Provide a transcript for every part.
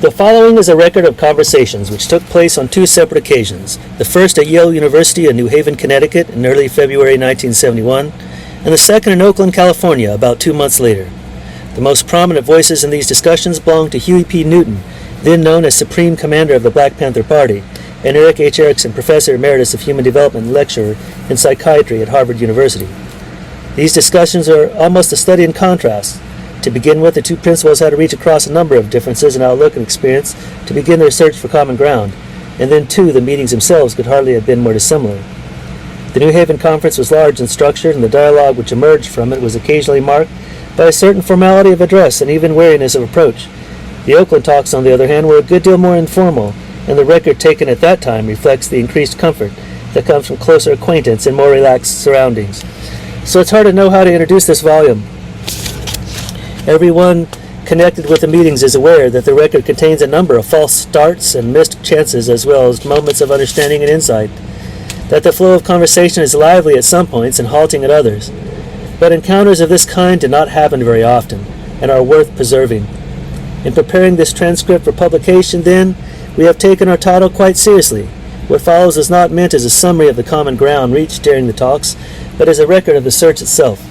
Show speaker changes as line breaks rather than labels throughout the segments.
The following is a record of conversations which took place on two separate occasions, the first at Yale University in New Haven, Connecticut in early February 1971, and the second in Oakland, California about 2 months later. The most prominent voices in these discussions belong to Huey P. Newton, then known as Supreme Commander of the Black Panther Party, and Erik Erikson, Professor Emeritus of Human Development and Lecturer in Psychiatry at Harvard University. These discussions are almost a study in contrast. To begin with, the two principals had to reach across a number of differences in outlook and experience to begin their search for common ground, and then, too, the meetings themselves could hardly have been more dissimilar. The New Haven conference was large and structured, and the dialogue which emerged from it was occasionally marked by a certain formality of address and even wariness of approach. The Oakland talks, on the other hand, were a good deal more informal, and the record taken at that time reflects the increased comfort that comes from closer acquaintance and more relaxed surroundings. So it's hard to know how to introduce this volume. Everyone connected with the meetings is aware that the record contains a number of false starts and missed chances as well as moments of understanding and insight, that the flow of conversation is lively at some points and halting at others. But encounters of this kind do not happen very often and are worth preserving. In preparing this transcript for publication, then, we have taken our title quite seriously. What follows is not meant as a summary of the common ground reached during the talks, but as a record of the search itself.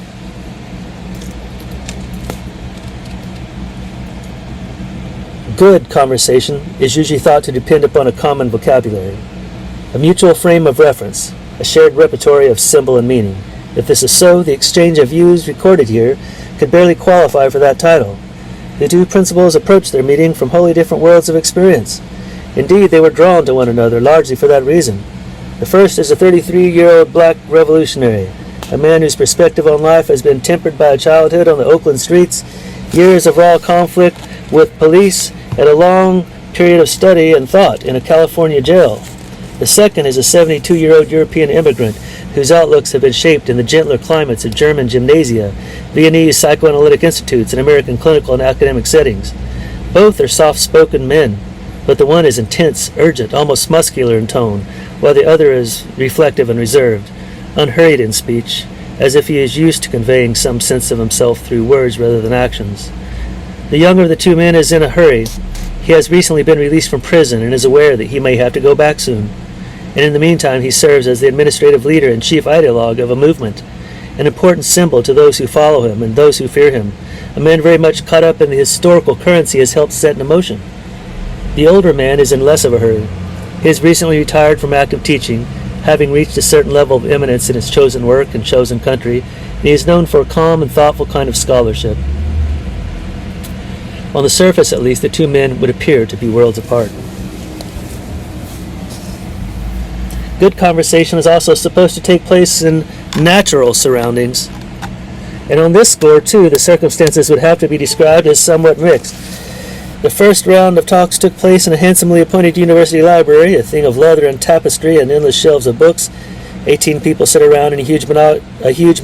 Good conversation is usually thought to depend upon a common vocabulary, a mutual frame of reference, a shared repertory of symbol and meaning. If this is so, the exchange of views recorded here could barely qualify for that title. The two principals approached their meeting from wholly different worlds of experience. Indeed, they were drawn to one another largely for that reason. The first is a 33-year-old black revolutionary, a man whose perspective on life has been tempered by a childhood on the Oakland streets, years of raw conflict with police, and a long period of study and thought in a California jail. The second is a 72-year-old European immigrant whose outlooks have been shaped in the gentler climates of German gymnasia, Viennese psychoanalytic institutes, and American clinical and academic settings. Both are soft-spoken men, but the one is intense, urgent, almost muscular in tone, while the other is reflective and reserved, unhurried in speech, as if he is used to conveying some sense of himself through words rather than actions. The younger of the two men is in a hurry. He has recently been released from prison and is aware that he may have to go back soon. And in the meantime, he serves as the administrative leader and chief ideologue of a movement, an important symbol to those who follow him and those who fear him, a man very much caught up in the historical currents he has helped set in motion. The older man is in less of a hurry. He has recently retired from active teaching, having reached a certain level of eminence in his chosen work and chosen country, and he is known for a calm and thoughtful kind of scholarship. On the surface, at least, the two men would appear to be worlds apart. Good conversation is also supposed to take place in natural surroundings. And on this score, too, the circumstances would have to be described as somewhat mixed. The first round of talks took place in a handsomely appointed university library, a thing of leather and tapestry and endless shelves of books. 18 people sat around in a huge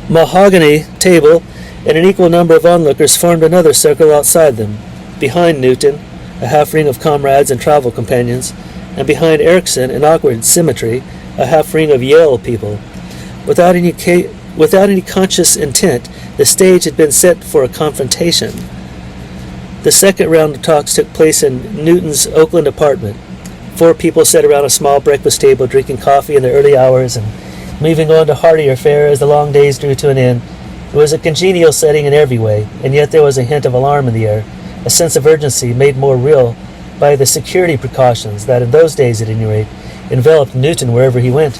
mahogany table, and an equal number of onlookers formed another circle outside them. Behind Newton, a half-ring of comrades and travel companions, and behind Erikson, in awkward symmetry, a half-ring of Yale people. Without any conscious intent, the stage had been set for a confrontation. The second round of talks took place in Newton's Oakland apartment. 4 people sat around a small breakfast table drinking coffee in the early hours and moving on to heartier fare as the long days drew to an end. It was a congenial setting in every way, and yet there was a hint of alarm in the air, a sense of urgency made more real by the security precautions that, in those days at any rate, enveloped Newton wherever he went.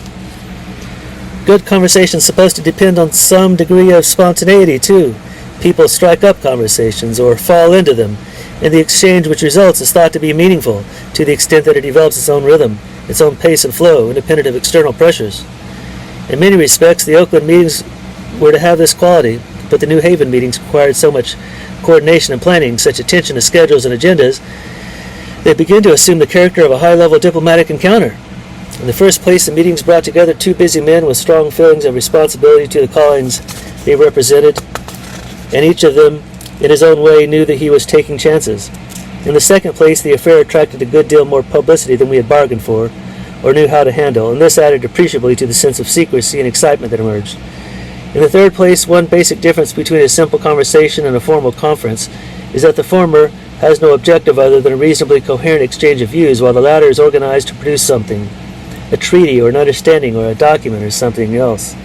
Good conversation is supposed to depend on some degree of spontaneity, too. People strike up conversations or fall into them, and the exchange which results is thought to be meaningful to the extent that it develops its own rhythm, its own pace and flow, independent of external pressures. In many respects, the Oakland meetings were to have this quality, but the New Haven meetings required so much coordination and planning, such attention to schedules and agendas, they begin to assume the character of a high-level diplomatic encounter. In the first place, the meetings brought together 2 busy men with strong feelings of responsibility to the callings they represented, and each of them, in his own way, knew that he was taking chances. In the second place, the affair attracted a good deal more publicity than we had bargained for, or knew how to handle, and this added appreciably to the sense of secrecy and excitement that emerged. In the third place, one basic difference between a simple conversation and a formal conference is that the former has no objective other than a reasonably coherent exchange of views, while the latter is organized to produce something, a treaty or an understanding or a document or something else.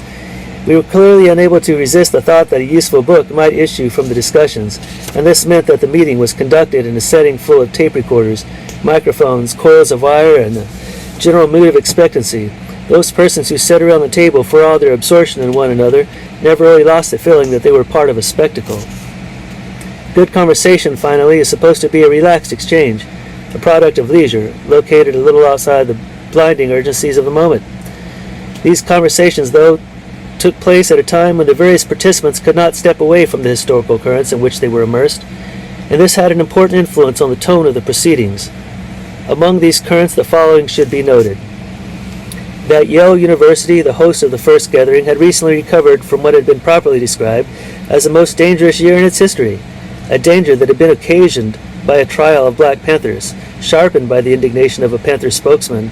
We were clearly unable to resist the thought that a useful book might issue from the discussions, and this meant that the meeting was conducted in a setting full of tape recorders, microphones, coils of wire, and a general mood of expectancy. Those persons who sat around the table, for all their absorption in one another, never really lost the feeling that they were part of a spectacle. Good conversation, finally, is supposed to be a relaxed exchange, a product of leisure, located a little outside the blinding urgencies of the moment. These conversations, though, took place at a time when the various participants could not step away from the historical currents in which they were immersed, and this had an important influence on the tone of the proceedings. Among these currents, the following should be noted. That Yale University, the host of the first gathering, had recently recovered from what had been properly described as the most dangerous year in its history, a danger that had been occasioned by a trial of Black Panthers, sharpened by the indignation of a Panther spokesman,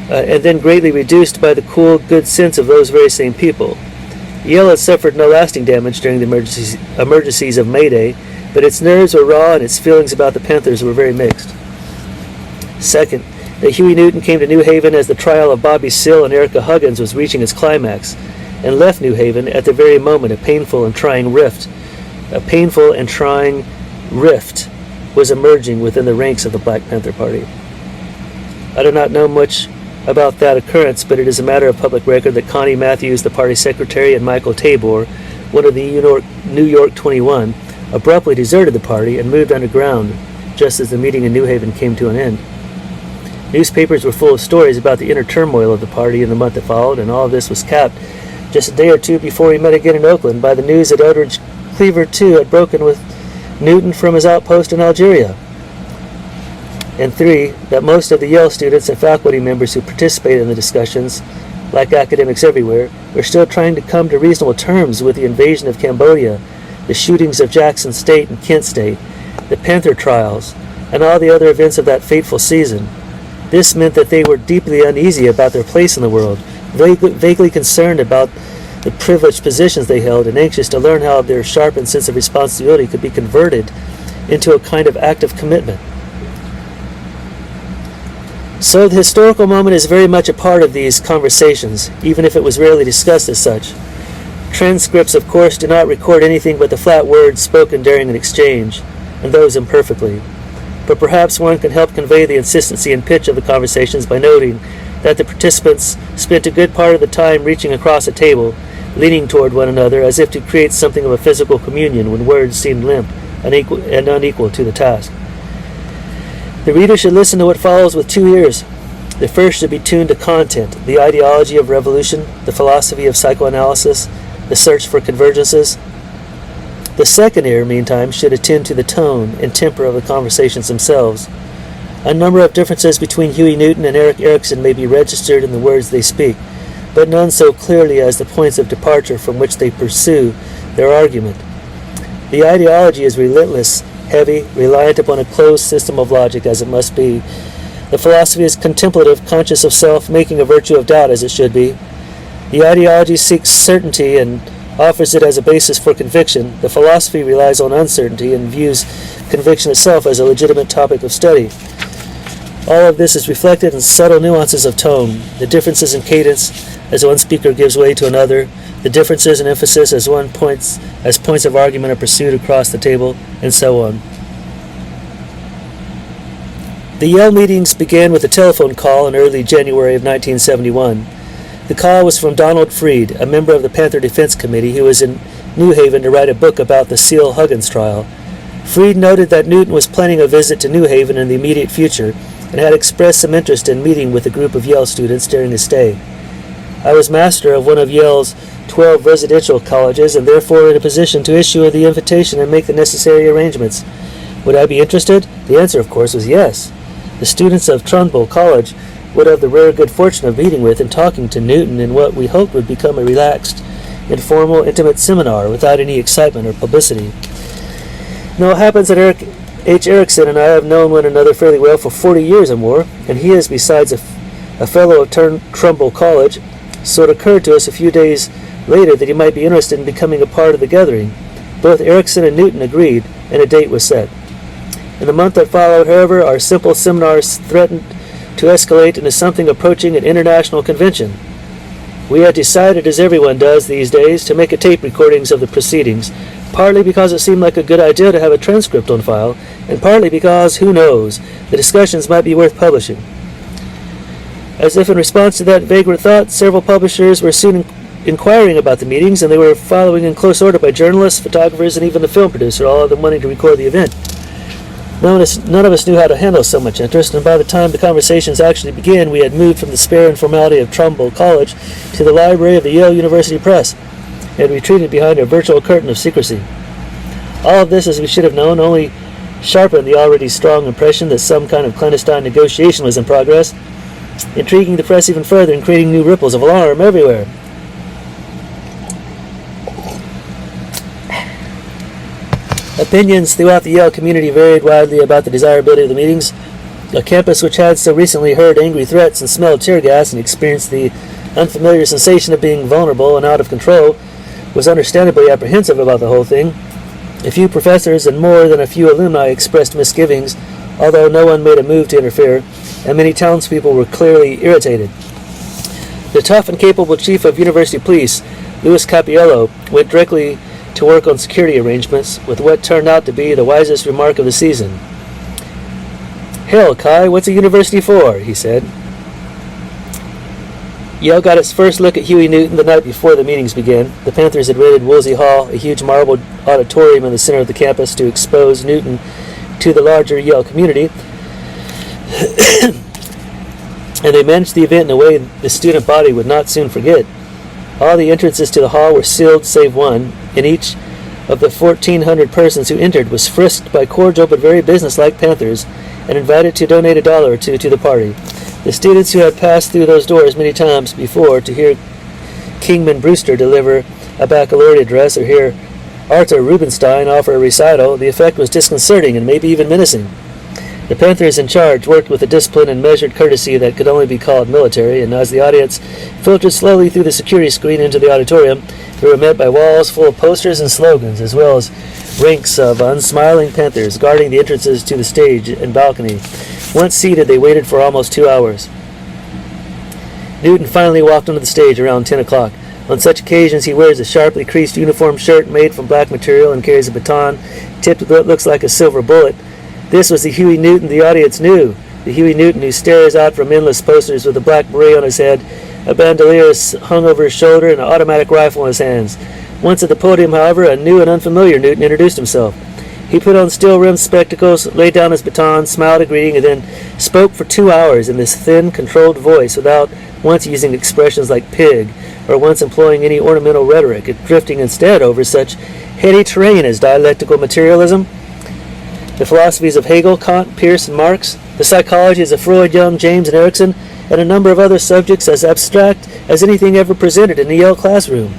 and then greatly reduced by the cool, good sense of those very same people. Yale had suffered no lasting damage during the emergencies of May Day, but its nerves were raw and its feelings about the Panthers were very mixed. Second, that Huey Newton came to New Haven as the trial of Bobby Seale and Erica Huggins was reaching its climax, and left New Haven at the very moment a painful and trying rift was emerging within the ranks of the Black Panther Party. I do not know much about that occurrence, but it is a matter of public record that Connie Matthews, the party secretary, and Michael Tabor, one of the New York 21, abruptly deserted the party and moved underground just as the meeting in New Haven came to an end. Newspapers were full of stories about the inner turmoil of the party in the month that followed, and all of this was capped just a day or two before he met again in Oakland by the news that Eldridge Cleaver, too, had broken with Newton from his outpost in Algeria. And three, that most of the Yale students and faculty members who participated in the discussions, like academics everywhere, were still trying to come to reasonable terms with the invasion of Cambodia, the shootings of Jackson State and Kent State, the Panther trials, and all the other events of that fateful season. This meant that they were deeply uneasy about their place in the world, vaguely concerned about the privileged positions they held, and anxious to learn how their sharpened sense of responsibility could be converted into a kind of active commitment. So the historical moment is very much a part of these conversations, even if it was rarely discussed as such. Transcripts, of course, do not record anything but the flat words spoken during an exchange, and those imperfectly. But perhaps one can help convey the insistency and pitch of the conversations by noting that the participants spent a good part of the time reaching across a table, leaning toward one another as if to create something of a physical communion when words seemed limp and unequal to the task. The reader should listen to what follows with two ears. The first should be tuned to content, the ideology of revolution, the philosophy of psychoanalysis, the search for convergences. The second ear, meantime, should attend to the tone and temper of the conversations themselves. A number of differences between Huey Newton and Erik Erikson may be registered in the words they speak, but none so clearly as the points of departure from which they pursue their argument. The ideology is relentless, heavy, reliant upon a closed system of logic as it must be. The philosophy is contemplative, conscious of self, making a virtue of doubt as it should be. The ideology seeks certainty and offers it as a basis for conviction. The philosophy relies on uncertainty and views conviction itself as a legitimate topic of study. All of this is reflected in subtle nuances of tone, the differences in cadence as one speaker gives way to another, the differences in emphasis as points of argument are pursued across the table, and so on. The Yale meetings began with a telephone call in early January of 1971. The call was from Donald Freed, a member of the Panther Defense Committee who was in New Haven to write a book about the Seale-Huggins trial. Freed noted that Newton was planning a visit to New Haven in the immediate future and had expressed some interest in meeting with a group of Yale students during his stay. I was master of one of Yale's 12 residential colleges and therefore in a position to issue the invitation and make the necessary arrangements. Would I be interested? The answer, of course, was yes. The students of Trumbull College would have the rare good fortune of meeting with and talking to Newton in what we hoped would become a relaxed, informal, intimate seminar without any excitement or publicity. Now it happens that Erik Erikson and I have known one another fairly well for 40 years or more, and he is, besides a fellow of Trumbull College, so it occurred to us a few days later that he might be interested in becoming a part of the gathering. Both Erikson and Newton agreed, and a date was set. In the month that followed, however, our simple seminars threatened to escalate into something approaching an international convention. We had decided, as everyone does these days, to make a tape recordings of the proceedings, partly because it seemed like a good idea to have a transcript on file, and partly because, who knows, the discussions might be worth publishing. As if in response to that vagrant thought, several publishers were soon inquiring about the meetings, and they were following in close order by journalists, photographers, and even the film producer, all of them wanting to record the event. None of us knew how to handle so much interest, and by the time the conversations actually began, we had moved from the spare informality of Trumbull College to the library of the Yale University Press, and retreated behind a virtual curtain of secrecy. All of this, as we should have known, only sharpened the already strong impression that some kind of clandestine negotiation was in progress, intriguing the press even further and creating new ripples of alarm everywhere. Opinions throughout the Yale community varied widely about the desirability of the meetings. A campus which had so recently heard angry threats and smelled tear gas and experienced the unfamiliar sensation of being vulnerable and out of control was understandably apprehensive about the whole thing. A few professors and more than a few alumni expressed misgivings, although no one made a move to interfere, and many townspeople were clearly irritated. The tough and capable chief of university police, Louis Capiello, went directly to work on security arrangements with what turned out to be the wisest remark of the season. "Hell, Kai, what's a university for?" he said. Yale got its first look at Huey Newton the night before the meetings began. The Panthers had raided Woolsey Hall, a huge marble auditorium in the center of the campus, to expose Newton to the larger Yale community. And they managed the event in a way the student body would not soon forget. All the entrances to the hall were sealed save one, and each of the 1,400 persons who entered was frisked by cordial but very businesslike Panthers and invited to donate $1 or $2 to the party. The students who had passed through those doors many times before to hear Kingman Brewster deliver a baccalaureate address or hear Arthur Rubinstein offer a recital, the effect was disconcerting and maybe even menacing. The Panthers in charge worked with a discipline and measured courtesy that could only be called military, and as the audience filtered slowly through the security screen into the auditorium, they were met by walls full of posters and slogans, as well as ranks of unsmiling Panthers guarding the entrances to the stage and balcony. Once seated, they waited for almost 2 hours. Newton finally walked onto the stage around 10 o'clock. On such occasions, he wears a sharply creased uniform shirt made from black material and carries a baton tipped with what looks like a silver bullet. This was the Huey Newton the audience knew, the Huey Newton who stares out from endless posters with a black beret on his head, a bandolier hung over his shoulder, and an automatic rifle in his hands. Once at the podium, however, a new and unfamiliar Newton introduced himself. He put on steel-rimmed spectacles, laid down his baton, smiled a greeting, and then spoke for 2 hours in this thin, controlled voice without once using expressions like pig or once employing any ornamental rhetoric, drifting instead over such heady terrain as dialectical materialism, the philosophies of Hegel, Kant, Peirce, and Marx, the psychologies of Freud, Jung, James, and Erikson, and a number of other subjects as abstract as anything ever presented in the Yale classroom.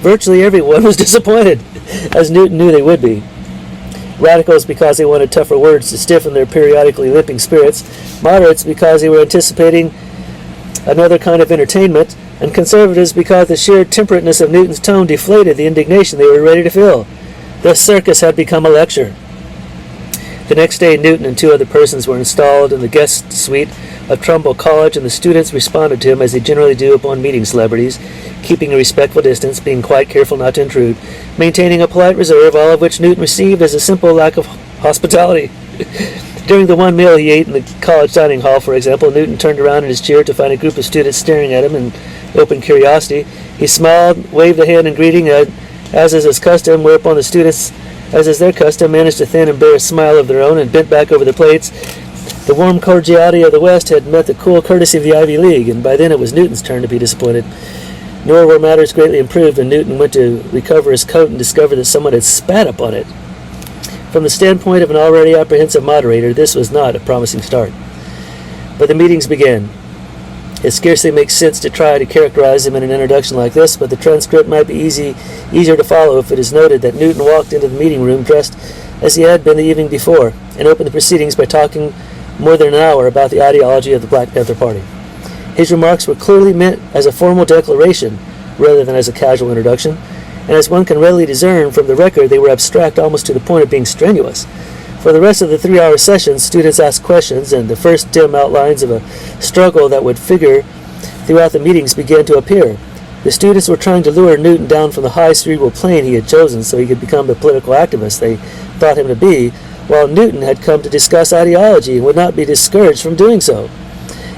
Virtually everyone was disappointed, as Newton knew they would be. Radicals because they wanted tougher words to stiffen their periodically limping spirits, moderates because they were anticipating another kind of entertainment, and conservatives because the sheer temperateness of Newton's tone deflated the indignation they were ready to feel. The circus had become a lecture. The next day, Newton and 2 other persons were installed in the guest suite of Trumbull College, and the students responded to him as they generally do upon meeting celebrities, keeping a respectful distance, being quite careful not to intrude, maintaining a polite reserve, all of which Newton received as a simple lack of hospitality. During the one meal he ate in the college dining hall, for example, Newton turned around in his chair to find a group of students staring at him in open curiosity. He smiled, waved a hand in greeting, as is his custom, whereupon the students, as is their custom, managed a thin, embarrassed smile of their own and bent back over the plates. The warm cordiality of the West had met the cool courtesy of the Ivy League, and by then it was Newton's turn to be disappointed. Nor were matters greatly improved when Newton went to recover his coat and discovered that someone had spat upon it. From the standpoint of an already apprehensive moderator, this was not a promising start. But the meetings began. It scarcely makes sense to try to characterize them in an introduction like this, but the transcript might be easier to follow if it is noted that Newton walked into the meeting room dressed as he had been the evening before, and opened the proceedings by talking more than an hour about the ideology of the Black Panther Party. His remarks were clearly meant as a formal declaration rather than as a casual introduction, and as one can readily discern from the record, they were abstract almost to the point of being strenuous. For the rest of the 3-hour session, students asked questions, and the first dim outlines of a struggle that would figure throughout the meetings began to appear. The students were trying to lure Newton down from the high cerebral plane he had chosen so he could become the political activist they thought him to be, while Newton had come to discuss ideology and would not be discouraged from doing so.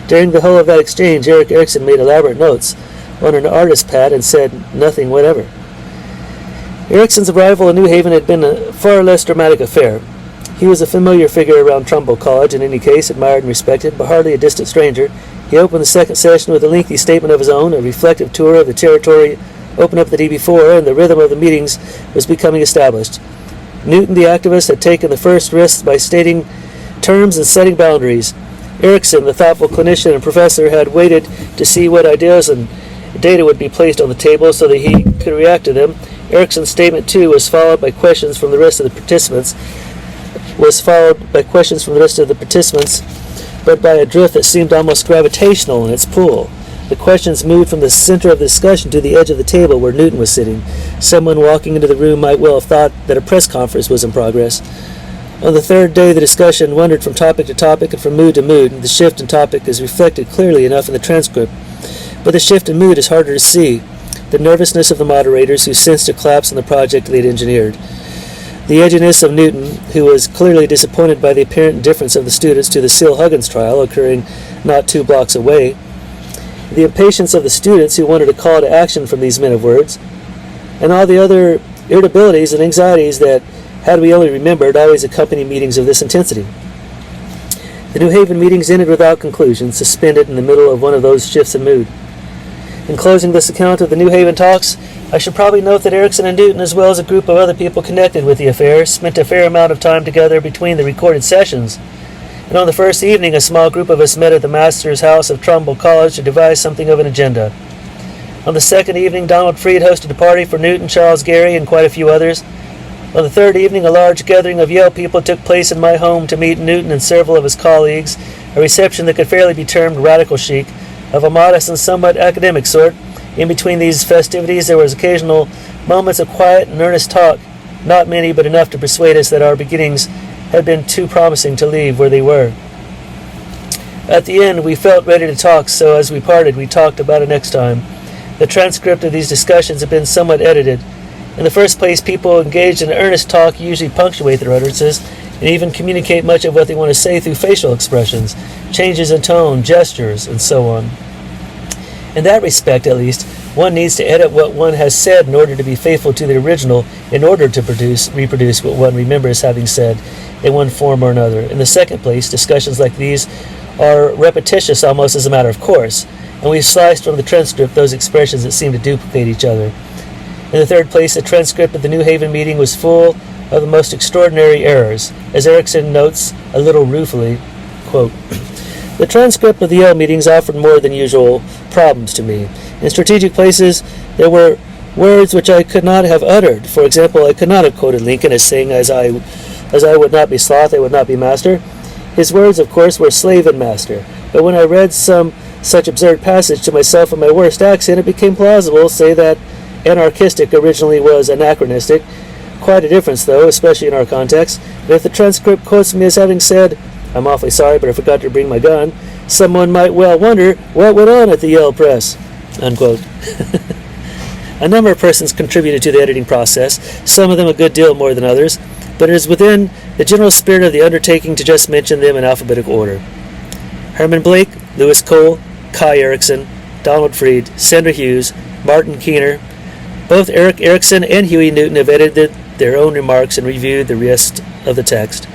During the whole of that exchange, Erik Erikson made elaborate notes on an artist pad and said nothing whatever. Erikson's arrival in New Haven had been a far less dramatic affair. He was a familiar figure around Trumbull College, in any case, admired and respected, but hardly a distant stranger. He opened the second session with a lengthy statement of his own, a reflective tour of the territory opened up the day before, and the rhythm of the meetings was becoming established. Newton, the activist, had taken the first risks by stating terms and setting boundaries. Erikson, the thoughtful clinician and professor, had waited to see what ideas and data would be placed on the table so that he could react to them. Erikson's statement, too, was followed by questions from the rest of the participants, but by a drift that seemed almost gravitational in its pull. The questions moved from the center of the discussion to the edge of the table where Newton was sitting. Someone walking into the room might well have thought that a press conference was in progress. On the third day, the discussion wandered from topic to topic and from mood to mood. The shift in topic is reflected clearly enough in the transcript, but the shift in mood is harder to see. The nervousness of the moderators who sensed a collapse in the project they had engineered. The edginess of Newton, who was clearly disappointed by the apparent indifference of the students to the Seal-Huggins trial occurring not 2 blocks away. The impatience of the students who wanted a call to action from these men of words. And all the other irritabilities and anxieties that, had we only remembered, always accompany meetings of this intensity. The New Haven meetings ended without conclusion, suspended in the middle of one of those shifts in mood. In closing this account of the New Haven talks, I should probably note that Erikson and Newton, as well as a group of other people connected with the affair, spent a fair amount of time together between the recorded sessions. And on the first evening, a small group of us met at the master's house of Trumbull College to devise something of an agenda. On the second evening, Donald Freed hosted a party for Newton, Charles Gary, and quite a few others. On the third evening, a large gathering of Yale people took place in my home to meet Newton and several of his colleagues, a reception that could fairly be termed radical chic, of a modest and somewhat academic sort. In between these festivities, there was occasional moments of quiet and earnest talk, not many, but enough to persuade us that our beginnings had been too promising to leave where they were. At the end, we felt ready to talk, so as we parted, we talked about it next time. The transcript of these discussions had been somewhat edited. In the first place, people engaged in earnest talk usually punctuate their utterances and even communicate much of what they want to say through facial expressions, changes in tone, gestures, and so on. In that respect, at least, one needs to edit what one has said in order to be faithful to the original, in order to reproduce what one remembers having said in one form or another. In the second place, discussions like these are repetitious almost as a matter of course, and we've sliced from the transcript those expressions that seem to duplicate each other. In the third place, the transcript of the New Haven meeting was full of the most extraordinary errors. As Erikson notes a little ruefully, quote, "The transcript of the Yale meetings offered more than usual problems to me. In strategic places, there were words which I could not have uttered. For example, I could not have quoted Lincoln as saying, as I would not be sloth, I would not be master. His words, of course, were slave and master. But when I read some such absurd passage to myself in my worst accent, it became plausible, say that anarchistic originally was anachronistic. Quite a difference, though, especially in our context. And if the transcript quotes me as having said, 'I'm awfully sorry, but I forgot to bring my gun,' someone might well wonder what went on at the Yale press." Unquote. A number of persons contributed to the editing process, some of them a good deal more than others, but it is within the general spirit of the undertaking to just mention them in alphabetical order. Herman Blake, Lewis Cole, Kai Erikson, Donald Freed, Sandra Hughes, Martin Keener. Both Erik Erikson and Huey Newton have edited their own remarks and reviewed the rest of the text.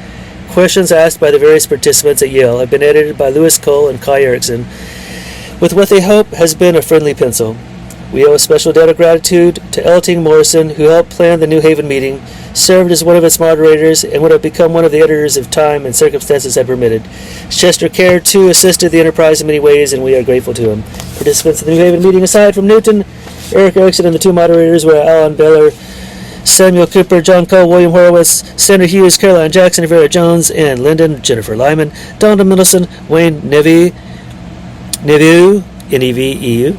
Questions asked by the various participants at Yale have been edited by Lewis Cole and Kai Erikson with what they hope has been a friendly pencil. We owe a special debt of gratitude to Elting Morrison, who helped plan the New Haven meeting, served as one of its moderators, and would have become one of the editors if time and circumstances had permitted. Chester Kerr, too, assisted the enterprise in many ways, and we are grateful to him. Participants in the New Haven meeting, aside from Newton, Erik Erikson, and the two moderators were Alan Baylor, Samuel Cooper, John Cole, William Horowitz, Sandra Hughes, Caroline Jackson, Vera Jones, and Lyndon, Jennifer Lyman, Donald Mendelson, Wayne Neveu, Neveu, N-E-V-E-U,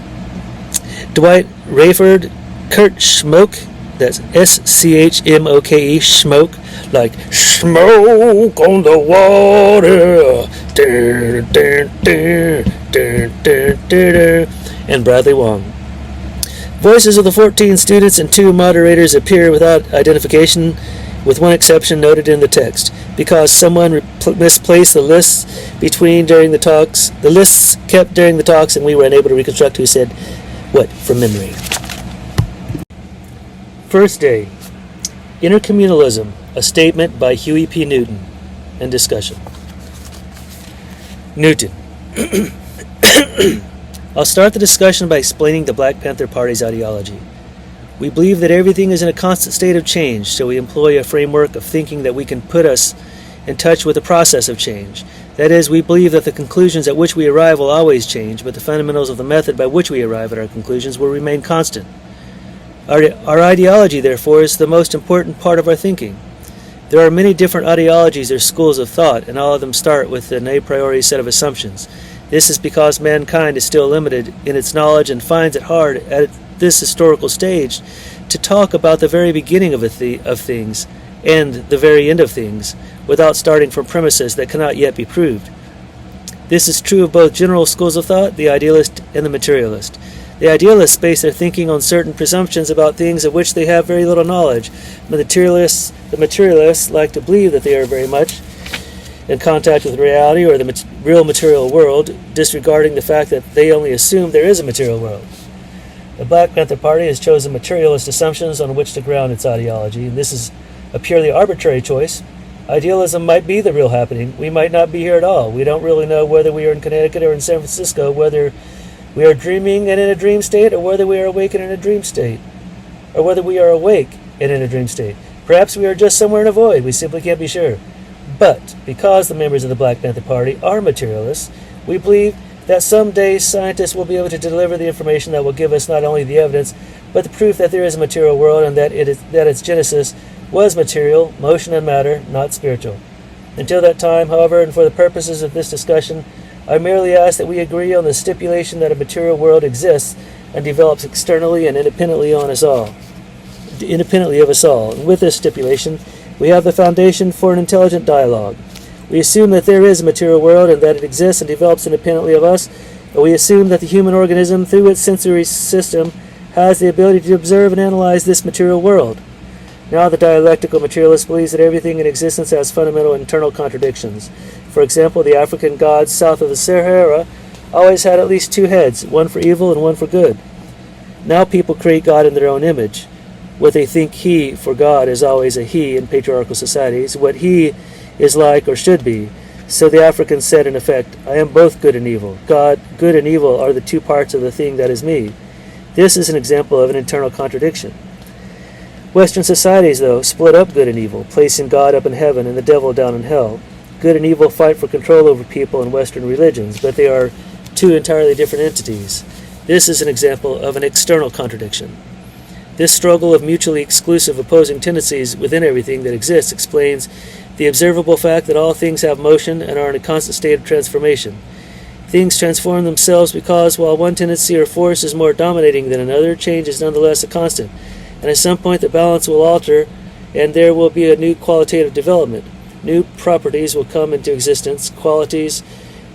Dwight Rayford, Kurt Schmoke, That's S-C-H-M-O-K-E, smoke, like smoke on the water, and Bradley Wong. Voices of the 14 students and 2 moderators appear without identification, with one exception noted in the text, because someone misplaced the lists during the talks. The lists kept during the talks, and we were unable to reconstruct who said what from memory. First day, Intercommunalism, a statement by Huey P. Newton, and discussion. Newton. I'll start the discussion by explaining the Black Panther Party's ideology. We believe that everything is in a constant state of change, so we employ a framework of thinking that we can put us in touch with the process of change. That is, we believe that the conclusions at which we arrive will always change, but the fundamentals of the method by which we arrive at our conclusions will remain constant. Our ideology, therefore, is the most important part of our thinking. There are many different ideologies or schools of thought, and all of them start with an a priori set of assumptions. This is because mankind is still limited in its knowledge and finds it hard at this historical stage to talk about the very beginning of things and the very end of things without starting from premises that cannot yet be proved. This is true of both general schools of thought, the idealist and the materialist. The idealists base their thinking on certain presumptions about things of which they have very little knowledge. The materialists like to believe that they are very much in contact with reality or the real material world, disregarding the fact that they only assume there is a material world. The Black Panther Party has chosen materialist assumptions on which to ground its ideology, and this is a purely arbitrary choice. Idealism might be the real happening. We might not be here at all. We don't really know whether we are in Connecticut or in San Francisco, whether we are dreaming and in a dream state, or whether we are awake and in a dream state, or whether we are awake and in a dream state. Perhaps we are just somewhere in a void. We simply can't be sure. But because the members of the Black Panther Party are materialists, we believe that someday scientists will be able to deliver the information that will give us not only the evidence, but the proof that there is a material world and that its genesis was material, motion and matter, not spiritual. Until that time, however, and for the purposes of this discussion, I merely ask that we agree on the stipulation that a material world exists and develops externally and independently of us all. And with this stipulation, we have the foundation for an intelligent dialogue. We assume that there is a material world and that it exists and develops independently of us, but we assume that the human organism, through its sensory system, has the ability to observe and analyze this material world. Now the dialectical materialist believes that everything in existence has fundamental internal contradictions. For example, the African gods south of the Sahara always had at least 2 heads, one for evil and one for good. Now people create God in their own image. What they think he for God is always a he in patriarchal societies, what he is like or should be. So the Africans said in effect, I am both good and evil. God, good and evil are the 2 parts of the thing that is me. This is an example of an internal contradiction. Western societies, though, split up good and evil, placing God up in heaven and the devil down in hell. Good and evil fight for control over people in Western religions, but they are 2 entirely different entities. This is an example of an external contradiction. This struggle of mutually exclusive opposing tendencies within everything that exists explains the observable fact that all things have motion and are in a constant state of transformation. Things transform themselves because while one tendency or force is more dominating than another, change is nonetheless a constant. And at some point the balance will alter and there will be a new qualitative development. New properties will come into existence, qualities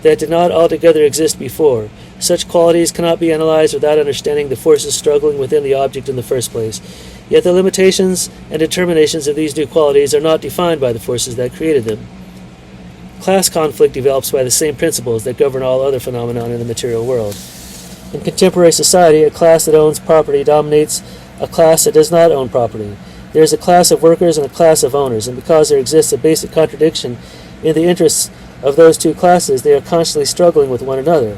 that did not altogether exist before. Such qualities cannot be analyzed without understanding the forces struggling within the object in the first place. Yet the limitations and determinations of these new qualities are not defined by the forces that created them. Class conflict develops by the same principles that govern all other phenomena in the material world. In contemporary society, a class that owns property dominates a class that does not own property. There is a class of workers and a class of owners, and because there exists a basic contradiction in the interests of those 2 classes, they are constantly struggling with one another.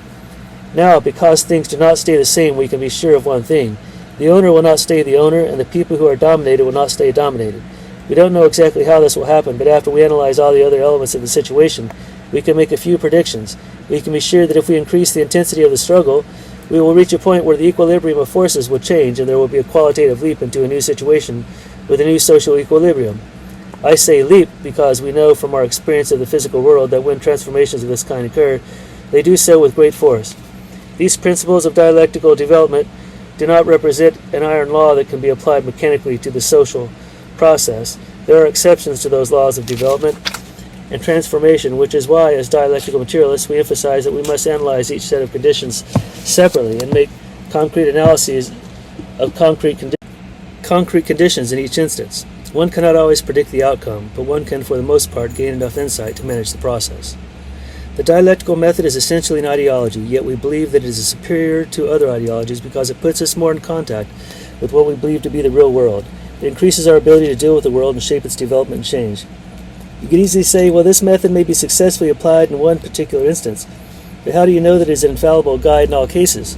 Now, because things do not stay the same, we can be sure of one thing. The owner will not stay the owner, and the people who are dominated will not stay dominated. We don't know exactly how this will happen, but after we analyze all the other elements of the situation, we can make a few predictions. We can be sure that if we increase the intensity of the struggle, we will reach a point where the equilibrium of forces will change and there will be a qualitative leap into a new situation with a new social equilibrium. I say leap because we know from our experience of the physical world that when transformations of this kind occur, they do so with great force. These principles of dialectical development do not represent an iron law that can be applied mechanically to the social process. There are exceptions to those laws of development and transformation, which is why, as dialectical materialists, we emphasize that we must analyze each set of conditions separately and make concrete analyses of concrete conditions in each instance. One cannot always predict the outcome, but one can, for the most part, gain enough insight to manage the process. The dialectical method is essentially an ideology, yet we believe that it is superior to other ideologies because it puts us more in contact with what we believe to be the real world. It increases our ability to deal with the world and shape its development and change. You could easily say, well, this method may be successfully applied in one particular instance, but how do you know that it is an infallible guide in all cases?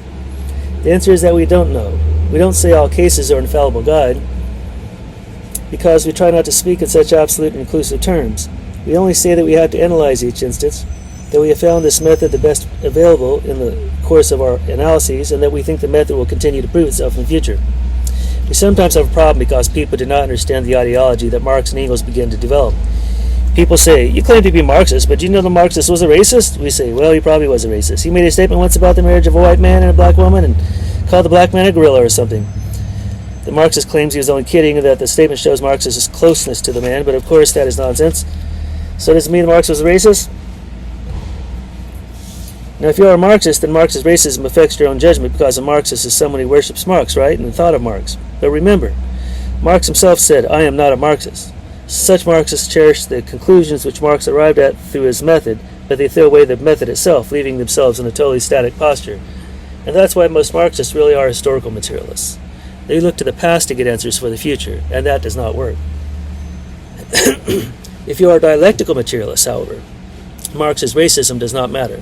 The answer is that we don't know. We don't say all cases are an infallible guide because we try not to speak in such absolute and inclusive terms. We only say that we have to analyze each instance, that we have found this method the best available in the course of our analyses, and that we think the method will continue to prove itself in the future. We sometimes have a problem because people do not understand the ideology that Marx and Engels began to develop. People say, you claim to be Marxist, but do you know the Marxist was a racist? We say, well, he probably was a racist. He made a statement once about the marriage of a white man and a black woman and called the black man a gorilla or something. The Marxist claims he was only kidding and that the statement shows Marx's closeness to the man, but of course that is nonsense. So does it mean Marx was a racist? Now, if you are a Marxist, then Marx's racism affects your own judgment because a Marxist is someone who worships Marx, right, and thought of Marx. But remember, Marx himself said, I am not a Marxist. Such Marxists cherish the conclusions which Marx arrived at through his method, but they throw away the method itself, leaving themselves in a totally static posture. And that's why most Marxists really are historical materialists. They look to the past to get answers for the future, and that does not work. If you are a dialectical materialist, however, Marx's racism does not matter.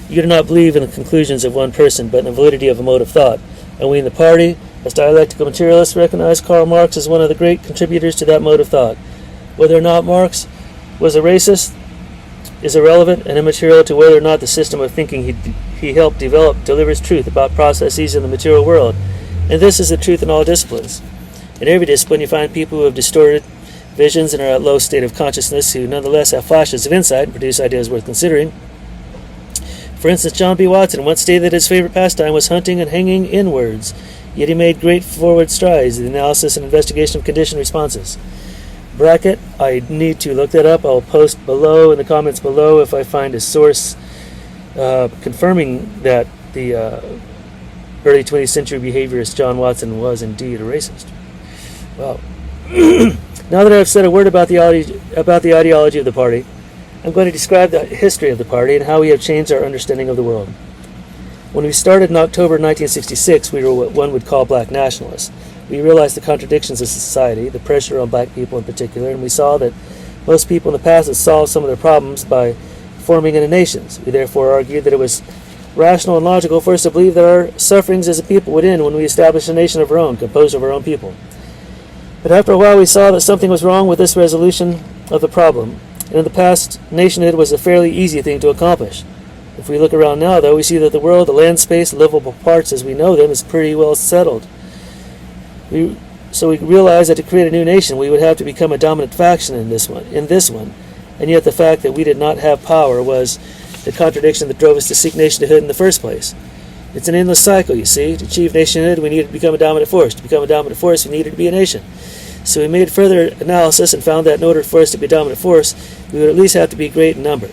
You do not believe in the conclusions of one person, but in the validity of a mode of thought. And we in the party, as dialectical materialists, recognize Karl Marx as one of the great contributors to that mode of thought. Whether or not Marx was a racist is irrelevant and immaterial to whether or not the system of thinking he helped develop delivers truth about processes in the material world. And this is the truth in all disciplines. In every discipline you find people who have distorted visions and are at low state of consciousness who nonetheless have flashes of insight and produce ideas worth considering. For instance, John B. Watson once stated that his favorite pastime was hunting and hanging inwards, yet he made great forward strides in the analysis and investigation of conditioned responses. Bracket, I need to look that up. I'll post below in the comments below if I find a source confirming that the early 20th century behaviorist John Watson was indeed a racist. Well, now that I've said a word about the ideology of the party, I'm going to describe the history of the party and how we have changed our understanding of the world. When we started in October 1966, we were what one would call black nationalists. We realized the contradictions of society, the pressure on black people in particular, and we saw that most people in the past had solved some of their problems by forming into nations. We therefore argued that it was rational and logical for us to believe that our sufferings as a people would end when we established a nation of our own, composed of our own people. But after a while we saw that something was wrong with this resolution of the problem, and in the past, nationhood was a fairly easy thing to accomplish. If we look around now, though, we see that the world, the land space, livable parts as we know them, is pretty well settled. So we realized that to create a new nation, we would have to become a dominant faction in this one, and yet the fact that we did not have power was the contradiction that drove us to seek nationhood in the first place. It's an endless cycle, you see. To achieve nationhood, we needed to become a dominant force. To become a dominant force, we needed to be a nation. So we made further analysis and found that in order for us to be a dominant force, we would at least have to be great in number.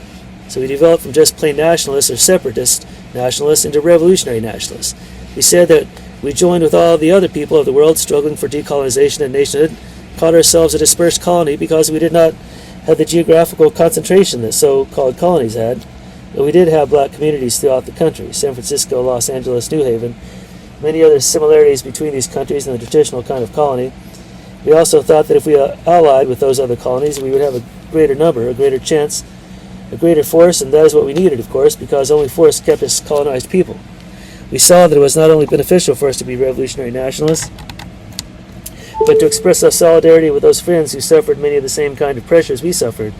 So we developed from just plain nationalists or separatist nationalists into revolutionary nationalists. We said that we joined with all the other people of the world struggling for decolonization and nationhood, called ourselves a dispersed colony because we did not have the geographical concentration that so-called colonies had. But we did have black communities throughout the country, San Francisco, Los Angeles, New Haven, many other similarities between these countries and the traditional kind of colony. We also thought that if we allied with those other colonies, we would have a greater number, a greater chance, a greater force, and that is what we needed, of course, because only force kept us colonized people. We saw that it was not only beneficial for us to be revolutionary nationalists, but to express our solidarity with those friends who suffered many of the same kind of pressures we suffered.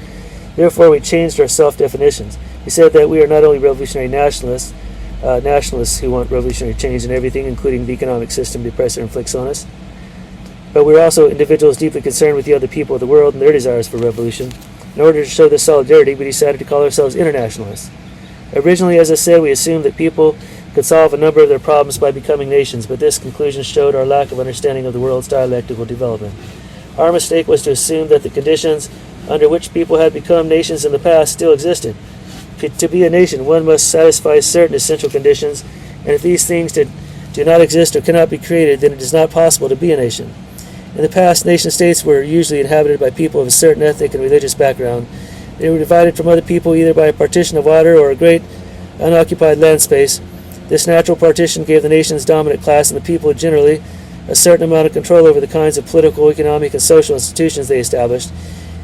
Therefore, we changed our self-definitions. We said that we are not only revolutionary nationalists who want revolutionary change in everything, including the economic system the oppressor inflicts on us, but we're also individuals deeply concerned with the other people of the world and their desires for revolution. In order to show this solidarity, we decided to call ourselves internationalists. Originally, as I said, we assumed that people could solve a number of their problems by becoming nations, but this conclusion showed our lack of understanding of the world's dialectical development. Our mistake was to assume that the conditions under which people had become nations in the past still existed. To be a nation, one must satisfy certain essential conditions, and if these things do not exist or cannot be created, then it is not possible to be a nation. In the past, nation-states were usually inhabited by people of a certain ethnic and religious background. They were divided from other people either by a partition of water or a great unoccupied land space. This natural partition gave the nation's dominant class and the people generally a certain amount of control over the kinds of political, economic, and social institutions they established.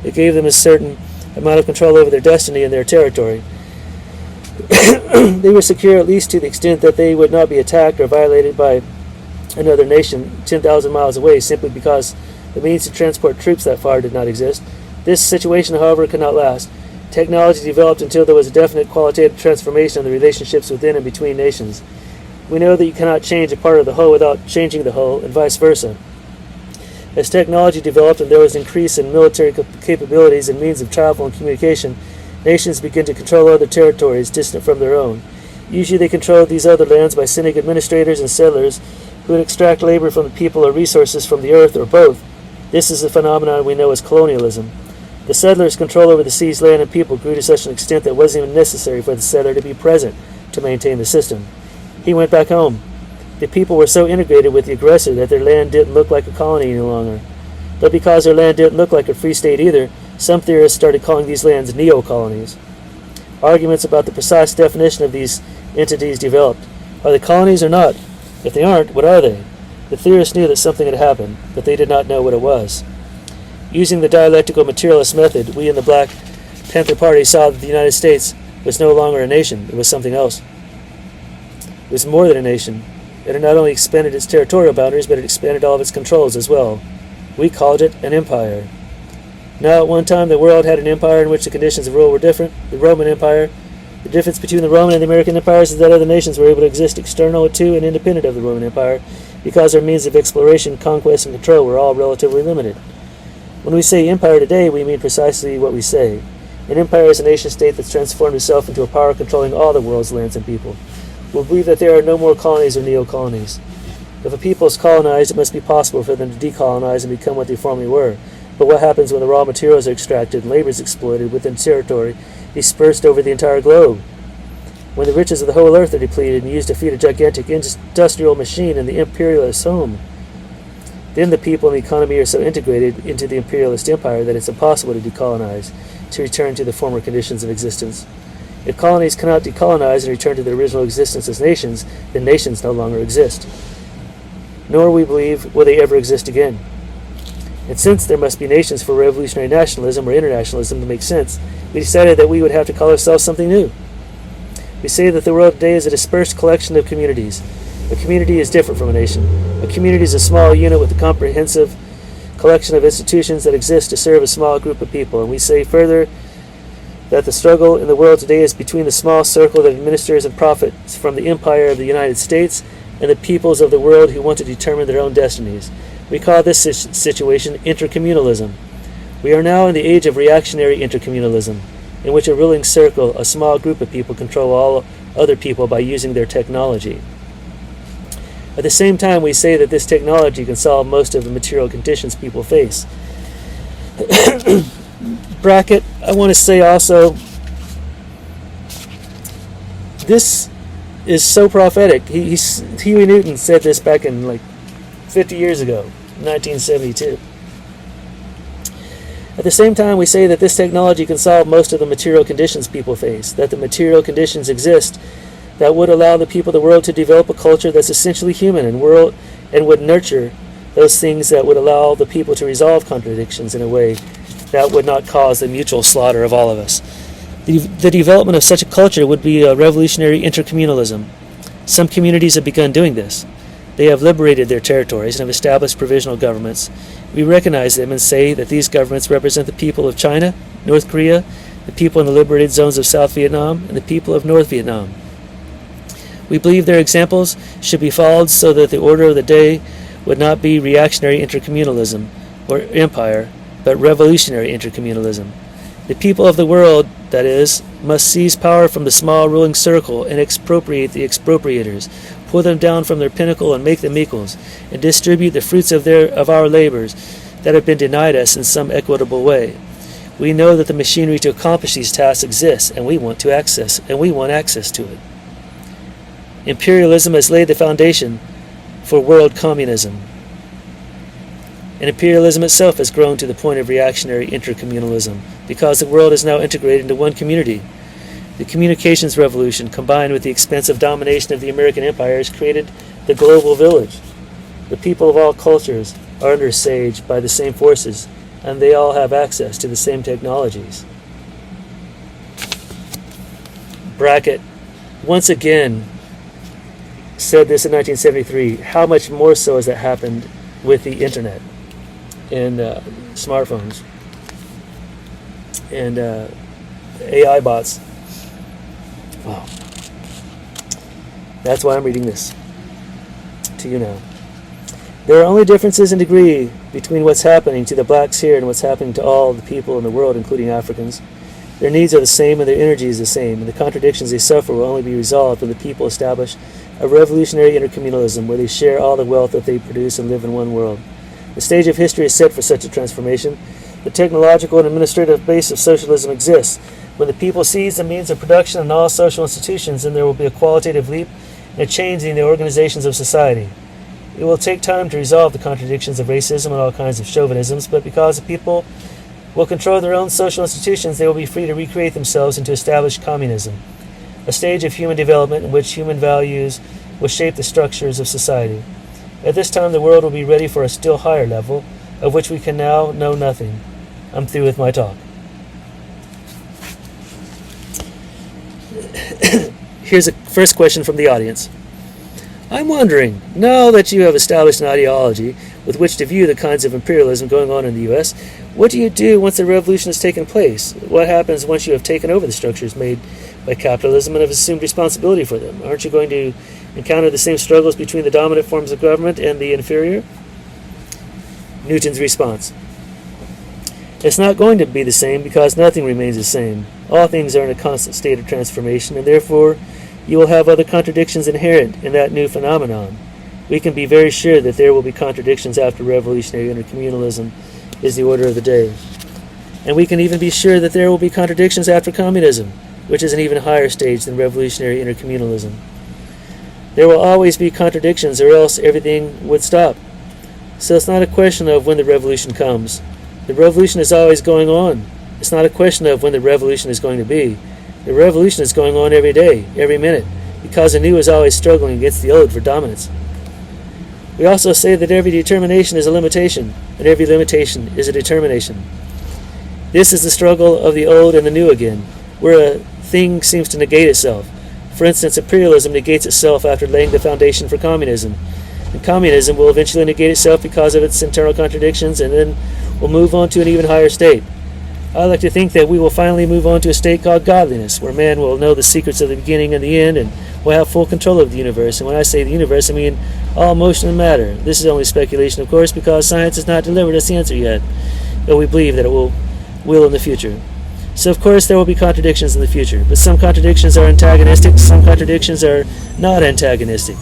It gave them a certain amount of control over their destiny and their territory. They were secure at least to the extent that they would not be attacked or violated by another nation 10,000 miles away simply because the means to transport troops that far did not exist. This situation, however, could not last. Technology developed until there was a definite qualitative transformation of the relationships within and between nations. We know that you cannot change a part of the whole without changing the whole, and vice versa. As technology developed and there was an increase in military capabilities and means of travel and communication, nations began to control other territories distant from their own. Usually they controlled these other lands by sending administrators and settlers who would extract labor from the people or resources from the earth, or both. This is a phenomenon we know as colonialism. The settlers' control over the sea's land and people grew to such an extent that it wasn't even necessary for the settler to be present to maintain the system. He went back home. The people were so integrated with the aggressor that their land didn't look like a colony any longer. But because their land didn't look like a free state either, some theorists started calling these lands neo-colonies. Arguments about the precise definition of these entities developed. Are they colonies or not? If they aren't, what are they? The theorists knew that something had happened, but they did not know what it was. Using the dialectical materialist method, we in the Black Panther Party saw that the United States was no longer a nation. It was something else. It was more than a nation. It had not only expanded its territorial boundaries, but it expanded all of its controls as well. We called it an empire. Now, at one time, the world had an empire in which the conditions of rule were different, the Roman Empire. The difference between the Roman and the American empires is that other nations were able to exist external to and independent of the Roman Empire because their means of exploration, conquest, and control were all relatively limited. When we say empire today, we mean precisely what we say. An empire is a nation-state that's transformed itself into a power controlling all the world's lands and people. We believe that there are no more colonies or neo-colonies. If a people is colonized, it must be possible for them to decolonize and become what they formerly were. But what happens when the raw materials are extracted and labor is exploited within territory dispersed over the entire globe? When the riches of the whole earth are depleted and used to feed a gigantic industrial machine in the imperialist home, then the people and the economy are so integrated into the imperialist empire that it's impossible to decolonize, to return to the former conditions of existence. If colonies cannot decolonize and return to their original existence as nations, then nations no longer exist. Nor, we believe, will they ever exist again. And since there must be nations for revolutionary nationalism or internationalism to make sense, we decided that we would have to call ourselves something new. We say that the world today is a dispersed collection of communities. A community is different from a nation. A community is a small unit with a comprehensive collection of institutions that exist to serve a small group of people. And we say further that the struggle in the world today is between the small circle that administers and profits from the empire of the United States and the peoples of the world who want to determine their own destinies. We call this situation intercommunalism. We are now in the age of reactionary intercommunalism, in which a ruling circle, a small group of people, control all other people by using their technology. At the same time, we say that this technology can solve most of the material conditions people face. Bracket, I want to say also, this is so prophetic. Huey Newton said this back in 50 years ago, 1972. At the same time, we say that this technology can solve most of the material conditions people face, that the material conditions exist that would allow the people of the world to develop a culture that's essentially human and would nurture those things that would allow the people to resolve contradictions in a way that would not cause the mutual slaughter of all of us. The development of such a culture would be a revolutionary intercommunalism. Some communities have begun doing this. They have liberated their territories and have established provisional governments. We recognize them and say that these governments represent the people of China, North Korea, the people in the liberated zones of South Vietnam, and the people of North Vietnam. We believe their examples should be followed so that the order of the day would not be reactionary intercommunalism or empire, but revolutionary intercommunalism. The people of the world that is, must seize power from the small ruling circle and expropriate the expropriators, pull them down from their pinnacle and make them equals, and distribute the fruits of our labors that have been denied us in some equitable way. We know that the machinery to accomplish these tasks exists, and we want access to it. Imperialism has laid the foundation for world communism, and imperialism itself has grown to the point of reactionary intercommunalism, because the world is now integrated into one community. The communications revolution, combined with the expensive domination of the American empire, has created the global village. The people of all cultures are undersieged by the same forces, and they all have access to the same technologies. Brackett once again said this in 1973. How much more so has that happened with the internet and smartphones and AI bots? Wow. That's why I'm reading this to you now. There are only differences in degree between what's happening to the blacks here and what's happening to all the people in the world, including Africans. Their needs are the same and their energy is the same, and the contradictions they suffer will only be resolved when the people establish a revolutionary intercommunalism where they share all the wealth that they produce and live in one world. The stage of history is set for such a transformation. The technological and administrative base of socialism exists. When the people seize the means of production in all social institutions, then there will be a qualitative leap and a change in the organizations of society. It will take time to resolve the contradictions of racism and all kinds of chauvinisms, but because the people will control their own social institutions, they will be free to recreate themselves and to establish communism, a stage of human development in which human values will shape the structures of society. At this time, the world will be ready for a still higher level, of which we can now know nothing. I'm through with my talk. Here's a first question from the audience. I'm wondering, now that you have established an ideology with which to view the kinds of imperialism going on in the U.S., what do you do once the revolution has taken place? What happens once you have taken over the structures made by capitalism and have assumed responsibility for them? Aren't you going to encounter the same struggles between the dominant forms of government and the inferior? Newton's response. It's not going to be the same because nothing remains the same. All things are in a constant state of transformation, and therefore you will have other contradictions inherent in that new phenomenon. We can be very sure that there will be contradictions after revolutionary intercommunalism is the order of the day. And we can even be sure that there will be contradictions after communism, which is an even higher stage than revolutionary intercommunalism. There will always be contradictions, or else everything would stop. So it's not a question of when the revolution comes. The revolution is always going on. It's not a question of when the revolution is going to be. The revolution is going on every day, every minute, because the new is always struggling against the old for dominance. We also say that every determination is a limitation, and every limitation is a determination. This is the struggle of the old and the new again, where a thing seems to negate itself. For instance, imperialism negates itself after laying the foundation for communism. And communism will eventually negate itself because of its internal contradictions, and then will move on to an even higher state. I like to think that we will finally move on to a state called godliness, where man will know the secrets of the beginning and the end, and will have full control of the universe. And when I say the universe, I mean all motion and matter. This is only speculation, of course, because science has not delivered us the answer yet, but we believe that it will in the future. So, of course, there will be contradictions in the future, but some contradictions are antagonistic, some contradictions are not antagonistic.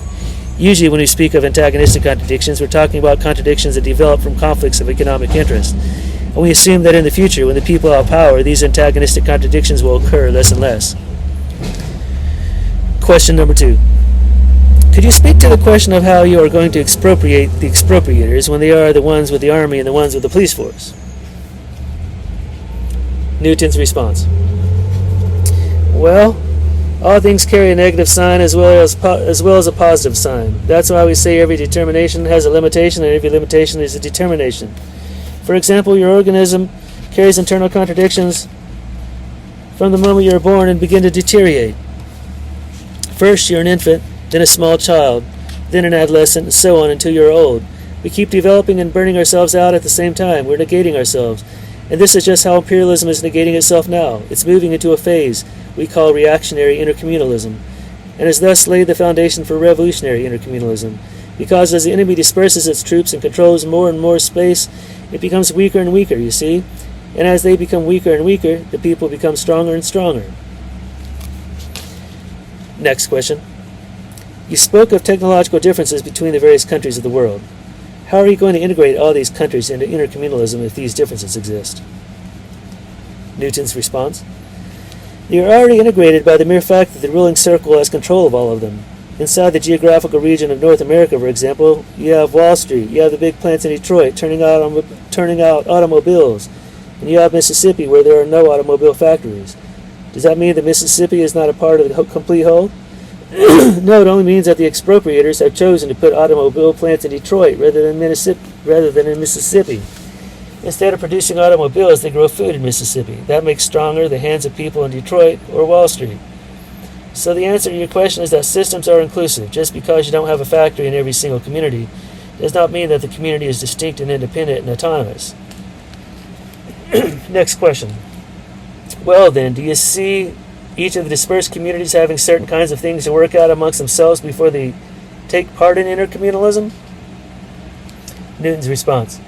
Usually when we speak of antagonistic contradictions, we're talking about contradictions that develop from conflicts of economic interest. And we assume that in the future, when the people have power, these antagonistic contradictions will occur less and less. Question number 2. Could you speak to the question of how you are going to expropriate the expropriators when they are the ones with the army and the ones with the police force? Newton's response. Well, all things carry a negative sign as well as a positive sign. That's why we say every determination has a limitation and every limitation is a determination. For example, your organism carries internal contradictions from the moment you are born and begin to deteriorate. First, you're an infant, then a small child, then an adolescent, and so on until you're old. We keep developing and burning ourselves out at the same time. We're negating ourselves. And this is just how imperialism is negating itself now. It's moving into a phase we call reactionary intercommunalism, and has thus laid the foundation for revolutionary intercommunalism. Because as the enemy disperses its troops and controls more and more space, it becomes weaker and weaker, you see? And as they become weaker and weaker, the people become stronger and stronger. Next question. You spoke of technological differences between the various countries of the world. How are you going to integrate all these countries into intercommunalism if these differences exist? Newton's response. They are already integrated by the mere fact that the ruling circle has control of all of them. Inside the geographical region of North America, for example, you have Wall Street, you have the big plants in Detroit turning out automobiles, and you have Mississippi where there are no automobile factories. Does that mean that Mississippi is not a part of the complete whole? No, it only means that the expropriators have chosen to put automobile plants in Detroit rather than in Mississippi. Instead of producing automobiles, they grow food in Mississippi. That makes stronger the hands of people in Detroit or Wall Street. So the answer to your question is that systems are inclusive. Just because you don't have a factory in every single community does not mean that the community is distinct and independent and autonomous. Next question. Well then, do you see each of the dispersed communities having certain kinds of things to work out amongst themselves before they take part in intercommunalism? Newton's response.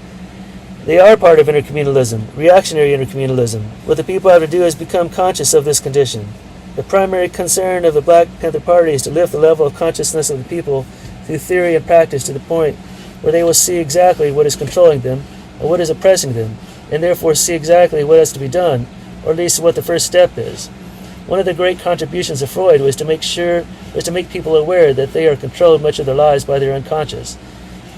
They are part of intercommunalism, reactionary intercommunalism. What the people have to do is become conscious of this condition. The primary concern of the Black Panther Party is to lift the level of consciousness of the people through theory and practice to the point where they will see exactly what is controlling them and what is oppressing them, and therefore see exactly what has to be done, or at least what the first step is. One of the great contributions of Freud was to make people aware that they are controlled much of their lives by their unconscious.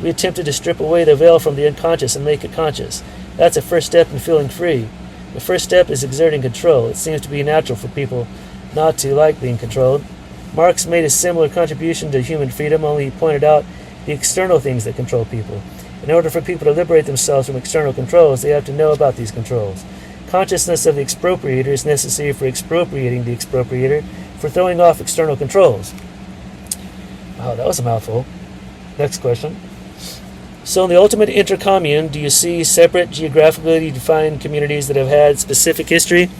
We attempted to strip away the veil from the unconscious and make it conscious. That's a first step in feeling free. The first step is exerting control. It seems to be natural for people not to like being controlled. Marx made a similar contribution to human freedom, only he pointed out the external things that control people. In order for people to liberate themselves from external controls, they have to know about these controls. Consciousness of the expropriator is necessary for expropriating the expropriator, for throwing off external controls. Wow, that was a mouthful. Next question. So in the ultimate intercommune, do you see separate, geographically defined communities that have had specific history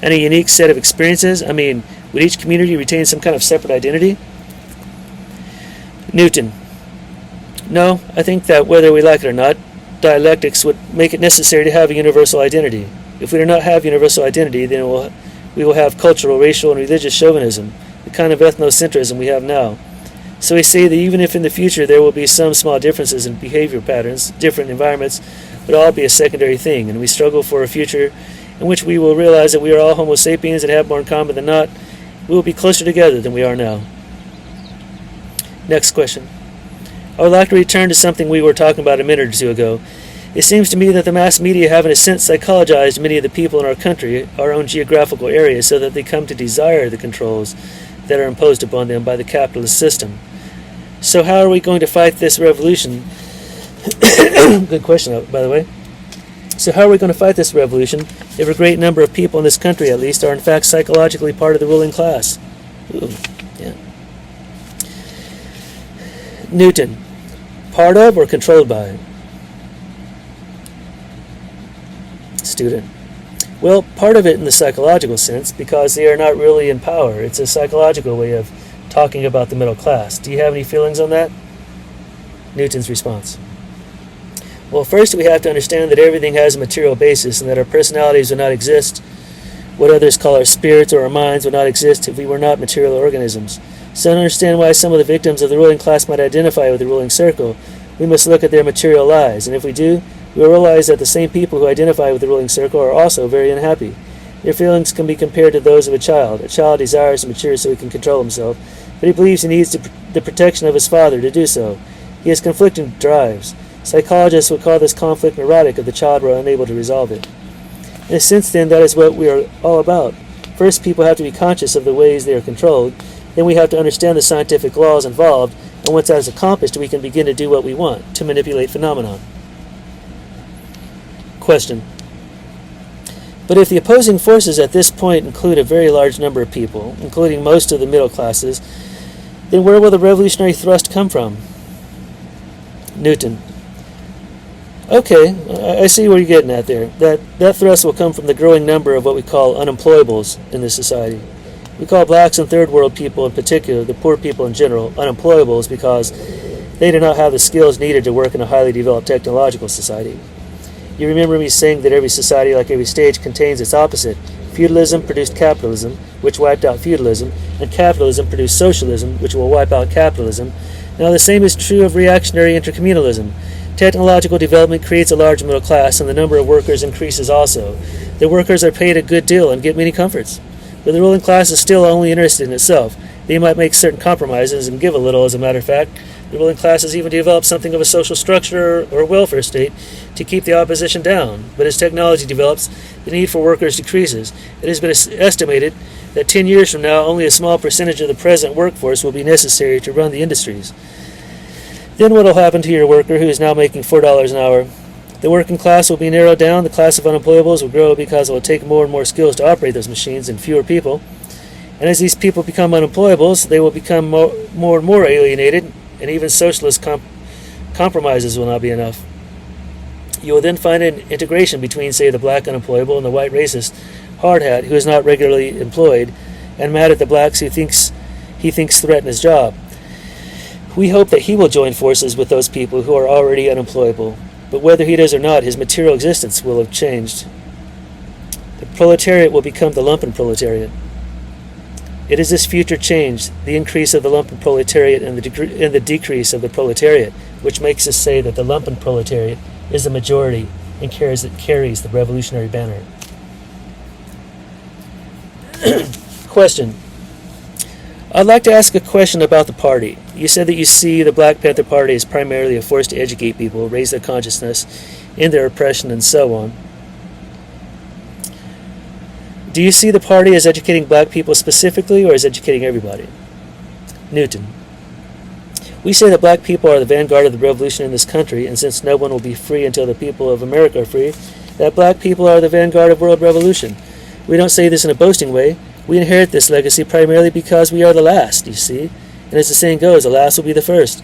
and a unique set of experiences? I mean, would each community retain some kind of separate identity? Newton. No, I think that whether we like it or not, dialectics would make it necessary to have a universal identity. If we do not have universal identity, then we will have cultural, racial, and religious chauvinism, the kind of ethnocentrism we have now. So we say that even if in the future there will be some small differences in behavior patterns, different environments would all be a secondary thing, and we struggle for a future in which we will realize that we are all Homo sapiens and have more in common than not, we will be closer together than we are now. Next question. I would like to return to something we were talking about a minute or two ago. It seems to me that the mass media have in a sense psychologized many of the people in our country, our own geographical area, so that they come to desire the controls that are imposed upon them by the capitalist system. So how are we going to fight this revolution? Good question, by the way. So how are we going to fight this revolution if a great number of people in this country, at least, are in fact psychologically part of the ruling class? Ooh, yeah. Newton. Part of or controlled by? Student. Well, part of it in the psychological sense, because they are not really in power. It's a psychological way of talking about the middle class. Do you have any feelings on that? Newton's response. Well, first we have to understand that everything has a material basis and that our personalities would not exist. What others call our spirits or our minds would not exist if we were not material organisms. So to understand why some of the victims of the ruling class might identify with the ruling circle, we must look at their material lives. And if we do, we will realize that the same people who identify with the ruling circle are also very unhappy. Their feelings can be compared to those of a child. A child desires to mature so he can control himself, but he believes he needs the protection of his father to do so. He has conflicting drives. Psychologists would call this conflict neurotic if the child were unable to resolve it. In a sense, then, that is what we are all about. First, people have to be conscious of the ways they are controlled. Then we have to understand the scientific laws involved, and once that is accomplished, we can begin to do what we want, to manipulate phenomenon. Question. But if the opposing forces at this point include a very large number of people, including most of the middle classes, then where will the revolutionary thrust come from? Newton. Okay, I see where you're getting at there. That thrust will come from the growing number of what we call unemployables in this society. We call blacks and third world people in particular, the poor people in general, unemployables because they do not have the skills needed to work in a highly developed technological society. You remember me saying that every society, like every stage, contains its opposite. Feudalism produced capitalism, which wiped out feudalism, and capitalism produced socialism, which will wipe out capitalism. Now the same is true of reactionary intercommunalism. Technological development creates a large middle class, and the number of workers increases also. The workers are paid a good deal and get many comforts. But the ruling class is still only interested in itself. They might make certain compromises and give a little, as a matter of fact. The ruling class has even developed something of a social structure or welfare state to keep the opposition down. But as technology develops, the need for workers decreases. It has been estimated that 10 years from now, only a small percentage of the present workforce will be necessary to run the industries. Then what will happen to your worker who is now making $4 an hour? The working class will be narrowed down. The class of unemployables will grow because it will take more and more skills to operate those machines and fewer people. And as these people become unemployables, they will become more and more alienated, and even socialist compromises will not be enough. You will then find an integration between, say, the black unemployable and the white racist hard hat who is not regularly employed and mad at the blacks who he thinks threaten his job. We hope that he will join forces with those people who are already unemployable, but whether he does or not, his material existence will have changed. The proletariat will become the lumpen proletariat. It is this future change, the increase of the lumpen proletariat and the decrease of the proletariat, which makes us say that the lumpen proletariat is the majority and carries the revolutionary banner. Question. I'd like to ask a question about the party. You said that you see the Black Panther Party as primarily a force to educate people, raise their consciousness, end their oppression, and so on. Do you see the party as educating black people specifically, or as educating everybody? Newton. We say that black people are the vanguard of the revolution in this country, and since no one will be free until the people of America are free, that black people are the vanguard of world revolution. We don't say this in a boasting way. We inherit this legacy primarily because we are the last, you see. And as the saying goes, the last will be the first.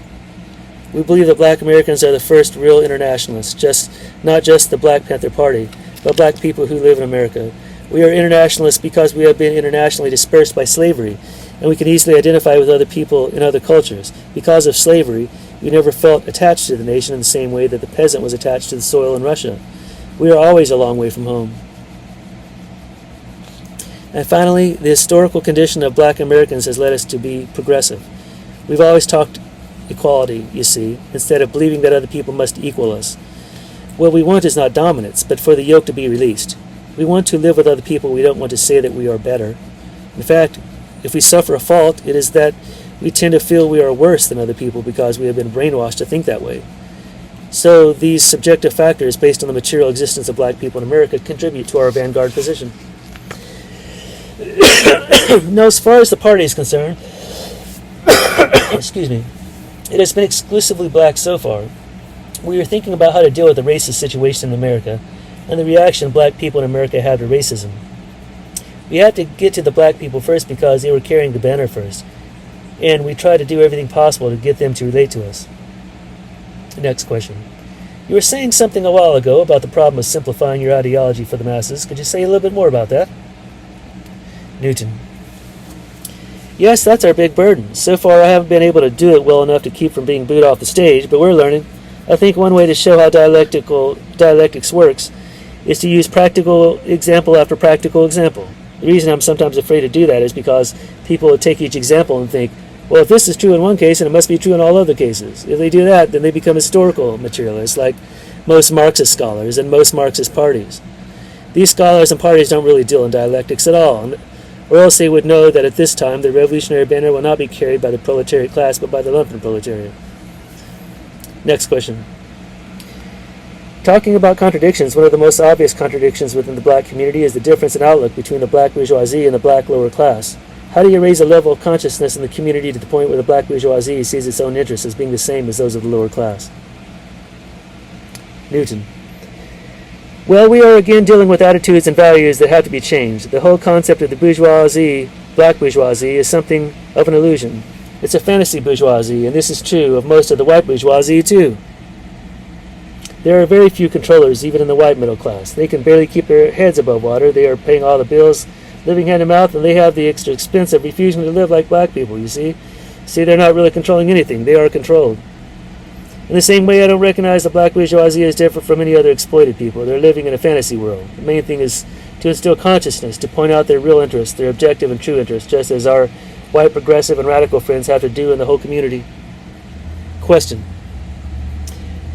We believe that black Americans are the first real internationalists, not just the Black Panther Party, but black people who live in America. We are internationalists because we have been internationally dispersed by slavery, and we can easily identify with other people in other cultures. Because of slavery, we never felt attached to the nation in the same way that the peasant was attached to the soil in Russia. We are always a long way from home. And finally, the historical condition of black Americans has led us to be progressive. We've always talked equality, you see, instead of believing that other people must equal us. What we want is not dominance, but for the yoke to be released. We want to live with other people. We don't want to say that we are better. In fact, if we suffer a fault, it is that we tend to feel we are worse than other people because we have been brainwashed to think that way. So these subjective factors based on the material existence of black people in America contribute to our vanguard position. Now, as far as the party is concerned, excuse me, it has been exclusively black so far. We are thinking about how to deal with the racist situation in America and the reaction black people in America have to racism. We had to get to the black people first because they were carrying the banner first, and we tried to do everything possible to get them to relate to us. Next question. You were saying something a while ago about the problem of simplifying your ideology for the masses. Could you say a little bit more about that? Newton. Yes, that's our big burden. So far I haven't been able to do it well enough to keep from being booed off the stage, but we're learning. I think one way to show how dialectics works is to use practical example after practical example. The reason I'm sometimes afraid to do that is because people will take each example and think, well, if this is true in one case, then it must be true in all other cases. If they do that, then they become historical materialists, like most Marxist scholars and most Marxist parties. These scholars and parties don't really deal in dialectics at all, or else they would know that at this time the revolutionary banner will not be carried by the proletariat class, but by the lumpen proletariat. Next question. Talking about contradictions, one of the most obvious contradictions within the black community is the difference in outlook between the black bourgeoisie and the black lower class. How do you raise a level of consciousness in the community to the point where the black bourgeoisie sees its own interests as being the same as those of the lower class? Newton. Well, we are again dealing with attitudes and values that have to be changed. The whole concept of the bourgeoisie, black bourgeoisie, is something of an illusion. It's a fantasy bourgeoisie, and this is true of most of the white bourgeoisie, too. There are very few controllers, even in the white middle class. They can barely keep their heads above water. They are paying all the bills, living hand to mouth, and they have the extra expense of refusing to live like black people, you see. See, they're not really controlling anything. They are controlled. In the same way, I don't recognize the black bourgeoisie as different from any other exploited people. They're living in a fantasy world. The main thing is to instill consciousness, to point out their real interests, their objective and true interests, just as our white, progressive, and radical friends have to do in the whole community. Question.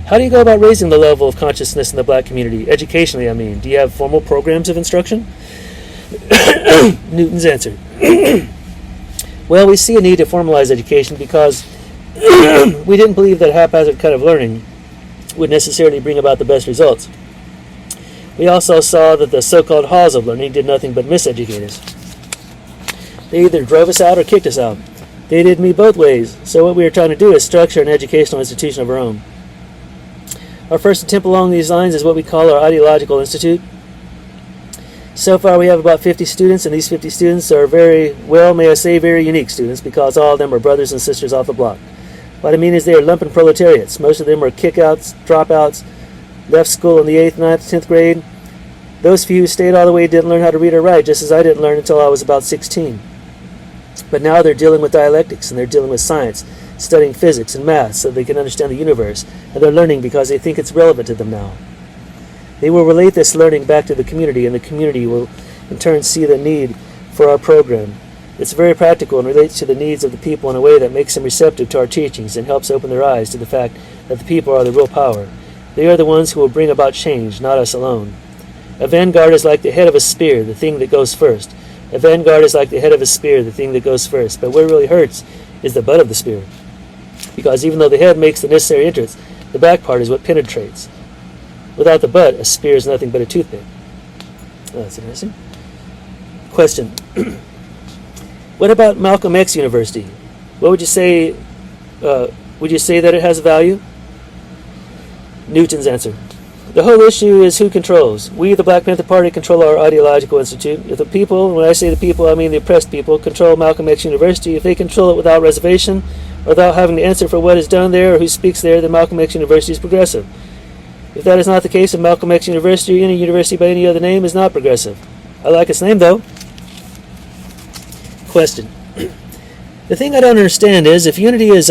How do you go about raising the level of consciousness in the black community? Educationally, I mean. Do you have formal programs of instruction? Newton's answer. Well, we see a need to formalize education because we didn't believe that haphazard kind of learning would necessarily bring about the best results. We also saw that the so-called halls of learning did nothing but miseducate us. They either drove us out or kicked us out. They did me both ways, so what we are trying to do is structure an educational institution of our own. Our first attempt along these lines is what we call our Ideological Institute. So far we have about 50 students, and these 50 students are very unique students because all of them are brothers and sisters off the block. What I mean is they are lumpen proletariats. Most of them are kickouts, dropouts, left school in the 8th, 9th, 10th grade. Those few who stayed all the way didn't learn how to read or write, just as I didn't learn until I was about 16. But now they're dealing with dialectics, and they're dealing with science, studying physics and math so they can understand the universe, and they're learning because they think it's relevant to them now. They will relate this learning back to the community, and the community will in turn see the need for our program. It's very practical and relates to the needs of the people in a way that makes them receptive to our teachings and helps open their eyes to the fact that the people are the real power. They are the ones who will bring about change, not us alone. A vanguard is like the head of a spear, the thing that goes first. A vanguard is like the head of a spear, the thing that goes first. But what really hurts is the butt of the spear. Because even though the head makes the necessary entrance, the back part is what penetrates. Without the butt, a spear is nothing but a toothpick. Oh, that's interesting. Question. What about Malcolm X University? What would you say? Would you say that it has value? Newton's answer. The whole issue is who controls. We, the Black Panther Party, control our ideological institute. If the people, when I say the people, I mean the oppressed people, control Malcolm X University, if they control it without reservation, or without having to answer for what is done there or who speaks there, then Malcolm X University is progressive. If that is not the case, then Malcolm X University or any university by any other name is not progressive. I like its name, though. Question. The thing I don't understand is if unity of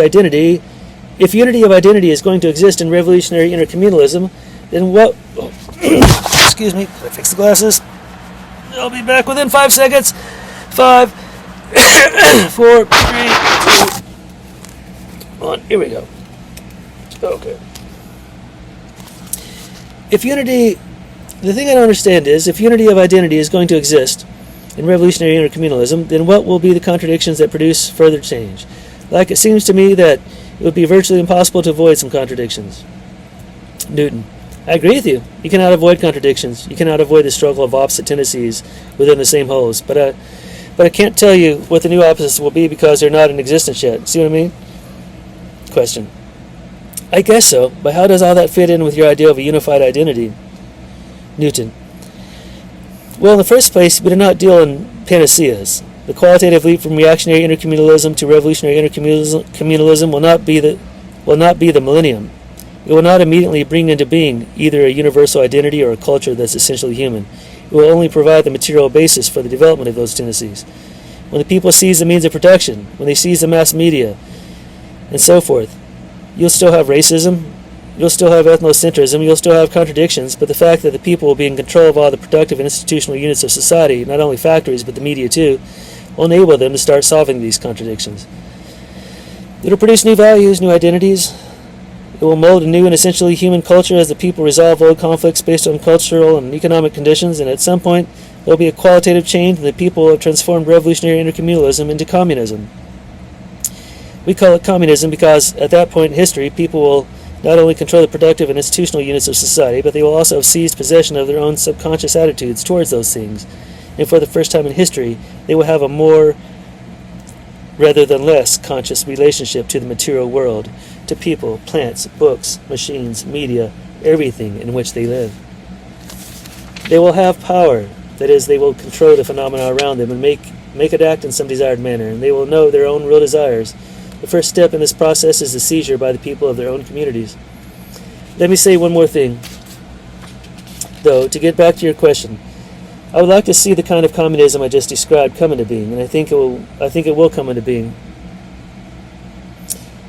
identity is going to exist in revolutionary intercommunalism, then what... excuse me, I fix the glasses. I'll be back within 5 seconds. 5, 4, 3, 2, 1. Here we go. Okay. The thing I don't understand is if unity of identity is going to exist in revolutionary intercommunalism, then what will be the contradictions that produce further change? Like, it seems to me that it would be virtually impossible to avoid some contradictions. Newton. I agree with you. You cannot avoid contradictions. You cannot avoid the struggle of opposite tendencies within the same wholes. But I can't tell you what the new opposites will be because they're not in existence yet. See what I mean? Question. I guess so, but how does all that fit in with your idea of a unified identity? Newton. Well, in the first place, we do not deal in panaceas. The qualitative leap from reactionary intercommunalism to revolutionary intercommunalism will not be the millennium. It will not immediately bring into being either a universal identity or a culture that's essentially human. It will only provide the material basis for the development of those tendencies. When the people seize the means of production, when they seize the mass media, and so forth, you'll still have racism, you'll still have ethnocentrism, you'll still have contradictions, but the fact that the people will be in control of all the productive and institutional units of society, not only factories but the media too, will enable them to start solving these contradictions. It'll produce new values, new identities. It will mold a new and essentially human culture as the people resolve old conflicts based on cultural and economic conditions, and at some point there will be a qualitative change and the people will have transformed revolutionary intercommunalism into communism. We call it communism because at that point in history, people will not only control the productive and institutional units of society, but they will also have seized possession of their own subconscious attitudes towards those things. And for the first time in history, they will have a more rather than less conscious relationship to the material world, to people, plants, books, machines, media, everything in which they live. They will have power, that is, they will control the phenomena around them and make it act in some desired manner, and they will know their own real desires. The first step in this process is the seizure by the people of their own communities. Let me say one more thing, though, to get back to your question. I would like to see the kind of communism I just described come into being, and I think it will come into being.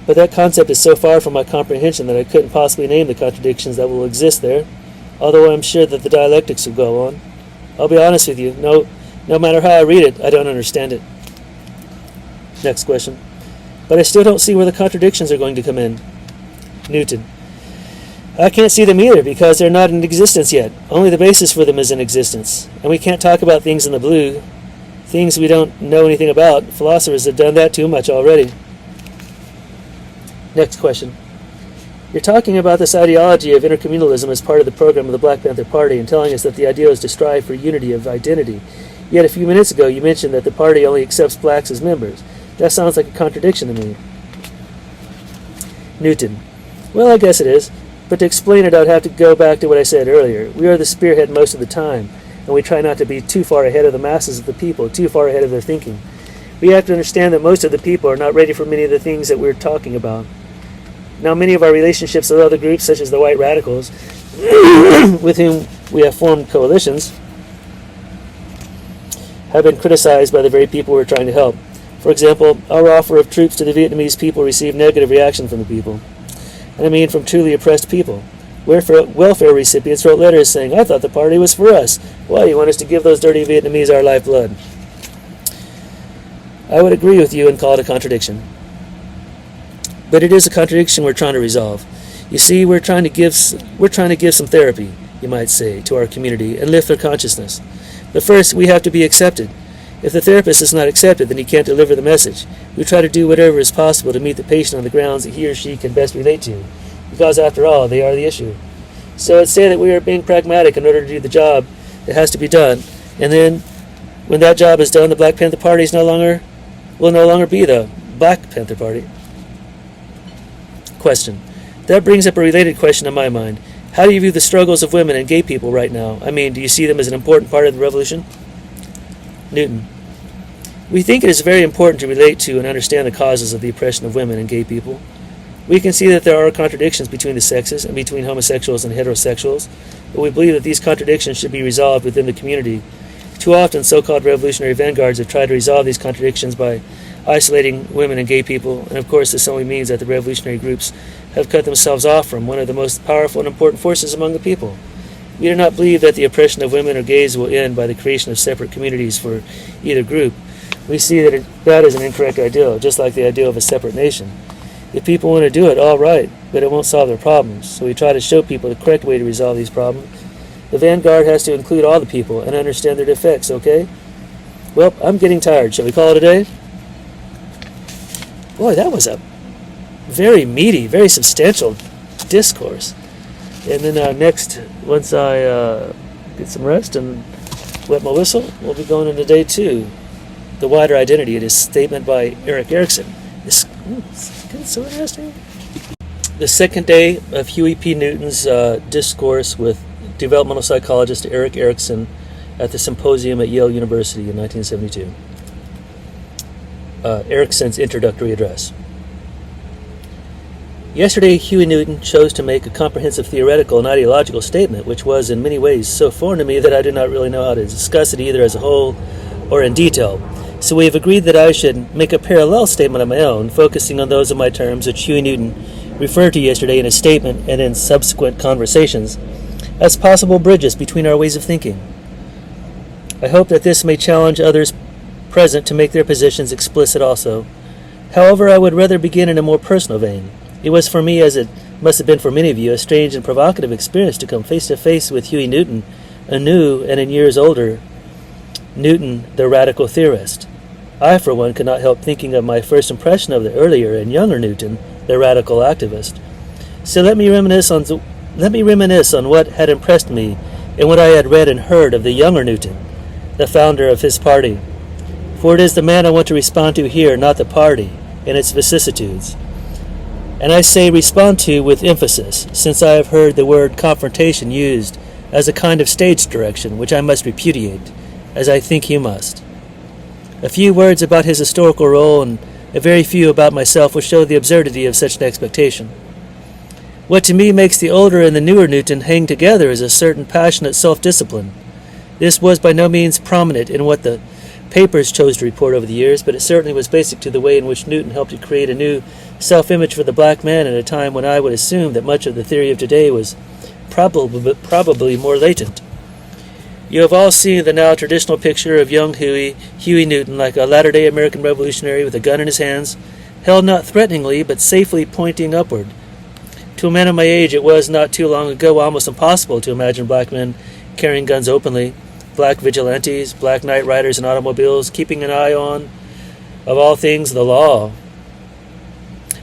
But that concept is so far from my comprehension that I couldn't possibly name the contradictions that will exist there, although I'm sure that the dialectics will go on. I'll be honest with you, no matter how I read it, I don't understand it. Next question. But I still don't see where the contradictions are going to come in. Newton. I can't see them either because they're not in existence yet. Only the basis for them is in existence. And we can't talk about things in the blue, things we don't know anything about. Philosophers have done that too much already. Next question. You're talking about this ideology of intercommunalism as part of the program of the Black Panther Party and telling us that the idea is to strive for unity of identity. Yet a few minutes ago you mentioned that the party only accepts blacks as members. That sounds like a contradiction to me. Newton. Well, I guess it is. But to explain it, I'd have to go back to what I said earlier. We are the spearhead most of the time, and we try not to be too far ahead of the masses of the people, too far ahead of their thinking. We have to understand that most of the people are not ready for many of the things that we're talking about. Now, many of our relationships with other groups, such as the white radicals, with whom we have formed coalitions, have been criticized by the very people we're trying to help. For example, our offer of troops to the Vietnamese people received negative reaction from the people. And I mean from truly oppressed people. Welfare recipients wrote letters saying, I thought the party was for us. Why do you want us to give those dirty Vietnamese our lifeblood? I would agree with you and call it a contradiction. But it is a contradiction we're trying to resolve. You see, we're trying to give some therapy, you might say, to our community and lift their consciousness. But first, we have to be accepted. If the therapist is not accepted, then he can't deliver the message. We try to do whatever is possible to meet the patient on the grounds that he or she can best relate to, because after all, they are the issue. So I'd say that we are being pragmatic in order to do the job that has to be done, and then, when that job is done, the Black Panther Party will no longer be the Black Panther Party. Question. That brings up a related question in my mind. How do you view the struggles of women and gay people right now? I mean, do you see them as an important part of the revolution? Newton. We think it is very important to relate to and understand the causes of the oppression of women and gay people. We can see that there are contradictions between the sexes and between homosexuals and heterosexuals, but we believe that these contradictions should be resolved within the community. Too often, so-called revolutionary vanguards have tried to resolve these contradictions by isolating women and gay people, and of course this only means that the revolutionary groups have cut themselves off from one of the most powerful and important forces among the people. We do not believe that the oppression of women or gays will end by the creation of separate communities for either group. We see that is an incorrect ideal, just like the ideal of a separate nation. If people want to do it, all right, but it won't solve their problems. So we try to show people the correct way to resolve these problems. The vanguard has to include all the people and understand their defects, okay? Well, I'm getting tired. Shall we call it a day? Boy, that was a very meaty, very substantial discourse. And then next, once I get some rest and wet my whistle, we'll be going into day 2. The wider identity. It is a statement by Erik Erikson. It's so interesting. The second day of Huey P. Newton's discourse with developmental psychologist Erik Erikson at the Symposium at Yale University in 1972. Erikson's introductory address. Yesterday, Huey Newton chose to make a comprehensive theoretical and ideological statement, which was in many ways so foreign to me that I did not really know how to discuss it either as a whole or in detail. So we have agreed that I should make a parallel statement of my own, focusing on those of my terms which Huey Newton referred to yesterday in his statement and in subsequent conversations as possible bridges between our ways of thinking. I hope that this may challenge others present to make their positions explicit also. However, I would rather begin in a more personal vein. It was for me, as it must have been for many of you, a strange and provocative experience to come face to face with Huey Newton, a new and in years older Newton, the radical theorist. I, for one, could not help thinking of my first impression of the earlier and younger Newton, the radical activist. So let me reminisce on what had impressed me and what I had read and heard of the younger Newton, the founder of his party. For it is the man I want to respond to here, not the party and its vicissitudes. And I say respond to with emphasis, since I have heard the word confrontation used as a kind of stage direction, which I must repudiate, as I think you must. A few words about his historical role and a very few about myself will show the absurdity of such an expectation. What to me makes the older and the newer Newton hang together is a certain passionate self-discipline. This was by no means prominent in what the papers chose to report over the years, but it certainly was basic to the way in which Newton helped to create a new self-image for the black man at a time when I would assume that much of the theory of today was probably more latent. You have all seen the now traditional picture of young Huey Newton, like a latter-day American revolutionary with a gun in his hands, held not threateningly but safely pointing upward. To a man of my age, it was not too long ago almost impossible to imagine black men carrying guns openly, black vigilantes, black night riders in automobiles, keeping an eye on, of all things, the law.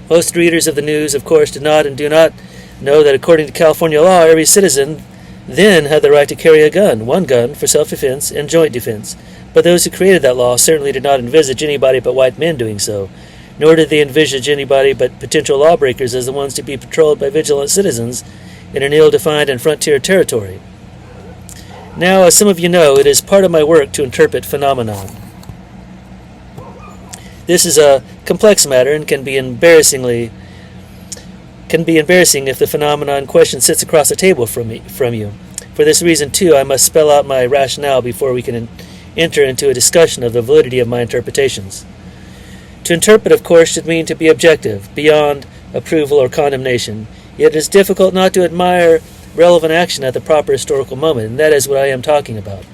Most readers of the news, of course, did not and do not know that according to California law, every citizen then had the right to carry a gun, one gun, for self-defense and joint defense. But those who created that law certainly did not envisage anybody but white men doing so, nor did they envisage anybody but potential lawbreakers as the ones to be patrolled by vigilant citizens in an ill-defined and frontier territory. Now, as some of you know, it is part of my work to interpret phenomenon. This is a complex matter and can be embarrassing if the phenomenon in question sits across the table from you. For this reason, too, I must spell out my rationale before we can enter into a discussion of the validity of my interpretations. To interpret, of course, should mean to be objective, beyond approval or condemnation. Yet it is difficult not to admire relevant action at the proper historical moment, and that is what I am talking about.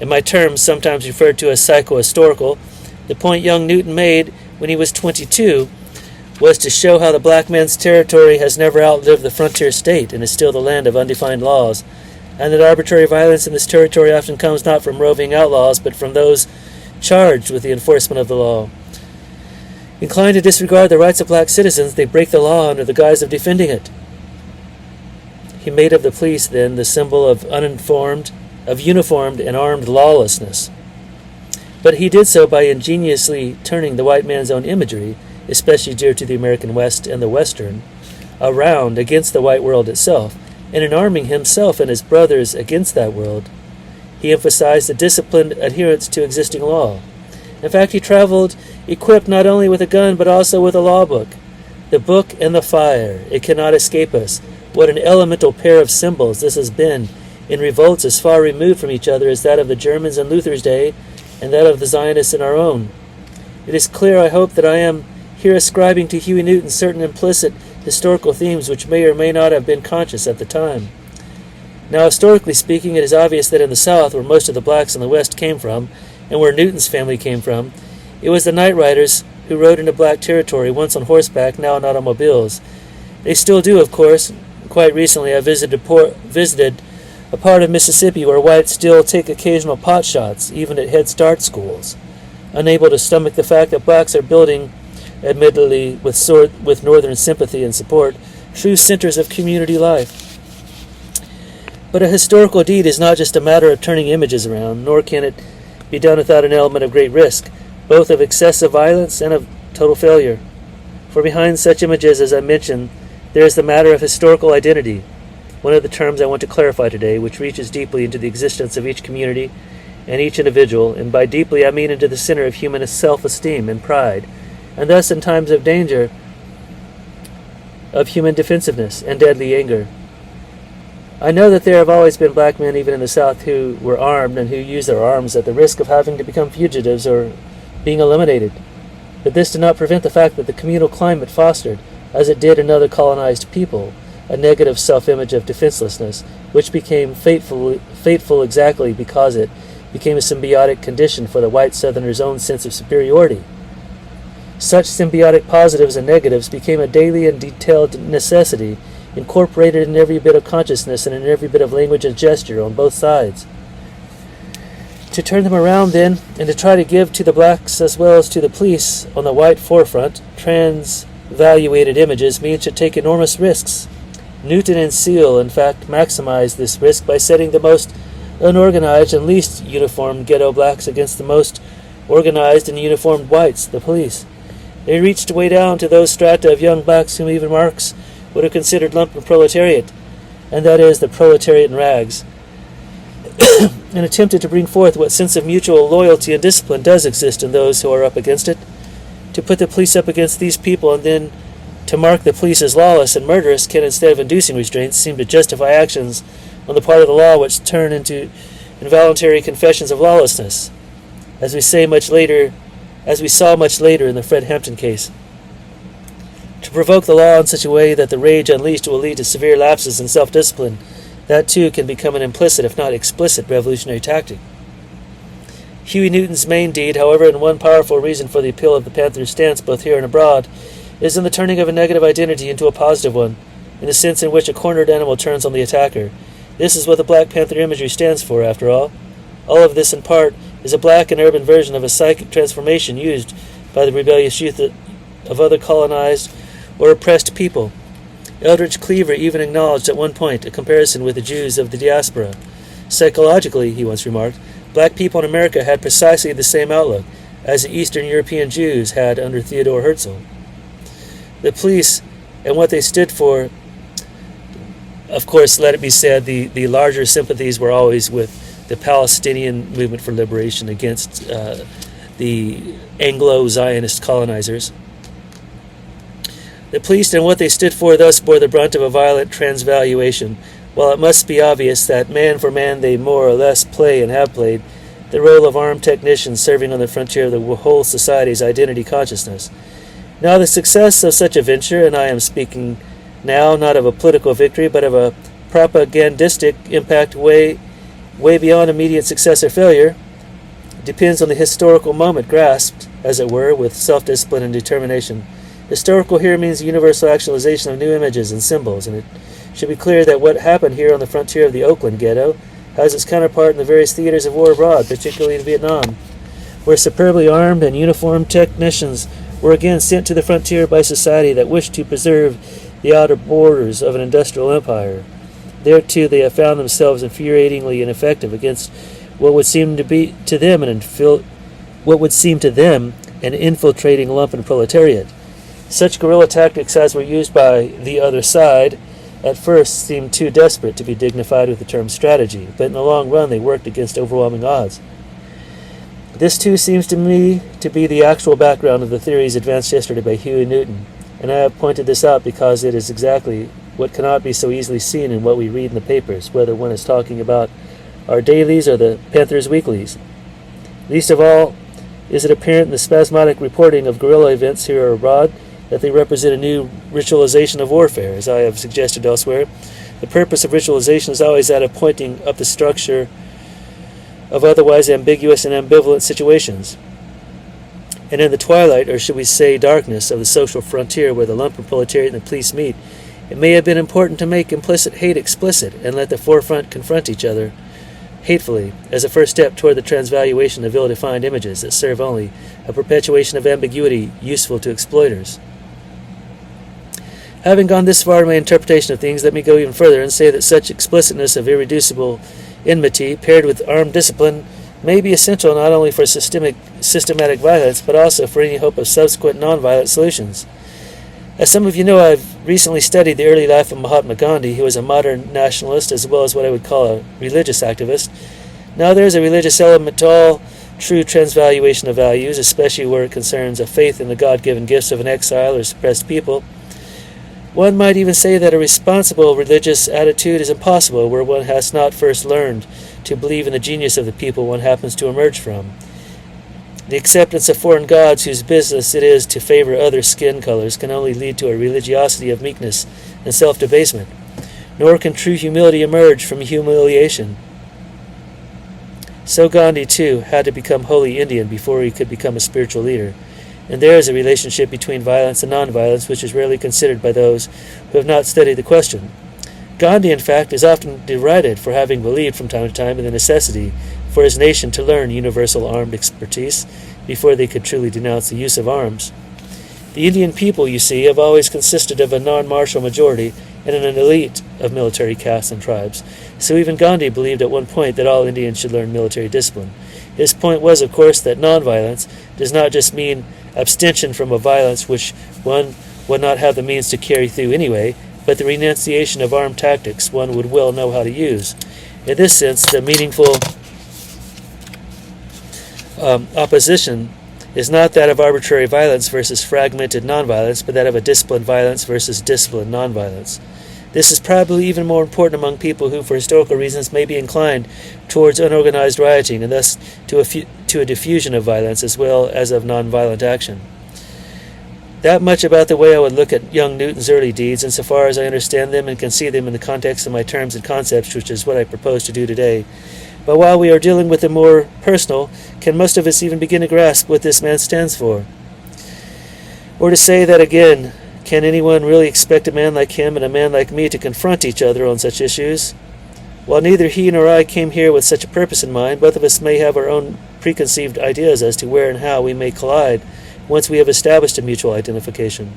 In my terms, sometimes referred to as psychohistorical, the point young Newton made when he was 22 was to show how the black man's territory has never outlived the frontier state and is still the land of undefined laws, and that arbitrary violence in this territory often comes not from roving outlaws, but from those charged with the enforcement of the law. Inclined to disregard the rights of black citizens, they break the law under the guise of defending it. He made of the police, then, the symbol of uniformed and armed lawlessness. But he did so by ingeniously turning the white man's own imagery, especially dear to the American West and the Western, around against the white world itself, and in arming himself and his brothers against that world, he emphasized a disciplined adherence to existing law. In fact, he traveled equipped not only with a gun, but also with a law book. The book and the fire, it cannot escape us. What an elemental pair of symbols this has been in revolts as far removed from each other as that of the Germans in Luther's day and that of the Zionists in our own. It is clear, I hope, that I am here ascribing to Huey Newton certain implicit historical themes which may or may not have been conscious at the time. Now, historically speaking, it is obvious that in the South, where most of the blacks in the West came from, and where Newton's family came from, it was the night riders who rode into black territory, once on horseback, now in automobiles. They still do, of course. Quite recently, I visited a part of Mississippi where whites still take occasional pot shots, even at Head Start schools, unable to stomach the fact that blacks are building, admittedly with northern sympathy and support, true centers of community life. But a historical deed is not just a matter of turning images around, nor can it be done without an element of great risk, both of excessive violence and of total failure. For behind such images, as I mentioned, there is the matter of historical identity, one of the terms I want to clarify today, which reaches deeply into the existence of each community and each individual, and by deeply I mean into the center of human self-esteem and pride, and thus in times of danger, of human defensiveness and deadly anger. I know that there have always been black men, even in the South, who were armed and who used their arms at the risk of having to become fugitives or being eliminated. But this did not prevent the fact that the communal climate fostered, as it did in other colonized people, a negative self-image of defenselessness, which became fateful exactly because it became a symbiotic condition for the white Southerner's own sense of superiority. Such symbiotic positives and negatives became a daily and detailed necessity, incorporated in every bit of consciousness and in every bit of language and gesture on both sides. To turn them around, then, and to try to give to the blacks as well as to the police on the white forefront transvaluated images means to take enormous risks. Newton and Seal, in fact, maximized this risk by setting the most unorganized and least uniformed ghetto blacks against the most organized and uniformed whites, the police. They reached way down to those strata of young blacks whom even Marx would have considered lumpen proletariat, and that is, the proletariat in rags, and attempted to bring forth what sense of mutual loyalty and discipline does exist in those who are up against it. To put the police up against these people and then to mark the police as lawless and murderous can, instead of inducing restraints, seem to justify actions on the part of the law which turn into involuntary confessions of lawlessness. as we saw much later in the Fred Hampton case. To provoke the law in such a way that the rage unleashed will lead to severe lapses in self-discipline, that too can become an implicit, if not explicit, revolutionary tactic. Huey Newton's main deed, however, and one powerful reason for the appeal of the Panther's stance both here and abroad, is in the turning of a negative identity into a positive one, in the sense in which a cornered animal turns on the attacker. This is what the Black Panther imagery stands for, after all. All of this, in part, is a black and urban version of a psychic transformation used by the rebellious youth of other colonized or oppressed people. Eldridge Cleaver even acknowledged at one point a comparison with the Jews of the diaspora. Psychologically, he once remarked, black people in America had precisely the same outlook as the Eastern European Jews had under Theodore Herzl. The police and what they stood for, of course, let it be said, the larger sympathies were always with the Palestinian movement for liberation against the Anglo-Zionist colonizers. The police and what they stood for thus bore the brunt of a violent transvaluation, while it must be obvious that man for man they more or less play and have played the role of armed technicians serving on the frontier of the whole society's identity consciousness. Now the success of such a venture, and I am speaking now not of a political victory, but of a propagandistic impact way beyond immediate success or failure, depends on the historical moment grasped, as it were, with self-discipline and determination. Historical here means the universal actualization of new images and symbols, and it should be clear that what happened here on the frontier of the Oakland ghetto has its counterpart in the various theaters of war abroad, particularly in Vietnam, where superbly armed and uniformed technicians were again sent to the frontier by society that wished to preserve the outer borders of an industrial empire. There, too, they have found themselves infuriatingly ineffective against what would seem to them an infiltrating lumpen proletariat. Such guerrilla tactics as were used by the other side at first seemed too desperate to be dignified with the term strategy, but in the long run they worked against overwhelming odds. This too seems to me to be the actual background of the theories advanced yesterday by Huey Newton, and I have pointed this out because it is exactly what cannot be so easily seen in what we read in the papers, whether one is talking about our dailies or the Panther's weeklies. Least of all is it apparent in the spasmodic reporting of guerrilla events here or abroad that they represent a new ritualization of warfare. As I have suggested elsewhere, the purpose of ritualization is always that of pointing up the structure of otherwise ambiguous and ambivalent situations. And in the twilight, or should we say darkness, of the social frontier where the lumpen proletariat and the police meet, it may have been important to make implicit hate explicit and let the forefront confront each other hatefully as a first step toward the transvaluation of ill-defined images that serve only a perpetuation of ambiguity useful to exploiters. Having gone this far in my interpretation of things, let me go even further and say that such explicitness of irreducible enmity paired with armed discipline may be essential not only for systematic violence, but also for any hope of subsequent nonviolent solutions. As some of you know, I've recently studied the early life of Mahatma Gandhi, who was a modern nationalist as well as what I would call a religious activist. Now there is a religious element to all true transvaluation of values, especially where it concerns a faith in the God-given gifts of an exile or suppressed people. One might even say that a responsible religious attitude is impossible where one has not first learned to believe in the genius of the people one happens to emerge from. The acceptance of foreign gods whose business it is to favor other skin colors can only lead to a religiosity of meekness and self-debasement, nor can true humility emerge from humiliation. So Gandhi, too, had to become wholly Indian before he could become a spiritual leader. And there is a relationship between violence and nonviolence which is rarely considered by those who have not studied the question. Gandhi, in fact, is often derided for having believed from time to time in the necessity for his nation to learn universal armed expertise before they could truly denounce the use of arms. The Indian people, you see, have always consisted of a non-martial majority and an elite of military castes and tribes. So even Gandhi believed at one point that all Indians should learn military discipline. His point was, of course, that nonviolence does not just mean abstention from a violence which one would not have the means to carry through anyway, but the renunciation of armed tactics one would well know how to use. In this sense, the meaningful opposition is not that of arbitrary violence versus fragmented nonviolence, but that of a disciplined violence versus disciplined nonviolence. This is probably even more important among people who, for historical reasons, may be inclined towards unorganized rioting and thus to to a diffusion of violence as well as of nonviolent action. That much about the way I would look at young Newton's early deeds, insofar as I understand them and can see them in the context of my terms and concepts, which is what I propose to do today. But while we are dealing with the more personal, can most of us even begin to grasp what this man stands for? Or to say that again, can anyone really expect a man like him and a man like me to confront each other on such issues? While neither he nor I came here with such a purpose in mind, both of us may have our own preconceived ideas as to where and how we may collide once we have established a mutual identification.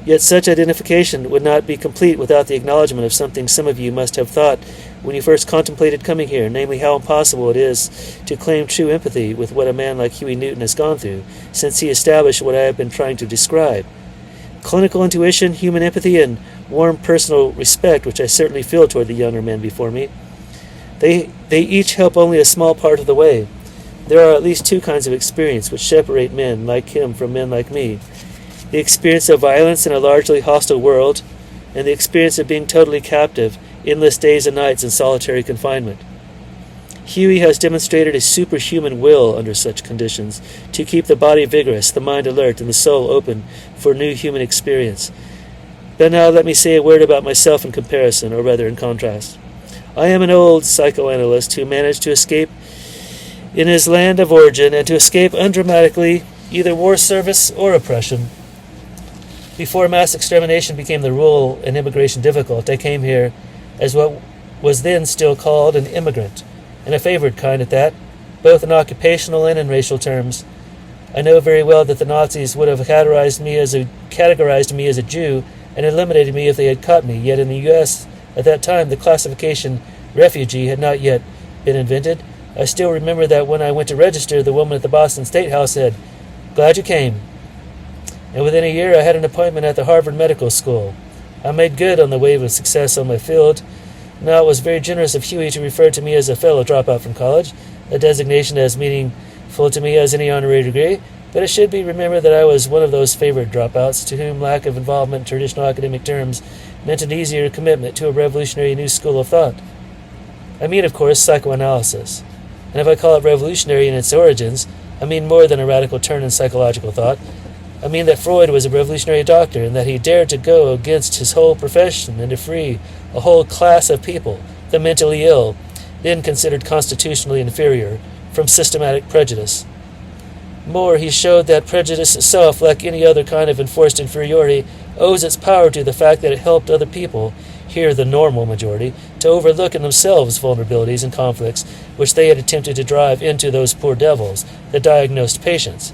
Yet such identification would not be complete without the acknowledgement of something some of you must have thought when you first contemplated coming here, namely how impossible it is to claim true empathy with what a man like Huey Newton has gone through, since he established what I have been trying to describe. Clinical intuition, human empathy, and warm personal respect, which I certainly feel toward the younger men before me, they each help only a small part of the way. There are at least two kinds of experience which separate men like him from men like me. The experience of violence in a largely hostile world, and the experience of being totally captive, endless days and nights in solitary confinement. Huey has demonstrated a superhuman will under such conditions to keep the body vigorous, the mind alert, and the soul open for new human experience. But now let me say a word about myself in comparison, or rather in contrast. I am an old psychoanalyst who managed to escape in his land of origin and to escape undramatically either war service or oppression. Before mass extermination became the rule and immigration difficult, I came here as what was then still called an immigrant, and a favored kind at that, both in occupational and in racial terms. I know very well that the Nazis would have categorized me as a Jew and eliminated me if they had caught me, yet in the U.S. at that time the classification refugee had not yet been invented. I still remember that when I went to register, the woman at the Boston State House said, "Glad you came." And within a year I had an appointment at the Harvard Medical School. I made good on the wave of success on my field. Now it was very generous of Huey to refer to me as a fellow dropout from college, a designation as meaningful to me as any honorary degree, but it should be remembered that I was one of those favored dropouts to whom lack of involvement in traditional academic terms meant an easier commitment to a revolutionary new school of thought. I mean, of course, psychoanalysis. And if I call it revolutionary in its origins, I mean more than a radical turn in psychological thought. I mean that Freud was a revolutionary doctor and that he dared to go against his whole profession and to free a whole class of people, the mentally ill, then considered constitutionally inferior, from systematic prejudice. More, he showed that prejudice itself, like any other kind of enforced inferiority, owes its power to the fact that it helped other people, here the normal majority, to overlook in themselves vulnerabilities and conflicts which they had attempted to drive into those poor devils, the diagnosed patients.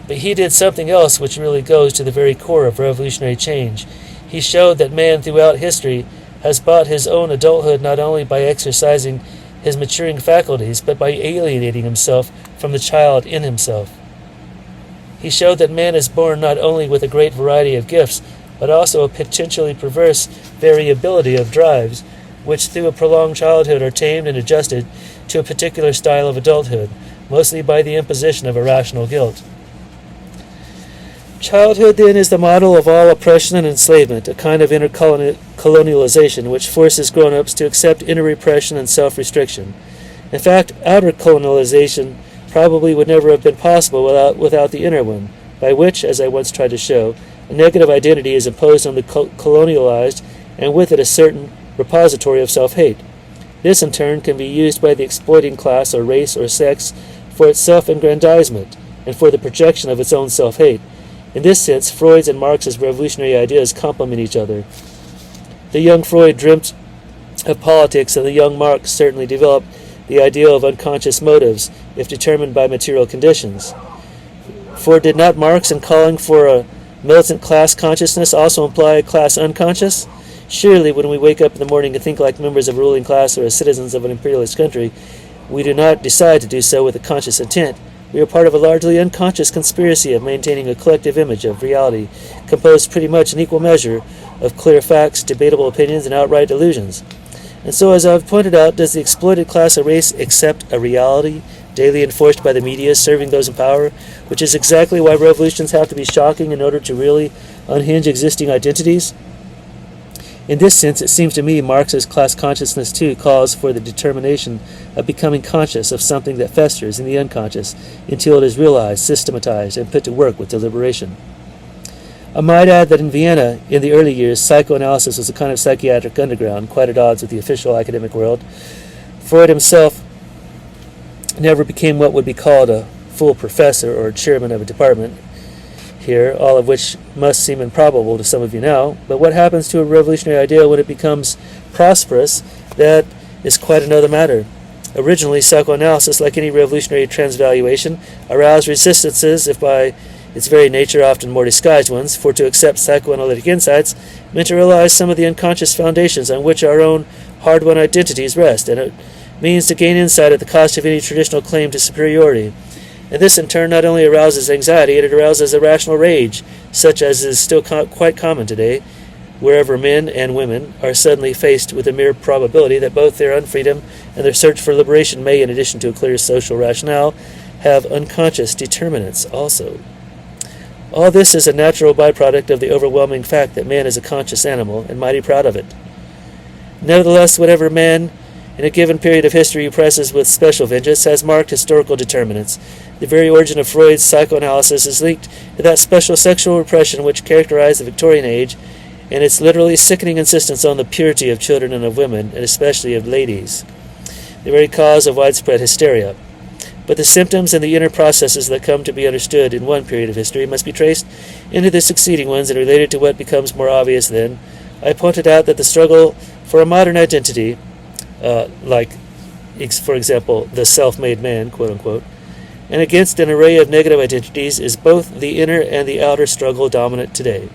But he did something else which really goes to the very core of revolutionary change. He showed that man throughout history has bought his own adulthood not only by exercising his maturing faculties, but by alienating himself from the child in himself. He showed that man is born not only with a great variety of gifts, but also a potentially perverse variability of drives, which through a prolonged childhood are tamed and adjusted to a particular style of adulthood, mostly by the imposition of irrational guilt. Childhood, then, is the model of all oppression and enslavement, a kind of inner colonialization which forces grown-ups to accept inner repression and self-restriction. In fact, outer colonialization probably would never have been possible without the inner one, by which, as I once tried to show, a negative identity is imposed on the colonialized, and with it a certain repository of self-hate. This, in turn, can be used by the exploiting class or race or sex for its self-aggrandizement and for the projection of its own self-hate. In this sense, Freud's and Marx's revolutionary ideas complement each other. The young Freud dreamt of politics, and the young Marx certainly developed the ideal of unconscious motives, if determined by material conditions. For did not Marx, in calling for a militant class consciousness, also imply a class unconscious? Surely, when we wake up in the morning and think like members of a ruling class or as citizens of an imperialist country, we do not decide to do so with a conscious intent. We are part of a largely unconscious conspiracy of maintaining a collective image of reality, composed pretty much in equal measure of clear facts, debatable opinions, and outright illusions. And so, as I've pointed out, does the exploited class or race accept a reality daily enforced by the media serving those in power, which is exactly why revolutions have to be shocking in order to really unhinge existing identities? In this sense, it seems to me Marx's class consciousness too calls for the determination of becoming conscious of something that festers in the unconscious until it is realized, systematized, and put to work with deliberation. I might add that in Vienna, in the early years, psychoanalysis was a kind of psychiatric underground, quite at odds with the official academic world. Freud himself never became what would be called a full professor or chairman of a department here, all of which must seem improbable to some of you now. But what happens to a revolutionary idea when it becomes prosperous, that is quite another matter. Originally, psychoanalysis, like any revolutionary transvaluation, aroused resistances, if by its very nature often more disguised ones, for to accept psychoanalytic insights meant to realize some of the unconscious foundations on which our own hard-won identities rest, and it means to gain insight at the cost of any traditional claim to superiority. And this in turn not only arouses anxiety, it arouses a rational rage, such as is still quite common today, wherever men and women are suddenly faced with the mere probability that both their unfreedom and their search for liberation may, in addition to a clear social rationale, have unconscious determinants also. All this is a natural byproduct of the overwhelming fact that man is a conscious animal, and mighty proud of it. Nevertheless, whatever man in a given period of history presses with special vengeance has marked historical determinants. The very origin of Freud's psychoanalysis is linked to that special sexual repression which characterized the Victorian age, and its literally sickening insistence on the purity of children and of women, and especially of ladies, the very cause of widespread hysteria. But the symptoms and the inner processes that come to be understood in one period of history must be traced into the succeeding ones and related to what becomes more obvious then. I pointed out that the struggle for a modern identity, like, for example, the self-made man, quote-unquote, and against an array of negative identities is both the inner and the outer struggle dominant today.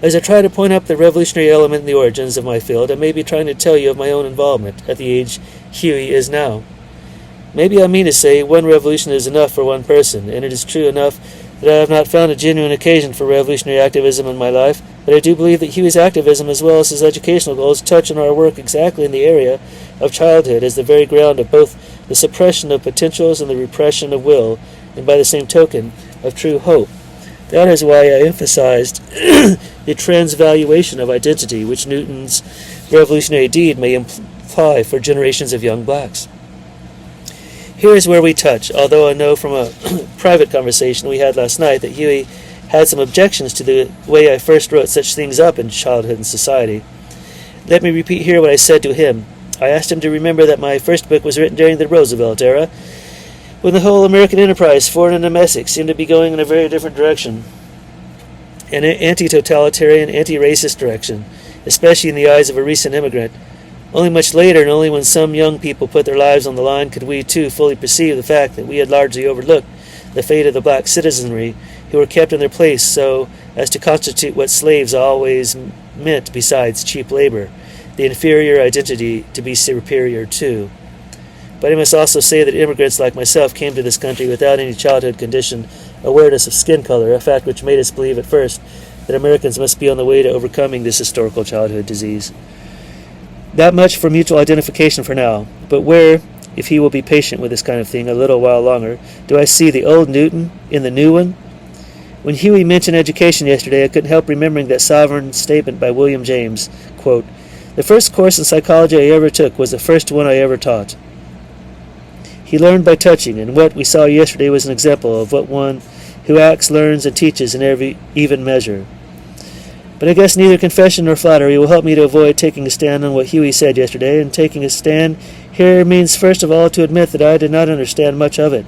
As I try to point up the revolutionary element in the origins of my field, I may be trying to tell you of my own involvement at the age Huey is now. Maybe I mean to say one revolution is enough for one person, and it is true enough that I have not found a genuine occasion for revolutionary activism in my life, but I do believe that Huey's activism as well as his educational goals touch on our work exactly in the area of childhood as the very ground of both the suppression of potentials and the repression of will, and by the same token, of true hope. That is why I emphasized the transvaluation of identity, which Newton's revolutionary deed may imply for generations of young blacks. Here is where we touch, although I know from a private conversation we had last night that Huey had some objections to the way I first wrote such things up in childhood and society. Let me repeat here what I said to him. I asked him to remember that my first book was written during the Roosevelt era, when the whole American enterprise, foreign and domestic, seemed to be going in a very different direction, an anti-totalitarian, anti-racist direction, especially in the eyes of a recent immigrant. Only much later, and only when some young people put their lives on the line, could we, too, fully perceive the fact that we had largely overlooked the fate of the black citizenry who were kept in their place so as to constitute what slaves always meant besides cheap labor, the inferior identity to be superior to. But I must also say that immigrants like myself came to this country without any childhood condition awareness of skin color, a fact which made us believe at first that Americans must be on the way to overcoming this historical childhood disease. That much for mutual identification for now, but where, if he will be patient with this kind of thing a little while longer, do I see the old Newton in the new one? When Huey mentioned education yesterday, I couldn't help remembering that sovereign statement by William James, quote, "The first course in psychology I ever took was the first one I ever taught." He learned by touching, and what we saw yesterday was an example of what one who acts, learns, and teaches in every even measure. But I guess neither confession nor flattery will help me to avoid taking a stand on what Huey said yesterday, and taking a stand here means first of all to admit that I did not understand much of it.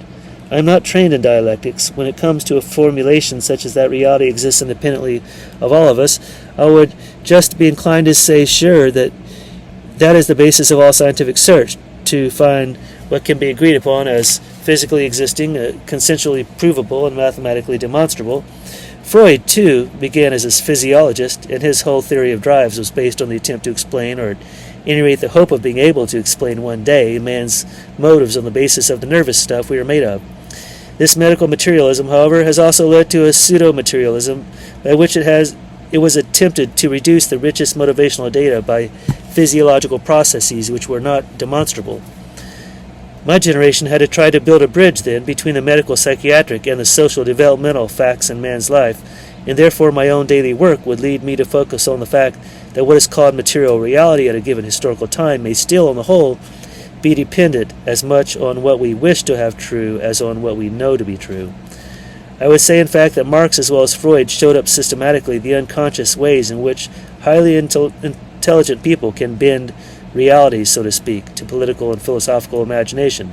I am not trained in dialectics. When it comes to a formulation such as that reality exists independently of all of us, I would just be inclined to say sure that is the basis of all scientific search, to find what can be agreed upon as physically existing, consensually provable, and mathematically demonstrable. Freud, too, began as a physiologist, and his whole theory of drives was based on the attempt to explain, or at any rate the hope of being able to explain one day, man's motives on the basis of the nervous stuff we are made of. This medical materialism, however, has also led to a pseudo-materialism, by which it was attempted to reduce the richest motivational data by physiological processes which were not demonstrable. My generation had to try to build a bridge then between the medical psychiatric and the social developmental facts in man's life, and therefore my own daily work would lead me to focus on the fact that what is called material reality at a given historical time may still, on the whole, be dependent as much on what we wish to have true as on what we know to be true. I would say, in fact, that Marx as well as Freud showed up systematically the unconscious ways in which highly intelligent people can bend reality, so to speak, to political and philosophical imagination.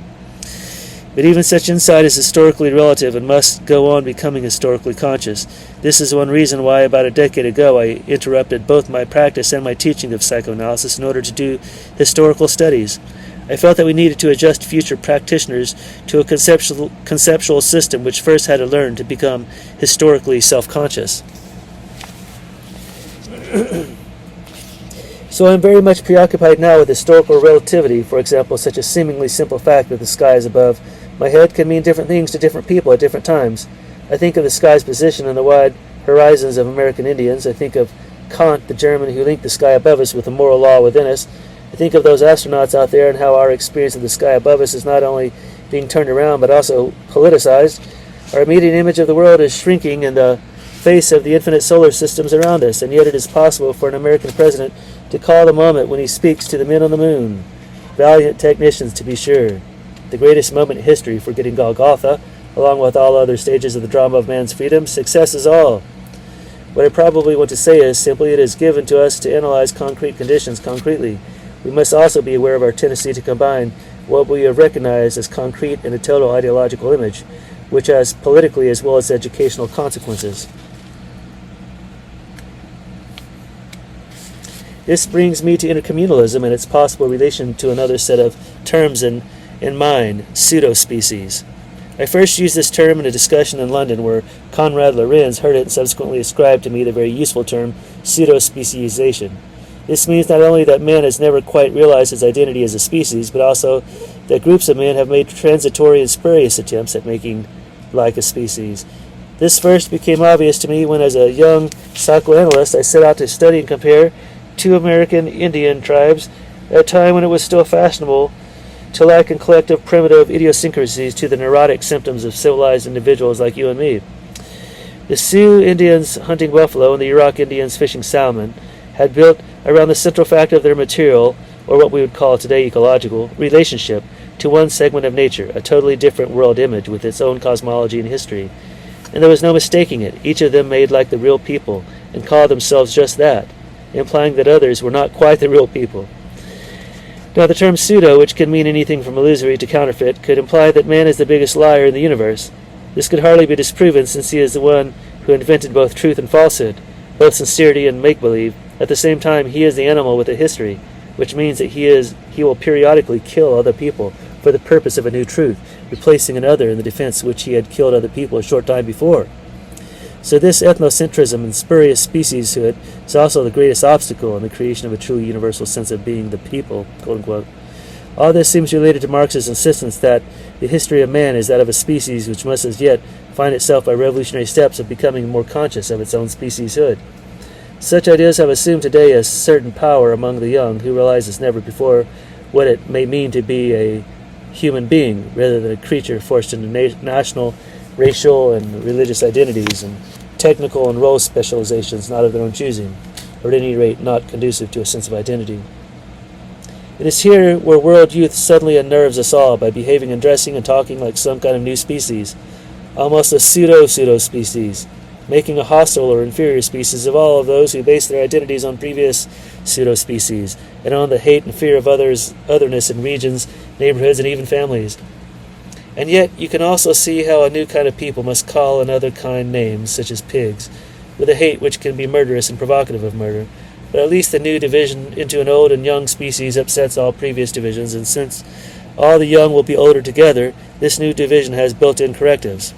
But even such insight is historically relative and must go on becoming historically conscious. This is one reason why about a decade ago I interrupted both my practice and my teaching of psychoanalysis in order to do historical studies. I felt that we needed to adjust future practitioners to a conceptual system which first had to learn to become historically self-conscious. So I'm very much preoccupied now with historical relativity. For example, such a seemingly simple fact that the sky is above my head can mean different things to different people at different times. I think of the sky's position in the wide horizons of American Indians. I think of Kant, the German who linked the sky above us with the moral law within us. I think of those astronauts out there and how our experience of the sky above us is not only being turned around but also politicized. Our immediate image of the world is shrinking in the face of the infinite solar systems around us, and yet it is possible for an American president to call the moment when he speaks to the men on the moon. Valiant technicians, to be sure. The greatest moment in history for getting Golgotha, along with all other stages of the drama of man's freedom. Success is all. What I probably want to say is simply it is given to us to analyze concrete conditions concretely. We must also be aware of our tendency to combine what we have recognized as concrete and a total ideological image, which has politically as well as educational consequences. This brings me to intercommunalism and its possible relation to another set of terms in mind, pseudo-species. I first used this term in a discussion in London where Konrad Lorenz heard it and subsequently ascribed to me the very useful term pseudo-speciation. This means not only that man has never quite realized his identity as a species, but also that groups of men have made transitory and spurious attempts at making like a species. This first became obvious to me when, as a young psychoanalyst, I set out to study and compare two American Indian tribes at a time when it was still fashionable to liken collective primitive idiosyncrasies to the neurotic symptoms of civilized individuals like you and me. The Sioux Indians hunting buffalo and the Yurok Indians fishing salmon had built around the central fact of their material, or what we would call today ecological, relationship to one segment of nature, a totally different world image with its own cosmology and history. And there was no mistaking it. Each of them made like the real people and called themselves just that, implying that others were not quite the real people. Now the term pseudo, which can mean anything from illusory to counterfeit, could imply that man is the biggest liar in the universe. This could hardly be disproven, since he is the one who invented both truth and falsehood, both sincerity and make-believe. At the same time, he is the animal with a history, which means that he will periodically kill other people for the purpose of a new truth, replacing another in the defense which he had killed other people a short time before. So this ethnocentrism and spurious specieshood is also the greatest obstacle in the creation of a truly universal sense of being the people, quote-unquote. All this seems related to Marx's insistence that the history of man is that of a species which must as yet find itself by revolutionary steps of becoming more conscious of its own specieshood. Such ideas have assumed today a certain power among the young, who realize as never before what it may mean to be a human being rather than a creature forced into national, racial, and religious identities and technical and role specializations not of their own choosing, or at any rate not conducive to a sense of identity. It is here where world youth suddenly unnerves us all by behaving and dressing and talking like some kind of new species, almost a pseudo-species, making a hostile or inferior species of all of those who base their identities on previous pseudo-species, and on the hate and fear of otherness in regions, neighborhoods, and even families. And yet you can also see how a new kind of people must call another kind names, such as pigs, with a hate which can be murderous and provocative of murder. But at least the new division into an old and young species upsets all previous divisions, and since all the young will be older together, this new division has built-in correctives.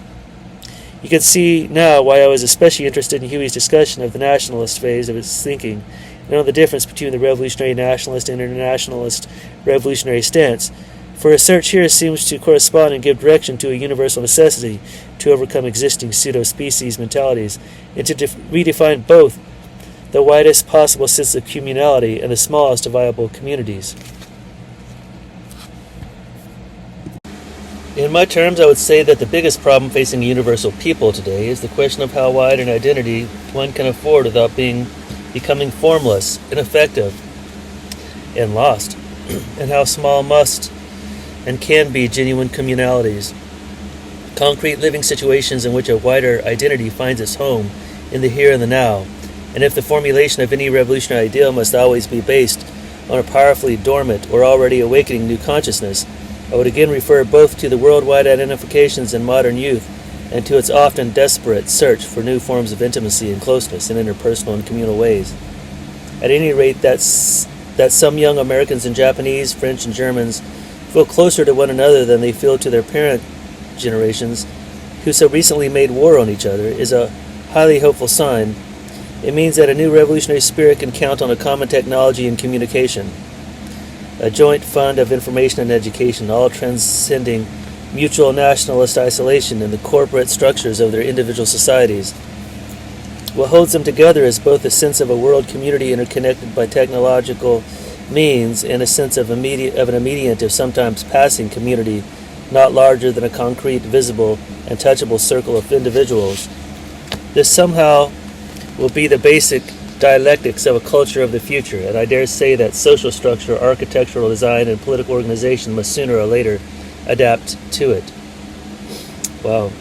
You can see now why I was especially interested in Huey's discussion of the nationalist phase of his thinking, and on the difference between the revolutionary nationalist and internationalist revolutionary stance. For his search here seems to correspond and give direction to a universal necessity to overcome existing pseudo-species mentalities, and to redefine both the widest possible sense of communality and the smallest of viable communities. In my terms, I would say that the biggest problem facing universal people today is the question of how wide an identity one can afford without becoming formless, ineffective, and lost, and how small must and can be genuine communalities, concrete living situations in which a wider identity finds its home in the here and the now. And if the formulation of any revolutionary ideal must always be based on a powerfully dormant or already awakening new consciousness, I would again refer both to the worldwide identifications in modern youth and to its often desperate search for new forms of intimacy and closeness in interpersonal and communal ways. At any rate, that some young Americans and Japanese, French, and Germans feel closer to one another than they feel to their parent generations, who so recently made war on each other, is a highly hopeful sign. It means that a new revolutionary spirit can count on a common technology and communication, a joint fund of information and education, all transcending mutual nationalist isolation in the corporate structures of their individual societies. What holds them together is both a sense of a world community interconnected by technological means and a sense of an immediate, if sometimes passing, community, not larger than a concrete, visible, and touchable circle of individuals. This somehow will be the basic dialectics of a culture of the future, and I dare say that social structure, architectural design, and political organization must sooner or later adapt to it. Wow.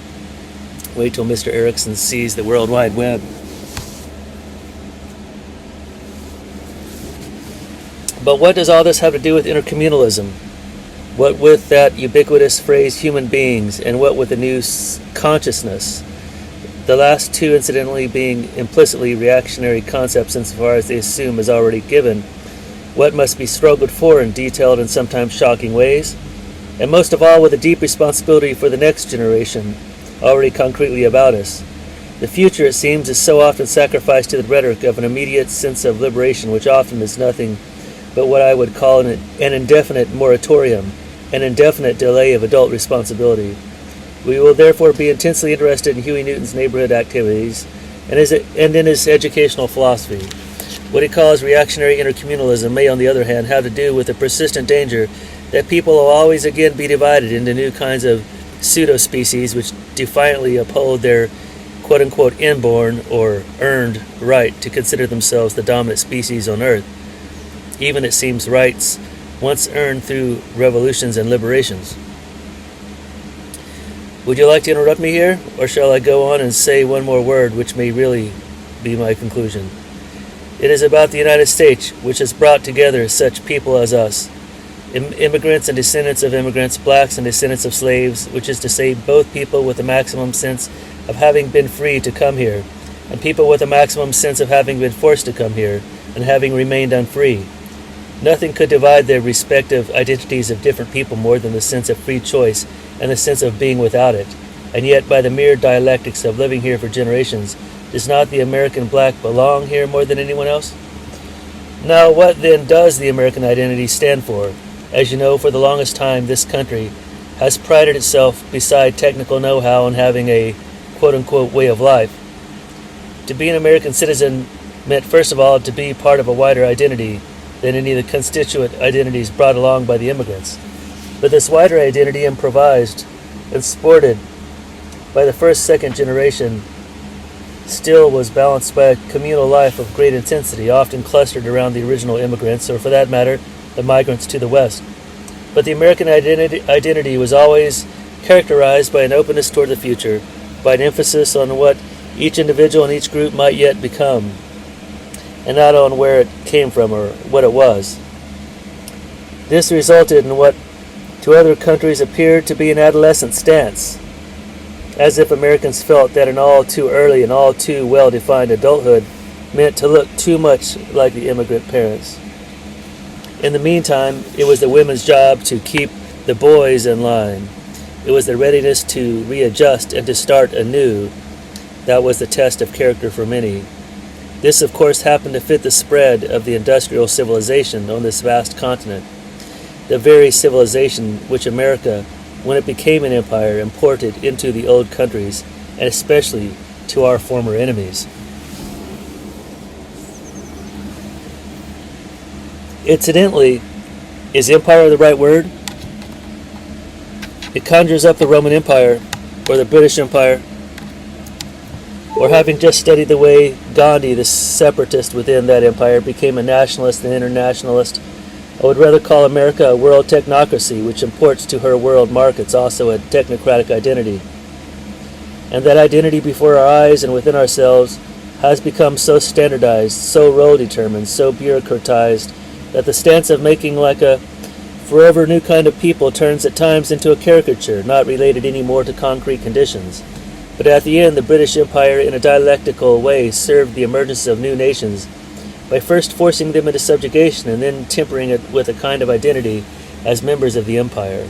Wait till Mr. Erikson sees the World Wide Web. But what does all this have to do with intercommunalism? What with that ubiquitous phrase human beings, and what with the new consciousness? The last two incidentally being implicitly reactionary concepts insofar as they assume is already given what must be struggled for in detailed and sometimes shocking ways, and most of all with a deep responsibility for the next generation, already concretely about us. The future, it seems, is so often sacrificed to the rhetoric of an immediate sense of liberation, which often is nothing but what I would call an indefinite moratorium, an indefinite delay of adult responsibility. We will therefore be intensely interested in Huey Newton's neighborhood activities and in his educational philosophy. What he calls reactionary intercommunalism may, on the other hand, have to do with the persistent danger that people will always again be divided into new kinds of pseudo-species which defiantly uphold their quote-unquote inborn or earned right to consider themselves the dominant species on Earth, even, it seems, rights once earned through revolutions and liberations. Would you like to interrupt me here, or shall I go on and say one more word, which may really be my conclusion? It is about the United States, which has brought together such people as us, immigrants and descendants of immigrants, blacks and descendants of slaves, which is to say both people with a maximum sense of having been free to come here, and people with a maximum sense of having been forced to come here, and having remained unfree. Nothing could divide their respective identities of different people more than the sense of free choice and the sense of being without it. And yet, by the mere dialectics of living here for generations, does not the American black belong here more than anyone else? Now, what then does the American identity stand for? As you know, for the longest time, this country has prided itself, beside technical know-how, on having a quote-unquote way of life. To be an American citizen meant, first of all, to be part of a wider identity than any of the constituent identities brought along by the immigrants. But this wider identity, improvised and sported by the second generation, still was balanced by a communal life of great intensity, often clustered around the original immigrants, or for that matter, the migrants to the West. But the American identity was always characterized by an openness toward the future, by an emphasis on what each individual and each group might yet become, and not on where it came from or what it was. This resulted in what to other countries appeared to be an adolescent stance, as if Americans felt that an all too early and all too well-defined adulthood meant to look too much like the immigrant parents. In the meantime, it was the women's job to keep the boys in line. It was the readiness to readjust and to start anew that was the test of character for many. This, of course, happened to fit the spread of the industrial civilization on this vast continent, the very civilization which America, when it became an empire, imported into the old countries, and especially to our former enemies. Incidentally, is empire the right word? It conjures up the Roman Empire, or the British Empire, or having just studied the way Gandhi, the separatist within that empire, became a nationalist and internationalist, I would rather call America a world technocracy, which imports to her world markets also a technocratic identity. And that identity before our eyes and within ourselves has become so standardized, so role-determined, so bureaucratized, that the stance of making like a forever new kind of people turns at times into a caricature, not related any more to concrete conditions. But at the end, the British Empire, in a dialectical way, served the emergence of new nations by first forcing them into subjugation and then tempering it with a kind of identity as members of the empire.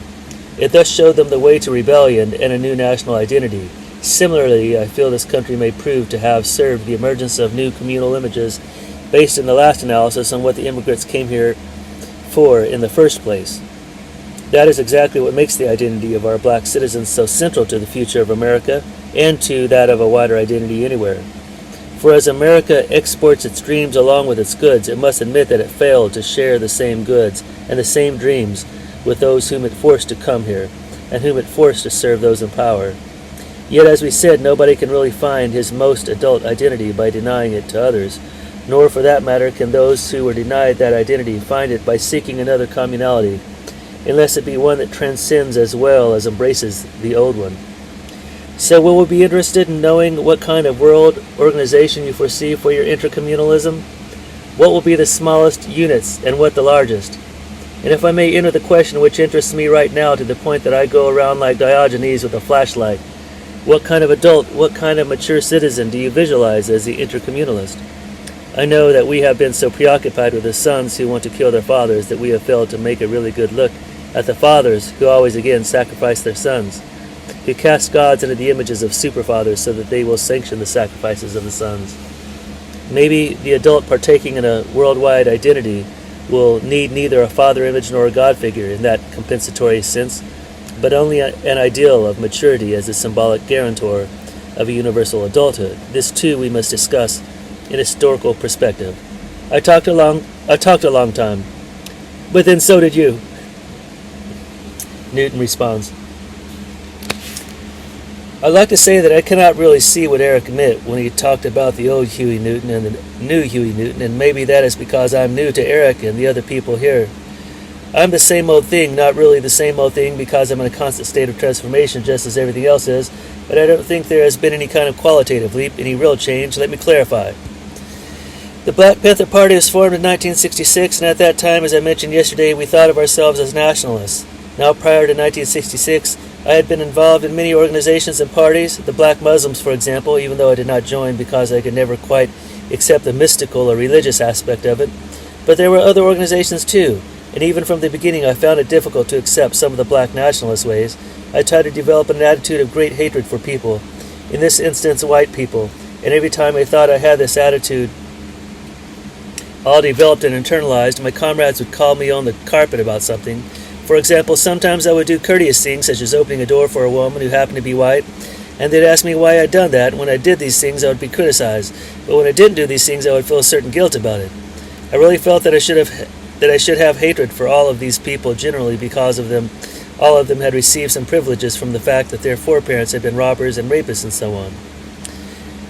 It thus showed them the way to rebellion and a new national identity. Similarly, I feel this country may prove to have served the emergence of new communal images based in the last analysis on what the immigrants came here for in the first place. That is exactly what makes the identity of our black citizens so central to the future of America and to that of a wider identity anywhere. For as America exports its dreams along with its goods, it must admit that it failed to share the same goods and the same dreams with those whom it forced to come here, and whom it forced to serve those in power. Yet, as we said, nobody can really find his most adult identity by denying it to others, nor for that matter can those who were denied that identity find it by seeking another communality, unless it be one that transcends as well as embraces the old one. So will we be interested in knowing what kind of world organization you foresee for your intercommunalism? What will be the smallest units and what the largest? And if I may enter the question which interests me right now to the point that I go around like Diogenes with a flashlight, what kind of adult, what kind of mature citizen do you visualize as the intercommunalist? I know that we have been so preoccupied with the sons who want to kill their fathers that we have failed to make a really good look at the fathers who always again sacrifice their sons, who cast gods into the images of superfathers so that they will sanction the sacrifices of the sons. Maybe the adult partaking in a worldwide identity will need neither a father image nor a god figure in that compensatory sense, but only an ideal of maturity as a symbolic guarantor of a universal adulthood. This too we must discuss in historical perspective. I talked a long time, but then so did you. Newton responds, I'd like to say that I cannot really see what Erik meant when he talked about the old Huey Newton and the new Huey Newton, and maybe that is because I'm new to Erik and the other people here. I'm the same old thing, not really the same old thing because I'm in a constant state of transformation just as everything else is, but I don't think there has been any kind of qualitative leap, any real change. Let me clarify. The Black Panther Party was formed in 1966, and at that time, as I mentioned yesterday, we thought of ourselves as nationalists. Now, prior to 1966, I had been involved in many organizations and parties, the Black Muslims, for example, even though I did not join because I could never quite accept the mystical or religious aspect of it. But there were other organizations too, and even from the beginning I found it difficult to accept some of the black nationalist ways. I tried to develop an attitude of great hatred for people, in this instance white people, and every time I thought I had this attitude all developed and internalized, my comrades would call me on the carpet about something. For example, sometimes I would do courteous things, such as opening a door for a woman who happened to be white, and they'd ask me why I'd done that, and when I did these things I would be criticized, but when I didn't do these things I would feel a certain guilt about it. I really felt that I should have hatred for all of these people generally because of them. All of them had received some privileges from the fact that their foreparents had been robbers and rapists and so on.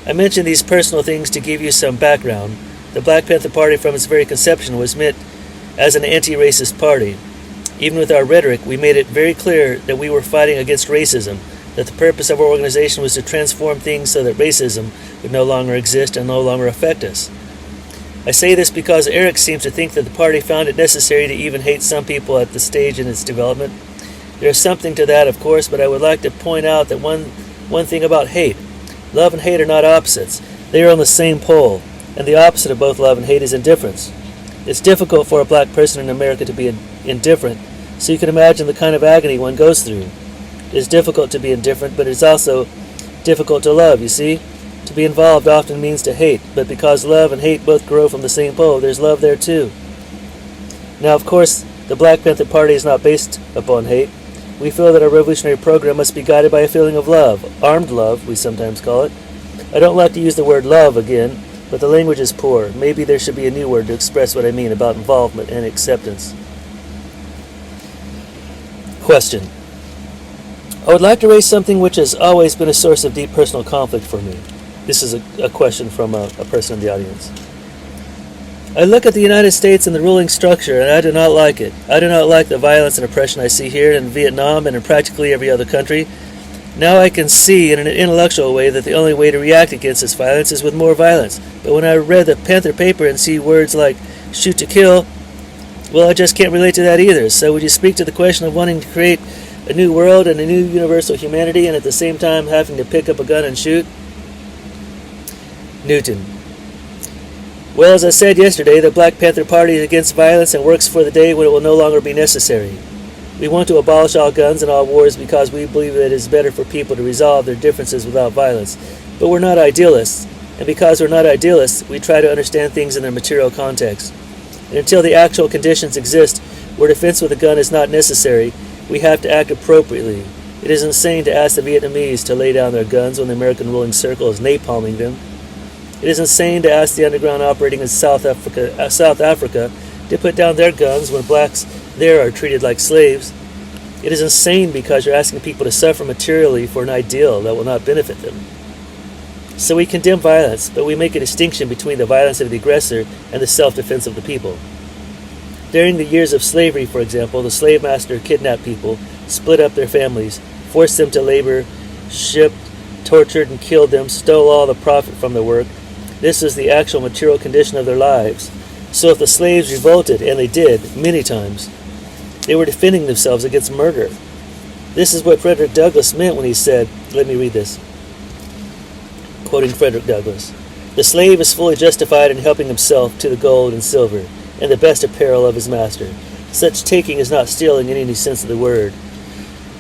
I mention these personal things to give you some background. The Black Panther Party from its very conception was meant as an anti-racist party. Even with our rhetoric, we made it very clear that we were fighting against racism, that the purpose of our organization was to transform things so that racism would no longer exist and no longer affect us. I say this because Erik seems to think that the party found it necessary to even hate some people at the stage in its development. There is something to that, of course, but I would like to point out that one thing about hate. Love and hate are not opposites. They are on the same pole, and the opposite of both love and hate is indifference. It's difficult for a black person in America to be indifferent, so you can imagine the kind of agony one goes through. It is difficult to be indifferent, but it is also difficult to love, you see? To be involved often means to hate, but because love and hate both grow from the same pole, there's love there too. Now, of course, the Black Panther Party is not based upon hate. We feel that our revolutionary program must be guided by a feeling of love, armed love, we sometimes call it. I don't like to use the word love again, but the language is poor. Maybe there should be a new word to express what I mean about involvement and acceptance. Question. I would like to raise something which has always been a source of deep personal conflict for me. This is a question from a person in the audience. I look at the United States and the ruling structure, and I do not like it. I do not like the violence and oppression I see here in Vietnam and in practically every other country. Now I can see in an intellectual way that the only way to react against this violence is with more violence. But when I read the Panther paper and see words like shoot to kill, well, I just can't relate to that either. So would you speak to the question of wanting to create a new world and a new universal humanity, and at the same time having to pick up a gun and shoot? Newton. Well, as I said yesterday, the Black Panther Party is against violence and works for the day when it will no longer be necessary. We want to abolish all guns and all wars because we believe that it is better for people to resolve their differences without violence. But we're not idealists, and because we're not idealists, we try to understand things in their material context. And until the actual conditions exist where defense with a gun is not necessary, we have to act appropriately. It is insane to ask the Vietnamese to lay down their guns when the American ruling circle is napalming them. It is insane to ask the underground operating in South Africa to put down their guns when blacks there are treated like slaves. It is insane because you're asking people to suffer materially for an ideal that will not benefit them. So we condemn violence, but we make a distinction between the violence of the aggressor and the self-defense of the people. During the years of slavery, for example, the slave master kidnapped people, split up their families, forced them to labor, shipped, tortured, and killed them, stole all the profit from their work. This was the actual material condition of their lives. So if the slaves revolted, and they did, many times, they were defending themselves against murder. This is what Frederick Douglass meant when he said, let me read this, quoting Frederick Douglass, "The slave is fully justified in helping himself to the gold and silver, and the best apparel of his master. Such taking is not stealing in any sense of the word.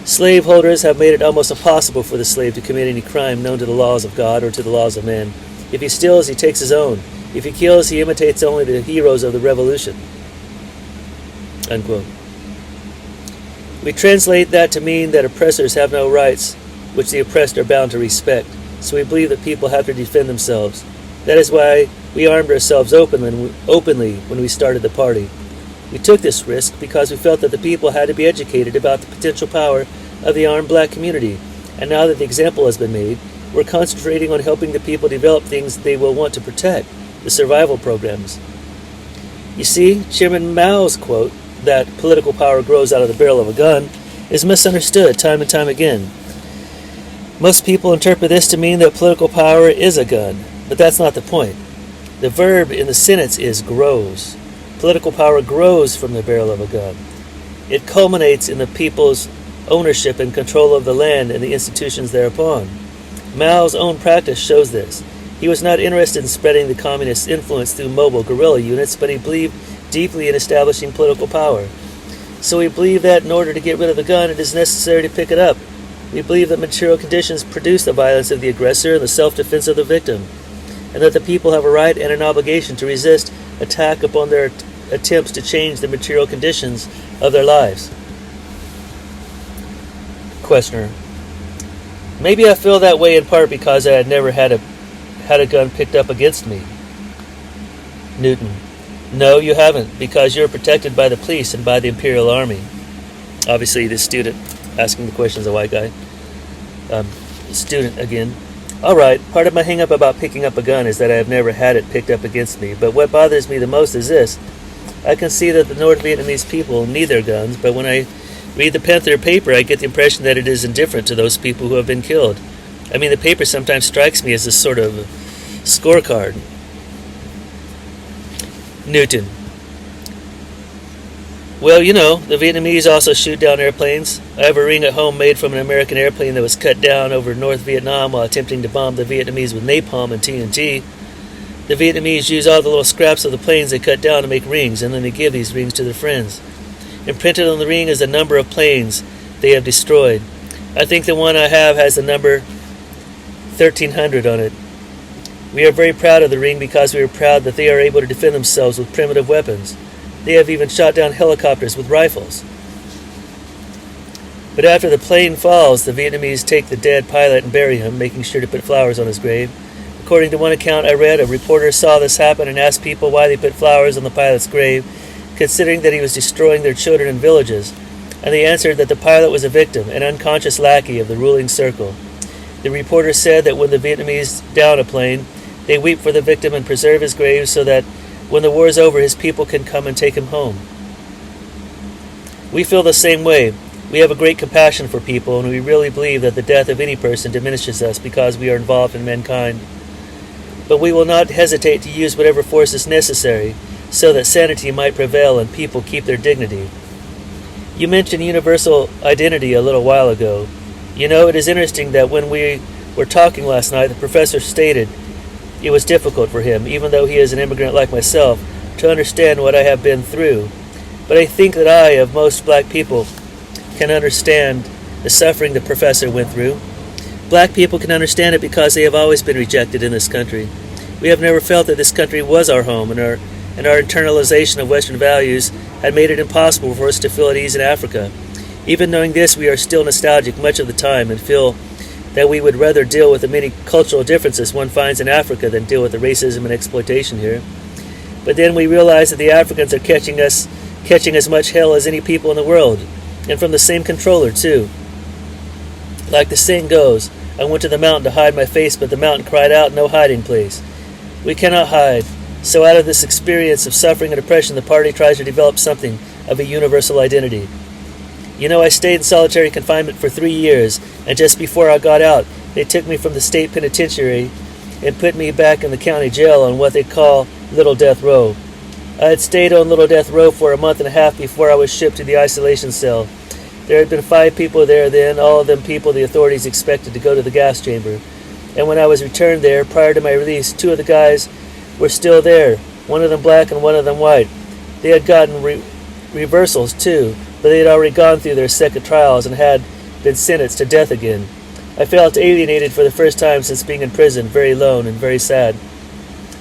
Slaveholders have made it almost impossible for the slave to commit any crime known to the laws of God or to the laws of men. If he steals, he takes his own. If he kills, he imitates only the heroes of the Revolution." Unquote. We translate that to mean that oppressors have no rights which the oppressed are bound to respect. So we believe that people have to defend themselves. That is why we armed ourselves openly when we started the party. We took this risk because we felt that the people had to be educated about the potential power of the armed black community. And now that the example has been made, we're concentrating on helping the people develop things they will want to protect, the survival programs. You see, Chairman Mao's quote, that political power grows out of the barrel of a gun, is misunderstood time and time again. Most people interpret this to mean that political power is a gun, but that's not the point. The verb in the sentence is grows. Political power grows from the barrel of a gun. It culminates in the people's ownership and control of the land and the institutions thereupon. Mao's own practice shows this. He was not interested in spreading the communist influence through mobile guerrilla units, but he believed deeply in establishing political power. So we believe that in order to get rid of the gun, it is necessary to pick it up. We believe that material conditions produce the violence of the aggressor and the self-defense of the victim, and that the people have a right and an obligation to resist attack upon their attempts to change the material conditions of their lives. Questioner. Maybe I feel that way in part because I had never had a gun picked up against me. Newton. No, you haven't, because you're protected by the police and by the Imperial Army. Obviously, this student asking the question is a white guy. Student again. All right, part of my hang-up about picking up a gun is that I have never had it picked up against me, but what bothers me the most is this. I can see that the North Vietnamese people need their guns, but when I read the Panther paper, I get the impression that it is indifferent to those people who have been killed. I mean, the paper sometimes strikes me as a sort of scorecard. Newton. Well, you know, the Vietnamese also shoot down airplanes. I have a ring at home made from an American airplane that was cut down over North Vietnam while attempting to bomb the Vietnamese with napalm and TNT. The Vietnamese use all the little scraps of the planes they cut down to make rings, and then they give these rings to their friends. Imprinted on the ring is the number of planes they have destroyed. I think the one I have has the number 1300 on it. We are very proud of the ring because we are proud that they are able to defend themselves with primitive weapons. They have even shot down helicopters with rifles. But after the plane falls, the Vietnamese take the dead pilot and bury him, making sure to put flowers on his grave. According to one account I read, a reporter saw this happen and asked people why they put flowers on the pilot's grave, considering that he was destroying their children and villages. And they answered that the pilot was a victim, an unconscious lackey of the ruling circle. The reporter said that when the Vietnamese down a plane, they weep for the victim and preserve his grave so that when the war is over, his people can come and take him home. We feel the same way. We have a great compassion for people, and we really believe that the death of any person diminishes us because we are involved in mankind. But we will not hesitate to use whatever force is necessary so that sanity might prevail and people keep their dignity. You mentioned universal identity a little while ago. You know, it is interesting that when we were talking last night, the professor stated it was difficult for him, even though he is an immigrant like myself, to understand what I have been through. But I think that I, of most black people, can understand the suffering the professor went through. Black people can understand it because they have always been rejected in this country. We have never felt that this country was our home, and our internalization of Western values had made it impossible for us to feel at ease in Africa. Even knowing this, we are still nostalgic much of the time and feel that we would rather deal with the many cultural differences one finds in Africa than deal with the racism and exploitation here. But then we realize that the Africans are catching as much hell as any people in the world, and from the same controller too. Like the saying goes, I went to the mountain to hide my face, but the mountain cried out, no hiding place. We cannot hide. So out of this experience of suffering and oppression, the party tries to develop something of a universal identity. You know, I stayed in solitary confinement for 3 years, and just before I got out, they took me from the state penitentiary and put me back in the county jail on what they call Little Death Row. I had stayed on Little Death Row for a month and a half before I was shipped to the isolation cell. There had been 5 people there then, all of them people the authorities expected to go to the gas chamber. And when I was returned there, prior to my release, 2 of the guys were still there, one of them black and one of them white. They had gotten reversals too, but they had already gone through their second trials and had been sentenced to death again. I felt alienated for the first time since being in prison, very alone and very sad.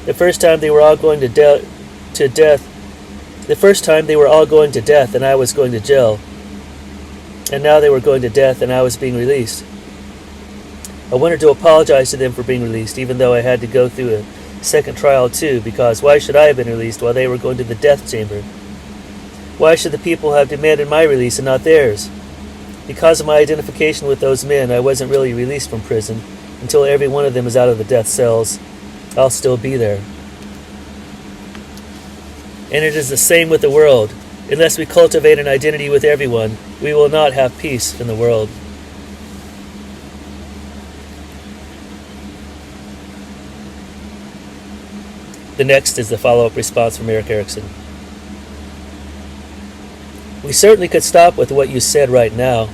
The first time they were all going to death. The first time they were all going to death and I was going to jail. And now they were going to death and I was being released. I wanted to apologize to them for being released, even though I had to go through a second trial too, because why should I have been released while they were going to the death chamber? Why should the people have demanded my release and not theirs? Because of my identification with those men, I wasn't really released from prison until every one of them is out of the death cells. I'll still be there. And it is the same with the world. Unless we cultivate an identity with everyone, we will not have peace in the world. The next is the follow-up response from Erik Erikson. We certainly could stop with what you said right now,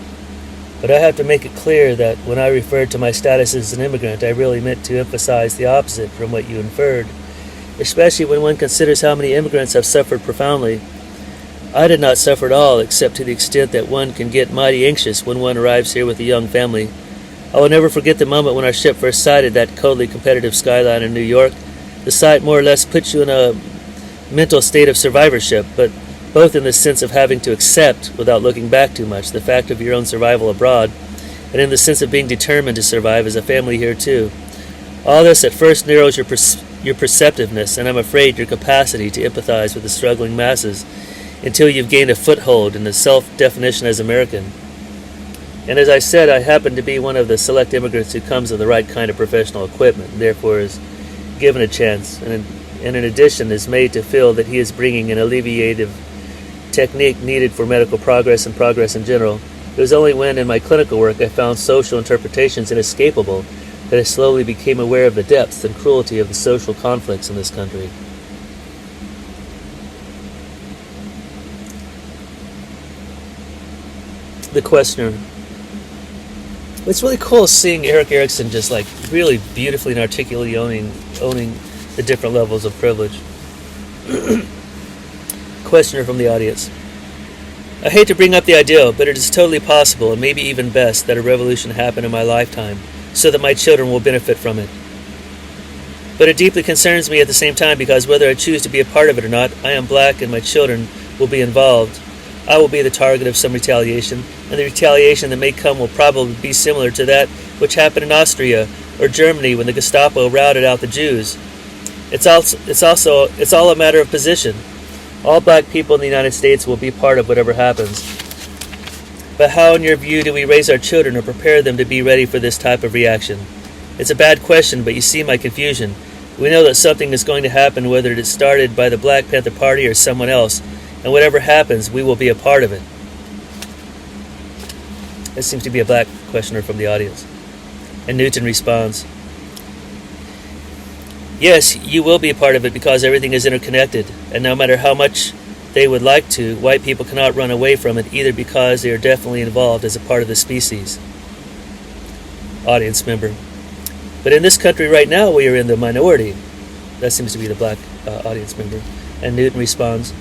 but I have to make it clear that when I referred to my status as an immigrant, I really meant to emphasize the opposite from what you inferred, especially when one considers how many immigrants have suffered profoundly. I did not suffer at all, except to the extent that one can get mighty anxious when one arrives here with a young family. I will never forget the moment when our ship first sighted that coldly competitive skyline in New York. The sight more or less puts you in a mental state of survivorship, but both in the sense of having to accept, without looking back too much, the fact of your own survival abroad, and in the sense of being determined to survive as a family here too. All this at first narrows your perceptiveness, and I'm afraid your capacity to empathize with the struggling masses, until you've gained a foothold in the self-definition as American. And as I said, I happen to be one of the select immigrants who comes with the right kind of professional equipment, and therefore is given a chance, and in addition is made to feel that he is bringing an alleviative technique needed for medical progress and progress in general. It was only when in my clinical work I found social interpretations inescapable that I slowly became aware of the depths and cruelty of the social conflicts in this country. The questioner. It's really cool seeing Erik Erikson just like really beautifully and articulately owning the different levels of privilege. Questioner from the audience. I hate to bring up the idea, but it is totally possible, and maybe even best, that a revolution happen in my lifetime, so that my children will benefit from it. But it deeply concerns me at the same time, because whether I choose to be a part of it or not, I am black and my children will be involved. I will be the target of some retaliation, and the retaliation that may come will probably be similar to that which happened in Austria or Germany when the Gestapo routed out the Jews. It's all a matter of position. All black people in the United States will be part of whatever happens. But how, in your view, do we raise our children or prepare them to be ready for this type of reaction? It's a bad question, but you see my confusion. We know that something is going to happen, whether it is started by the Black Panther Party or someone else, and whatever happens, we will be a part of it. That seems to be a black questioner from the audience. And Newton responds, yes, you will be a part of it because everything is interconnected, and no matter how much they would like to, white people cannot run away from it, either because they are definitely involved as a part of the species. Audience member. But in this country right now, we are in the minority. That seems to be the black audience member. And Newton responds,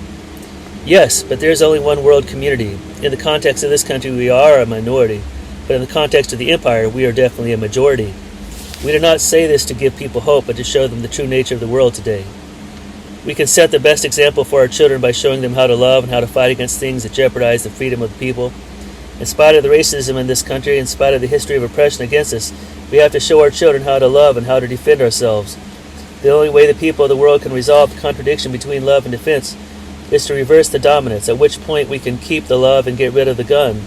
yes, but there is only one world community. In the context of this country, we are a minority. But in the context of the empire, we are definitely a majority. We do not say this to give people hope, but to show them the true nature of the world today. We can set the best example for our children by showing them how to love and how to fight against things that jeopardize the freedom of the people. In spite of the racism in this country, in spite of the history of oppression against us, we have to show our children how to love and how to defend ourselves. The only way the people of the world can resolve the contradiction between love and defense is to reverse the dominance, at which point we can keep the love and get rid of the gun.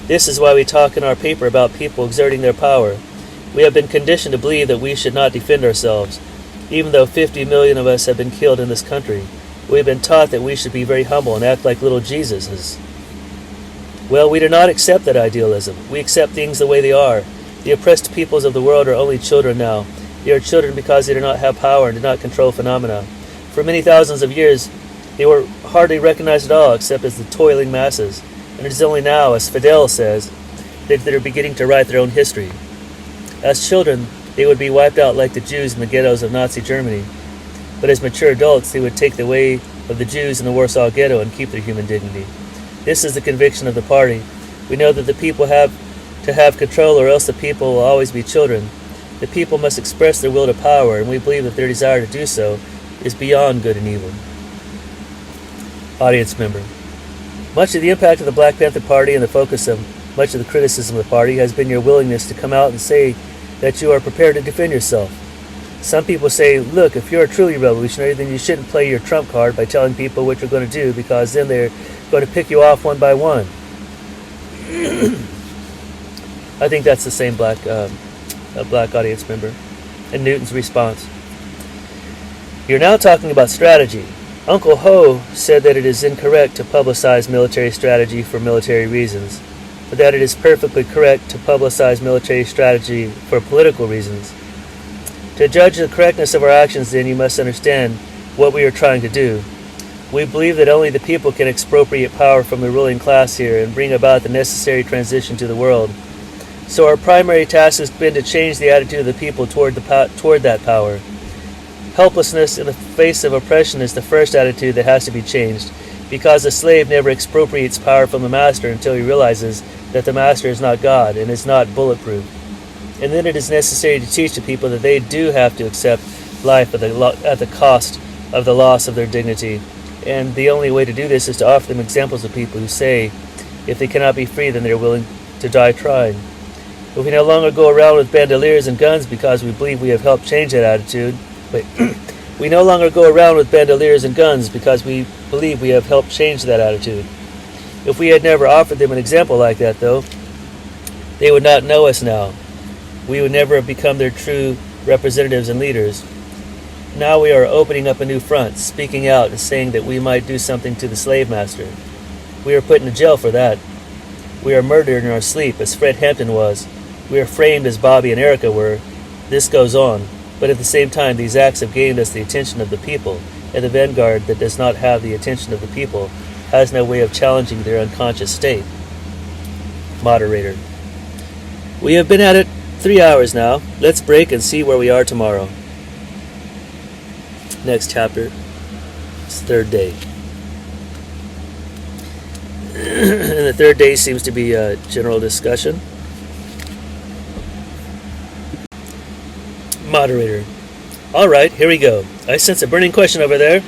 This is why we talk in our paper about people exerting their power. We have been conditioned to believe that we should not defend ourselves. Even though 50 million of us have been killed in this country, we have been taught that we should be very humble and act like little Jesuses. Well, we do not accept that idealism. We accept things the way they are. The oppressed peoples of the world are only children now. They are children because they do not have power and do not control phenomena. For many thousands of years, they were hardly recognized at all except as the toiling masses. And it is only now, as Fidel says, that they are beginning to write their own history. As children, they would be wiped out like the Jews in the ghettos of Nazi Germany. But as mature adults, they would take the way of the Jews in the Warsaw Ghetto and keep their human dignity. This is the conviction of the party. We know that the people have to have control, or else the people will always be children. The people must express their will to power, and we believe that their desire to do so is beyond good and evil. Audience member. Much of the impact of the Black Panther Party and the focus of much of the criticism of the party has been your willingness to come out and say that you are prepared to defend yourself. Some people say, look, if you're truly revolutionary, then you shouldn't play your trump card by telling people what you're going to do, because then they're going to pick you off one by one. I think that's the same black audience member. And Newton's response. You're now talking about strategy. Uncle Ho said that it is incorrect to publicize military strategy for military reasons, but that it is perfectly correct to publicize military strategy for political reasons. To judge the correctness of our actions, then, you must understand what we are trying to do. We believe that only the people can expropriate power from the ruling class here and bring about the necessary transition to the world. So our primary task has been to change the attitude of the people toward that power. Helplessness in the face of oppression is the first attitude that has to be changed, because the slave never expropriates power from the master until he realizes that the master is not God and is not bulletproof. And then it is necessary to teach the people that they do have to accept life at the cost of the loss of their dignity. And the only way to do this is to offer them examples of people who say, if they cannot be free, then they're willing to die trying. But we no longer go around with bandoliers and guns because we believe we have helped change that attitude. We no longer go around with bandoliers and guns because we believe we have helped change that attitude. If we had never offered them an example like that, though, they would not know us now. We would never have become their true representatives and leaders. Now we are opening up a new front, speaking out and saying that we might do something to the slave master. We are put into jail for that. We are murdered in our sleep, as Fred Hampton was. We are framed as Bobby and Erica were. This goes on. But at the same time, these acts have gained us the attention of the people, and the vanguard that does not have the attention of the people has no way of challenging their unconscious state. Moderator. We have been at it 3 hours now. Let's break and see where we are tomorrow. Next chapter. It's the third day. And the third day seems to be a general discussion. Moderator. All right, here we go. I sense a burning question over there.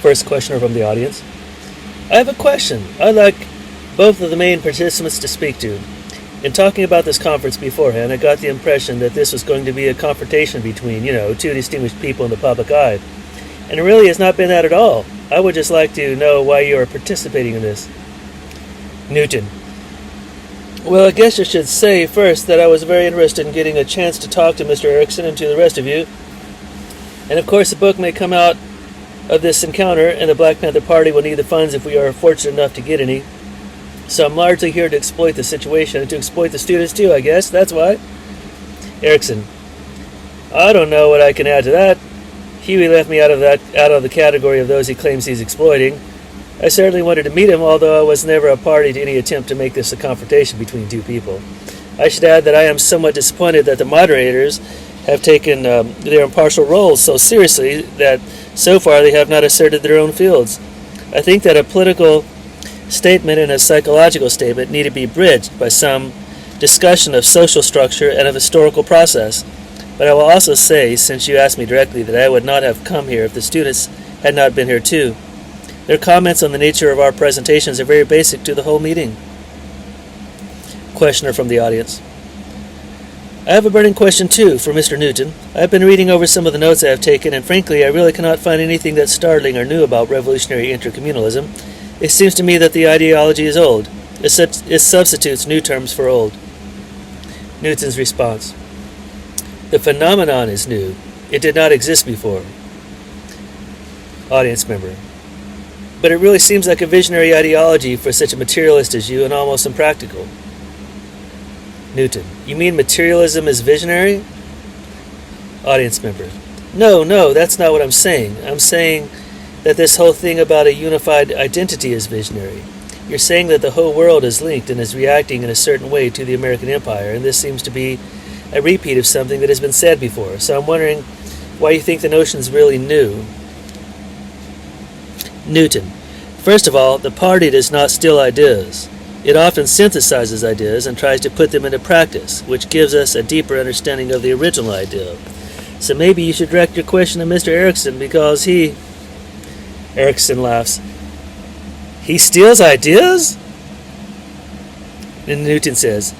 First questioner from the audience. I have a question I'd like both of the main participants to speak to. In talking about this conference beforehand, I got the impression that this was going to be a confrontation between, two distinguished people in the public eye. And it really has not been that at all. I would just like to know why you are participating in this. Newton. Well, I guess I should say first that I was very interested in getting a chance to talk to Mr. Erikson and to the rest of you. And of course, the book may come out of this encounter, and the Black Panther Party will need the funds if we are fortunate enough to get any. So I'm largely here to exploit the situation and to exploit the students too, I guess. That's why. Erikson. I don't know what I can add to that. Huey left me out of the category of those he claims he's exploiting. I certainly wanted to meet him, although I was never a party to any attempt to make this a confrontation between two people. I should add that I am somewhat disappointed that the moderators have taken their impartial roles so seriously that so far they have not asserted their own fields. I think that a political statement and a psychological statement need to be bridged by some discussion of social structure and of historical process. But I will also say, since you asked me directly, that I would not have come here if the students had not been here too. Their comments on the nature of our presentations are very basic to the whole meeting. Questioner from the audience. I have a burning question too for Mr. Newton. I have been reading over some of the notes I have taken, and frankly I really cannot find anything that's startling or new about revolutionary intercommunalism. It seems to me that the ideology is old. It substitutes new terms for old. Newton's response. The phenomenon is new. It did not exist before. Audience member. But it really seems like a visionary ideology for such a materialist as you, and almost impractical. Newton. You mean materialism is visionary? Audience member. No, that's not what I'm saying. I'm saying that this whole thing about a unified identity is visionary. You're saying that the whole world is linked and is reacting in a certain way to the American empire, and this seems to be a repeat of something that has been said before. So I'm wondering why you think the notion's really new. Newton. First of all, the party does not steal ideas. It often synthesizes ideas and tries to put them into practice, which gives us a deeper understanding of the original idea. So maybe you should direct your question to Mr. Erikson, because he... Erikson laughs. He steals ideas? And Newton says,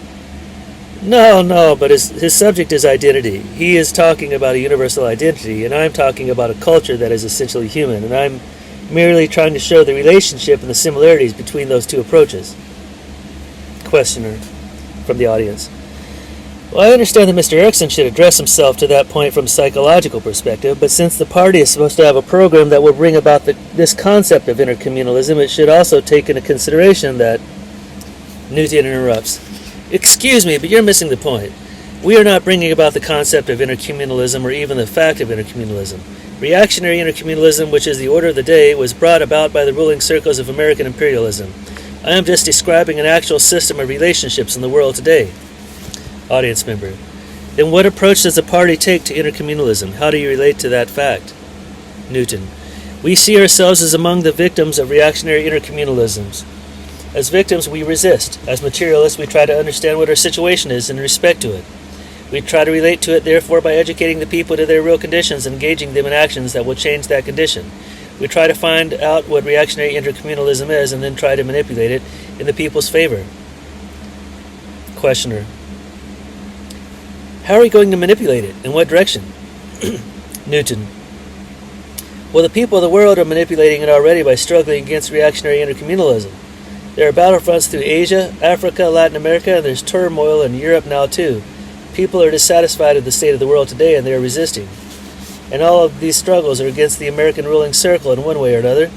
No, but his subject is identity. He is talking about a universal identity, and I'm talking about a culture that is essentially human, and I'm merely trying to show the relationship and the similarities between those two approaches. Questioner from the audience. Well, I understand that Mr. Erikson should address himself to that point from a psychological perspective, but since the party is supposed to have a program that will bring about this concept of intercommunalism, it should also take into consideration that... Newton interrupts. Excuse me, but you're missing the point. We are not bringing about the concept of intercommunalism or even the fact of intercommunalism. Reactionary intercommunalism, which is the order of the day, was brought about by the ruling circles of American imperialism. I am just describing an actual system of relationships in the world today. Audience member. Then what approach does the party take to intercommunalism? How do you relate to that fact? Newton. We see ourselves as among the victims of reactionary intercommunalisms. As victims, we resist. As materialists, we try to understand what our situation is in respect to it. We try to relate to it, therefore, by educating the people to their real conditions and engaging them in actions that will change that condition. We try to find out what reactionary intercommunalism is and then try to manipulate it in the people's favor. Questioner. How are we going to manipulate it? In what direction? Newton. Well, the people of the world are manipulating it already by struggling against reactionary intercommunalism. There are battlefronts through Asia, Africa, Latin America, and there's turmoil in Europe now too. People are dissatisfied with the state of the world today, and they are resisting. And all of these struggles are against the American ruling circle in one way or another.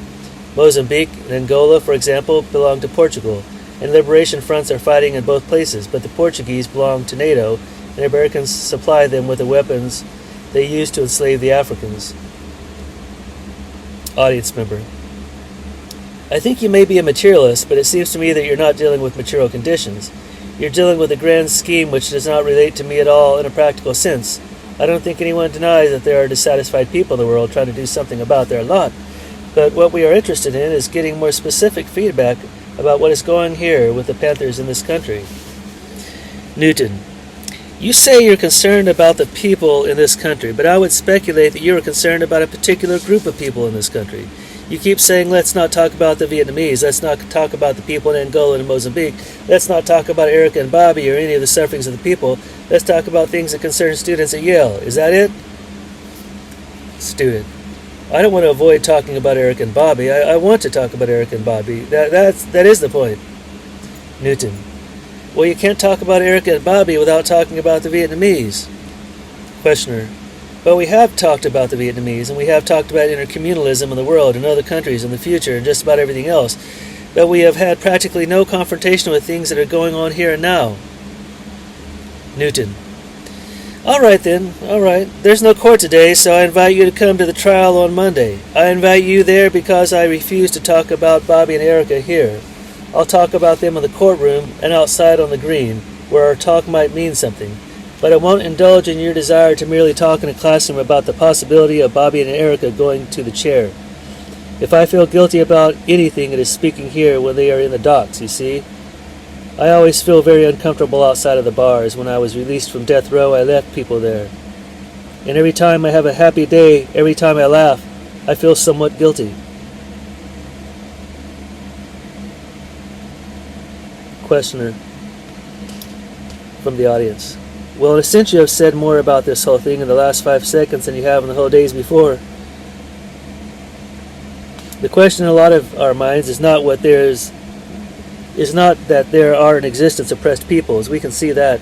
Mozambique and Angola, for example, belong to Portugal, and liberation fronts are fighting in both places, but the Portuguese belong to NATO, and Americans supply them with the weapons they use to enslave the Africans. Audience member. I think you may be a materialist, but it seems to me that you're not dealing with material conditions. You're dealing with a grand scheme which does not relate to me at all in a practical sense. I don't think anyone denies that there are dissatisfied people in the world trying to do something about their lot. But what we are interested in is getting more specific feedback about what is going here with the Panthers in this country. Newton. You say you're concerned about the people in this country, but I would speculate that you are concerned about a particular group of people in this country. You keep saying, let's not talk about the Vietnamese, let's not talk about the people in Angola and Mozambique, let's not talk about Eric and Bobby or any of the sufferings of the people, let's talk about things that concern students at Yale. Is that it? Student. I don't want to avoid talking about Eric and Bobby. I want to talk about Eric and Bobby. That is the point. Newton. Well, you can't talk about Erica and Bobby without talking about the Vietnamese. Questioner. Well, we have talked about the Vietnamese, and we have talked about intercommunalism in the world and other countries in the future and just about everything else. But we have had practically no confrontation with things that are going on here and now. Newton. All right then, all right. There's no court today, so I invite you to come to the trial on Monday. I invite you there because I refuse to talk about Bobby and Erica here. I'll talk about them in the courtroom and outside on the green, where our talk might mean something. But I won't indulge in your desire to merely talk in a classroom about the possibility of Bobby and Erica going to the chair. If I feel guilty about anything, it is speaking here when they are in the docks, you see. I always feel very uncomfortable outside of the bars. When I was released from death row, I left people there. And every time I have a happy day, every time I laugh, I feel somewhat guilty. Questioner from the audience. Well, in a sense, you have said more about this whole thing in the last 5 seconds than you have in the whole days before. The question in a lot of our minds is not that there are in existence oppressed peoples. We can see that.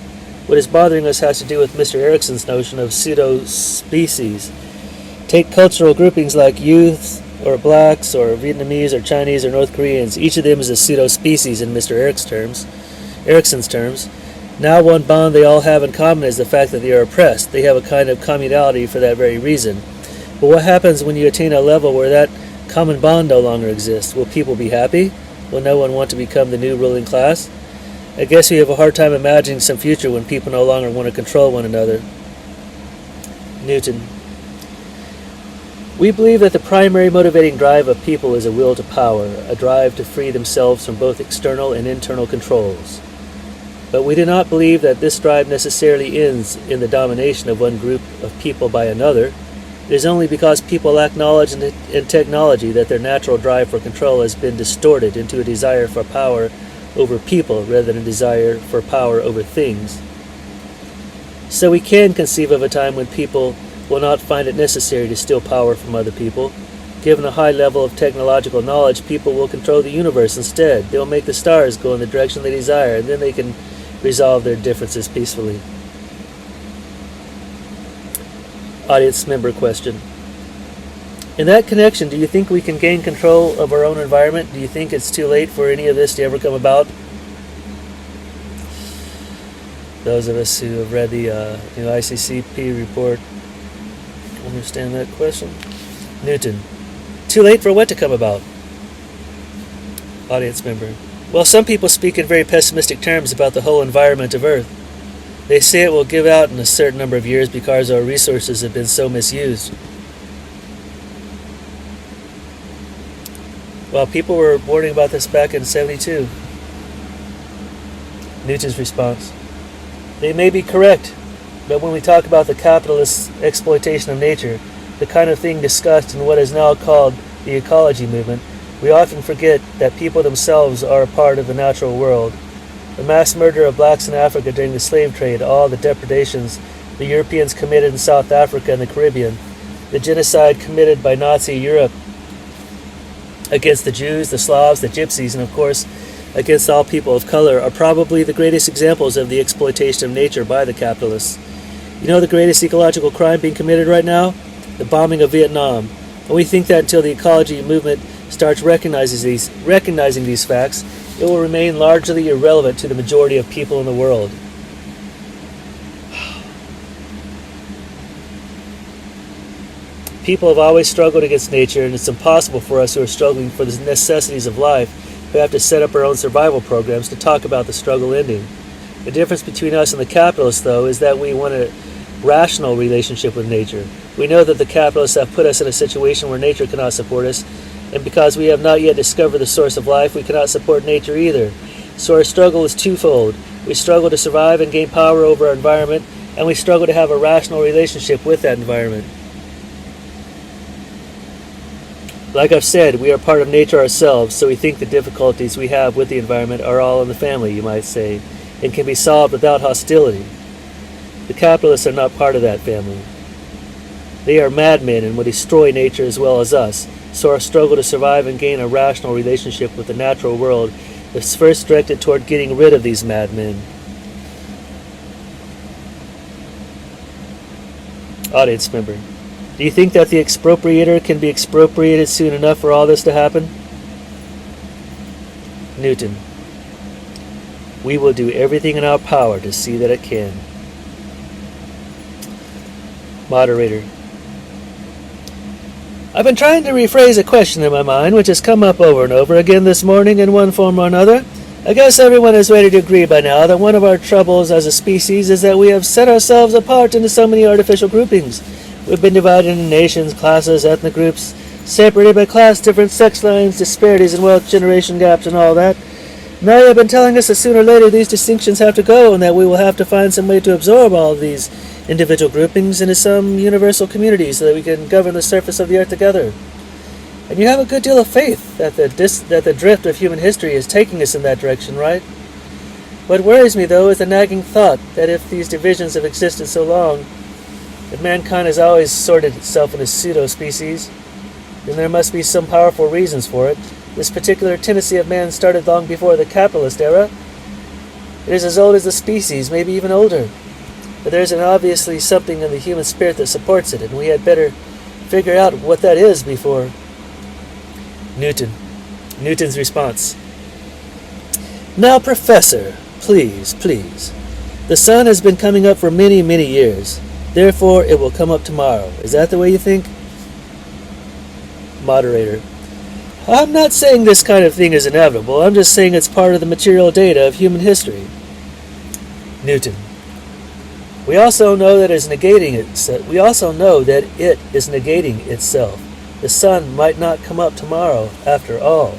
What is bothering us has to do with Mr. Erikson's notion of pseudo-species. Take cultural groupings like youths, or blacks, or Vietnamese, or Chinese, or North Koreans. Each of them is a pseudo-species in Mr. Erikson's terms. Now one bond they all have in common is the fact that they are oppressed. They have a kind of communality for that very reason. But what happens when you attain a level where that common bond no longer exists? Will people be happy? Will no one want to become the new ruling class? I guess we have a hard time imagining some future when people no longer want to control one another. Newton. We believe that the primary motivating drive of people is a will to power, a drive to free themselves from both external and internal controls. But we do not believe that this drive necessarily ends in the domination of one group of people by another. It is only because people lack knowledge and technology that their natural drive for control has been distorted into a desire for power over people rather than a desire for power over things. So we can conceive of a time when people will not find it necessary to steal power from other people. Given a high level of technological knowledge, people will control the universe instead. They'll make the stars go in the direction they desire, and then they can resolve their differences peacefully. Audience member question. In that connection, do you think we can gain control of our own environment? Do you think it's too late for any of this to ever come about? Those of us who have read the ICCP report understand that question. Newton. Too late for what to come about? Audience member. Well, some people speak in very pessimistic terms about the whole environment of Earth. They say it will give out in a certain number of years because our resources have been so misused. Well, people were warning about this back in 72. Newton's response. They may be correct, but when we talk about the capitalist exploitation of nature, the kind of thing discussed in what is now called the ecology movement, we often forget that people themselves are a part of the natural world. The mass murder of blacks in Africa during the slave trade, all the depredations the Europeans committed in South Africa and the Caribbean, the genocide committed by Nazi Europe against the Jews, the Slavs, the Gypsies, and of course against all people of color are probably the greatest examples of the exploitation of nature by the capitalists. You know the greatest ecological crime being committed right now? The bombing of Vietnam. And we think that until the ecology movement starts recognizing these facts, it will remain largely irrelevant to the majority of people in the world. People have always struggled against nature, and it's impossible for us who are struggling for the necessities of life, who have to set up our own survival programs, to talk about the struggle ending. The difference between us and the capitalists, though, is that we want a rational relationship with nature. We know that the capitalists have put us in a situation where nature cannot support us, and because we have not yet discovered the source of life, we cannot support nature either. So our struggle is twofold. We struggle to survive and gain power over our environment, and we struggle to have a rational relationship with that environment. Like I've said, we are part of nature ourselves, so we think the difficulties we have with the environment are all in the family, you might say, and can be solved without hostility. The capitalists are not part of that family. They are madmen and will destroy nature as well as us, so our struggle to survive and gain a rational relationship with the natural world is first directed toward getting rid of these madmen. Audience member: do you think that the expropriator can be expropriated soon enough for all this to happen? Newton: we will do everything in our power to see that it can. Moderator: I've been trying to rephrase a question in my mind which has come up over and over again this morning in one form or another. I guess everyone is ready to agree by now that one of our troubles as a species is that we have set ourselves apart into so many artificial groupings. We've been divided into nations, classes, ethnic groups, separated by class, different sex lines, disparities in wealth, generation gaps, and all that. Now you have been telling us that sooner or later these distinctions have to go and that we will have to find some way to absorb all of these individual groupings into some universal community so that we can govern the surface of the earth together. And you have a good deal of faith that the drift of human history is taking us in that direction, right? What worries me, though, is the nagging thought that if these divisions have existed so long, if mankind has always sorted itself into pseudo-species, then there must be some powerful reasons for it. This particular tendency of man started long before the capitalist era. It is as old as the species, maybe even older. But there is obviously something in the human spirit that supports it, and we had better figure out what that is before. Newton's response: now, Professor, please. The sun has been coming up for many, many years. Therefore, it will come up tomorrow. Is that the way you think? Moderator: I'm not saying this kind of thing is inevitable. I'm just saying it's part of the material data of human history. Newton: we also know that it is negating itself. The sun might not come up tomorrow, after all.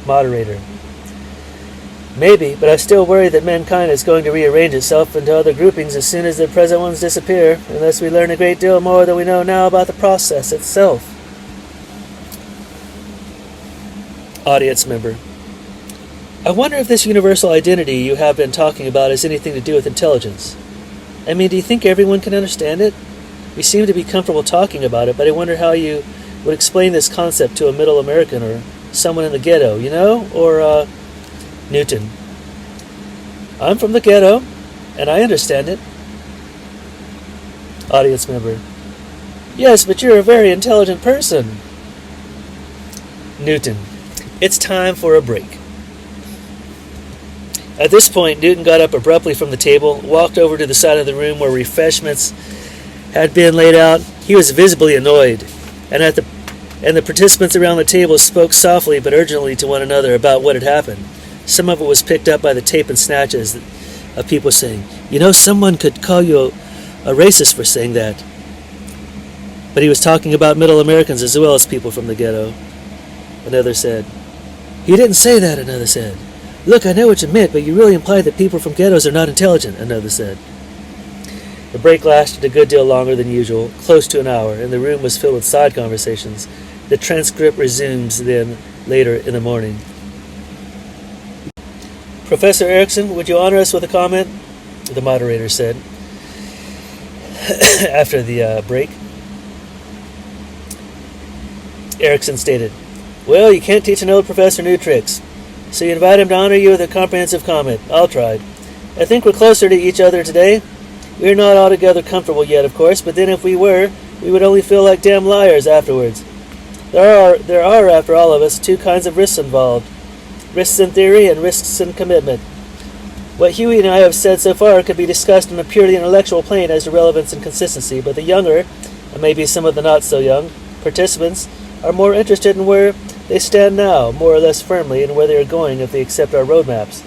Moderator: maybe, but I still worry that mankind is going to rearrange itself into other groupings as soon as the present ones disappear, unless we learn a great deal more than we know now about the process itself. Audience member: I wonder if this universal identity you have been talking about has anything to do with intelligence. I mean, do you think everyone can understand it? We seem to be comfortable talking about it, but I wonder how you would explain this concept to a middle American or someone in the ghetto, Or, Newton: I'm from the ghetto, and I understand it. Audience member: yes, but you're a very intelligent person. Newton: it's time for a break. At this point, Newton got up abruptly from the table, walked over to the side of the room where refreshments had been laid out. He was visibly annoyed, and the participants around the table spoke softly but urgently to one another about what had happened. Some of it was picked up by the tape and snatches of people saying, someone could call you a racist for saying that. But he was talking about middle Americans as well as people from the ghetto. Another said, he didn't say that, another said. Look, I know what you meant, but you really implied that people from ghettos are not intelligent, another said. The break lasted a good deal longer than usual, close to an hour, and the room was filled with side conversations. The transcript resumes then later in the morning. Professor Erikson, would you honor us with a comment? The moderator said after the break. Erikson stated, well, you can't teach an old professor new tricks, so you invite him to honor you with a comprehensive comment. I'll try. I think we're closer to each other today. We're not altogether comfortable yet, of course, but then if we were, we would only feel like damn liars afterwards. There are, after all of us, two kinds of risks involved. Risks in theory and risks in commitment. What Huey and I have said so far could be discussed on a purely intellectual plane as to relevance and consistency, but the younger, and maybe some of the not-so-young, participants are more interested in where they stand now, more or less firmly, and where they are going if they accept our roadmaps.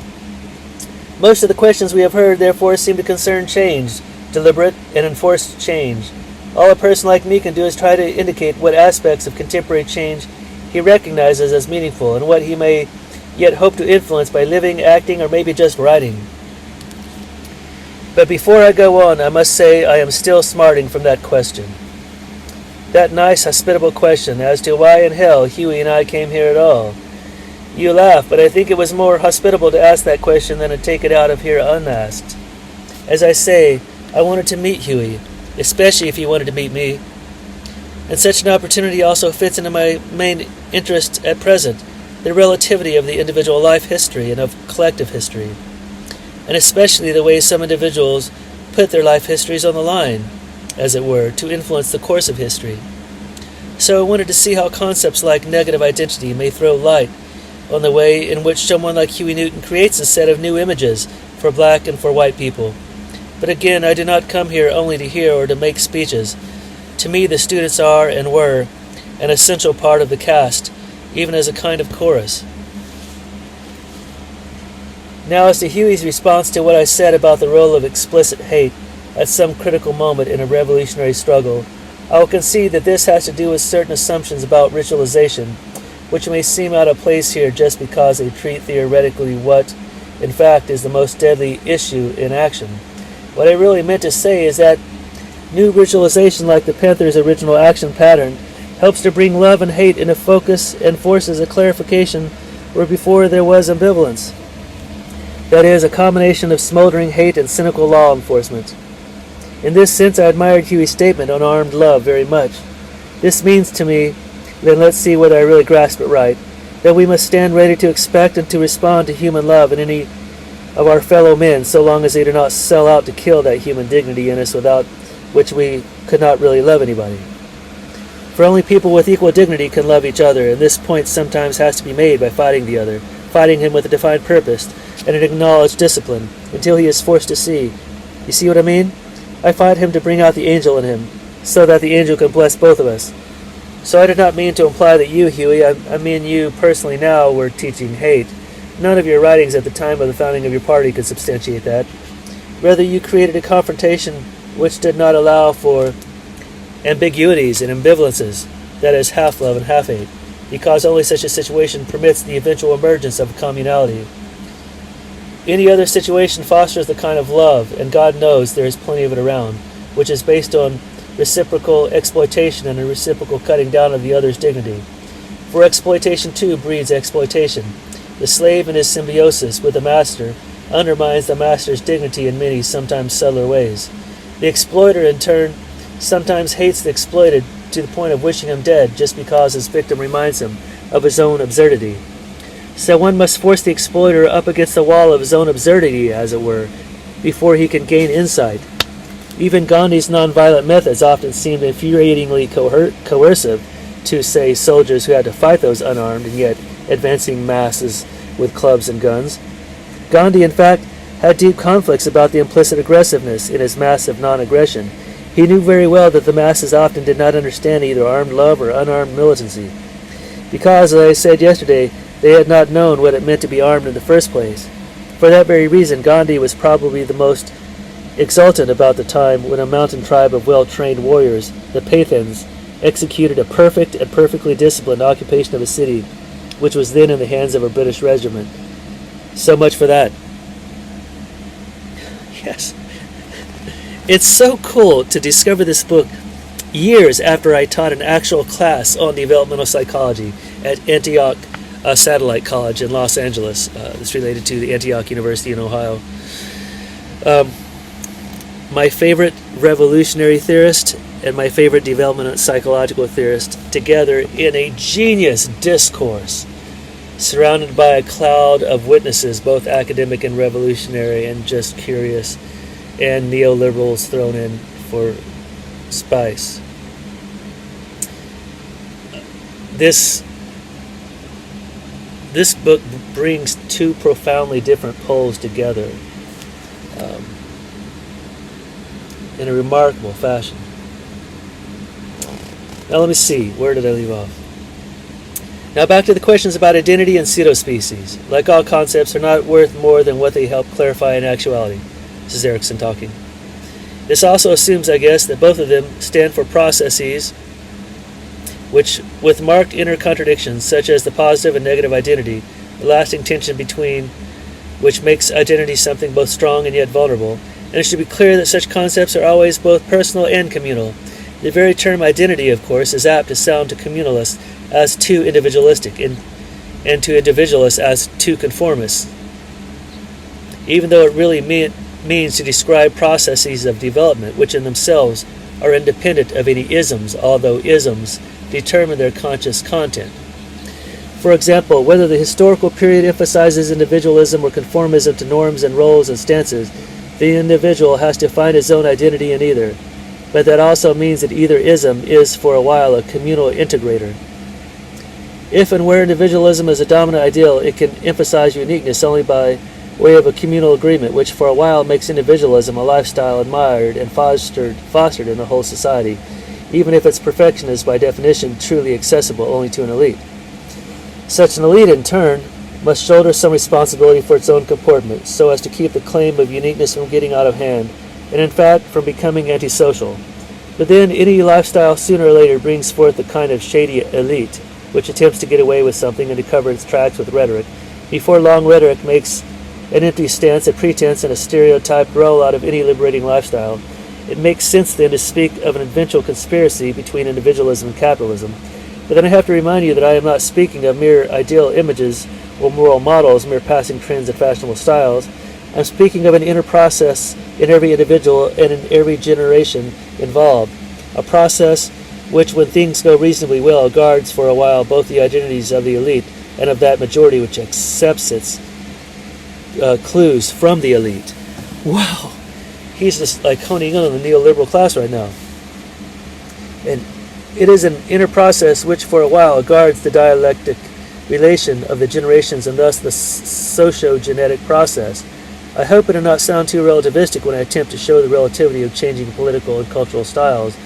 Most of the questions we have heard, therefore, seem to concern change, deliberate and enforced change. All a person like me can do is try to indicate what aspects of contemporary change he recognizes as meaningful and what he may yet hope to influence by living, acting, or maybe just writing. But before I go on, I must say I am still smarting from that question. That nice, hospitable question as to why in hell Huey and I came here at all. You laugh, but I think it was more hospitable to ask that question than to take it out of here unasked. As I say, I wanted to meet Huey, especially if he wanted to meet me. And such an opportunity also fits into my main interest at present, the relativity of the individual life history and of collective history, and especially the way some individuals put their life histories on the line, as it were, to influence the course of history. So I wanted to see how concepts like negative identity may throw light on the way in which someone like Huey Newton creates a set of new images for black and for white people. But again, I did not come here only to hear or to make speeches. To me, the students are and were an essential part of the cast, even as a kind of chorus. Now, as to Huey's response to what I said about the role of explicit hate at some critical moment in a revolutionary struggle, I will concede that this has to do with certain assumptions about ritualization, which may seem out of place here just because they treat theoretically what, in fact, is the most deadly issue in action. What I really meant to say is that new ritualization, like the Panther's original action pattern, helps to bring love and hate into focus and forces a clarification where before there was ambivalence. That is, a combination of smoldering hate and cynical law enforcement. In this sense, I admired Huey's statement on armed love very much. This means to me, then let's see whether I really grasp it right, that we must stand ready to expect and to respond to human love in any of our fellow men, so long as they do not sell out to kill that human dignity in us, without which we could not really love anybody. For only people with equal dignity can love each other, and this point sometimes has to be made by fighting the other, fighting him with a defined purpose and an acknowledged discipline, until he is forced to see. You see what I mean? I fight him to bring out the angel in him, so that the angel can bless both of us. So I did not mean to imply that you, Huey, I mean you personally now, were teaching hate. None of your writings at the time of the founding of your party could substantiate that. Rather, you created a confrontation which did not allow for ambiguities and ambivalences, that is, half love and half hate, because only such a situation permits the eventual emergence of communality. Any other situation fosters the kind of love, and God knows there is plenty of it around, which is based on reciprocal exploitation and a reciprocal cutting down of the other's dignity. For exploitation too breeds exploitation. The slave in his symbiosis with the master undermines the master's dignity in many, sometimes subtler ways. The exploiter, in turn, sometimes hates the exploited to the point of wishing him dead just because his victim reminds him of his own absurdity. So one must force the exploiter up against the wall of his own absurdity, as it were, before he can gain insight. Even Gandhi's nonviolent methods often seemed infuriatingly coercive to, say, soldiers who had to fight those unarmed and yet advancing masses with clubs and guns. Gandhi, in fact, had deep conflicts about the implicit aggressiveness in his massive non-aggression. He knew very well that the masses often did not understand either armed love or unarmed militancy, because, as I said yesterday, they had not known what it meant to be armed in the first place. For that very reason, Gandhi was probably the most exultant about the time when a mountain tribe of well-trained warriors, the Pathans, executed a perfect and perfectly disciplined occupation of a city, which was then in the hands of a British regiment. So much for that. Yes. It's so cool to discover this book years after I taught an actual class on developmental psychology at Antioch Satellite College in Los Angeles. It's related to the Antioch University in Ohio. My favorite revolutionary theorist and my favorite developmental psychological theorist together in a genius discourse, surrounded by a cloud of witnesses, both academic and revolutionary and just curious, and neoliberals thrown in for spice. This book brings two profoundly different poles together in a remarkable fashion. Now let me see, where did I leave off? Now back to the questions about identity and pseudospecies. Like all concepts, are not worth more than what they help clarify in actuality. This is Erikson talking. This also assumes, I guess, that both of them stand for processes which, with marked inner contradictions, such as the positive and negative identity, the lasting tension between which makes identity something both strong and yet vulnerable, and it should be clear that such concepts are always both personal and communal. The very term identity, of course, is apt to sound to communalists as too individualistic, and to individualists as too conformist, even though it really means to describe processes of development which in themselves are independent of any isms, although isms determine their conscious content. For example, whether the historical period emphasizes individualism or conformism to norms and roles and stances, the individual has to find his own identity in either. But that also means that either-ism is, for a while, a communal integrator. If and where individualism is a dominant ideal, it can emphasize uniqueness only by way of a communal agreement, which for a while makes individualism a lifestyle admired and fostered in the whole society, even if its perfection is by definition truly accessible only to an elite. Such an elite, in turn, must shoulder some responsibility for its own comportment, so as to keep the claim of uniqueness from getting out of hand, and in fact from becoming antisocial. But then any lifestyle sooner or later brings forth the kind of shady elite, which attempts to get away with something and to cover its tracks with rhetoric. Before long, rhetoric makes an empty stance, a pretense, and a stereotyped role out of any liberating lifestyle. It makes sense then to speak of an eventual conspiracy between individualism and capitalism. But then I have to remind you that I am not speaking of mere ideal images or moral models, mere passing trends and fashionable styles. I'm speaking of an inner process in every individual and in every generation involved, a process which, when things go reasonably well, guards for a while both the identities of the elite and of that majority which accepts its clues from the elite. Wow! He's just like honing in on the neoliberal class right now. And it is an inner process which for a while guards the dialectic relation of the generations and thus the socio-genetic process. I hope it will not sound too relativistic when I attempt to show the relativity of changing political and cultural styles,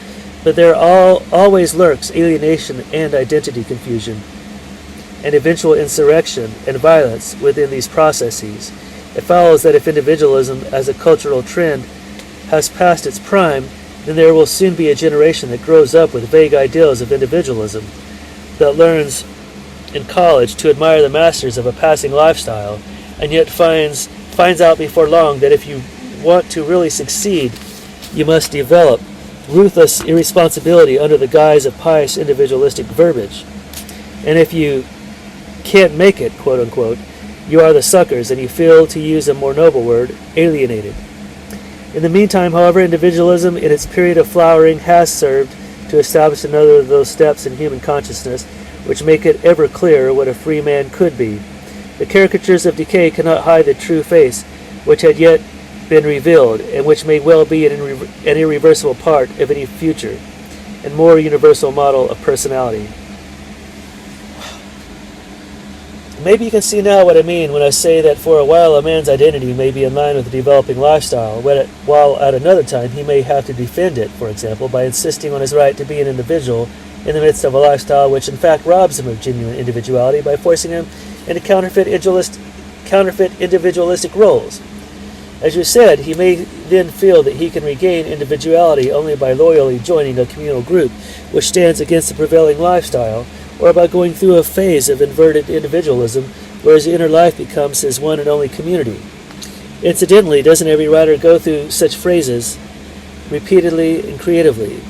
but there always lurks alienation and identity confusion, and eventual insurrection and violence within these processes. It follows that if individualism as a cultural trend has passed its prime, then there will soon be a generation that grows up with vague ideals of individualism, that learns in college to admire the masters of a passing lifestyle, and yet finds out before long that if you want to really succeed, you must develop ruthless irresponsibility under the guise of pious individualistic verbiage. And if you can't make it, quote unquote, you are the suckers, and you feel, to use a more noble word, alienated. In the meantime, however, individualism in its period of flowering has served to establish another of those steps in human consciousness which make it ever clearer what a free man could be. The caricatures of decay cannot hide the true face which had yet been revealed, and which may well be an irreversible part of any future and more universal model of personality. Maybe you can see now what I mean when I say that for a while a man's identity may be in line with a developing lifestyle, while at another time he may have to defend it, for example, by insisting on his right to be an individual in the midst of a lifestyle which in fact robs him of genuine individuality by forcing him into counterfeit individualistic roles. As you said, he may then feel that he can regain individuality only by loyally joining a communal group which stands against the prevailing lifestyle, or by going through a phase of inverted individualism where his inner life becomes his one and only community. Incidentally, doesn't every writer go through such phrases repeatedly and creatively?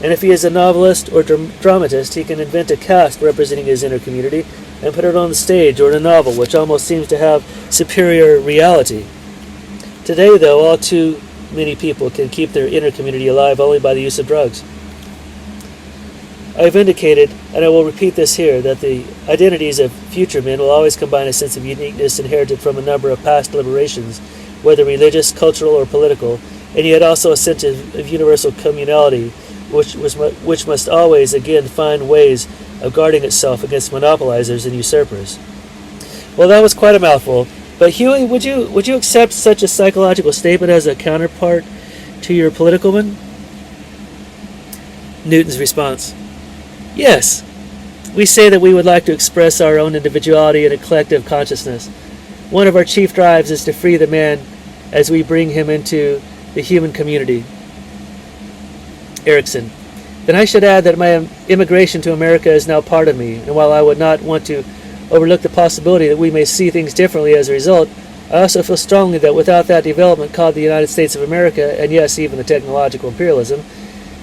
And if he is a novelist or dramatist, he can invent a cast representing his inner community and put it on the stage or in a novel, which almost seems to have superior reality. Today, though, all too many people can keep their inner community alive only by the use of drugs. I have indicated, and I will repeat this here, that the identities of future men will always combine a sense of uniqueness inherited from a number of past liberations, whether religious, cultural, or political, and yet also a sense of universal communality, which must always again find ways of guarding itself against monopolizers and usurpers. Well, that was quite a mouthful, but Huey, would you accept such a psychological statement as a counterpart to your political one? Newton's response: yes. We say that we would like to express our own individuality in a collective consciousness. One of our chief drives is to free the man as we bring him into the human community. Erikson: then I should add that my immigration to America is now part of me, and while I would not want to overlook the possibility that we may see things differently as a result, I also feel strongly that without that development called the United States of America, and yes, even the technological imperialism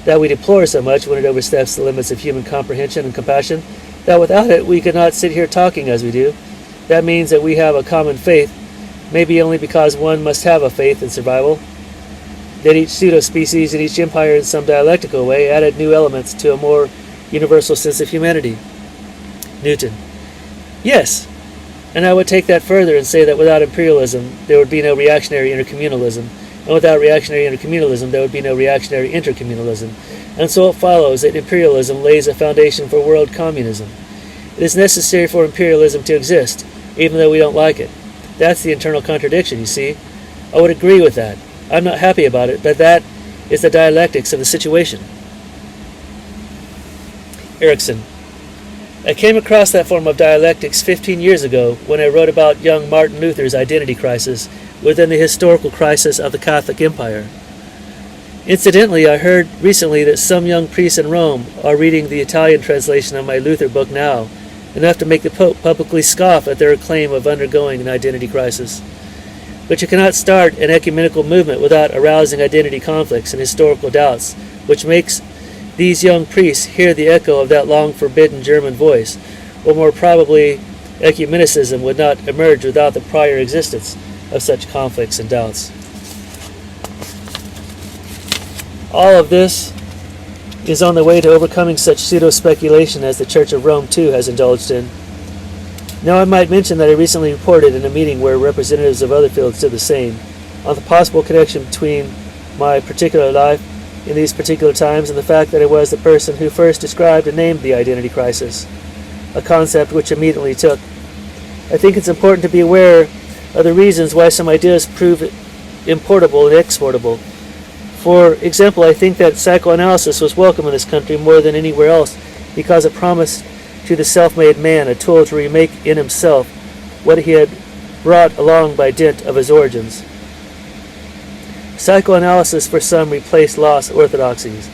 that we deplore so much when it oversteps the limits of human comprehension and compassion, that without it we could not sit here talking as we do. That means that we have a common faith, maybe only because one must have a faith in survival, that each pseudo-species and each empire in some dialectical way added new elements to a more universal sense of humanity. Newton: Yes, and I would take that further and say that without imperialism, there would be no reactionary intercommunalism, and without reactionary intercommunalism, there would be no reactionary intercommunalism, and so it follows that imperialism lays a foundation for world communism. It is necessary for imperialism to exist, even though we don't like it. That's the internal contradiction, you see. I would agree with that. I'm not happy about it, but that is the dialectics of the situation. Erikson. I came across that form of dialectics 15 years ago when I wrote about young Martin Luther's identity crisis within the historical crisis of the Catholic Empire. Incidentally, I heard recently that some young priests in Rome are reading the Italian translation of my Luther book now, enough to make the Pope publicly scoff at their claim of undergoing an identity crisis. But you cannot start an ecumenical movement without arousing identity conflicts and historical doubts, which makes these young priests hear the echo of that long-forbidden German voice, or more probably, ecumenicism would not emerge without the prior existence of such conflicts and doubts. All of this is on the way to overcoming such pseudo-speculation as the Church of Rome too has indulged in. Now I might mention that I recently reported in a meeting where representatives of other fields did the same, on the possible connection between my particular life in these particular times and the fact that I was the person who first described and named the identity crisis, a concept which immediately took. I think it's important to be aware of the reasons why some ideas prove importable and exportable. For example, I think that psychoanalysis was welcome in this country more than anywhere else because it promised to the self-made man a tool to remake in himself what he had brought along by dint of his origins. Psychoanalysis for some replaced lost orthodoxies.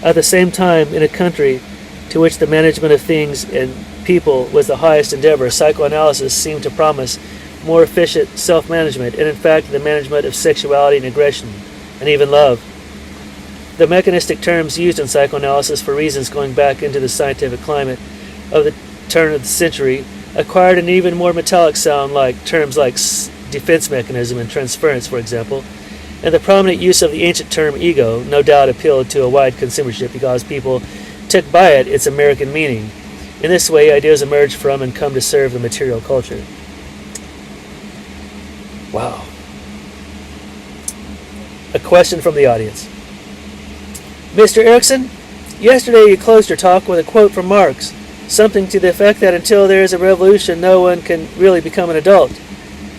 At the same time, in a country to which the management of things and people was the highest endeavor, psychoanalysis seemed to promise more efficient self-management and in fact the management of sexuality and aggression, and even love. The mechanistic terms used in psychoanalysis for reasons going back into the scientific climate of the turn of the century acquired an even more metallic sound, like terms like defense mechanism and transference, for example, and the prominent use of the ancient term ego no doubt appealed to a wide consumership because people took by it its American meaning. In this way, ideas emerge from and come to serve the material culture. Wow. A question from the audience. Mr. Erikson, yesterday you closed your talk with a quote from Marx, something to the effect that until there is a revolution, no one can really become an adult.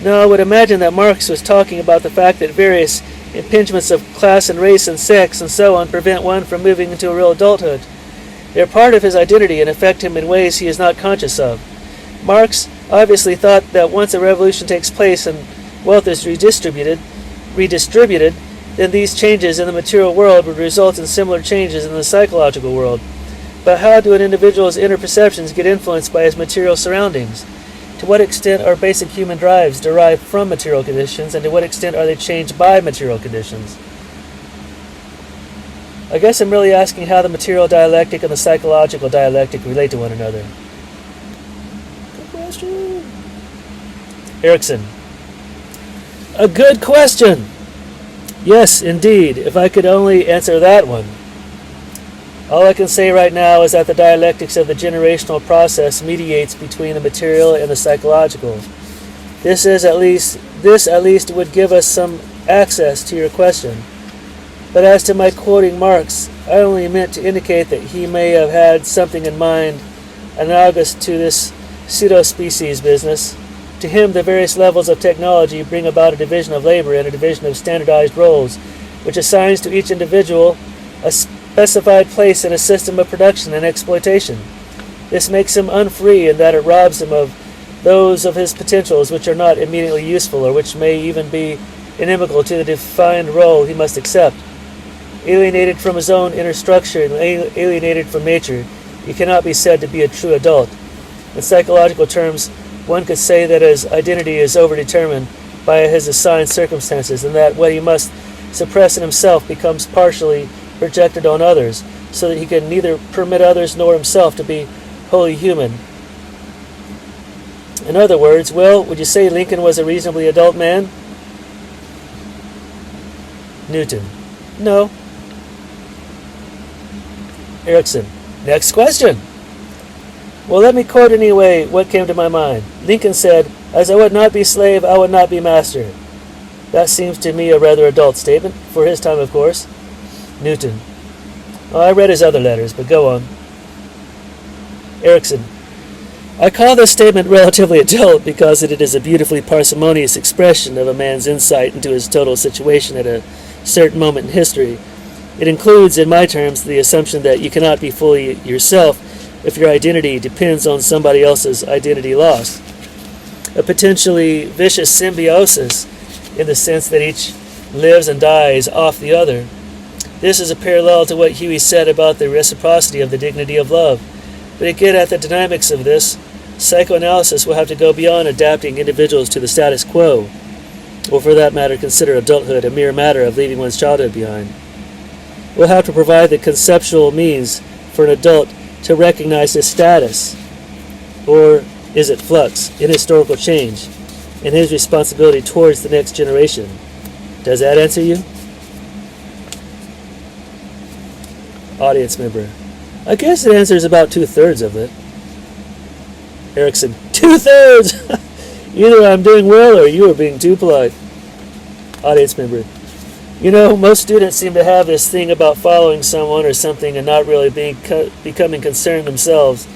Now, I would imagine that Marx was talking about the fact that various impingements of class and race and sex and so on prevent one from moving into a real adulthood. They are part of his identity and affect him in ways he is not conscious of. Marx obviously thought that once a revolution takes place and wealth is redistributed, then these changes in the material world would result in similar changes in the psychological world. But how do an individual's inner perceptions get influenced by his material surroundings? To what extent are basic human drives derived from material conditions, and to what extent are they changed by material conditions? I guess I'm really asking how the material dialectic and the psychological dialectic relate to one another. Good question. Erikson. A good question. Yes, indeed, if I could only answer that one. All I can say right now is that the dialectics of the generational process mediates between the material and the psychological. This at least would give us some access to your question. But as to my quoting Marx, I only meant to indicate that he may have had something in mind analogous to this pseudo-species business. To him, the various levels of technology bring about a division of labor and a division of standardized roles, which assigns to each individual a specified place in a system of production and exploitation. This makes him unfree in that it robs him of those of his potentials which are not immediately useful or which may even be inimical to the defined role he must accept. Alienated from his own inner structure and alienated from nature, he cannot be said to be a true adult. In psychological terms, one could say that his identity is overdetermined by his assigned circumstances, and that what he must suppress in himself becomes partially projected on others, so that he can neither permit others nor himself to be wholly human. In other words, well, would you say Lincoln was a reasonably adult man? Newton. No. Erikson. Next question. Well, let me quote anyway what came to my mind. Lincoln said, "As I would not be slave, I would not be master." That seems to me a rather adult statement, for his time, of course. Newton. Oh, I read his other letters, but go on. Erikson. I call this statement relatively adult because it is a beautifully parsimonious expression of a man's insight into his total situation at a certain moment in history. It includes, in my terms, the assumption that you cannot be fully yourself if your identity depends on somebody else's identity loss. A potentially vicious symbiosis in the sense that each lives and dies off the other. This is a parallel to what Huey said about the reciprocity of the dignity of love. But to get at the dynamics of this, psychoanalysis will have to go beyond adapting individuals to the status quo, or for that matter consider adulthood a mere matter of leaving one's childhood behind. We'll have to provide the conceptual means for an adult to recognize his status, or is it flux, in historical change, and his responsibility towards the next generation. Does that answer you? Audience member. I guess it answers about 2/3 of it. Erikson. 2/3! Either I'm doing well or you are being too polite. Audience member. You know, most students seem to have this thing about following someone or something and not really becoming concerned themselves.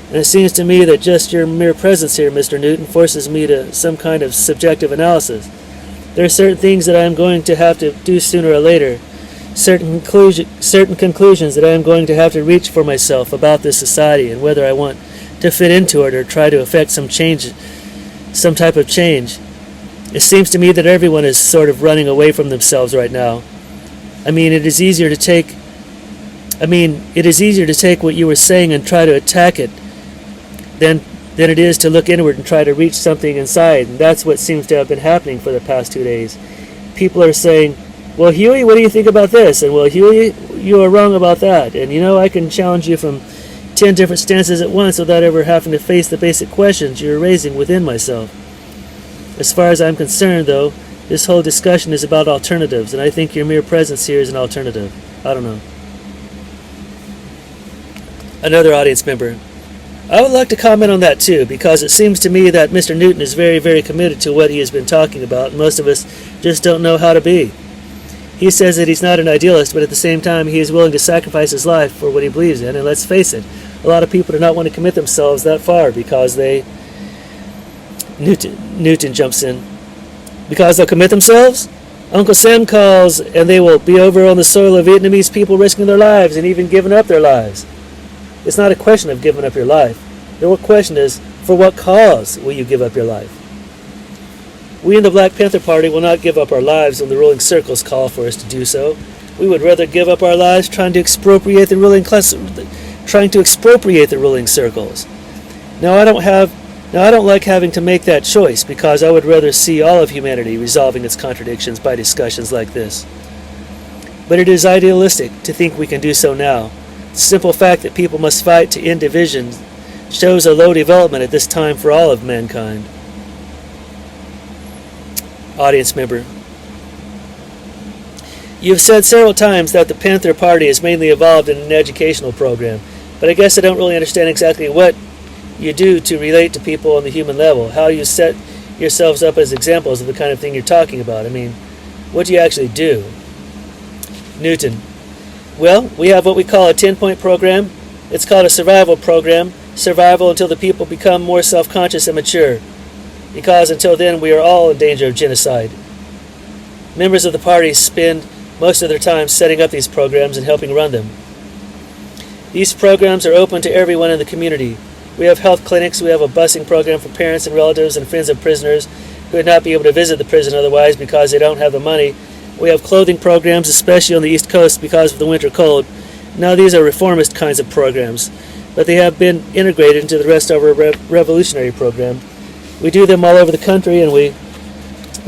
And it seems to me that just your mere presence here, Mr. Newton, forces me to some kind of subjective analysis. There are certain things that I am going to have to do sooner or later, certain conclusions that I am going to have to reach for myself about this society and whether I want to fit into it or try to affect some change, some type of change. It seems to me that everyone is sort of running away from themselves right now. It is easier to take what you were saying and try to attack it than it is to look inward and try to reach something inside. And that's what seems to have been happening for the past 2 days. People are saying, "Well, Huey, what do you think about this?" And, "Well, Huey, you are wrong about that." And, I can challenge you from 10 different stances at once without ever having to face the basic questions you're raising within myself. As far as I'm concerned, though, this whole discussion is about alternatives, and I think your mere presence here is an alternative. I don't know. Another audience member. I would like to comment on that too, because it seems to me that Mr. Newton is very, very committed to what he has been talking about, and most of us just don't know how to be. He says that he's not an idealist, but at the same time he is willing to sacrifice his life for what he believes in, and let's face it, a lot of people do not want to commit themselves that far because they... Newton jumps in. Because they'll commit themselves? Uncle Sam calls and they will be over on the soil of Vietnamese people risking their lives and even giving up their lives. It's not a question of giving up your life. The real question is, for what cause will you give up your life? We in the Black Panther Party will not give up our lives when the ruling circles call for us to do so. We would rather give up our lives trying to expropriate the ruling circles. Now I don't like having to make that choice because I would rather see all of humanity resolving its contradictions by discussions like this. But it is idealistic to think we can do so now. The simple fact that people must fight to end division shows a low development at this time for all of mankind. Audience member. You have said several times that the Panther Party is mainly involved in an educational program, but I guess I don't really understand exactly what you do to relate to people on the human level, how you set yourselves up as examples of the kind of thing you're talking about. What do you actually do? Newton. Well, we have what we call a 10-point program. It's called a survival program. Survival until the people become more self-conscious and mature. Because until then, we are all in danger of genocide. Members of the party spend most of their time setting up these programs and helping run them. These programs are open to everyone in the community. We have health clinics, we have a busing program for parents and relatives and friends of prisoners who would not be able to visit the prison otherwise because they don't have the money. We have clothing programs, especially on the East Coast because of the winter cold. Now these are reformist kinds of programs, but they have been integrated into the rest of our revolutionary program. We do them all over the country and we're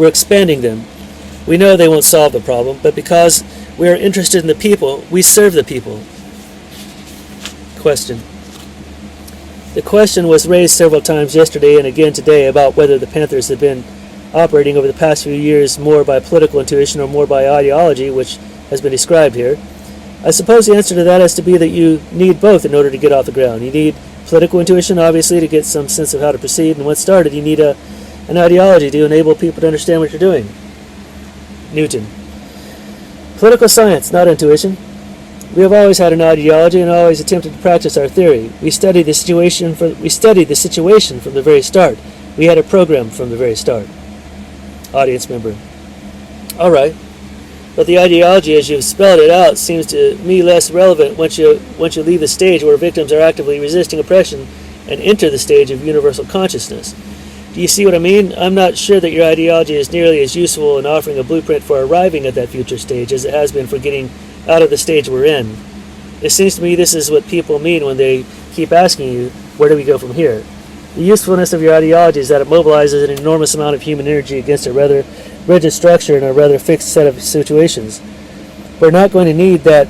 expanding them. We know they won't solve the problem, but because we are interested in the people, we serve the people. Question. The question was raised several times yesterday and again today about whether the Panthers have been operating over the past few years more by political intuition or more by ideology, which has been described here. I suppose the answer to that has to be that you need both in order to get off the ground. You need political intuition, obviously, to get some sense of how to proceed, and once started, you need an ideology to enable people to understand what you're doing. Newton. Political science, not intuition. We have always had an ideology and always attempted to practice our theory. We studied the situation from the very start. We had a program from the very start. Audience member. All right. But the ideology, as you've spelled it out, seems to me less relevant once you leave the stage where victims are actively resisting oppression and enter the stage of universal consciousness. Do you see what I mean? I'm not sure that your ideology is nearly as useful in offering a blueprint for arriving at that future stage as it has been for getting out of the stage we're in. It seems to me this is what people mean when they keep asking you, where do we go from here? The usefulness of your ideology is that it mobilizes an enormous amount of human energy against a rather rigid structure and a rather fixed set of situations. We're not going to need that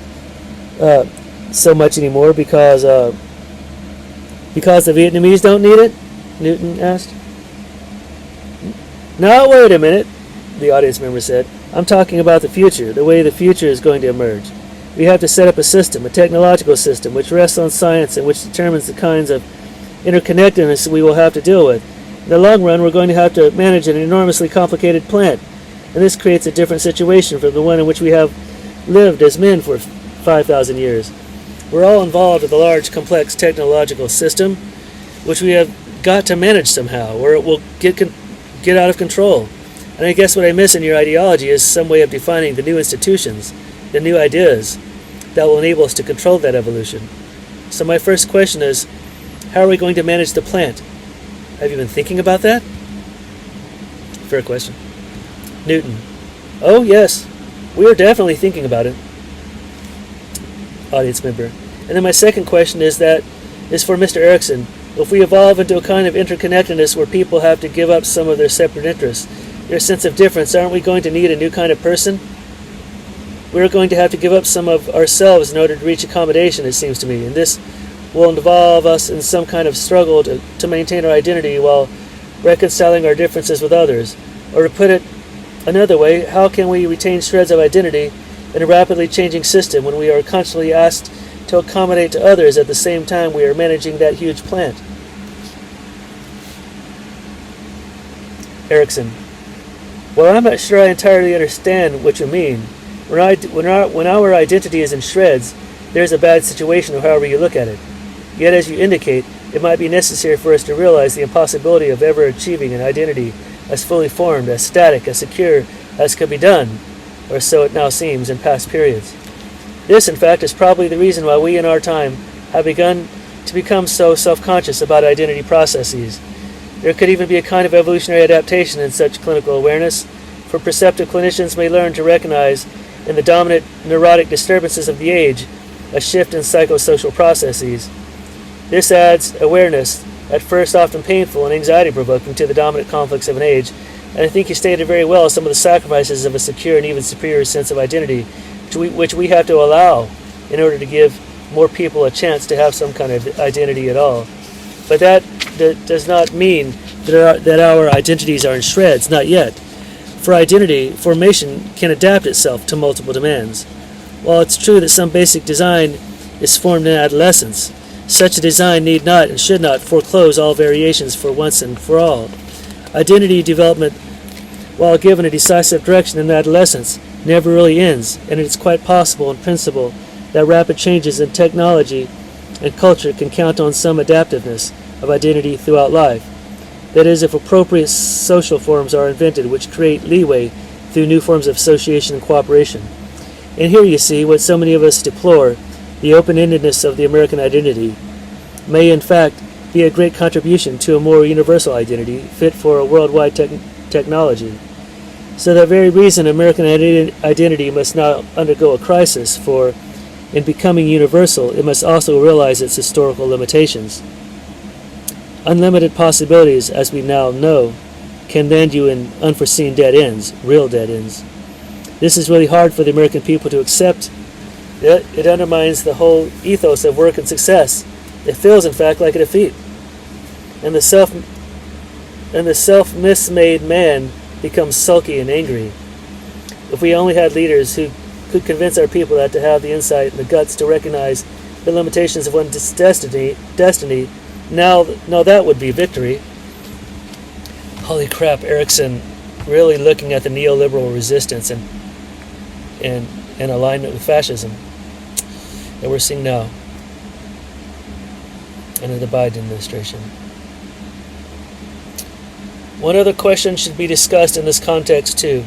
so much anymore because the Vietnamese don't need it? Newton asked. Now wait a minute, the audience member said. I'm talking about the future, the way the future is going to emerge. We have to set up a system, a technological system, which rests on science and which determines the kinds of interconnectedness we will have to deal with. In the long run, we're going to have to manage an enormously complicated plant, and this creates a different situation from the one in which we have lived as men for 5,000 years. We're all involved with a large, complex technological system, which we have got to manage somehow, or it will get out of control. And I guess what I miss in your ideology is some way of defining the new institutions, the new ideas that will enable us to control that evolution. So my first question is, how are we going to manage the plant? Have you been thinking about that? Fair question. Newton. Oh, yes. We are definitely thinking about it. Audience member. And then my second question is for Mr. Erikson. If we evolve into a kind of interconnectedness where people have to give up some of their separate interests, their sense of difference, aren't we going to need a new kind of person? We're going to have to give up some of ourselves in order to reach accommodation, it seems to me. And this will involve us in some kind of struggle to maintain our identity while reconciling our differences with others. Or to put it another way, how can we retain shreds of identity in a rapidly changing system when we are constantly asked to accommodate to others at the same time we are managing that huge plant? Erikson. Well, I'm not sure I entirely understand what you mean. When our identity is in shreds, there's a bad situation however you look at it. Yet, as you indicate, it might be necessary for us to realize the impossibility of ever achieving an identity as fully formed, as static, as secure as could be done, or so it now seems in past periods. This, in fact, is probably the reason why we in our time have begun to become so self-conscious about identity processes. There could even be a kind of evolutionary adaptation in such clinical awareness, for perceptive clinicians may learn to recognize in the dominant neurotic disturbances of the age a shift in psychosocial processes. This adds awareness, at first often painful and anxiety-provoking, to the dominant conflicts of an age, and I think you stated very well some of the sacrifices of a secure and even superior sense of identity, which we have to allow in order to give more people a chance to have some kind of identity at all. But that does not mean that our identities are in shreds, not yet. For identity, formation can adapt itself to multiple demands. While it's true that some basic design is formed in adolescence, such a design need not and should not foreclose all variations for once and for all. Identity development, while given a decisive direction in adolescence, never really ends, and it is quite possible in principle that rapid changes in technology and culture can count on some adaptiveness of identity throughout life. That is, if appropriate social forms are invented which create leeway through new forms of association and cooperation. And here you see what so many of us deplore, the open-endedness of the American identity, may in fact be a great contribution to a more universal identity fit for a worldwide technology. So that very reason American identity must now undergo a crisis, for in becoming universal it must also realize its historical limitations. Unlimited possibilities, as we now know, can land you in unforeseen dead ends, real dead ends. This is really hard for the American people to accept. It undermines the whole ethos of work and success. It feels, in fact, like a defeat. And the self-mismade man becomes sulky and angry. If we only had leaders who could convince our people that to have the insight and the guts to recognize the limitations of one's destiny, now that would be victory. Holy crap, Erikson really looking at the neoliberal resistance and alignment with fascism that we're seeing now under the Biden administration. One other question should be discussed in this context too.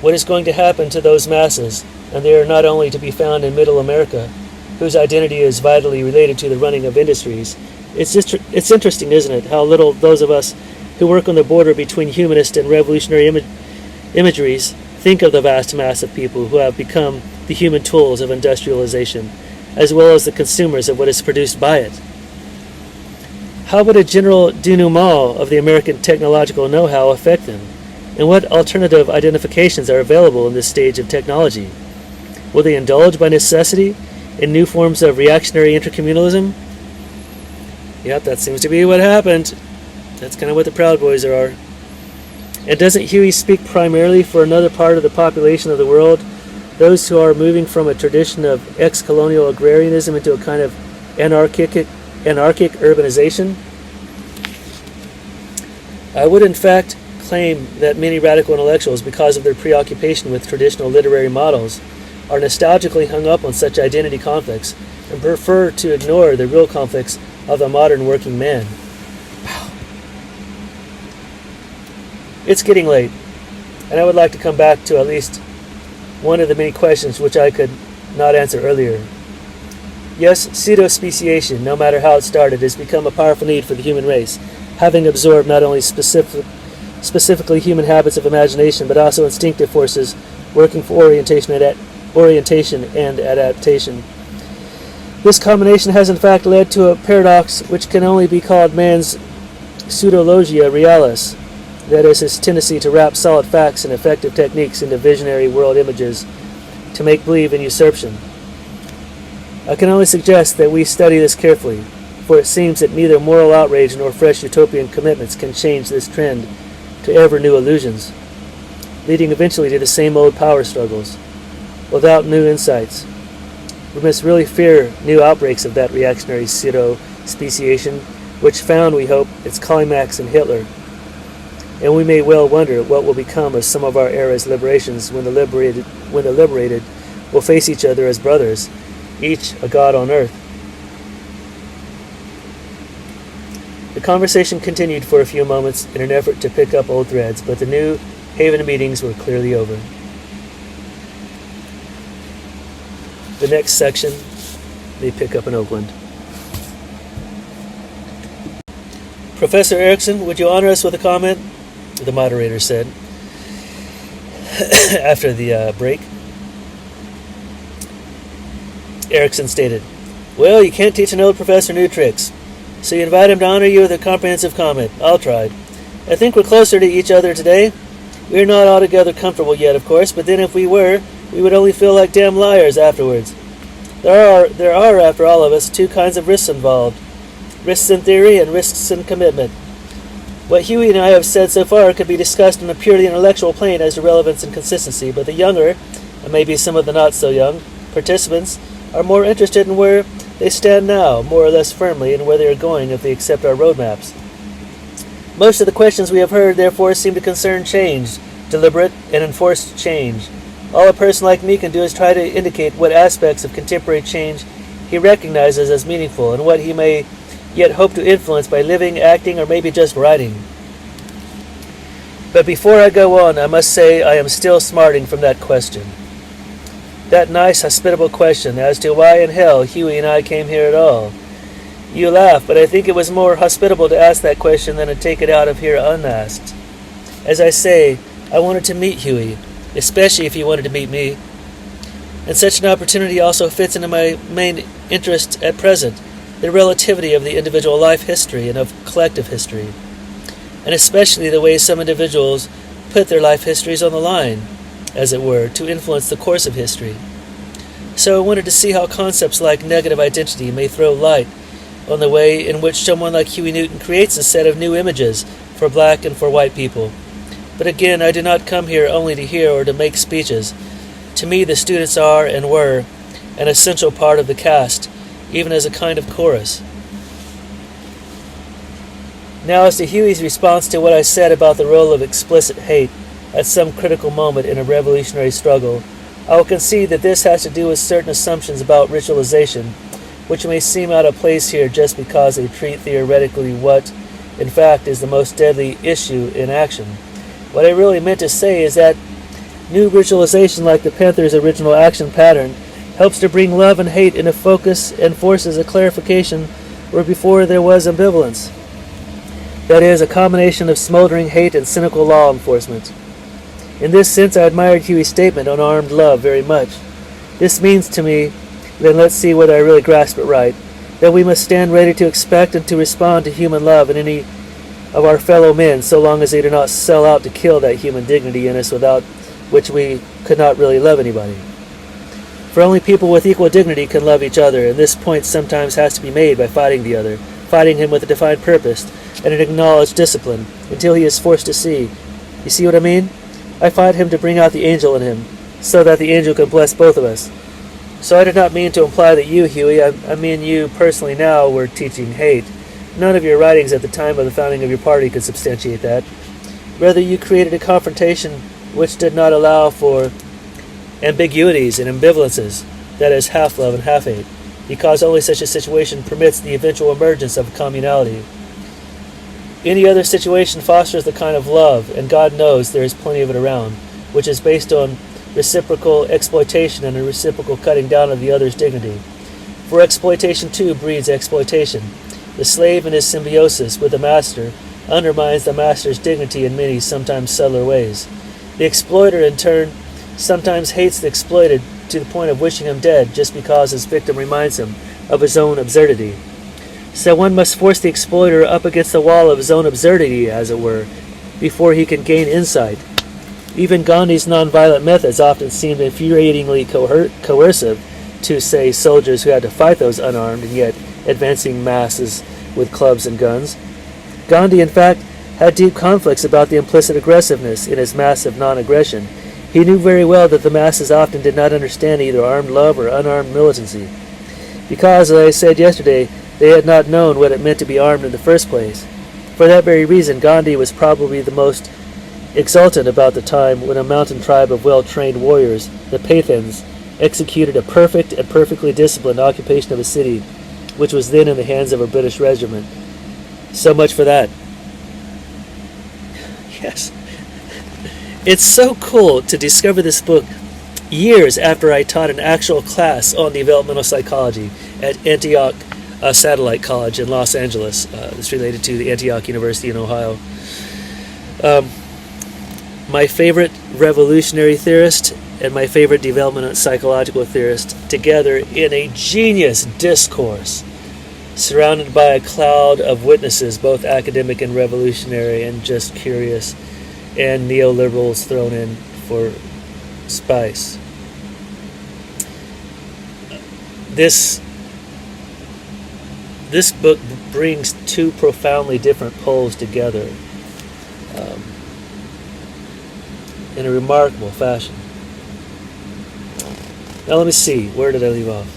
What is going to happen to those masses, and they are not only to be found in Middle America, whose identity is vitally related to the running of industries? It's interesting, isn't it, how little those of us who work on the border between humanist and revolutionary imageries think of the vast mass of people who have become the human tools of industrialization, as well as the consumers of what is produced by it. How would a general denouement of the American technological know-how affect them? And what alternative identifications are available in this stage of technology? Will they indulge by necessity in new forms of reactionary intercommunalism? Yep, that seems to be what happened. That's kind of what the Proud Boys are. And doesn't Huey speak primarily for another part of the population of the world, those who are moving from a tradition of ex-colonial agrarianism into a kind of anarchic urbanization? I would in fact claim that many radical intellectuals, because of their preoccupation with traditional literary models, are nostalgically hung up on such identity conflicts and prefer to ignore the real conflicts of the modern working man. Wow. It's getting late, and I would like to come back to at least one of the many questions which I could not answer earlier. Yes, pseudo-speciation, no matter how it started, has become a powerful need for the human race, having absorbed not only specifically human habits of imagination, but also instinctive forces working for orientation and adaptation. This combination has in fact led to a paradox which can only be called man's pseudologia realis, that is, his tendency to wrap solid facts and effective techniques into visionary world images to make believe in usurpation. I can only suggest that we study this carefully, for it seems that neither moral outrage nor fresh utopian commitments can change this trend to ever new illusions, leading eventually to the same old power struggles, without new insights. We must really fear new outbreaks of that reactionary pseudo-speciation, which found, we hope, its climax in Hitler. And we may well wonder what will become of some of our era's liberations when the liberated will face each other as brothers, each a god on earth. The conversation continued for a few moments in an effort to pick up old threads, but the New Haven meetings were clearly over. The next section they pick up in Oakland. Professor Erikson, would you honor us with a comment? The moderator said after the break. Erikson stated, "Well, you can't teach an old professor new tricks, so you invite him to honor you with a comprehensive comment. I'll try. I think we're closer to each other today. We're not altogether comfortable yet, of course, but then if we were, we would only feel like damn liars afterwards. There are, after all of us, two kinds of risks involved. Risks in theory and risks in commitment. What Huey and I have said so far could be discussed on a purely intellectual plane as to relevance and consistency, but the younger, and maybe some of the not-so-young, participants are more interested in where they stand now, more or less firmly, and where they are going if they accept our roadmaps. Most of the questions we have heard, therefore, seem to concern change, deliberate and enforced change. All a person like me can do is try to indicate what aspects of contemporary change he recognizes as meaningful, and what he may yet hope to influence by living, acting, or maybe just writing. But before I go on, I must say I am still smarting from that question. That nice, hospitable question as to why in hell Huey and I came here at all. You laugh, but I think it was more hospitable to ask that question than to take it out of here unasked. As I say, I wanted to meet Huey, especially if he wanted to meet me. And such an opportunity also fits into my main interest at present, the relativity of the individual life history and of collective history, and especially the way some individuals put their life histories on the line, as it were, to influence the course of history. So I wanted to see how concepts like negative identity may throw light on the way in which someone like Huey Newton creates a set of new images for black and for white people. But again, I do not come here only to hear or to make speeches. To me, the students are and were an essential part of the cast, even as a kind of chorus. Now, as to Huey's response to what I said about the role of explicit hate at some critical moment in a revolutionary struggle, I will concede that this has to do with certain assumptions about ritualization, which may seem out of place here just because they treat theoretically what, in fact, is the most deadly issue in action. What I really meant to say is that new ritualization, like the Panther's original action pattern, helps to bring love and hate into focus and forces a clarification where before there was ambivalence. That is, a combination of smoldering hate and cynical law enforcement. In this sense, I admired Huey's statement on armed love very much. This means to me, then let's see whether I really grasp it right, that we must stand ready to expect and to respond to human love in any of our fellow men, so long as they do not sell out to kill that human dignity in us, without which we could not really love anybody. For only people with equal dignity can love each other, and this point sometimes has to be made by fighting the other, fighting him with a defined purpose and an acknowledged discipline, until he is forced to see. You see what I mean? I fight him to bring out the angel in him, so that the angel can bless both of us. So I did not mean to imply that you, Huey, I mean you personally now, were teaching hate. None of your writings at the time of the founding of your party could substantiate that. Rather, you created a confrontation which did not allow for ambiguities and ambivalences, that is, half love and half hate, because only such a situation permits the eventual emergence of communality. Any other situation fosters the kind of love, and God knows there is plenty of it around, which is based on reciprocal exploitation and a reciprocal cutting down of the other's dignity. For exploitation too breeds exploitation. The slave in his symbiosis with the master undermines the master's dignity in many, sometimes subtler ways. The exploiter, in turn, sometimes hates the exploited to the point of wishing him dead just because his victim reminds him of his own absurdity. So one must force the exploiter up against the wall of his own absurdity, as it were, before he can gain insight. Even Gandhi's nonviolent methods often seemed infuriatingly coercive to, say, soldiers who had to fight those unarmed and yet advancing masses with clubs and guns. Gandhi, in fact, had deep conflicts about the implicit aggressiveness in his massive non-aggression. He knew very well that the masses often did not understand either armed love or unarmed militancy, because, as I said yesterday, they had not known what it meant to be armed in the first place. For that very reason, Gandhi was probably the most exultant about the time when a mountain tribe of well-trained warriors, the Pathans, executed a perfect and perfectly disciplined occupation of a city, which was then in the hands of a British regiment. So much for that. Yes. It's so cool to discover this book years after I taught an actual class on developmental psychology at Antioch Satellite College in Los Angeles. It's related to the Antioch University in Ohio. My favorite revolutionary theorist and my favorite developmental psychological theorist together in a genius discourse, surrounded by a cloud of witnesses, both academic and revolutionary and just curious, and neoliberals thrown in for spice. This book brings two profoundly different poles together in a remarkable fashion. Now let me see, where did I leave off?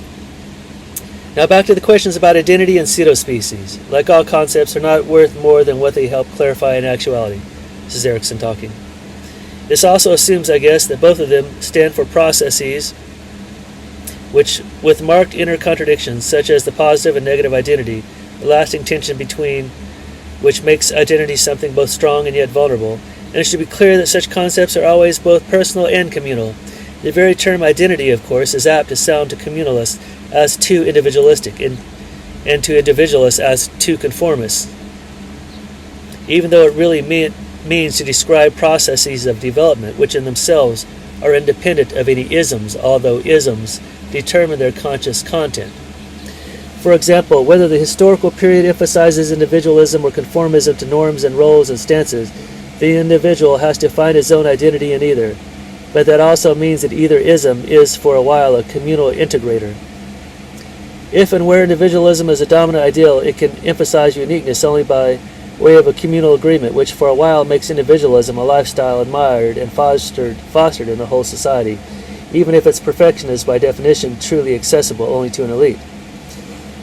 Now back to the questions about identity and pseudospecies. Like all concepts, are not worth more than what they help clarify in actuality. This is Erikson talking. This also assumes, I guess, that both of them stand for processes which, with marked inner contradictions, such as the positive and negative identity, the lasting tension between which makes identity something both strong and yet vulnerable, and it should be clear that such concepts are always both personal and communal. The very term identity, of course, is apt to sound to communalists as too individualistic, and to individualists as too conformist, even though it really means to describe processes of development which in themselves are independent of any isms, although isms determine their conscious content. For example, whether the historical period emphasizes individualism or conformism to norms and roles and stances, the individual has to find his own identity in either. But that also means that either ism is for a while a communal integrator. If and where individualism is a dominant ideal, it can emphasize uniqueness only by way of a communal agreement, which for a while makes individualism a lifestyle admired and fostered in the whole society. even if its perfection is by definition truly accessible only to an elite.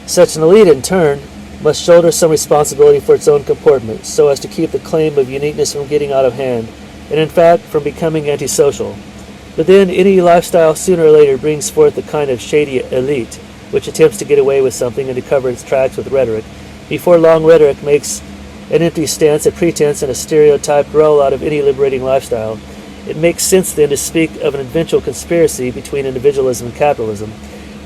Such an elite, in turn, must shoulder some responsibility for its own comportment, so as to keep the claim of uniqueness from getting out of hand, and in fact from becoming antisocial. But then any lifestyle sooner or later brings forth the kind of shady elite, which attempts to get away with something and to cover its tracks with rhetoric. Before long, rhetoric makes an empty stance, a pretense, and a stereotyped role out of any liberating lifestyle. It makes sense then to speak of an eventual conspiracy between individualism and capitalism.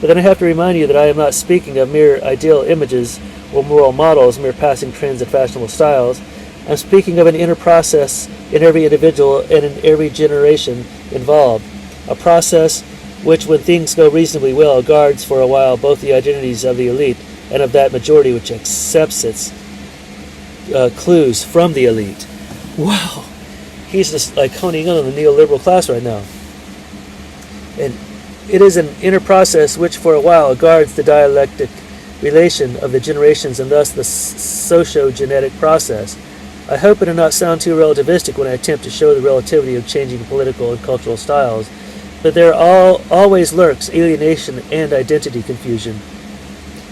But then I have to remind you that I am not speaking of mere ideal images or moral models, mere passing trends and fashionable styles. I'm speaking of an inner process in every individual and in every generation involved, a process which, when things go reasonably well, guards for a while both the identities of the elite and of that majority which accepts its clues from the elite. Wow! He's just like honing in on the neoliberal class right now. And it is an inner process which for a while guards the dialectic relation of the generations and thus the socio-genetic process. I hope it will not sound too relativistic when I attempt to show the relativity of changing political and cultural styles, but there always lurks alienation and identity confusion,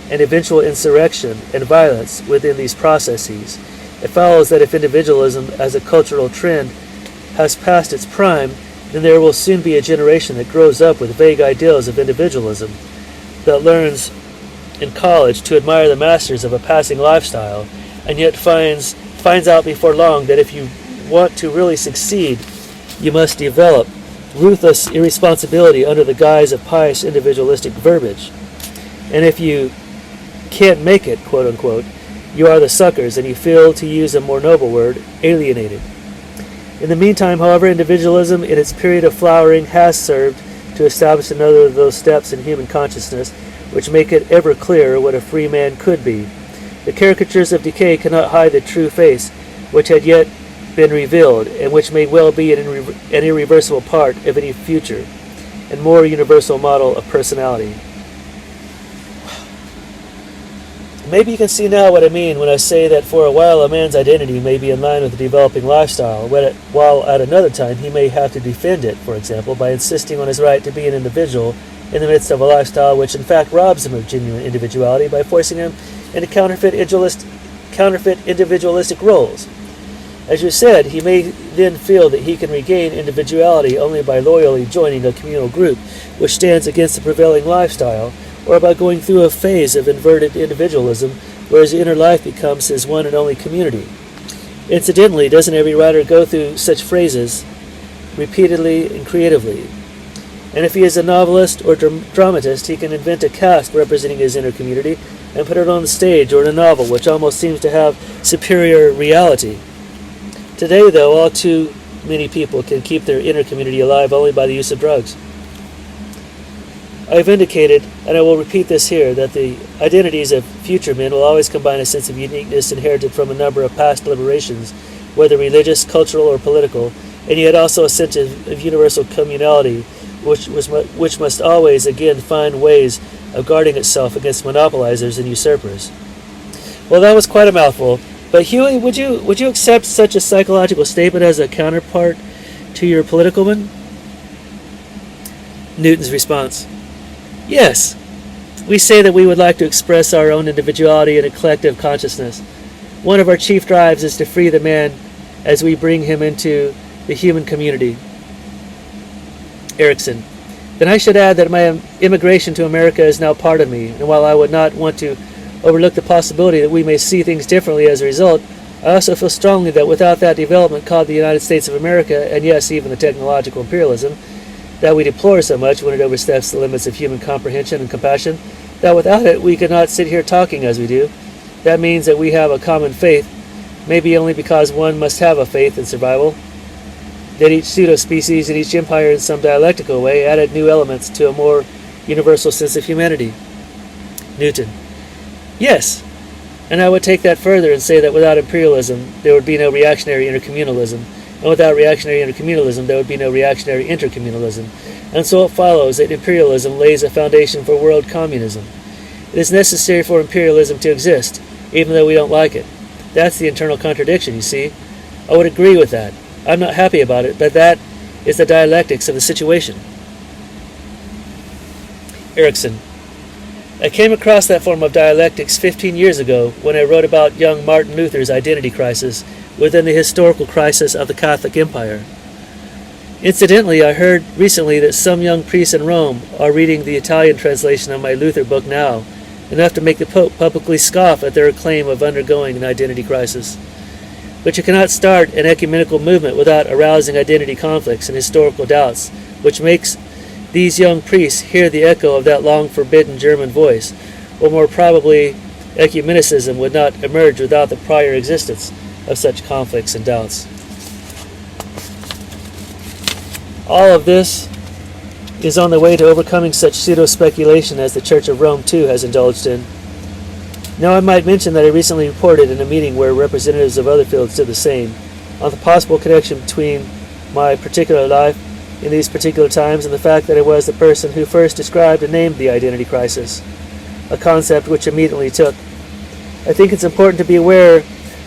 and eventual insurrection and violence within these processes. It follows that if individualism as a cultural trend has passed its prime, then there will soon be a generation that grows up with vague ideals of individualism, that learns in college to admire the masters of a passing lifestyle, and yet finds out before long that if you want to really succeed, you must develop ruthless irresponsibility under the guise of pious individualistic verbiage. And if you can't make it, quote unquote, you are the suckers, and you feel, to use a more noble word, alienated. In the meantime, however, individualism in its period of flowering has served to establish another of those steps in human consciousness which make it ever clearer what a free man could be. The caricatures of decay cannot hide the true face which had yet been revealed, and which may well be an irreversible part of any future and more universal model of personality. Maybe you can see now what I mean when I say that for a while a man's identity may be in line with the developing lifestyle, while at another time he may have to defend it, for example, by insisting on his right to be an individual in the midst of a lifestyle which in fact robs him of genuine individuality by forcing him into counterfeit individualistic roles. As you said, he may then feel that he can regain individuality only by loyally joining a communal group which stands against the prevailing lifestyle, or by going through a phase of inverted individualism where his inner life becomes his one and only community. Incidentally, doesn't every writer go through such phrases repeatedly and creatively? And if he is a novelist or dramatist, he can invent a cast representing his inner community and put it on the stage or in a novel, which almost seems to have superior reality. Today, though, all too many people can keep their inner community alive only by the use of drugs. I have indicated, and I will repeat this here, that the identities of future men will always combine a sense of uniqueness inherited from a number of past liberations, whether religious, cultural, or political, and yet also a sense of universal communality, which must always again find ways of guarding itself against monopolizers and usurpers. Well, that was quite a mouthful, but Huey, would you accept such a psychological statement as a counterpart to your political one? Newton's response: yes. We say that we would like to express our own individuality in a collective consciousness. One of our chief drives is to free the man as we bring him into the human community. Erikson: then I should add that my immigration to America is now part of me, and while I would not want to overlook the possibility that we may see things differently as a result, I also feel strongly that without that development called the United States of America, and yes, even the technological imperialism that we deplore so much when it oversteps the limits of human comprehension and compassion, that without it we could not sit here talking as we do. That means that we have a common faith, maybe only because one must have a faith in survival, that each pseudo-species and each empire in some dialectical way added new elements to a more universal sense of humanity. Newton: yes, and I would take that further and say that without imperialism there would be no reactionary intercommunalism, and without reactionary intercommunalism there would be no reactionary intercommunalism, and so it follows that imperialism lays a foundation for world communism. It is necessary for imperialism to exist, even though we don't like it. That's the internal contradiction, you see. I would agree with that. I'm not happy about it, but that is the dialectics of the situation. Erikson. I came across that form of dialectics 15 years ago when I wrote about young Martin Luther's identity crisis within the historical crisis of the Catholic Empire. Incidentally, I heard recently that some young priests in Rome are reading the Italian translation of my Luther book now, enough to make the Pope publicly scoff at their claim of undergoing an identity crisis. But you cannot start an ecumenical movement without arousing identity conflicts and historical doubts, which makes these young priests hear the echo of that long-forbidden German voice, or more probably, ecumenicism would not emerge without the prior existence of such conflicts and doubts. All of this is on the way to overcoming such pseudo-speculation as the Church of Rome too has indulged in. Now I might mention that I recently reported in a meeting where representatives of other fields did the same, on the possible connection between my particular life in these particular times and the fact that I was the person who first described and named the identity crisis, a concept which immediately took. I think it's important to be aware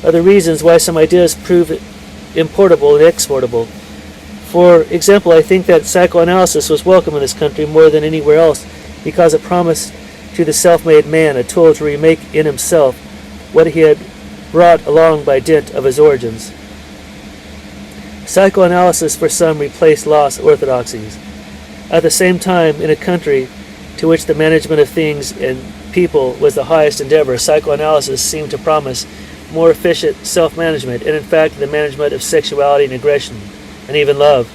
of the reasons why some ideas prove importable and exportable. For example, I think that psychoanalysis was welcome in this country more than anywhere else because it promised to the self-made man a tool to remake in himself what he had brought along by dint of his origins. Psychoanalysis for some replaced lost orthodoxies. At the same time, in a country to which the management of things and people was the highest endeavor, psychoanalysis seemed to promise more efficient self-management and in fact the management of sexuality and aggression, and even love.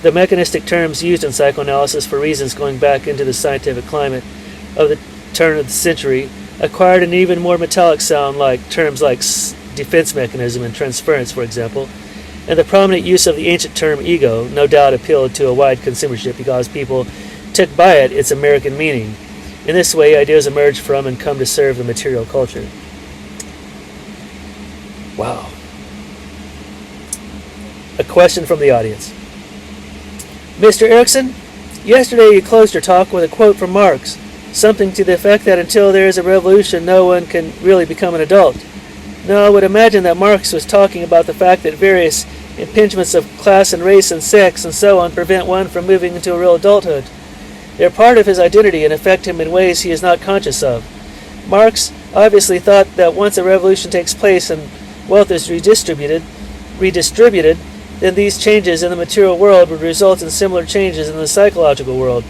The mechanistic terms used in psychoanalysis for reasons going back into the scientific climate of the turn of the century acquired an even more metallic sound, like terms like defense mechanism and transference, for example, and the prominent use of the ancient term ego no doubt appealed to a wide consumership because people took by it its American meaning. In this way, ideas emerge from and come to serve the material culture. Wow. A question from the audience. Mr. Erikson, yesterday you closed your talk with a quote from Marx, something to the effect that until there is a revolution, no one can really become an adult. Now, I would imagine that Marx was talking about the fact that various impingements of class and race and sex and so on prevent one from moving into a real adulthood. They're part of his identity and affect him in ways he is not conscious of. Marx obviously thought that once a revolution takes place and wealth is redistributed, then these changes in the material world would result in similar changes in the psychological world.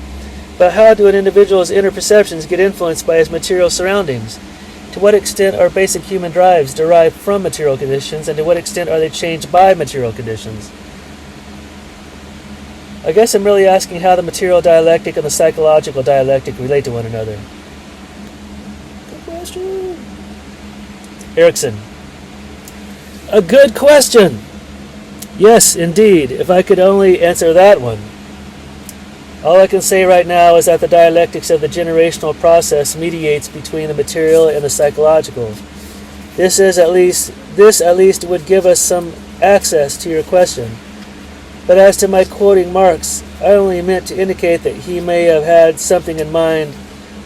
But how do an individual's inner perceptions get influenced by his material surroundings? To what extent are basic human drives derived from material conditions, and to what extent are they changed by material conditions? I guess I'm really asking how the material dialectic and the psychological dialectic relate to one another. Good question. Erikson. A good question. Yes, indeed, if I could only answer that one. All I can say right now is that the dialectics of the generational process mediates between the material and the psychological. This at least would give us some access to your question. But as to my quoting Marx, I only meant to indicate that he may have had something in mind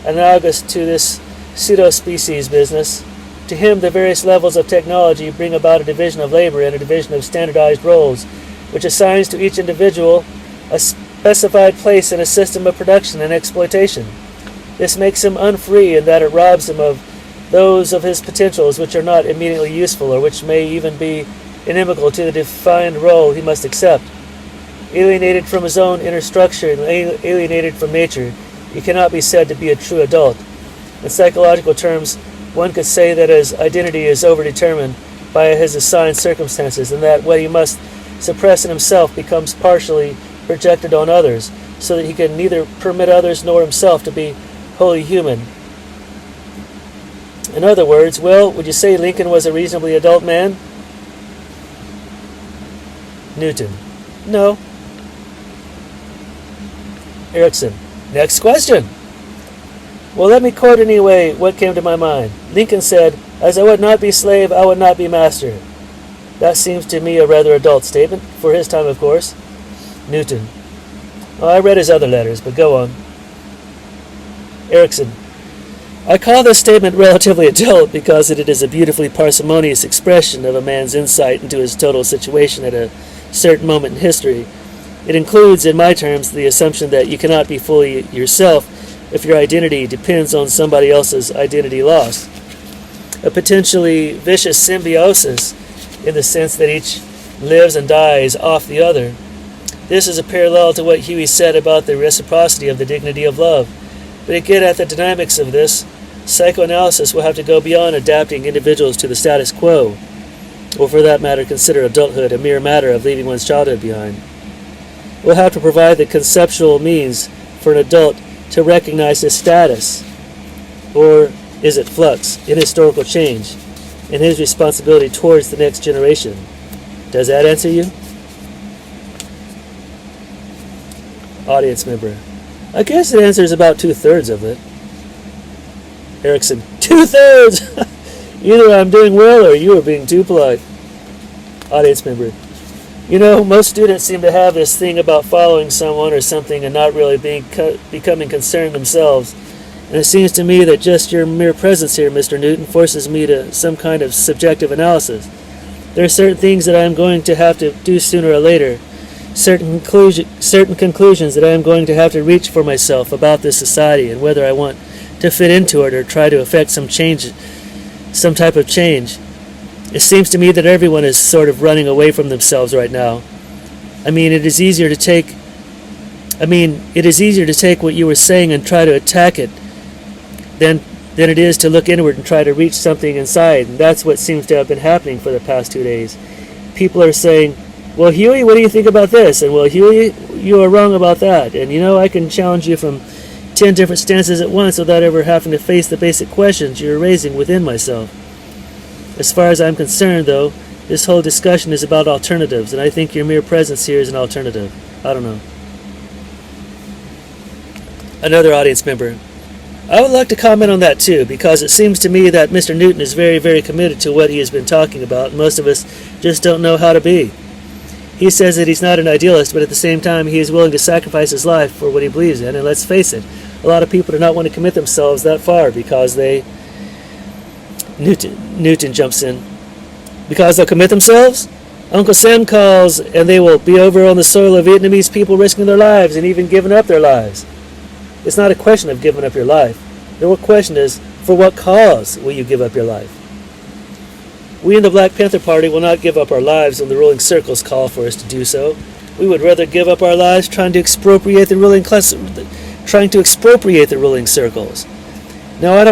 analogous to this pseudo-species business. To him, the various levels of technology bring about a division of labor and a division of standardized roles, which assigns to each individual a specified place in a system of production and exploitation. This makes him unfree in that it robs him of those of his potentials which are not immediately useful or which may even be inimical to the defined role he must accept. Alienated from his own inner structure and alienated from nature, he cannot be said to be a true adult. In psychological terms, one could say that his identity is overdetermined by his assigned circumstances, and that what he must suppress in himself becomes partially projected on others, so that he can neither permit others nor himself to be wholly human. In other words, well, would you say Lincoln was a reasonably adult man? Newton. No. Erikson. Next question. Well, let me quote anyway what came to my mind. Lincoln said, "As I would not be slave, I would not be master." That seems to me a rather adult statement, for his time, of course. Newton. Well, I read his other letters, but go on. Erikson. I call this statement relatively adult because it is a beautifully parsimonious expression of a man's insight into his total situation at a certain moment in history. It includes, in my terms, the assumption that you cannot be fully yourself if your identity depends on somebody else's identity loss. A potentially vicious symbiosis in the sense that each lives and dies off the other. This is a parallel to what Huey said about the reciprocity of the dignity of love. But to get at the dynamics of this, psychoanalysis will have to go beyond adapting individuals to the status quo, or for that matter consider adulthood a mere matter of leaving one's childhood behind. We'll have to provide the conceptual means for an adult to recognize his status, or is it flux, in historical change, and his responsibility towards the next generation. Does that answer you? Audience member: I guess it answers about 2/3 of it. Erikson: 2/3! Either I'm doing well or you are being too polite. Audience member: You know, most students seem to have this thing about following someone or something and not really becoming concerned themselves. And it seems to me that just your mere presence here, Mr. Newton, forces me to some kind of subjective analysis. There are certain things that I am going to have to do sooner or later, certain conclusions that I am going to have to reach for myself about this society and whether I want to fit into it or try to affect some type of change. It seems to me that everyone is sort of running away from themselves right now. It is easier to take what you were saying and try to attack it than it is to look inward and try to reach something inside. And that's what seems to have been happening for the past 2 days. People are saying, well, Huey, what do you think about this? And, well, Huey, you are wrong about that. And, I can challenge you from 10 different stances at once without ever having to face the basic questions you're raising within myself. As far as I'm concerned, though, this whole discussion is about alternatives, and I think your mere presence here is an alternative. I don't know. Another audience member: I would like to comment on that too, because it seems to me that Mr. Newton is very, very committed to what he has been talking about, and most of us just don't know how to be. He says that he's not an idealist, but at the same time he is willing to sacrifice his life for what he believes in, and let's face it, a lot of people do not want to commit themselves that far because they... Newton jumps in. Because they'll commit themselves? Uncle Sam calls and they will be over on the soil of Vietnamese people risking their lives and even giving up their lives. It's not a question of giving up your life. The real question is, for what cause will you give up your life? We in the Black Panther Party will not give up our lives when the ruling circles call for us to do so. We would rather give up our lives trying to expropriate the ruling circles. Now I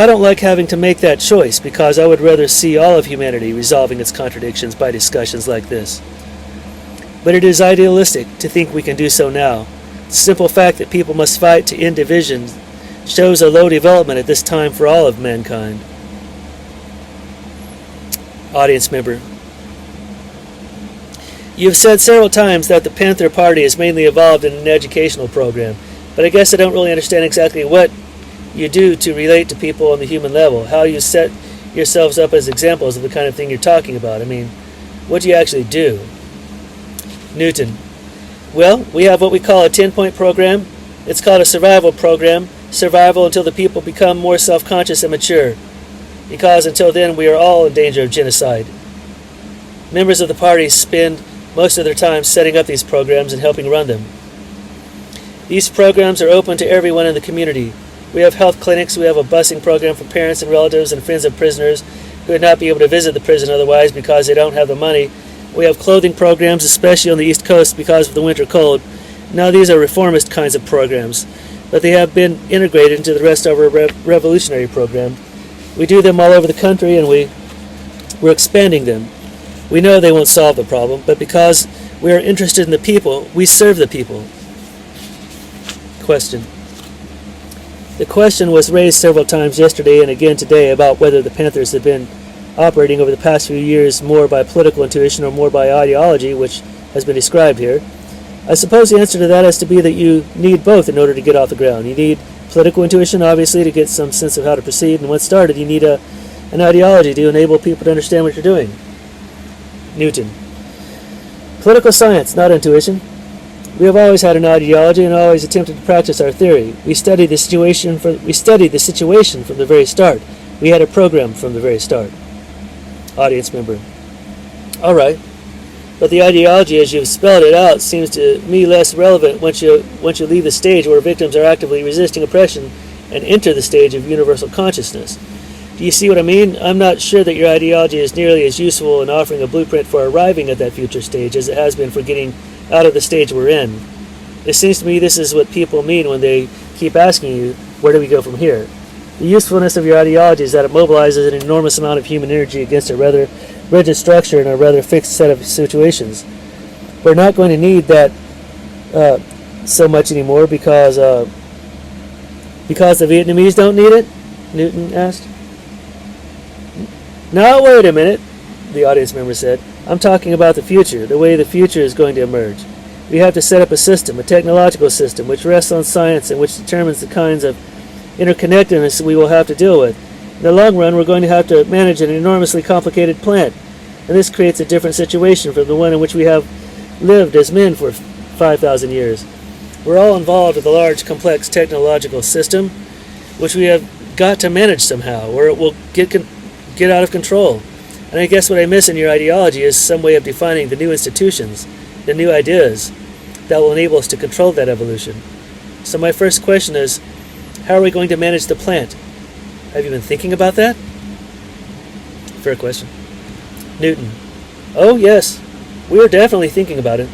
don't like having to make that choice because I would rather see all of humanity resolving its contradictions by discussions like this. But it is idealistic to think we can do so now. The simple fact that people must fight to end division shows a low development at this time for all of mankind. Audience member: You have said several times that the Panther Party is mainly involved in an educational program, but I guess I don't really understand exactly what you do to relate to people on the human level, how you set yourselves up as examples of the kind of thing you're talking about. What do you actually do? Newton: Well, we have what we call a 10-point program. It's called a survival program. Survival until the people become more self-conscious and mature. Because until then, we are all in danger of genocide. Members of the party spend most of their time setting up these programs and helping run them. These programs are open to everyone in the community. We have health clinics, we have a busing program for parents and relatives and friends of prisoners who would not be able to visit the prison otherwise because they don't have the money. We have clothing programs, especially on the East Coast because of the winter cold. Now these are reformist kinds of programs, but they have been integrated into the rest of our revolutionary program. We do them all over the country and we're expanding them. We know they won't solve the problem, but because we are interested in the people, we serve the people. Question. The question was raised several times yesterday and again today about whether the Panthers have been operating over the past few years more by political intuition or more by ideology, which has been described here. I suppose the answer to that has to be that you need both in order to get off the ground. You need political intuition, obviously, to get some sense of how to proceed, and once started, you need an ideology to enable people to understand what you're doing. Newton. Political science, not intuition. We have always had an ideology and always attempted to practice our theory. We studied the situation from the very start. We had a program from the very start. Audience member. All right. But the ideology, as you've spelled it out, seems to me less relevant once you leave the stage where victims are actively resisting oppression and enter the stage of universal consciousness. Do you see what I mean? I'm not sure that your ideology is nearly as useful in offering a blueprint for arriving at that future stage as it has been for getting out of the stage we're in. It seems to me this is what people mean when they keep asking you, where do we go from here? The usefulness of your ideology is that it mobilizes an enormous amount of human energy against a rather rigid structure and a rather fixed set of situations. We're not going to need that so much anymore because the Vietnamese don't need it? Newton asked. Now, wait a minute, the audience member said. I'm talking about the future, the way the future is going to emerge. We have to set up a system, a technological system, which rests on science and which determines the kinds of interconnectedness we will have to deal with. In the long run, we're going to have to manage an enormously complicated plant, and this creates a different situation from the one in which we have lived as men for 5,000 years. We're all involved with a large, complex technological system, which we have got to manage somehow, or it will get out of control. And I guess what I miss in your ideology is some way of defining the new institutions, the new ideas that will enable us to control that evolution. So my first question is, how are we going to manage the plant? Have you been thinking about that? Fair question. Newton. Oh, yes. We are definitely thinking about it.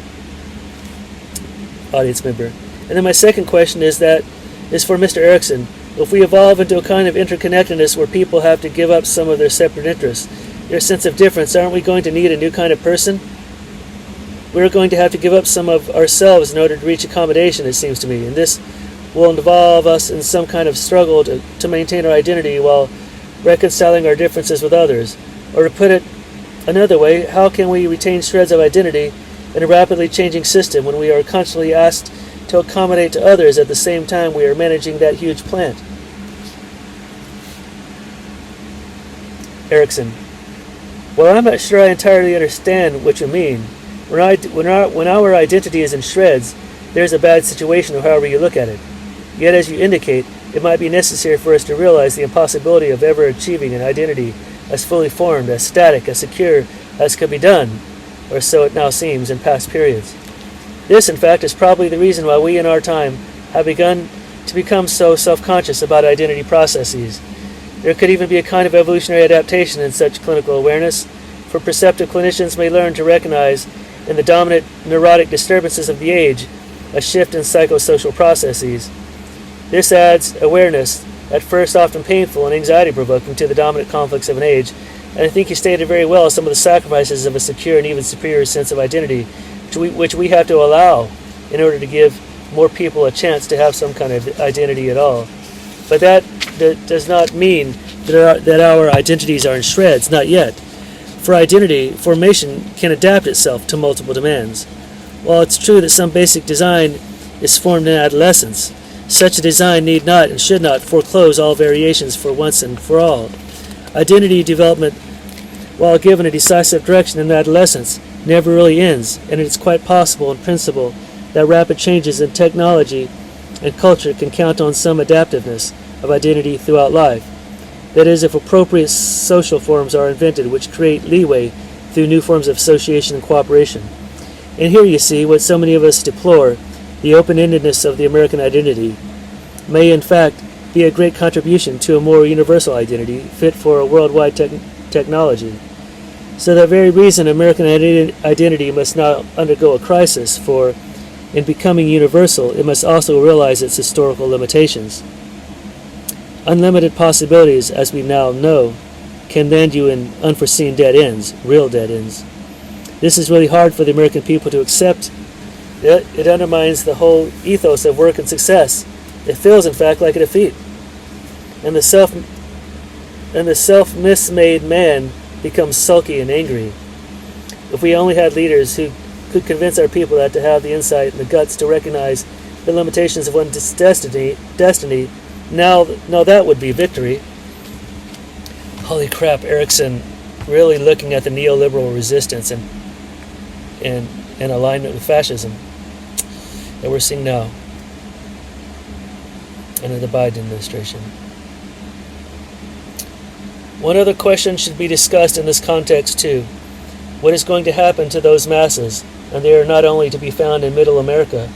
Audience member. And then my second question is for Mr. Erikson. If we evolve into a kind of interconnectedness where people have to give up some of their separate interests, their sense of difference, aren't we going to need a new kind of person? We're going to have to give up some of ourselves in order to reach accommodation, it seems to me. And this will involve us in some kind of struggle to maintain our identity while reconciling our differences with others. Or to put it another way, how can we retain shreds of identity in a rapidly changing system when we are constantly asked to accommodate to others at the same time we are managing that huge plant? Erikson. Well, I'm not sure I entirely understand what you mean. When our identity is in shreds, there's a bad situation, or however you look at it. Yet, as you indicate, it might be necessary for us to realize the impossibility of ever achieving an identity as fully formed, as static, as secure as could be done, or so it now seems in past periods. This, in fact, is probably the reason why we in our time have begun to become so self-conscious about identity processes. There could even be a kind of evolutionary adaptation in such clinical awareness, for perceptive clinicians may learn to recognize in the dominant neurotic disturbances of the age a shift in psychosocial processes. This adds awareness, at first often painful and anxiety-provoking, to the dominant conflicts of an age, and I think you stated very well some of the sacrifices of a secure and even superior sense of identity, which we have to allow in order to give more people a chance to have some kind of identity at all. But that does not mean that our identities are in shreds, not yet. For identity, formation can adapt itself to multiple demands. While it's true that some basic design is formed in adolescence, such a design need not and should not foreclose all variations for once and for all. Identity development, while given a decisive direction in adolescence, never really ends, and it's quite possible in principle that rapid changes in technology and culture can count on some adaptiveness of identity throughout life. That is, if appropriate social forms are invented which create leeway through new forms of association and cooperation. And here you see what so many of us deplore, the open-endedness of the American identity, may in fact be a great contribution to a more universal identity fit for a worldwide technology. So that very reason American identity must now undergo a crisis, for in becoming universal it must also realize its historical limitations. Unlimited possibilities, as we now know, can land you in unforeseen dead ends, real dead ends. This is really hard for the American people to accept. It undermines the whole ethos of work and success. It feels, in fact, like a defeat. And the self-mismade man becomes sulky and angry. If we only had leaders who could convince our people that to have the insight and the guts to recognize the limitations of one's destiny, now that would be victory. Holy crap, Erikson really looking at the neoliberal resistance and alignment with fascism that we're seeing now under the Biden administration. One other question should be discussed in this context too. What is going to happen to those masses? And they are not only to be found in Middle America,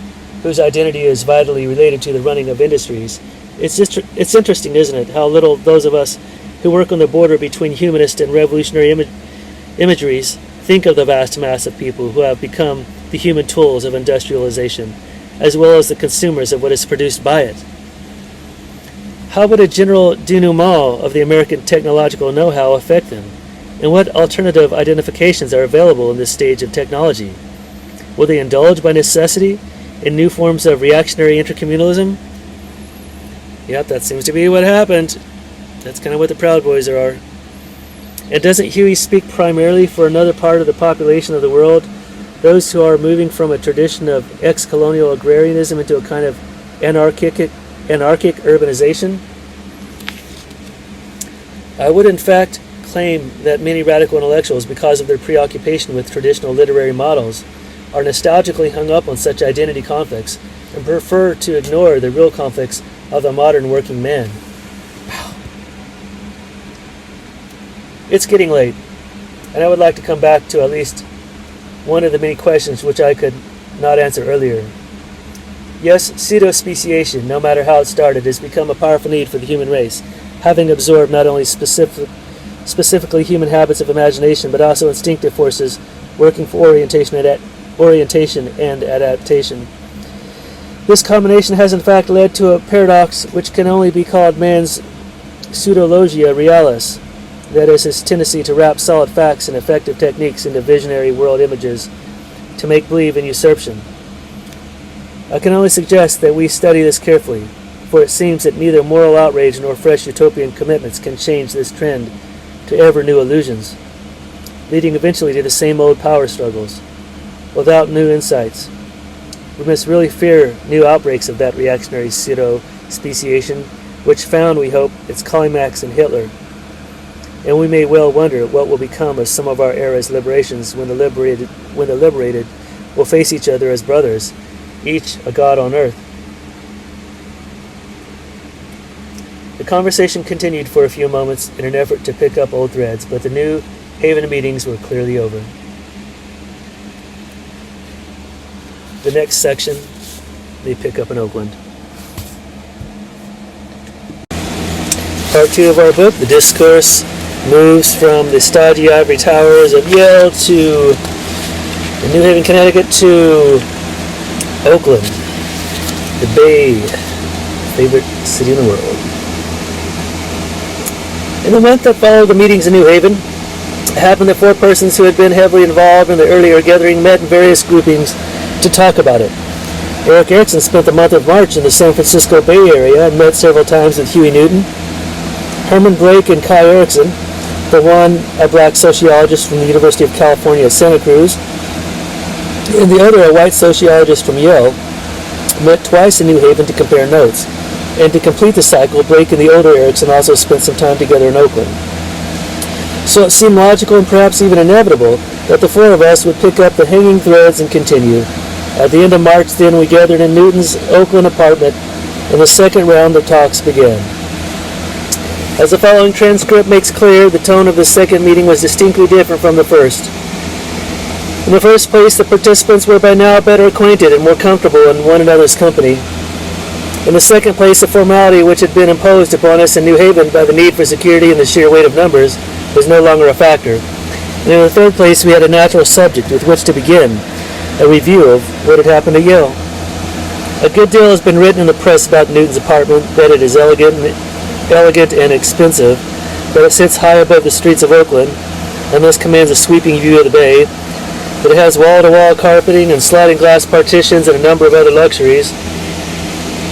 whose identity is vitally related to the running of industries. It's interesting, isn't it, how little those of us who work on the border between humanist and revolutionary imageries think of the vast mass of people who have become the human tools of industrialization, as well as the consumers of what is produced by it. How would a general denouement of the American technological know-how affect them? And what alternative identifications are available in this stage of technology? Will they indulge by necessity in new forms of reactionary intercommunalism? Yep, that seems to be what happened. That's kind of what the Proud Boys are. And doesn't Huey speak primarily for another part of the population of the world, those who are moving from a tradition of ex-colonial agrarianism into a kind of anarchic urbanization? I would in fact claim that many radical intellectuals, because of their preoccupation with traditional literary models, are nostalgically hung up on such identity conflicts and prefer to ignore the real conflicts of the modern working man. Wow. It's getting late, and I would like to come back to at least one of the many questions which I could not answer earlier. Yes, pseudo-speciation, no matter how it started, has become a powerful need for the human race, having absorbed not only specifically human habits of imagination, but also instinctive forces working for orientation and adaptation. This combination has in fact led to a paradox which can only be called man's pseudologia realis, that is, his tendency to wrap solid facts and effective techniques into visionary world images, to make believe in usurpation. I can only suggest that we study this carefully, for it seems that neither moral outrage nor fresh utopian commitments can change this trend to ever new illusions, leading eventually to the same old power struggles, without new insights. We must really fear new outbreaks of that reactionary pseudo-speciation, which found, we hope, its climax in Hitler. And we may well wonder what will become of some of our era's liberations when the liberated will face each other as brothers, each a god on earth. The conversation continued for a few moments in an effort to pick up old threads, but the New Haven meetings were clearly over. The next section, they pick up in Oakland. Part 2 of our book, The Discourse, moves from the stodgy ivory towers of Yale to New Haven, Connecticut, to Oakland, the Bay, favorite city in the world. In the month that followed the meetings in New Haven, it happened that 4 persons who had been heavily involved in the earlier gathering met in various groupings to talk about it. Erik Erikson spent the month of March in the San Francisco Bay Area and met several times with Huey Newton. Herman Blake and Kai Erikson, the one a black sociologist from the University of California at Santa Cruz, and the other a white sociologist from Yale, met twice in New Haven to compare notes. And to complete the cycle, Blake and the older Erikson also spent some time together in Oakland. So it seemed logical and perhaps even inevitable that the 4 of us would pick up the hanging threads and continue. At the end of March, then, we gathered in Newton's Oakland apartment, and the second round of talks began. As the following transcript makes clear, the tone of the second meeting was distinctly different from the first. In the first place, the participants were by now better acquainted and more comfortable in one another's company. In the second place, the formality which had been imposed upon us in New Haven by the need for security and the sheer weight of numbers was no longer a factor. And in the third place, we had a natural subject with which to begin, a review of what had happened at Yale. A good deal has been written in the press about Newton's apartment, that it is elegant and expensive, that it sits high above the streets of Oakland, and thus commands a sweeping view of the bay, that it has wall-to-wall carpeting and sliding glass partitions and a number of other luxuries.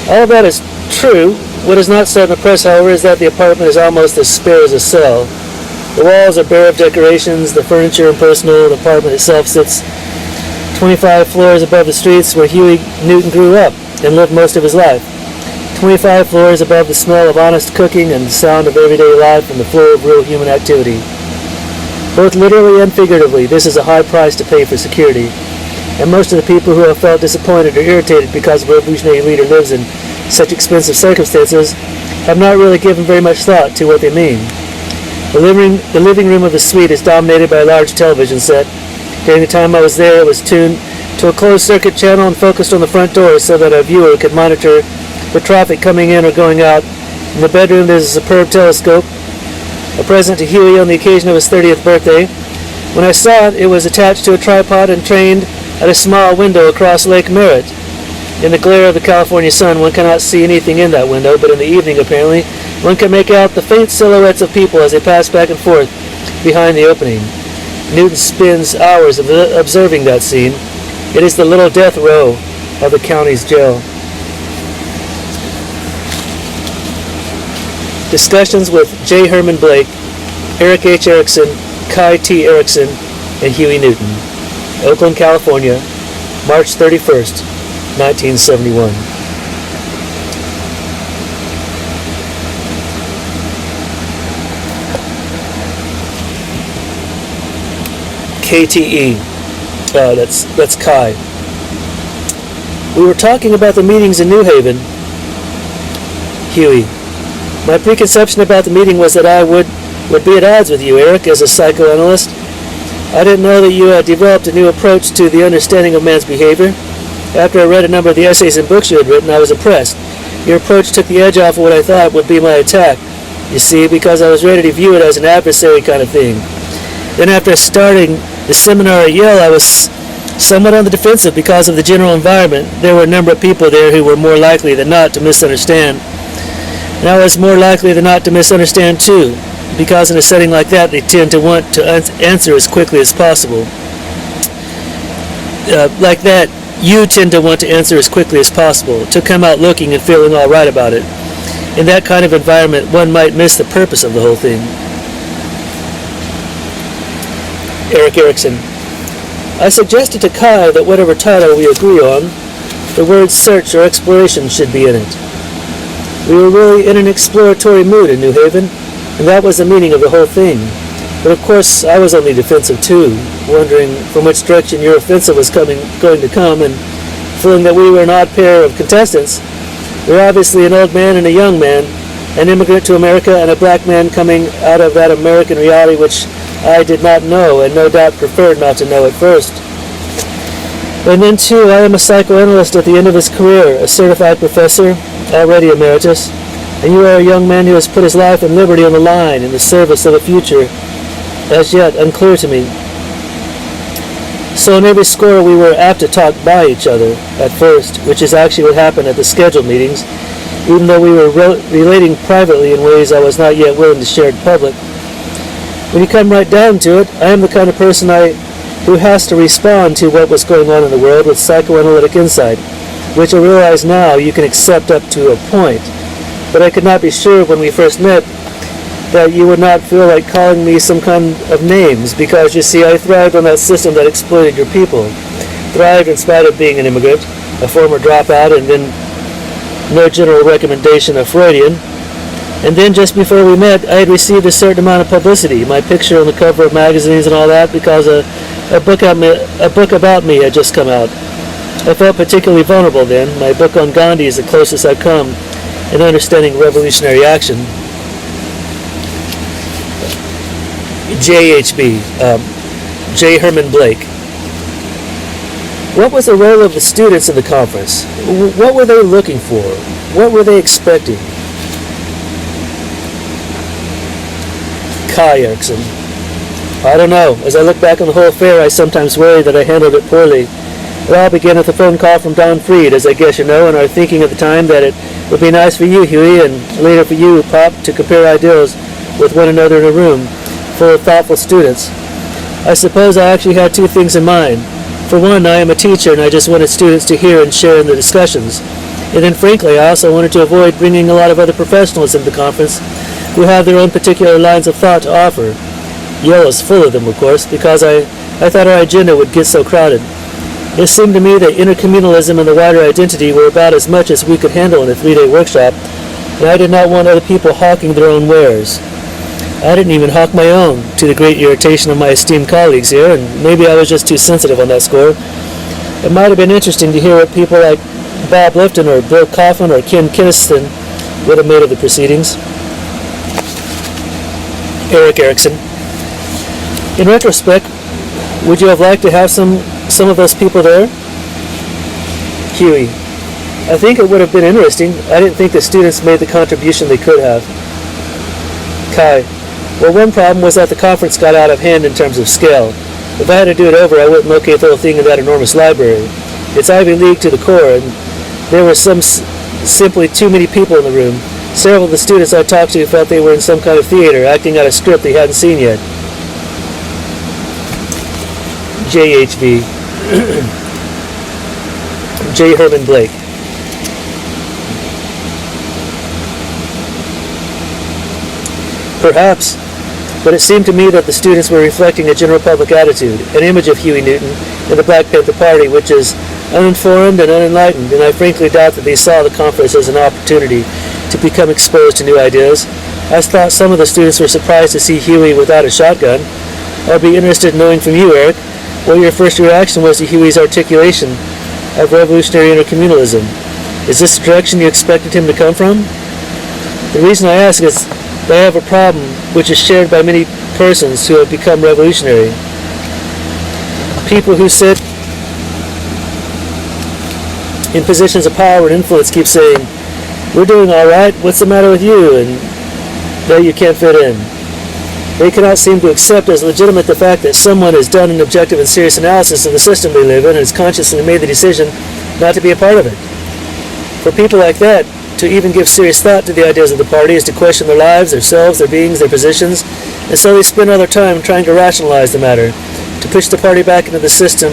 All of that is true. What is not said in the press, however, is that the apartment is almost as spare as a cell. The walls are bare of decorations, the furniture impersonal, the apartment itself sits 25 floors above the streets where Huey Newton grew up and lived most of his life. 25 floors above the smell of honest cooking and the sound of everyday life and the flow of real human activity. Both literally and figuratively, this is a high price to pay for security. And most of the people who have felt disappointed or irritated because a revolutionary leader lives in such expensive circumstances have not really given very much thought to what they mean. The living room of the suite is dominated by a large television set, During the time I was there, it was tuned to a closed-circuit channel and focused on the front door so that a viewer could monitor the traffic coming in or going out. In the bedroom, there's a superb telescope, a present to Huey on the occasion of his 30th birthday. When I saw it, it was attached to a tripod and trained at a small window across Lake Merritt. In the glare of the California sun, one cannot see anything in that window, but in the evening, apparently, one can make out the faint silhouettes of people as they pass back and forth behind the opening. Newton spends hours observing that scene. It is the little death row of the county's jail. Discussions with J. Herman Blake, Erik H. Erikson, Kai T. Erikson, and Huey Newton. Oakland, California, March 31st, 1971. KTE. That's Kai. We were talking about the meetings in New Haven. Huey. My preconception about the meeting was that I would be at odds with you, Erik, as a psychoanalyst. I didn't know that you had developed a new approach to the understanding of man's behavior. After I read a number of the essays and books you had written, I was impressed. Your approach took the edge off of what I thought would be my attack, you see, because I was ready to view it as an adversary kind of thing. Then after starting the seminar at Yale, I was somewhat on the defensive because of the general environment. There were a number of people there who were more likely than not to misunderstand. And I was more likely than not to misunderstand too, because in a setting like that, they tend to want to answer as quickly as possible. You tend to want to answer as quickly as possible, to come out looking and feeling all right about it. In that kind of environment, one might miss the purpose of the whole thing. Erik Erikson. I suggested to Kai that whatever title we agree on, the word search or exploration should be in it. We were really in an exploratory mood in New Haven, and that was the meaning of the whole thing. But of course, I was only defensive too, wondering from which direction your offensive was going to come, and feeling that we were an odd pair of contestants. We were obviously an old man and a young man, an immigrant to America and a black man coming out of that American reality which I did not know, and no doubt preferred not to know at first. And then too, I am a psychoanalyst at the end of his career, a certified professor, already emeritus, and you are a young man who has put his life and liberty on the line in the service of a future as yet unclear to me. So on every score we were apt to talk by each other at first, which is actually what happened at the scheduled meetings, even though we were relating privately in ways I was not yet willing to share in public. When you come right down to it, I am the kind of person who has to respond to what was going on in the world with psychoanalytic insight, which I realize now you can accept up to a point. But I could not be sure when we first met that you would not feel like calling me some kind of names, because you see, I thrived on that system that exploited your people. Thrived in spite of being an immigrant, a former dropout, and then no general recommendation of Freudian. And then just before we met, I had received a certain amount of publicity, my picture on the cover of magazines and all that, because a book about me had just come out. I felt particularly vulnerable then. My book on Gandhi is the closest I've come in understanding revolutionary action. JHB, J. Herman Blake. What was the role of the students in the conference? What were they looking for? What were they expecting? Kai Erikson. I don't know. As I look back on the whole affair, I sometimes worry that I handled it poorly. It all began with a phone call from Don Freed, as I guess you know, and our thinking at the time that it would be nice for you, Huey, and later for you, Pop, to compare ideals with one another in a room full of thoughtful students. I suppose I actually had two things in mind. For one, I am a teacher, and I just wanted students to hear and share in the discussions. And then, frankly, I also wanted to avoid bringing a lot of other professionals into the conference who have their own particular lines of thought to offer. Yale is full of them, of course, because I thought our agenda would get so crowded. It seemed to me that intercommunalism and the wider identity were about as much as we could handle in a 3-day workshop, and I did not want other people hawking their own wares. I didn't even hawk my own, to the great irritation of my esteemed colleagues here, and maybe I was just too sensitive on that score. It might have been interesting to hear what people like Bob Lifton or Bill Coffin or Ken Kinniston would have made of the proceedings. Erik Erikson. In retrospect, Would you have liked to have some of those people there? Huey. I think it would have been interesting. I didn't think the students made the contribution they could have. Kai. Well, one problem was that the conference got out of hand in terms of scale. If I had to do it over, I wouldn't locate the whole thing in that enormous library. It's Ivy League to the core, and there were simply too many people in the room. Several of the students I talked to felt they were in some kind of theater, acting out a script they hadn't seen yet. JHV. J. Herman Blake. Perhaps, but it seemed to me that the students were reflecting a general public attitude, an image of Huey Newton and the Black Panther Party, which is uninformed and unenlightened, and I frankly doubt that they saw the conference as an opportunity to become exposed to new ideas. I thought some of the students were surprised to see Huey without a shotgun. I'd be interested in knowing from you, Eric, what your first reaction was to Huey's articulation of revolutionary intercommunalism. Is this the direction you expected him to come from? The reason I ask is that I have a problem which is shared by many persons who have become revolutionary. People who sit in positions of power and influence keep saying, "We're doing all right, what's the matter with you?" and "No, you can't fit in." They cannot seem to accept as legitimate the fact that someone has done an objective and serious analysis of the system they live in and has consciously made the decision not to be a part of it. For people like that, to even give serious thought to the ideas of the party is to question their lives, their selves, their beings, their positions, and so they spend all their time trying to rationalize the matter, to push the party back into the system,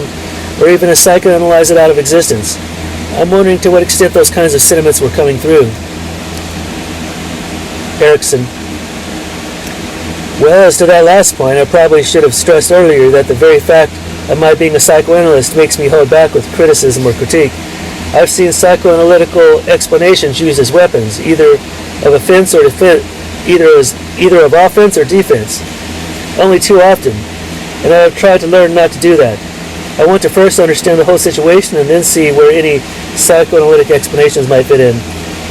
or even to psychoanalyze it out of existence. I'm wondering to what extent those kinds of sentiments were coming through. Erikson. Well, as to that last point, I probably should have stressed earlier that the very fact of my being a psychoanalyst makes me hold back with criticism or critique. I've seen psychoanalytical explanations used as weapons, either of offense or defense, either of offense or defense, only too often, and I have tried to learn not to do that. I want to first understand the whole situation and then see where any psychoanalytic explanations might fit in.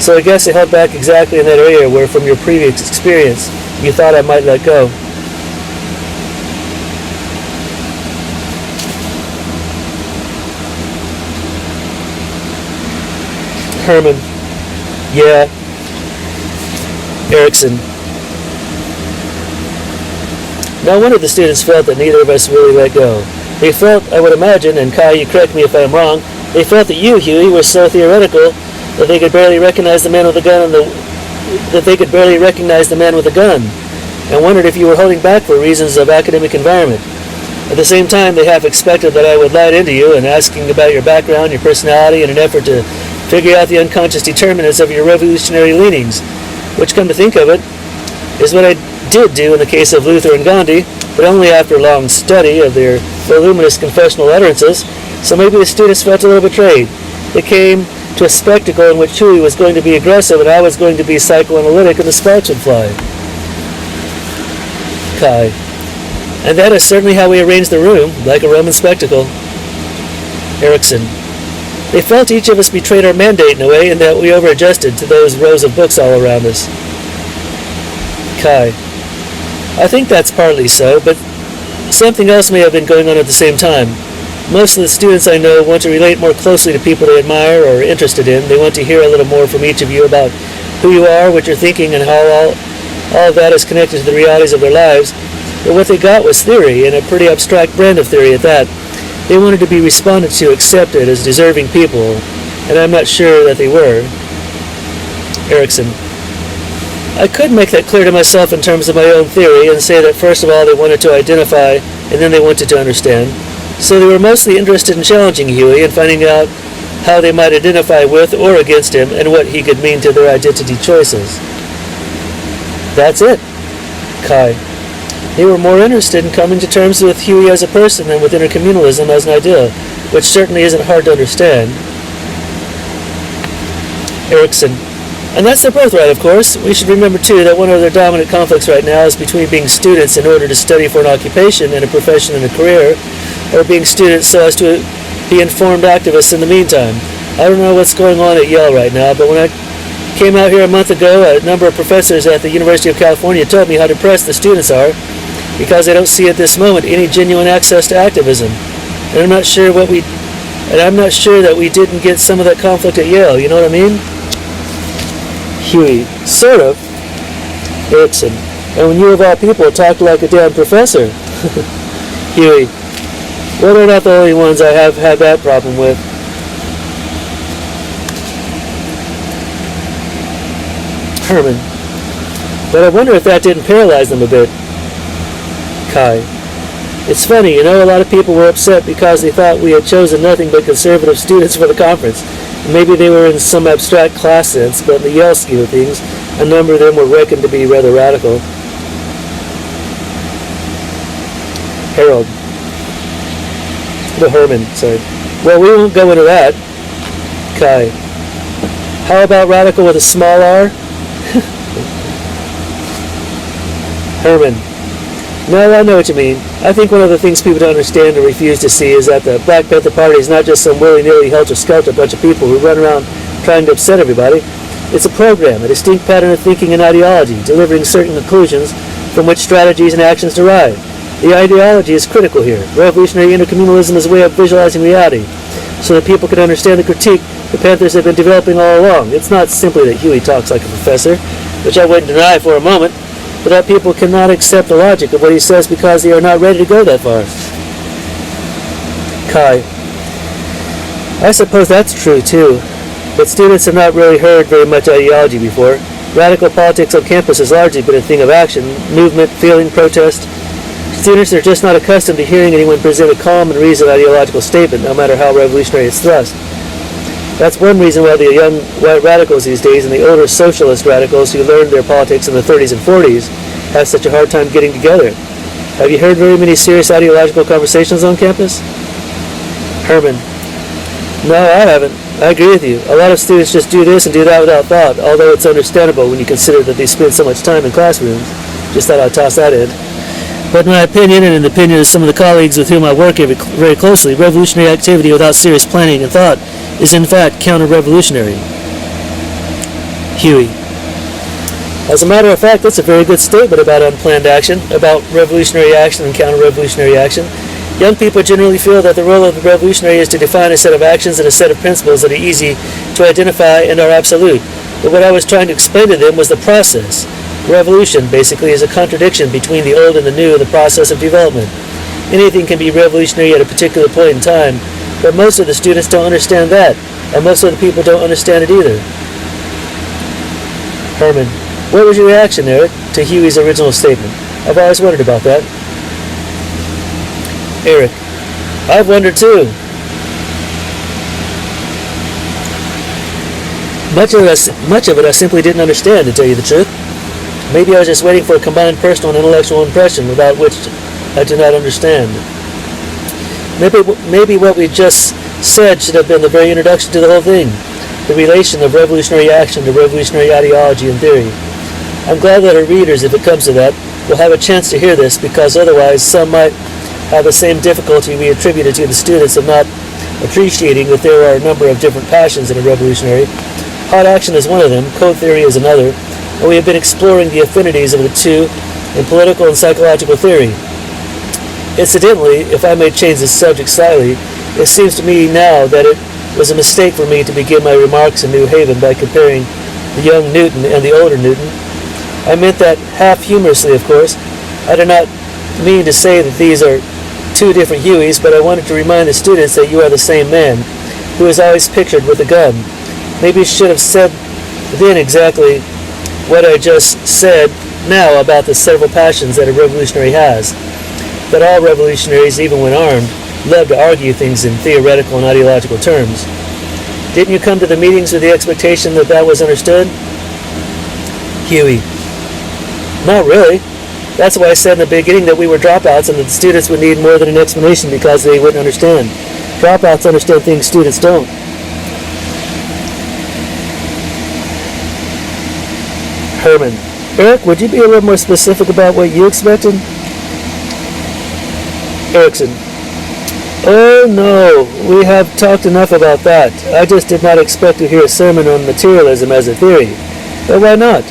So I guess I held back exactly in that area where, from your previous experience, you thought I might let go. Herman. Yeah. Erikson. Now, one of the students felt that neither of us really let go. They felt, I would imagine, and Kai, you correct me if I'm wrong, they felt that you, Huey, were so theoretical that they could barely recognize the man with the gun and wondered if you were holding back for reasons of academic environment. At the same time, they half expected that I would light into you and asking about your background, your personality, in an effort to figure out the unconscious determinants of your revolutionary leanings, which, come to think of it, is what I did do in the case of Luther and Gandhi, but only after long study of their voluminous confessional utterances, so maybe the students felt a little betrayed. They came to a spectacle in which Huey was going to be aggressive and I was going to be psychoanalytic and the sparks would fly. Kai. And that is certainly how we arranged the room, like a Roman spectacle. Erikson. They felt each of us betrayed our mandate in a way, and that we over-adjusted to those rows of books all around us. Kai. I think that's partly so, but something else may have been going on at the same time. Most of the students I know want to relate more closely to people they admire or are interested in. They want to hear a little more from each of you about who you are, what you're thinking, and how all of that is connected to the realities of their lives. But what they got was theory, and a pretty abstract brand of theory at that. They wanted to be responded to, accepted as deserving people, and I'm not sure that they were. Erikson. I could make that clear to myself in terms of my own theory and say that first of all they wanted to identify and then they wanted to understand. So they were mostly interested in challenging Huey and finding out how they might identify with or against him and what he could mean to their identity choices. That's it. Kai. They were more interested in coming to terms with Huey as a person than with intercommunalism as an idea, which certainly isn't hard to understand. Erikson. And that's their birthright, of course. We should remember, too, that one of their dominant conflicts right now is between being students in order to study for an occupation and a profession and a career, or being students so as to be informed activists in the meantime. I don't know what's going on at Yale right now, but when I came out here a month ago, a number of professors at the University of California told me how depressed the students are. because I don't see at this moment any genuine access to activism. And I'm not sure that we didn't get some of that conflict at Yale, you know what I mean? Huey, sort of. Erikson, and when you of all people talk like a damn professor. Huey, well, they're not the only ones I have had that problem with. Herman, but I wonder if that didn't paralyze them a bit. Kai, it's funny, you know, a lot of people were upset because they thought we had chosen nothing but conservative students for the conference. Maybe they were in some abstract class sense, but in the Yale scheme of things, a number of them were reckoned to be rather radical. Harold. Herman, sorry. Well, we won't go into that. Kai. How about radical with a small r? Herman. No, I know what you mean. I think one of the things people don't understand or refuse to see is that the Black Panther Party is not just some willy-nilly helter-skelter bunch of people who run around trying to upset everybody. It's a program, a distinct pattern of thinking and ideology, delivering certain conclusions from which strategies and actions derive. The ideology is critical here. Revolutionary intercommunalism is a way of visualizing reality, so that people can understand the critique the Panthers have been developing all along. It's not simply that Huey talks like a professor, which I wouldn't deny for a moment, but that people cannot accept the logic of what he says because they are not ready to go that far. Kai. I suppose that's true too, but students have not really heard very much ideology before. Radical politics on campus has largely been a thing of action, movement, feeling, protest. Students are just not accustomed to hearing anyone present a calm and reasoned ideological statement, no matter how revolutionary its thrust. That's one reason why the young white radicals these days and the older socialist radicals who learned their politics in the 30s and 40s have such a hard time getting together. Have you heard very many serious ideological conversations on campus? Herman. No, I haven't. I agree with you. A lot of students just do this and do that without thought, although it's understandable when you consider that they spend so much time in classrooms. Just thought I'd toss that in. But in my opinion, and in the opinion of some of the colleagues with whom I work very closely, revolutionary activity without serious planning and thought is in fact counter-revolutionary. Huey. As a matter of fact, that's a very good statement about unplanned action, about revolutionary action and counter-revolutionary action. Young people generally feel that the role of the revolutionary is to define a set of actions and a set of principles that are easy to identify and are absolute. But what I was trying to explain to them was the process. Revolution, basically, is a contradiction between the old and the new in the process of development. Anything can be revolutionary at a particular point in time, but most of the students don't understand that, and most of the people don't understand it either. Herman. What was your reaction, Erik, to Huey's original statement? I've always wondered about that. Erik. I've wondered too. Much of it I simply didn't understand, to tell you the truth. Maybe I was just waiting for a combined personal and intellectual impression without which I do not understand. Maybe what we just said should have been the very introduction to the whole thing, the relation of revolutionary action to revolutionary ideology and theory. I'm glad that our readers, if it comes to that, will have a chance to hear this, because otherwise some might have the same difficulty we attributed to the students of not appreciating that there are a number of different passions in a revolutionary. Hot action is one of them, code theory is another, and we have been exploring the affinities of the two in political and psychological theory. Incidentally, if I may change the subject slightly, it seems to me now that it was a mistake for me to begin my remarks in New Haven by comparing the young Newton and the older Newton. I meant that half humorously, of course. I do not mean to say that these are two different Hueys, but I wanted to remind the students that you are the same man, who is always pictured with a gun. Maybe you should have said then exactly what I just said now about the several passions that a revolutionary has. That all revolutionaries, even when armed, love to argue things in theoretical and ideological terms. Didn't you come to the meetings with the expectation that that was understood? Huey. Not really. That's why I said in the beginning that we were dropouts and that the students would need more than an explanation because they wouldn't understand. Dropouts understand things students don't. Herman. Erik, would you be a little more specific about what you expected? Erikson. Oh no, we have talked enough about that. I just did not expect to hear a sermon on materialism as a theory. But why not?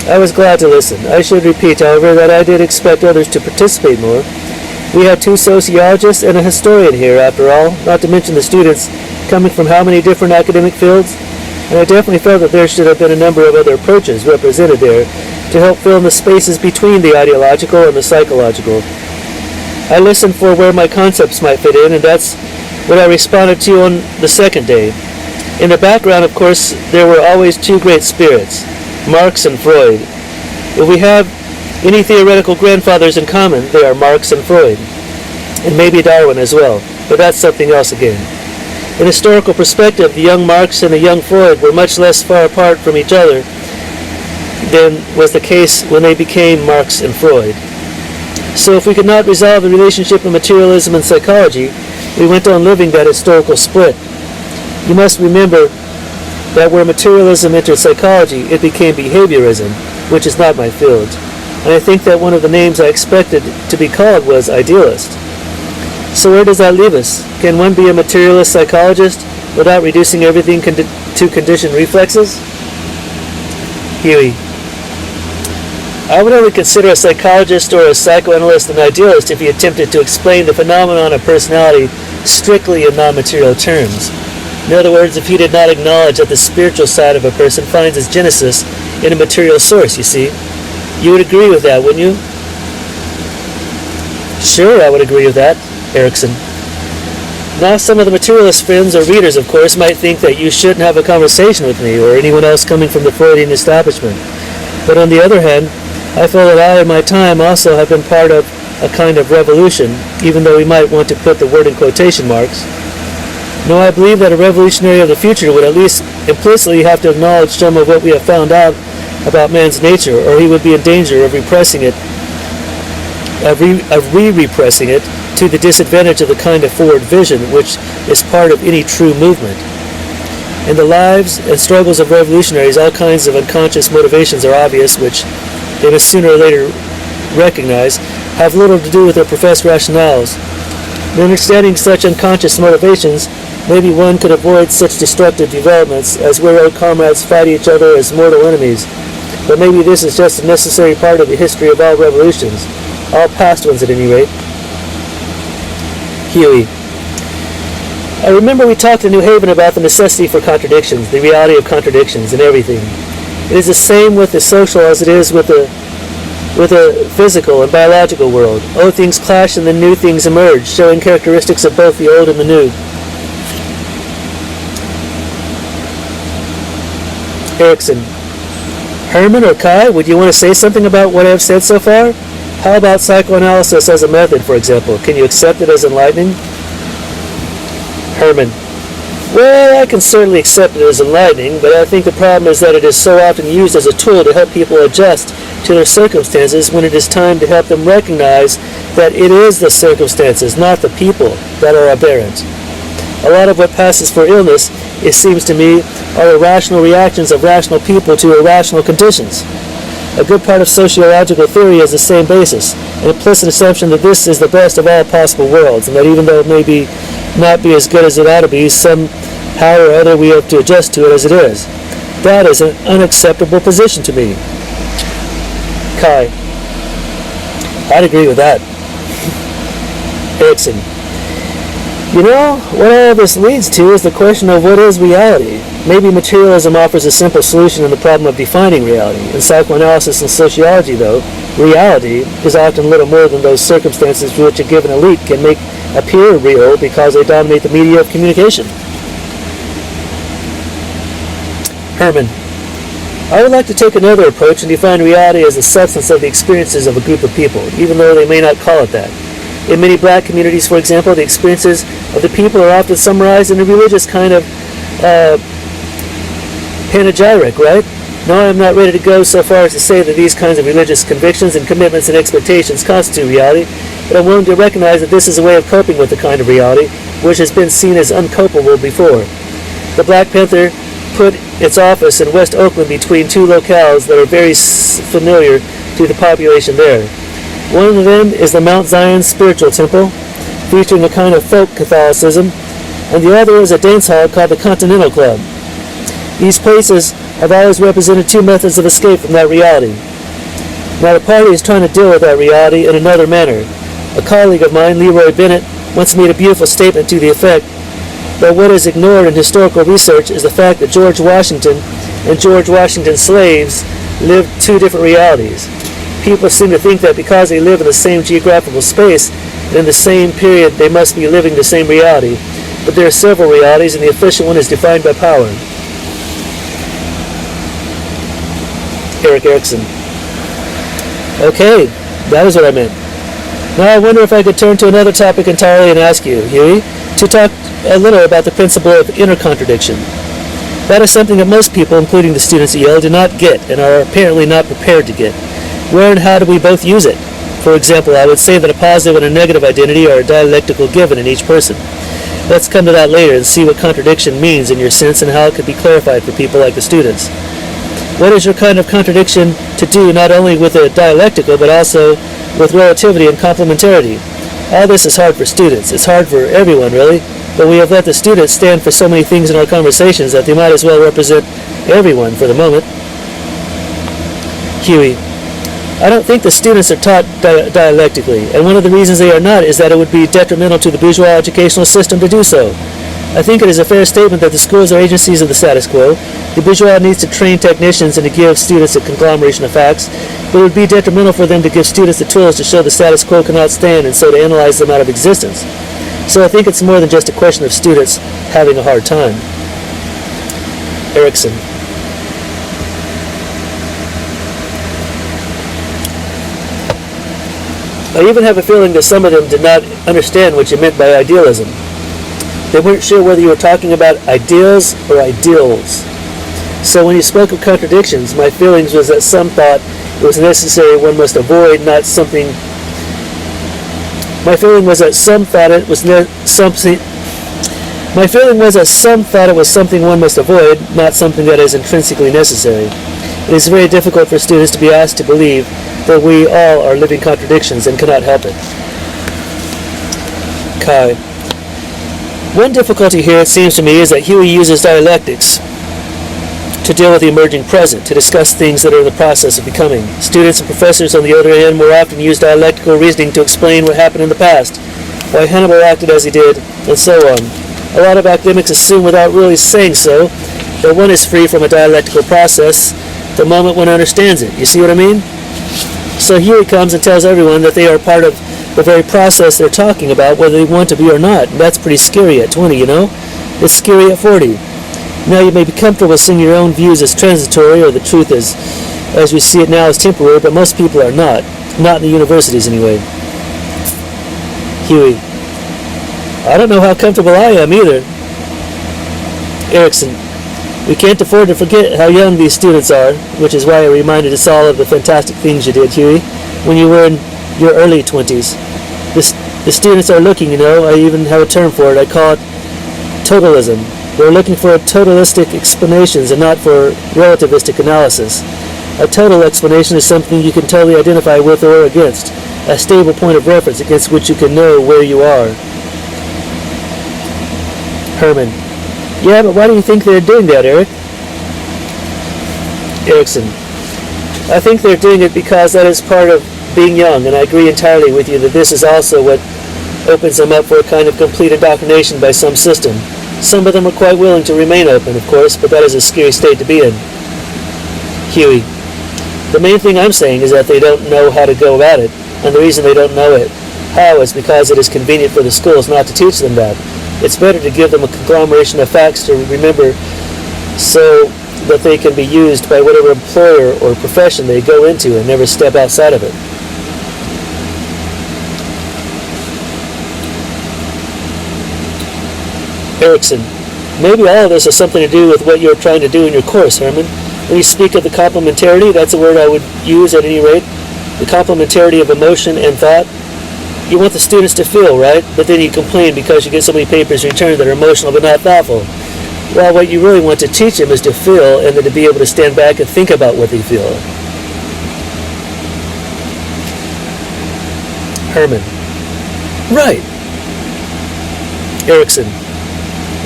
I was glad to listen. I should repeat, however, that I did expect others to participate more. We have 2 sociologists and a historian here, after all, not to mention the students coming from how many different academic fields? And I definitely felt that there should have been a number of other approaches represented there to help fill in the spaces between the ideological and the psychological. I listened for where my concepts might fit in, and that's what I responded to on the second day. In the background, of course, there were always 2 great spirits, Marx and Freud. If we have any theoretical grandfathers in common, they are Marx and Freud, and maybe Darwin as well, but that's something else again. In historical perspective, the young Marx and the young Freud were much less far apart from each other than was the case when they became Marx and Freud. So if we could not resolve the relationship of materialism and psychology, we went on living that historical split. You must remember that where materialism entered psychology, it became behaviorism, which is not my field. And I think that one of the names I expected to be called was idealist. So where does that leave us? Can one be a materialist psychologist without reducing everything to conditioned reflexes? Huey. I would only consider a psychologist or a psychoanalyst an idealist if he attempted to explain the phenomenon of personality strictly in non-material terms. In other words, if he did not acknowledge that the spiritual side of a person finds its genesis in a material source, you see. You would agree with that, wouldn't you? Sure, I would agree with that, Erikson. Now some of the materialist friends or readers, of course, might think that you shouldn't have a conversation with me or anyone else coming from the Freudian establishment. But on the other hand, I feel that I in my time also have been part of a kind of revolution, even though we might want to put the word in quotation marks. No, I believe that a revolutionary of the future would at least implicitly have to acknowledge some of what we have found out about man's nature, or he would be in danger of repressing it, re-repressing it to the disadvantage of the kind of forward vision which is part of any true movement. In the lives and struggles of revolutionaries, all kinds of unconscious motivations are obvious, which they must sooner or later recognize, have little to do with their professed rationales. In understanding such unconscious motivations, maybe one could avoid such destructive developments as where old comrades fight each other as mortal enemies. But maybe this is just a necessary part of the history of all revolutions, all past ones at any rate. Huey. I remember we talked in New Haven about the necessity for contradictions, the reality of contradictions and everything. It is the same with the social as it is with the physical and biological world. Old things clash and then new things emerge, showing characteristics of both the old and the new. Erikson. Herman or Kai, would you want to say something about what I have said so far? How about psychoanalysis as a method, for example? Can you accept it as enlightening? Herman. Well, I can certainly accept it as enlightening, but I think the problem is that it is so often used as a tool to help people adjust to their circumstances when it is time to help them recognize that it is the circumstances, not the people, that are aberrant. A lot of what passes for illness, it seems to me, are irrational reactions of rational people to irrational conditions. A good part of sociological theory has the same basis, an implicit assumption that this is the best of all possible worlds, and that even though it may not be as good as it ought to be, somehow or other we have to adjust to it as it is. That is an unacceptable position to me. Kai. I'd agree with that. Erikson. You know, what all this leads to is the question of what is reality. Maybe materialism offers a simple solution to the problem of defining reality. In psychoanalysis and sociology, though, reality is often little more than those circumstances which a given elite can make appear real because they dominate the media of communication. Herman. I would like to take another approach and define reality as the substance of the experiences of a group of people, even though they may not call it that. In many black communities, for example, the experiences of the people are often summarized in a religious kind of panegyric, right? No, I am not ready to go so far as to say that these kinds of religious convictions and commitments and expectations constitute reality, but I'm willing to recognize that this is a way of coping with the kind of reality which has been seen as uncopable before. The Black Panther put its office in West Oakland between 2 locales that are very familiar to the population there. One of them is the Mount Zion Spiritual Temple, featuring a kind of folk Catholicism, and the other is a dance hall called the Continental Club. These places have always represented two methods of escape from that reality. Now the party is trying to deal with that reality in another manner. A colleague of mine, Leroy Bennett, once made a beautiful statement to the effect that what is ignored in historical research is the fact that George Washington and George Washington's slaves lived two different realities. People seem to think that because they live in the same geographical space and in the same period they must be living the same reality. But there are several realities, and the official one is defined by power. Erik Erikson. Okay, that is what I meant. Now I wonder if I could turn to another topic entirely and ask you, Huey, to talk a little about the principle of inner contradiction. That is something that most people, including the students at Yale, do not get and are apparently not prepared to get. Where and how do we both use it? For example, I would say that a positive and a negative identity are a dialectical given in each person. Let's come to that later and see what contradiction means in your sense and how it could be clarified for people like the students. What is your kind of contradiction to do not only with a dialectical but also with relativity and complementarity? All this is hard for students. It's hard for everyone, really, but we have let the students stand for so many things in our conversations that they might as well represent everyone for the moment. Huey. I don't think the students are taught dialectically, and one of the reasons they are not is that it would be detrimental to the bourgeois educational system to do so. I think it is a fair statement that the schools are agencies of the status quo. The bourgeois needs to train technicians and to give students a conglomeration of facts, but it would be detrimental for them to give students the tools to show the status quo cannot stand and so to analyze them out of existence. So I think it's more than just a question of students having a hard time. Erikson. I even have a feeling that some of them did not understand what you meant by idealism. They weren't sure whether you were talking about ideals or ideals. So when you spoke of contradictions, my feelings was that some thought it was necessary one must avoid, not something. My feeling was that some thought it was something. My feeling was that some thought it was something one must avoid, not something that is intrinsically necessary. It is very difficult for students to be asked to believe that we all are living contradictions and cannot help it. Kai. One difficulty here, it seems to me, is that Huey uses dialectics to deal with the emerging present, to discuss things that are in the process of becoming. Students and professors, on the other hand, more often use dialectical reasoning to explain what happened in the past, why Hannibal acted as he did, and so on. A lot of academics assume without really saying so that one is free from a dialectical process the moment one understands it. You see what I mean? So Huey comes and tells everyone that they are part of the very process they're talking about, whether they want to be or not. And that's pretty scary at 20, you know? It's scary at 40. Now you may be comfortable seeing your own views as transitory, or the truth as we see it now, as temporary, but most people are not. Not in the universities, anyway. Huey. I don't know how comfortable I am, either. Erikson. We can't afford to forget how young these students are, which is why I reminded us all of the fantastic things you did, Huey, when you were in your early 20s. The students are looking, you know, I even have a term for it. I call it totalism. They're looking for totalistic explanations and not for relativistic analysis. A total explanation is something you can totally identify with or against, a stable point of reference against which you can know where you are. Herman. Yeah, but why do you think they're doing that, Erik? Erikson. I think they're doing it because that is part of being young, and I agree entirely with you that this is also what opens them up for a kind of complete indoctrination by some system. Some of them are quite willing to remain open, of course, but that is a scary state to be in. Huey. The main thing I'm saying is that they don't know how to go about it, and the reason they don't know how is because it is convenient for the schools not to teach them that. It's better to give them a conglomeration of facts to remember so that they can be used by whatever employer or profession they go into and never step outside of it. Erikson. Maybe all of this has something to do with what you're trying to do in your course, Herman. When you speak of the complementarity, that's a word I would use at any rate, the complementarity of emotion and thought. You want the students to feel, right? But then you complain because you get so many papers returned that are emotional but not thoughtful. Well, what you really want to teach them is to feel and then to be able to stand back and think about what they feel. Herman. Right. Erikson.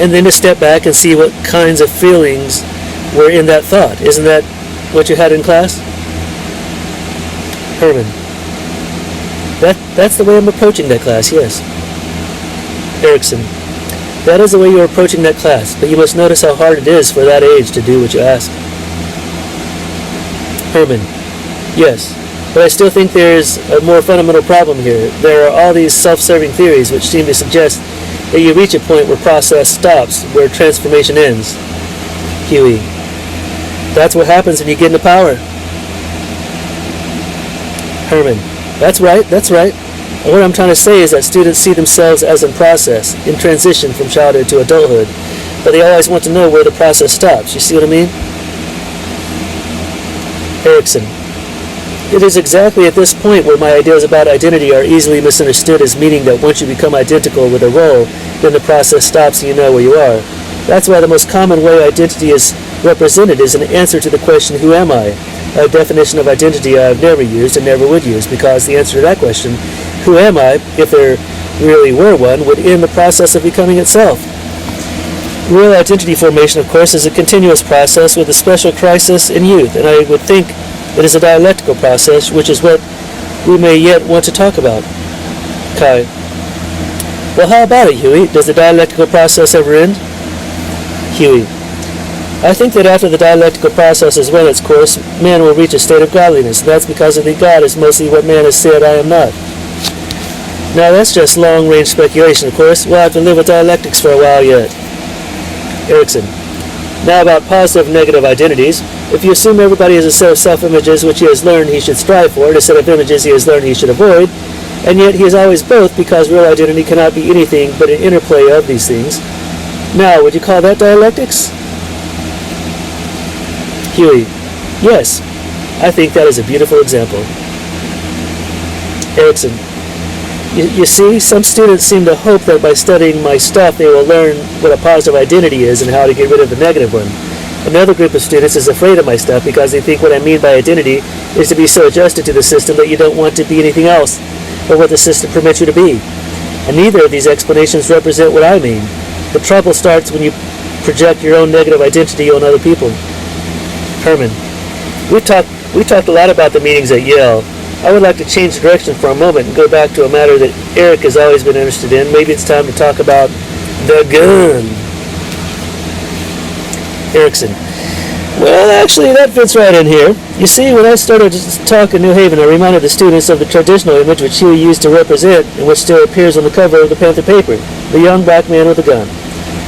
And then to step back and see what kinds of feelings were in that thought. Isn't that what you had in class? Herman. That's the way I'm approaching that class, yes. Erikson. That is the way you are approaching that class, but you must notice how hard it is for that age to do what you ask. Herman. Yes, but I still think there is a more fundamental problem here. There are all these self-serving theories which seem to suggest that you reach a point where process stops, where transformation ends. Huey. That's what happens when you get into power. Herman. That's right. And what I'm trying to say is that students see themselves as in process, in transition from childhood to adulthood, but they always want to know where the process stops. You see what I mean? Erikson. It is exactly at this point where my ideas about identity are easily misunderstood as meaning that once you become identical with a role, then the process stops and you know where you are. That's why the most common way identity is represented is an answer to the question, who am I? A definition of identity I have never used and never would use, because the answer to that question, who am I, if there really were one, would end the process of becoming itself. Real identity formation, of course, is a continuous process with a special crisis in youth, and I would think it is a dialectical process, which is what we may yet want to talk about. Kai. Well, how about it, Huey? Does the dialectical process ever end? Huey. I think that after the dialectical process has run its course, man will reach a state of godliness. That's because I think God is mostly what man has said I am not. Now that's just long-range speculation, of course. We'll have to live with dialectics for a while yet. Erikson. Now about positive and negative identities. If you assume everybody has a set of self-images which he has learned he should strive for, and a set of images he has learned he should avoid, and yet he is always both because real identity cannot be anything but an interplay of these things. Now, would you call that dialectics? Huey. Yes, I think that is a beautiful example. Erikson. You see, some students seem to hope that by studying my stuff they will learn what a positive identity is and how to get rid of the negative one. Another group of students is afraid of my stuff because they think what I mean by identity is to be so adjusted to the system that you don't want to be anything else but what the system permits you to be. And neither of these explanations represent what I mean. The trouble starts when you project your own negative identity on other people. Herman. We talked a lot about the meetings at Yale. I would like to change direction for a moment and go back to a matter that Erik has always been interested in. Maybe it's time to talk about the gun. Erikson. Well, actually, that fits right in here. You see, when I started to talk in New Haven, I reminded the students of the traditional image which Huey used to represent and which still appears on the cover of the Panther paper, the young black man with a gun.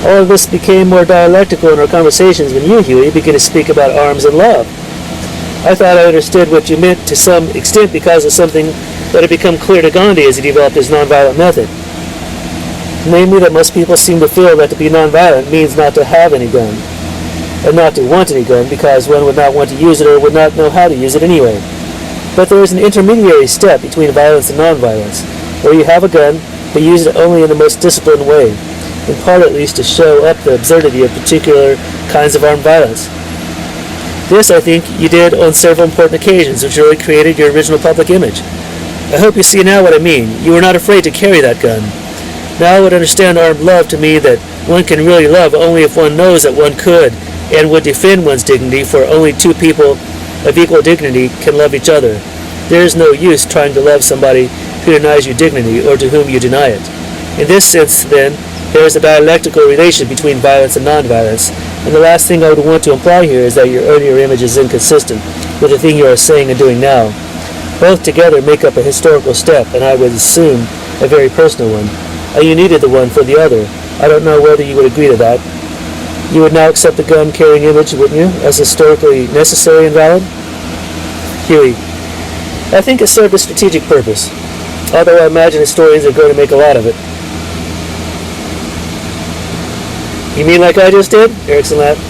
All of this became more dialectical in our conversations when you, Huey, began to speak about arms and love. I thought I understood what you meant to some extent because of something that had become clear to Gandhi as he developed his nonviolent method. Namely, that most people seem to feel that to be nonviolent means not to have any gun, and not to want any gun because one would not want to use it or would not know how to use it anyway. But there is an intermediary step between violence and nonviolence, where you have a gun, but use it only in the most disciplined way, in part at least to show up the absurdity of particular kinds of armed violence. This, I think, you did on several important occasions, which really created your original public image. I hope you see now what I mean. You were not afraid to carry that gun. Now I would understand armed love to mean that one can really love only if one knows that one could and would defend one's dignity, for only two people of equal dignity can love each other. There is no use trying to love somebody who denies you dignity or to whom you deny it. In this sense, then, there is a dialectical relation between violence and nonviolence, and the last thing I would want to imply here is that your earlier image is inconsistent with the thing you are saying and doing now. Both together make up a historical step, and I would assume a very personal one, and you needed the one for the other. I don't know whether you would agree to that. You would now accept the gun-carrying image, wouldn't you, as historically necessary and valid? Huey. I think it served a strategic purpose, although I imagine historians are going to make a lot of it. You mean like I just did? Erikson laughed.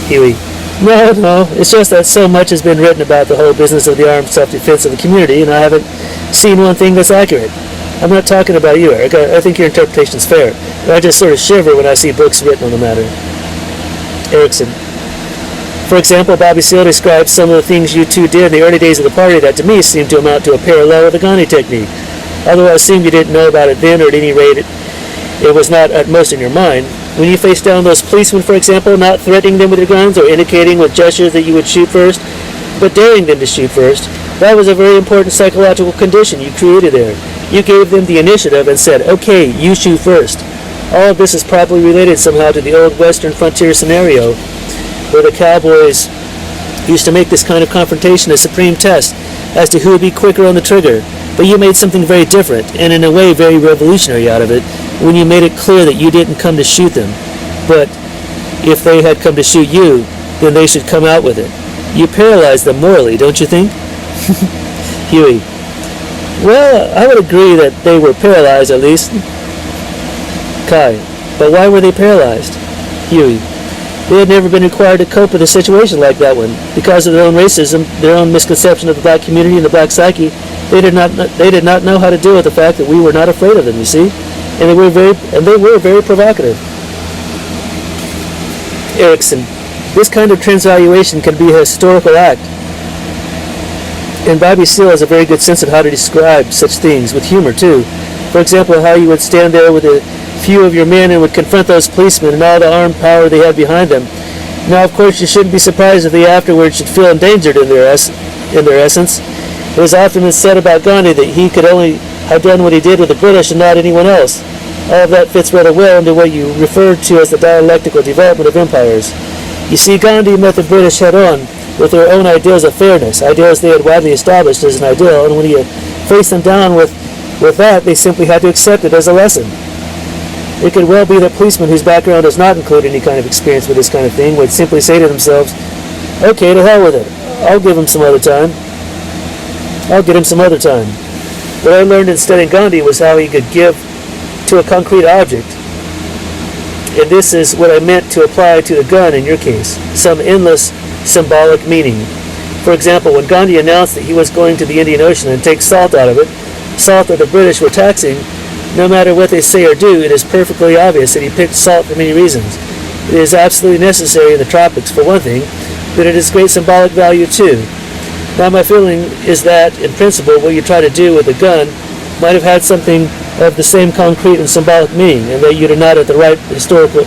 Huey. No, it's just that so much has been written about the whole business of the armed self-defense of the community, and I haven't seen one thing that's accurate. I'm not talking about you, Erik. I think your interpretation's fair, but I just sort of shiver when I see books written on the matter. Erikson. For example, Bobby Seale describes some of the things you two did in the early days of the party that to me seemed to amount to a parallel of the Gandhi technique. Although I assume you didn't know about it then, or at any rate it was not at most in your mind. When you faced down those policemen, for example, not threatening them with your guns or indicating with gestures that you would shoot first, but daring them to shoot first, that was a very important psychological condition you created there. You gave them the initiative and said, okay, you shoot first. All of this is probably related somehow to the old Western frontier scenario, where the cowboys used to make this kind of confrontation a supreme test as to who would be quicker on the trigger. But you made something very different, and in a way very revolutionary out of it, when you made it clear that you didn't come to shoot them, but if they had come to shoot you, then they should come out with it. You paralyzed them morally, don't you think? Huey: well, I would agree that they were paralyzed at least. Kai: but why were they paralyzed? Huey: they had never been required to cope with a situation like that one. Because of their own racism, their own misconception of the black community and the black psyche, they did not know how to deal with the fact that we were not afraid of them, you see? And they were very provocative. Erikson: this kind of transvaluation can be a historical act. And Bobby Seale has a very good sense of how to describe such things, with humor too. For example, how you would stand there with a few of your men and would confront those policemen and all the armed power they had behind them. Now, of course, you shouldn't be surprised if they afterwards should feel endangered in their essence. It was often been said about Gandhi that he could only have done what he did with the British and not anyone else. All of that fits rather well into what you referred to as the dialectical development of empires. You see, Gandhi met the British head-on with their own ideals of fairness, ideals they had widely established as an ideal, and when he faced them down with that, they simply had to accept it as a lesson. It could well be that policemen whose background does not include any kind of experience with this kind of thing would simply say to themselves, okay, to hell with it. I'll give him some other time. I'll get him some other time. What I learned in studying Gandhi was how he could give to a concrete object. And this is what I meant to apply to the gun in your case, some endless symbolic meaning. For example, when Gandhi announced that he was going to the Indian Ocean and take salt out of it, salt that the British were taxing, no matter what they say or do, it is perfectly obvious that he picked salt for many reasons. It is absolutely necessary in the tropics, for one thing, but it has great symbolic value too. Now my feeling is that, in principle, what you try to do with a gun might have had something of the same concrete and symbolic meaning, and that you did not at the right historical,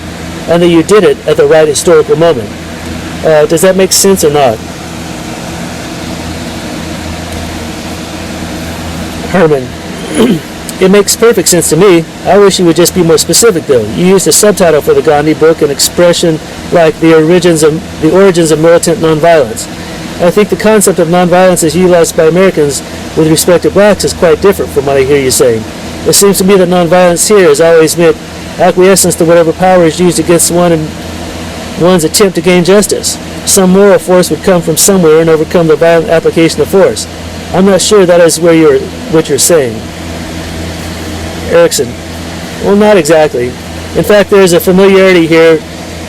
and that you did it at the right historical moment. Does that make sense or not? Herman: it makes perfect sense to me. I wish you would just be more specific, though. You used a subtitle for the Gandhi book, an expression like the origins of militant nonviolence. I think the concept of nonviolence as utilized by Americans with respect to blacks is quite different from what I hear you saying. It seems to me that nonviolence here has always meant acquiescence to whatever power is used against one and one's attempt to gain justice. Some moral force would come from somewhere and overcome the violent application of force. I'm not sure that is what you're saying. Erikson: well, not exactly. In fact, there is a familiarity here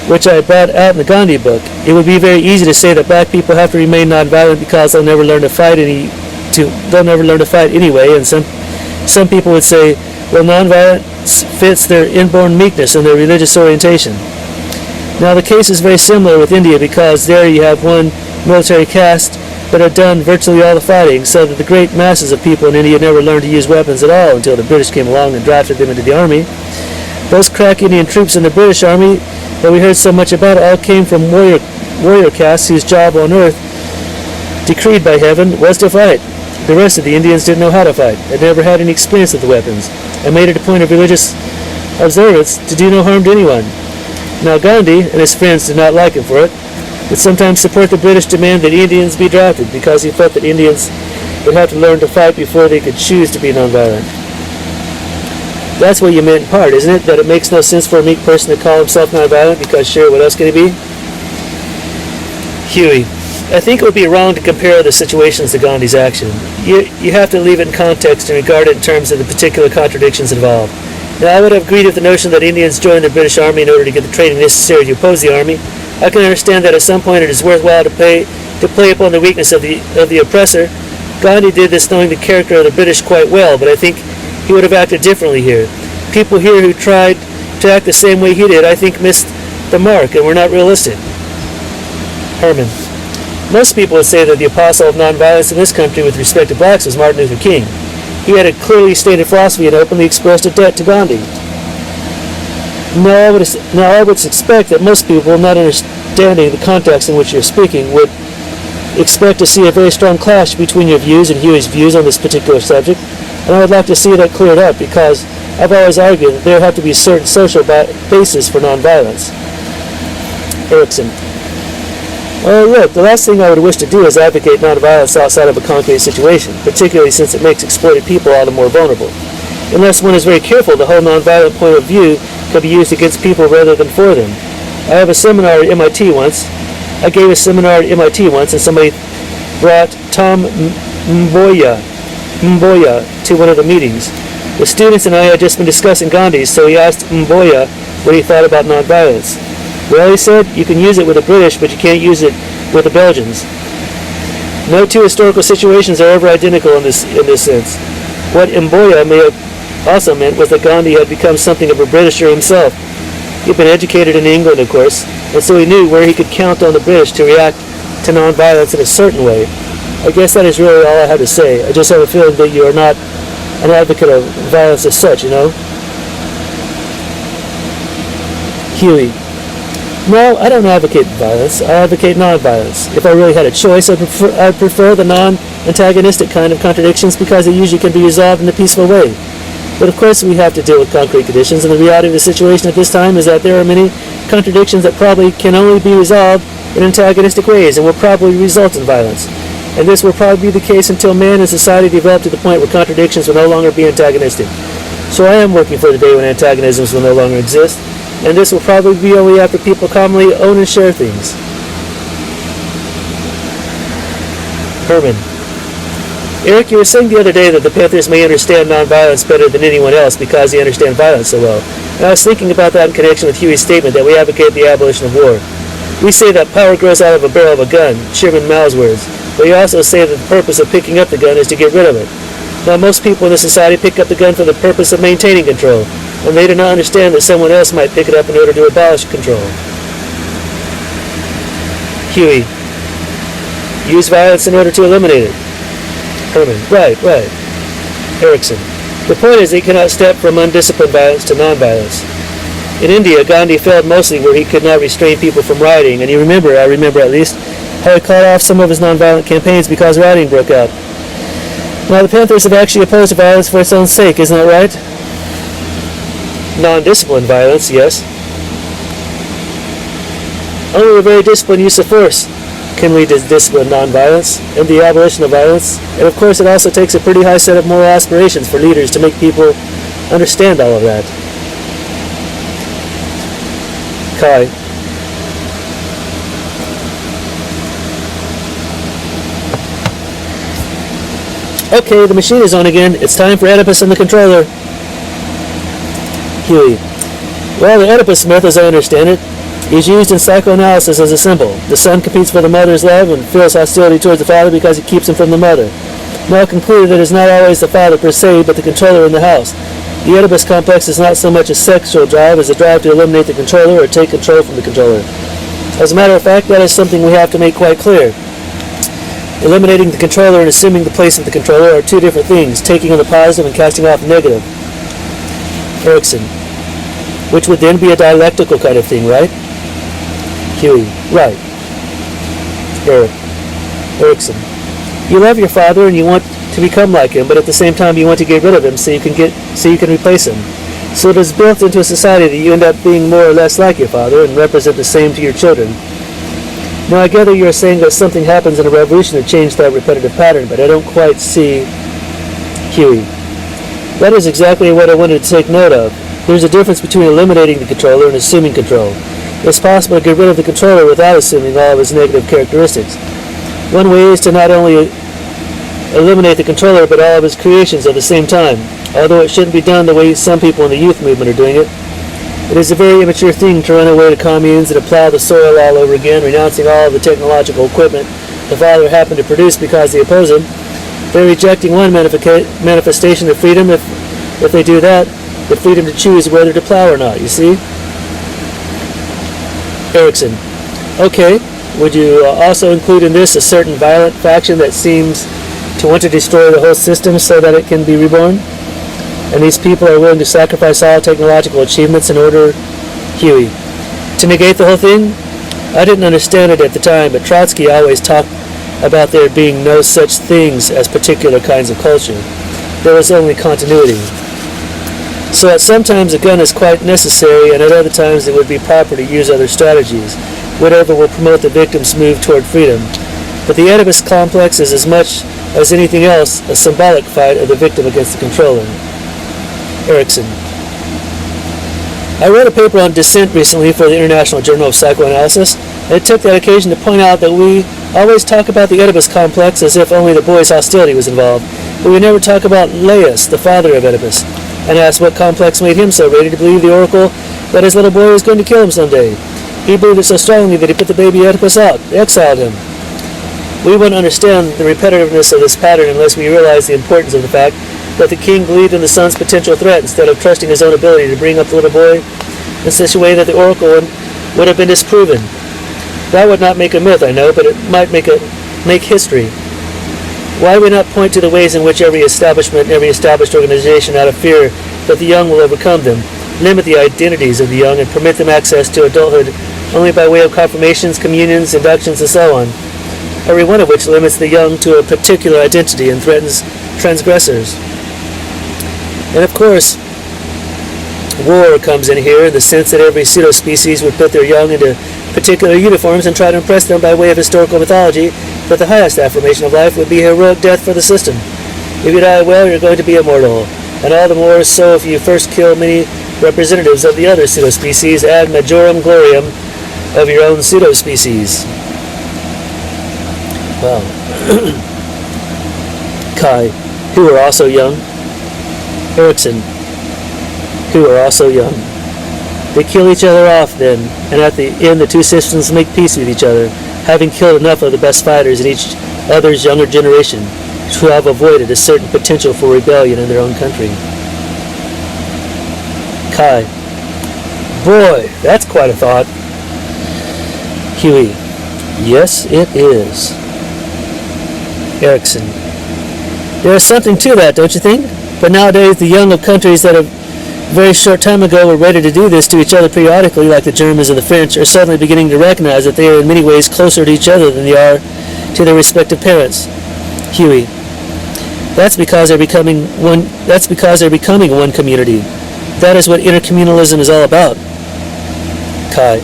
which I brought out in the Gandhi book. It would be very easy to say that black people have to remain nonviolent because they'll never learn to fight anyway, and some people would say, well, nonviolence fits their inborn meekness and their religious orientation. Now the case is very similar with India, because there you have one military caste that had done virtually all the fighting, so that the great masses of people in India never learned to use weapons at all until the British came along and drafted them into the army. Those crack Indian troops in the British army that we heard so much about all came from warrior castes whose job on earth, decreed by heaven, was to fight. The rest of the Indians didn't know how to fight, had never had any experience with the weapons, and made it a point of religious observance to do no harm to anyone. Now Gandhi and his friends did not like him for it, would sometimes support the British demand that Indians be drafted, because he felt that Indians would have to learn to fight before they could choose to be nonviolent. That's what you meant in part, isn't it? That it makes no sense for a meek person to call himself nonviolent, because sure, what else could he be? Huey: I think it would be wrong to compare the situations to Gandhi's action. You have to leave it in context and regard it in terms of the particular contradictions involved. Now, I would have agreed with the notion that Indians joined the British Army in order to get the training necessary to oppose the army. I can understand that at some point it is worthwhile to play upon the weakness of the oppressor. Gandhi did this knowing the character of the British quite well, but I think he would have acted differently here. People here who tried to act the same way he did, I think, missed the mark and were not realistic. Herman: most people would say that the apostle of nonviolence in this country with respect to blacks was Martin Luther King. He had a clearly stated philosophy and openly expressed a debt to Gandhi. Now I would suspect that most people, not understanding the context in which you're speaking, would expect to see a very strong clash between your views and Huey's views on this particular subject, and I would like to see that cleared up because I've always argued that there have to be certain social basis for nonviolence. Erikson. Well, look, the last thing I would wish to do is advocate nonviolence outside of a concrete situation, particularly since it makes exploited people all the more vulnerable. Unless one is very careful, the whole nonviolent point of view can be used against people rather than for them. I gave a seminar at MIT once, and somebody brought Tom Mboya to one of the meetings. The students and I had just been discussing Gandhi, so he asked Mboya what he thought about nonviolence. Well, he said, you can use it with the British, but you can't use it with the Belgians. No two historical situations are ever identical in this sense. What Mboya may have also meant was that Gandhi had become something of a Britisher himself. He'd been educated in England, of course, and so he knew where he could count on the British to react to nonviolence in a certain way. I guess that is really all I have to say. I just have a feeling that you are not an advocate of violence as such, you know? Huey. No, I don't advocate violence. I advocate nonviolence. If I really had a choice, I'd prefer the non-antagonistic kind of contradictions because they usually can be resolved in a peaceful way. But of course we have to deal with concrete conditions, and the reality of the situation at this time is that there are many contradictions that probably can only be resolved in antagonistic ways and will probably result in violence. And this will probably be the case until man and society develop to the point where contradictions will no longer be antagonistic. So I am working for the day when antagonisms will no longer exist. And this will probably be only after people commonly own and share things. Herman. Eric, you were saying the other day that the Panthers may understand nonviolence better than anyone else because they understand violence so well. And I was thinking about that in connection with Huey's statement that we advocate the abolition of war. We say that power grows out of a barrel of a gun, Chairman Mao's words, but we also say that the purpose of picking up the gun is to get rid of it. Now, most people in this society pick up the gun for the purpose of maintaining control, and they do not understand that someone else might pick it up in order to abolish control. Huey. Use violence in order to eliminate it. Herman. Right. Erikson. The point is he cannot step from undisciplined violence to nonviolence. In India, Gandhi failed mostly where he could not restrain people from rioting, and I remember at least, how he called off some of his nonviolent campaigns because rioting broke out. Now, the Panthers have actually opposed violence for its own sake, isn't that right? Non-disciplined violence, yes. Only a very disciplined use of force can lead to disciplined nonviolence and the abolition of violence. And of course, it also takes a pretty high set of moral aspirations for leaders to make people understand all of that. Kai. Okay, the machine is on again. It's time for Oedipus and the controller. Huey. Well, the Oedipus myth, as I understand it, is used in psychoanalysis as a symbol. The son competes for the mother's love and feels hostility towards the father because he keeps him from the mother. Now concluded that it is not always the father per se, but the controller in the house. The Oedipus complex is not so much a sexual drive as a drive to eliminate the controller or take control from the controller. As a matter of fact, that is something we have to make quite clear. Eliminating the controller and assuming the place of the controller are two different things, taking on the positive and casting off the negative. Erikson. Which would then be a dialectical kind of thing, right? Huey. Right. Erikson. You love your father and you want to become like him, but at the same time you want to get rid of him so you can replace him. So it is built into a society that you end up being more or less like your father and represent the same to your children. Now, I gather you are saying that something happens in a revolution to change that repetitive pattern, but I don't quite see. Huey. That is exactly what I wanted to take note of. There's a difference between eliminating the controller and assuming control. It's possible to get rid of the controller without assuming all of his negative characteristics. One way is to not only eliminate the controller, but all of his creations at the same time, although it shouldn't be done the way some people in the youth movement are doing it. It is a very immature thing to run away to communes and to plow the soil all over again, renouncing all of the technological equipment the father happened to produce because they oppose him. They're rejecting one manifestation of freedom if they do that, the freedom to choose whether to plow or not, you see? Erikson. Okay, would you also include in this a certain violent faction that seems to want to destroy the whole system so that it can be reborn? And these people are willing to sacrifice all technological achievements in order Huey. To negate the whole thing? I didn't understand it at the time, but Trotsky always talked about there being no such things as particular kinds of culture. There was only continuity. So at some times a gun is quite necessary, and at other times it would be proper to use other strategies, whatever will promote the victim's move toward freedom. But the Oedipus complex is as much as anything else a symbolic fight of the victim against the controller. Erikson. I wrote a paper on dissent recently for the International Journal of Psychoanalysis, and it took that occasion to point out that we always talk about the Oedipus complex as if only the boy's hostility was involved, but we never talk about Laius, the father of Oedipus, and asked what complex made him so ready to believe the oracle that his little boy was going to kill him someday. He believed it so strongly that he put the baby Oedipus out, exiled him. We wouldn't understand the repetitiveness of this pattern unless we realize the importance of the fact that the king believed in the son's potential threat instead of trusting his own ability to bring up the little boy in such a way that the oracle would have been disproven. That would not make a myth, I know, but it might make history. Why would not point to the ways in which every establishment and every established organization, out of fear that the young will overcome them, limit the identities of the young and permit them access to adulthood only by way of confirmations, communions, inductions, and so on, every one of which limits the young to a particular identity and threatens transgressors. And of course, war comes in here in the sense that every pseudo-species would put their young into particular uniforms and try to impress them by way of historical mythology that the highest affirmation of life would be heroic death for the system. If you die well, you're going to be immortal, and all the more so if you first kill many representatives of the other pseudo-species ad majorem gloriam of your own pseudo-species. Wow. Kai, who are also young. Erikson, who are also young. They kill each other off then, and at the end the two systems make peace with each other, having killed enough of the best fighters in each other's younger generation to have avoided a certain potential for rebellion in their own country. Kai. Boy, that's quite a thought. Huey. Yes, it is. Erikson. There is something to that, don't you think? But nowadays the young of countries that have very short time ago were ready to do this to each other periodically, like the Germans and the French, are suddenly beginning to recognize that they are in many ways closer to each other than they are to their respective parents. Huey. That's because they're becoming one community. That is what intercommunalism is all about. Kai.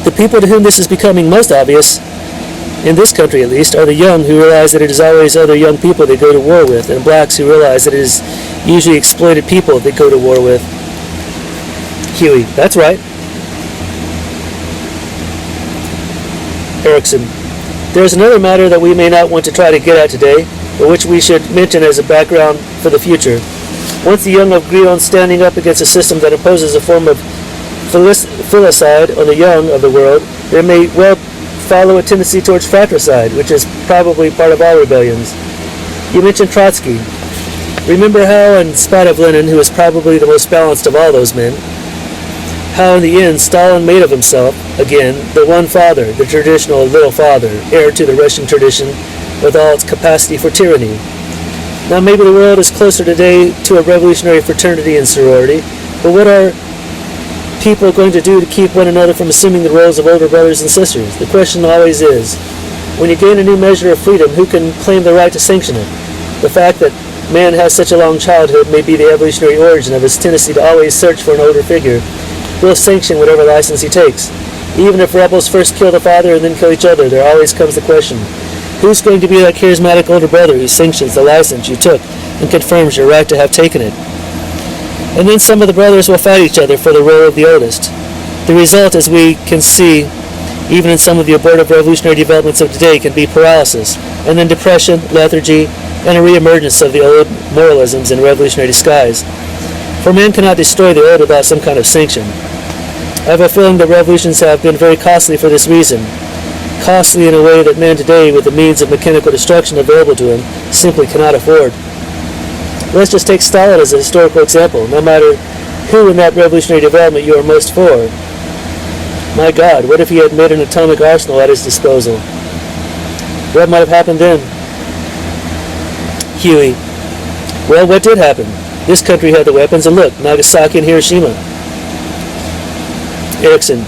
The people to whom this is becoming most obvious, in this country at least, are the young who realize that it is always other young people they go to war with, and blacks who realize that it is usually exploited people they go to war with. Huey. That's right. Erikson. There is another matter that we may not want to try to get at today, but which we should mention as a background for the future. Once the young agree on standing up against a system that imposes a form of filicide on the young of the world, there may well follow a tendency towards fratricide, which is probably part of all rebellions. You mentioned Trotsky. Remember how, in spite of Lenin, who was probably the most balanced of all those men, how in the end Stalin made of himself, again, the one father, the traditional little father, heir to the Russian tradition with all its capacity for tyranny. Now maybe the world is closer today to a revolutionary fraternity and sorority, but what are people going to do to keep one another from assuming the roles of older brothers and sisters? The question always is, when you gain a new measure of freedom, who can claim the right to sanction it? The fact that man has such a long childhood may be the evolutionary origin of his tendency to always search for an older figure who will sanction whatever license he takes. Even if rebels first kill the father and then kill each other, there always comes the question, who's going to be that charismatic older brother who sanctions the license you took and confirms your right to have taken it? And then some of the brothers will fight each other for the role of the oldest. The result, as we can see, even in some of the abortive revolutionary developments of today, can be paralysis, and then depression, lethargy, and a reemergence of the old moralisms in revolutionary disguise. For man cannot destroy the old without some kind of sanction. I have a feeling that revolutions have been very costly for this reason. Costly in a way that man today, with the means of mechanical destruction available to him, simply cannot afford. Let's just take Stalin as a historical example, no matter who in that revolutionary development you are most for. My God, what if he had made an atomic arsenal at his disposal? What might have happened then? Huey. Well, what did happen? This country had the weapons, and look, Nagasaki and Hiroshima. Erikson.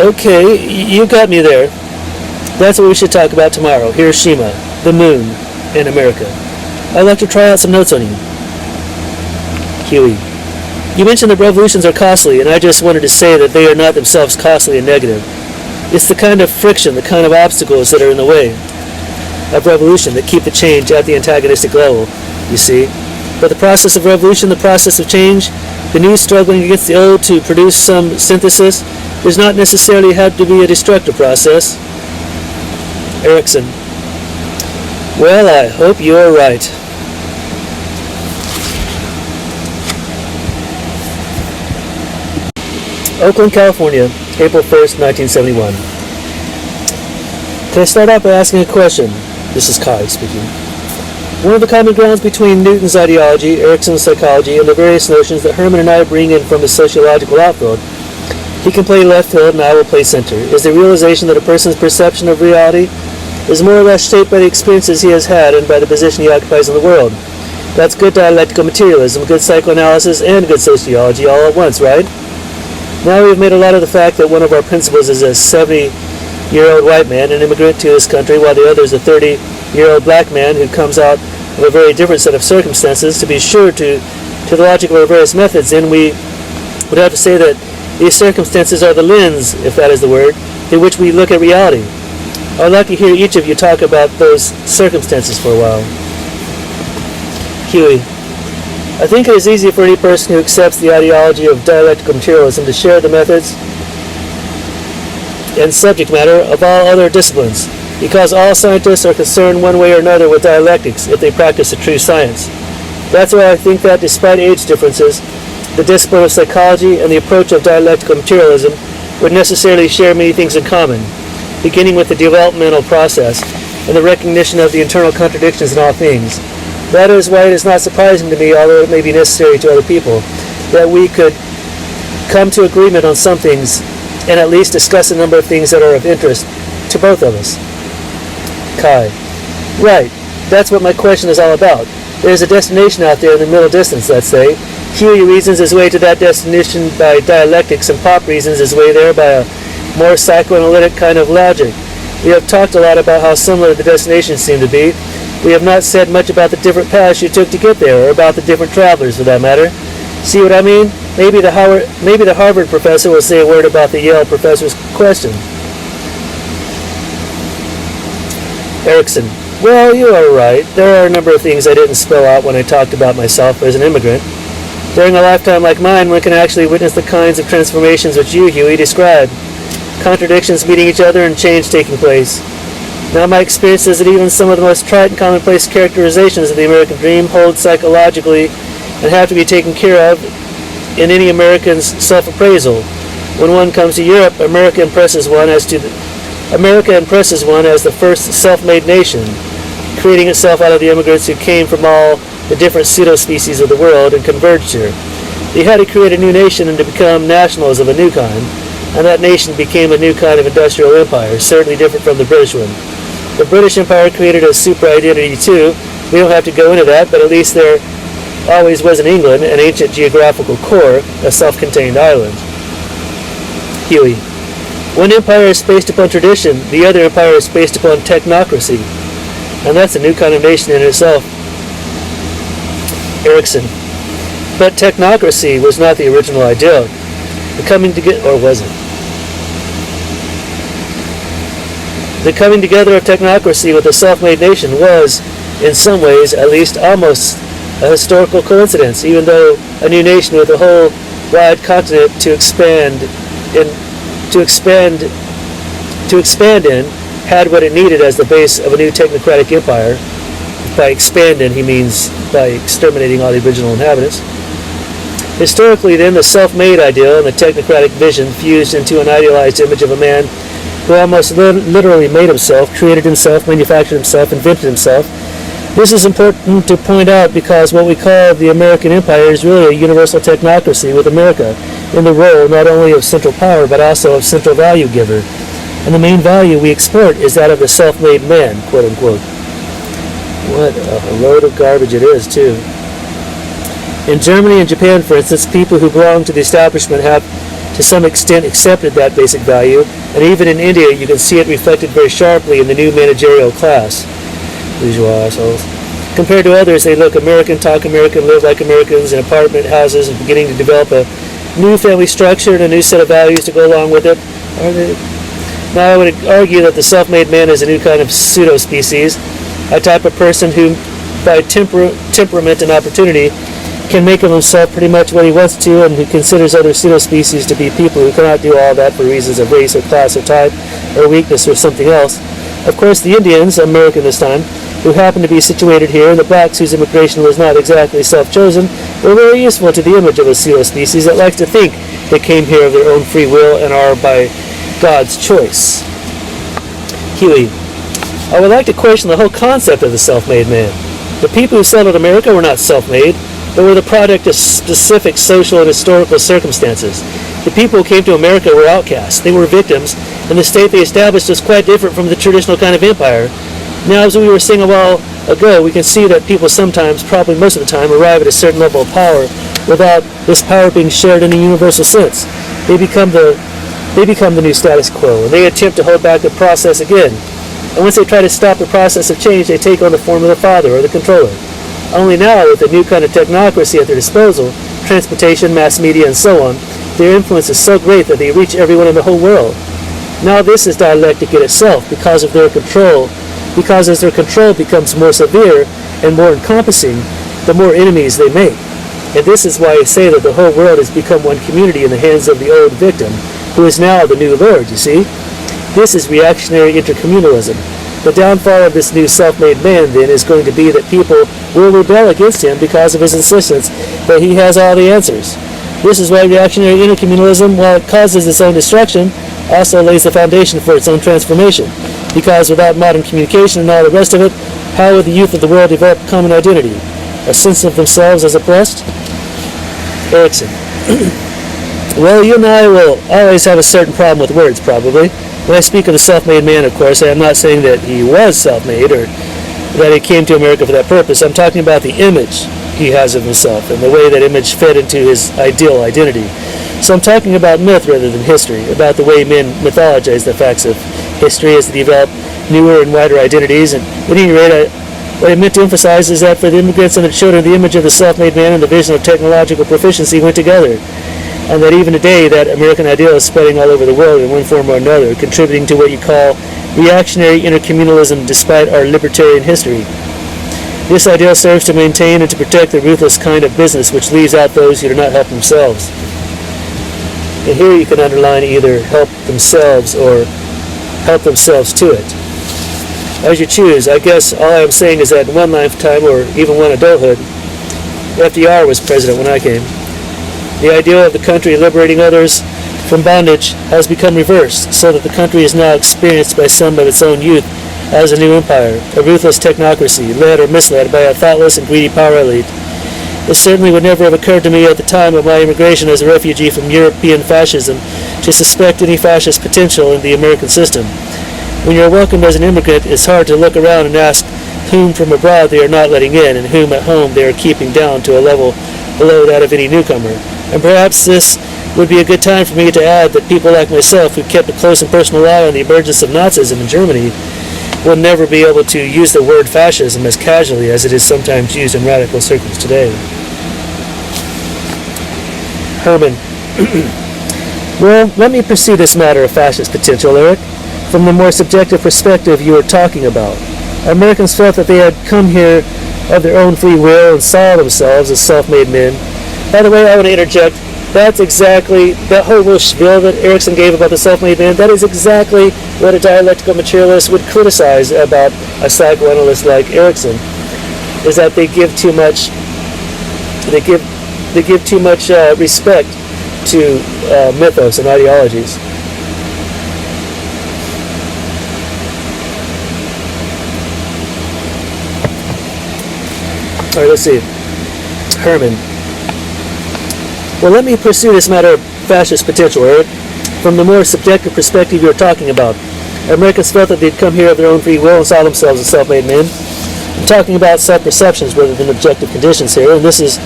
Okay, you got me there. That's what we should talk about tomorrow. Hiroshima, the moon, and America. I'd like to try out some notes on you. Huey. You mentioned that revolutions are costly, and I just wanted to say that they are not themselves costly and negative. It's the kind of friction, the kind of obstacles that are in the way of revolution that keep the change at the antagonistic level, you see. But the process of revolution, the process of change, the new struggling against the old to produce some synthesis, does not necessarily have to be a destructive process. Erikson. Well, I hope you're right. Oakland, California, April 1st, 1971. Can I start out by asking a question? This is Kai speaking. One of the common grounds between Newton's ideology, Erikson's psychology, and the various notions that Herman and I bring in from his sociological outfield, he can play left field and I will play center, is the realization that a person's perception of reality is more or less shaped by the experiences he has had and by the position he occupies in the world. That's good dialectical materialism, good psychoanalysis, and good sociology all at once, right? Now we've made a lot of the fact that one of our principals is a 70-year-old white man, an immigrant to this country, while the other is a 30-year-old black man who comes out of a very different set of circumstances. To be sure to the logic of our various methods, then we would have to say that these circumstances are the lens, if that is the word, through which we look at reality. I would like to hear each of you talk about those circumstances for a while. Huey. I think it is easy for any person who accepts the ideology of dialectical materialism to share the methods and subject matter of all other disciplines, because all scientists are concerned one way or another with dialectics if they practice a true science. That's why I think that despite age differences, the discipline of psychology and the approach of dialectical materialism would necessarily share many things in common, beginning with the developmental process and the recognition of the internal contradictions in all things. That is why it is not surprising to me, although it may be necessary to other people, that we could come to agreement on some things and at least discuss a number of things that are of interest to both of us. Kai. Right. That's what my question is all about. There's a destination out there in the middle distance, let's say. Huey reasons his way to that destination by dialectics, and Pop reasons his way there by a more psychoanalytic kind of logic. We have talked a lot about how similar the destinations seem to be. We have not said much about the different paths you took to get there, or about the different travelers, for that matter. See what I mean? Maybe the Harvard professor will say a word about the Yale professor's question. Erikson. Well, you are right. There are a number of things I didn't spell out when I talked about myself as an immigrant. During a lifetime like mine, one can actually witness the kinds of transformations which you, Huey, described. Contradictions meeting each other and change taking place. Now my experience is that even some of the most trite and commonplace characterizations of the American dream hold psychologically and have to be taken care of in any American's self-appraisal. When one comes to Europe, America impresses one as the first self-made nation, creating itself out of the immigrants who came from all the different pseudo-species of the world and converged here. They had to create a new nation and to become nationals of a new kind, and that nation became a new kind of industrial empire, certainly different from the British one. The British Empire created a super-identity too. We don't have to go into that, but at least there always was in England an ancient geographical core, a self-contained island. Huey. One empire is based upon tradition, the other empire is based upon technocracy. And that's a new kind of nation in itself. Erikson. But technocracy was not the original idea. The coming together, or was it? The coming together of technocracy with a self-made nation was, in some ways, at least almost a historical coincidence, even though a new nation with a whole wide continent to expand in had what it needed as the base of a new technocratic empire. By expand in, he means by exterminating all the original inhabitants. Historically, then, the self-made ideal and the technocratic vision fused into an idealized image of a man who almost literally made himself, created himself, manufactured himself, invented himself. This is important to point out because what we call the American Empire is really a universal technocracy with America in the role not only of central power but also of central value giver. And the main value we export is that of the self-made man, quote-unquote. What a load of garbage it is, too. In Germany and Japan, for instance, people who belong to the establishment have to some extent accepted that basic value, and even in India you can see it reflected very sharply in the new managerial class. Usual assholes. Compared to others, they look American, talk American, live like Americans in apartment houses, and beginning to develop a new family structure and a new set of values to go along with it. Now I would argue that the self-made man is a new kind of pseudo-species, a type of person who, by temperament and opportunity, can make of himself pretty much what he wants to, and who considers other pseudo-species to be people who cannot do all that for reasons of race or class or type or weakness or something else. Of course, the Indians, American this time, who happen to be situated here, and the blacks whose immigration was not exactly self-chosen, were very useful to the image of a pseudo-species that likes to think they came here of their own free will and are by God's choice. Huey, I would like to question the whole concept of the self-made man. The people who settled America were not self-made, but were the product of specific social and historical circumstances. The people who came to America were outcasts. They were victims, and the state they established was quite different from the traditional kind of empire. Now, as we were saying a while ago, we can see that people sometimes, probably most of the time, arrive at a certain level of power without this power being shared in a universal sense. They become the new status quo, and they attempt to hold back the process again. And once they try to stop the process of change, they take on the form of the father or the controller. Only now, with a new kind of technocracy at their disposal, transportation, mass media, and so on, their influence is so great that they reach everyone in the whole world. Now this is dialectic in itself because of their control, because as their control becomes more severe and more encompassing, the more enemies they make. And this is why I say that the whole world has become one community in the hands of the old victim, who is now the new Lord, you see? This is reactionary intercommunalism. The downfall of this new self-made man, then, is going to be that people will rebel against him because of his insistence that he has all the answers. This is why reactionary intercommunalism, while it causes its own destruction, also lays the foundation for its own transformation. Because without modern communication and all the rest of it, how would the youth of the world develop common identity? A sense of themselves as oppressed? Erikson. Well, you and I will always have a certain problem with words, probably. When I speak of the self-made man, of course, I am not saying that he was self-made or that he came to America for that purpose. I'm talking about the image he has of himself and the way that image fed into his ideal identity. So I'm talking about myth rather than history, about the way men mythologize the facts of history as they develop newer and wider identities. And at any rate, what I meant to emphasize is that for the immigrants and the children, the image of the self-made man and the vision of technological proficiency went together. And that even today, that American ideal is spreading all over the world in one form or another, contributing to what you call reactionary intercommunalism despite our libertarian history. This ideal serves to maintain and to protect the ruthless kind of business which leaves out those who do not help themselves. And here you can underline either help themselves or help themselves to it. As you choose. I guess all I'm saying is that in one lifetime, or even one adulthood, FDR was president when I came. The ideal of the country liberating others from bondage has become reversed, so that the country is now experienced by some of its own youth as a new empire, a ruthless technocracy, led or misled by a thoughtless and greedy power elite. It certainly would never have occurred to me at the time of my immigration as a refugee from European fascism to suspect any fascist potential in the American system. When you're welcomed as an immigrant, it's hard to look around and ask whom from abroad they are not letting in and whom at home they are keeping down to a level below that of any newcomer. And perhaps this would be a good time for me to add that people like myself who kept a close and personal eye on the emergence of Nazism in Germany will never be able to use the word fascism as casually as it is sometimes used in radical circles today. Herman. Well, let me pursue this matter of fascist potential, Erik, from the more subjective perspective you were talking about. Americans felt that they had come here of their own free will and saw themselves as self-made men. By the way, I want to interject, that's exactly, that whole little spiel that Erikson gave about the self-made man, that is exactly what a dialectical materialist would criticize about a psychoanalyst like Erikson, is that they give too much respect to mythos and ideologies. All right, let's see. Herman. Well, let me pursue this matter of fascist potential, Erik, from the more subjective perspective you're talking about. Americans felt that they'd come here of their own free will and saw themselves as self-made men. I'm talking about self-perceptions rather than objective conditions here, and this is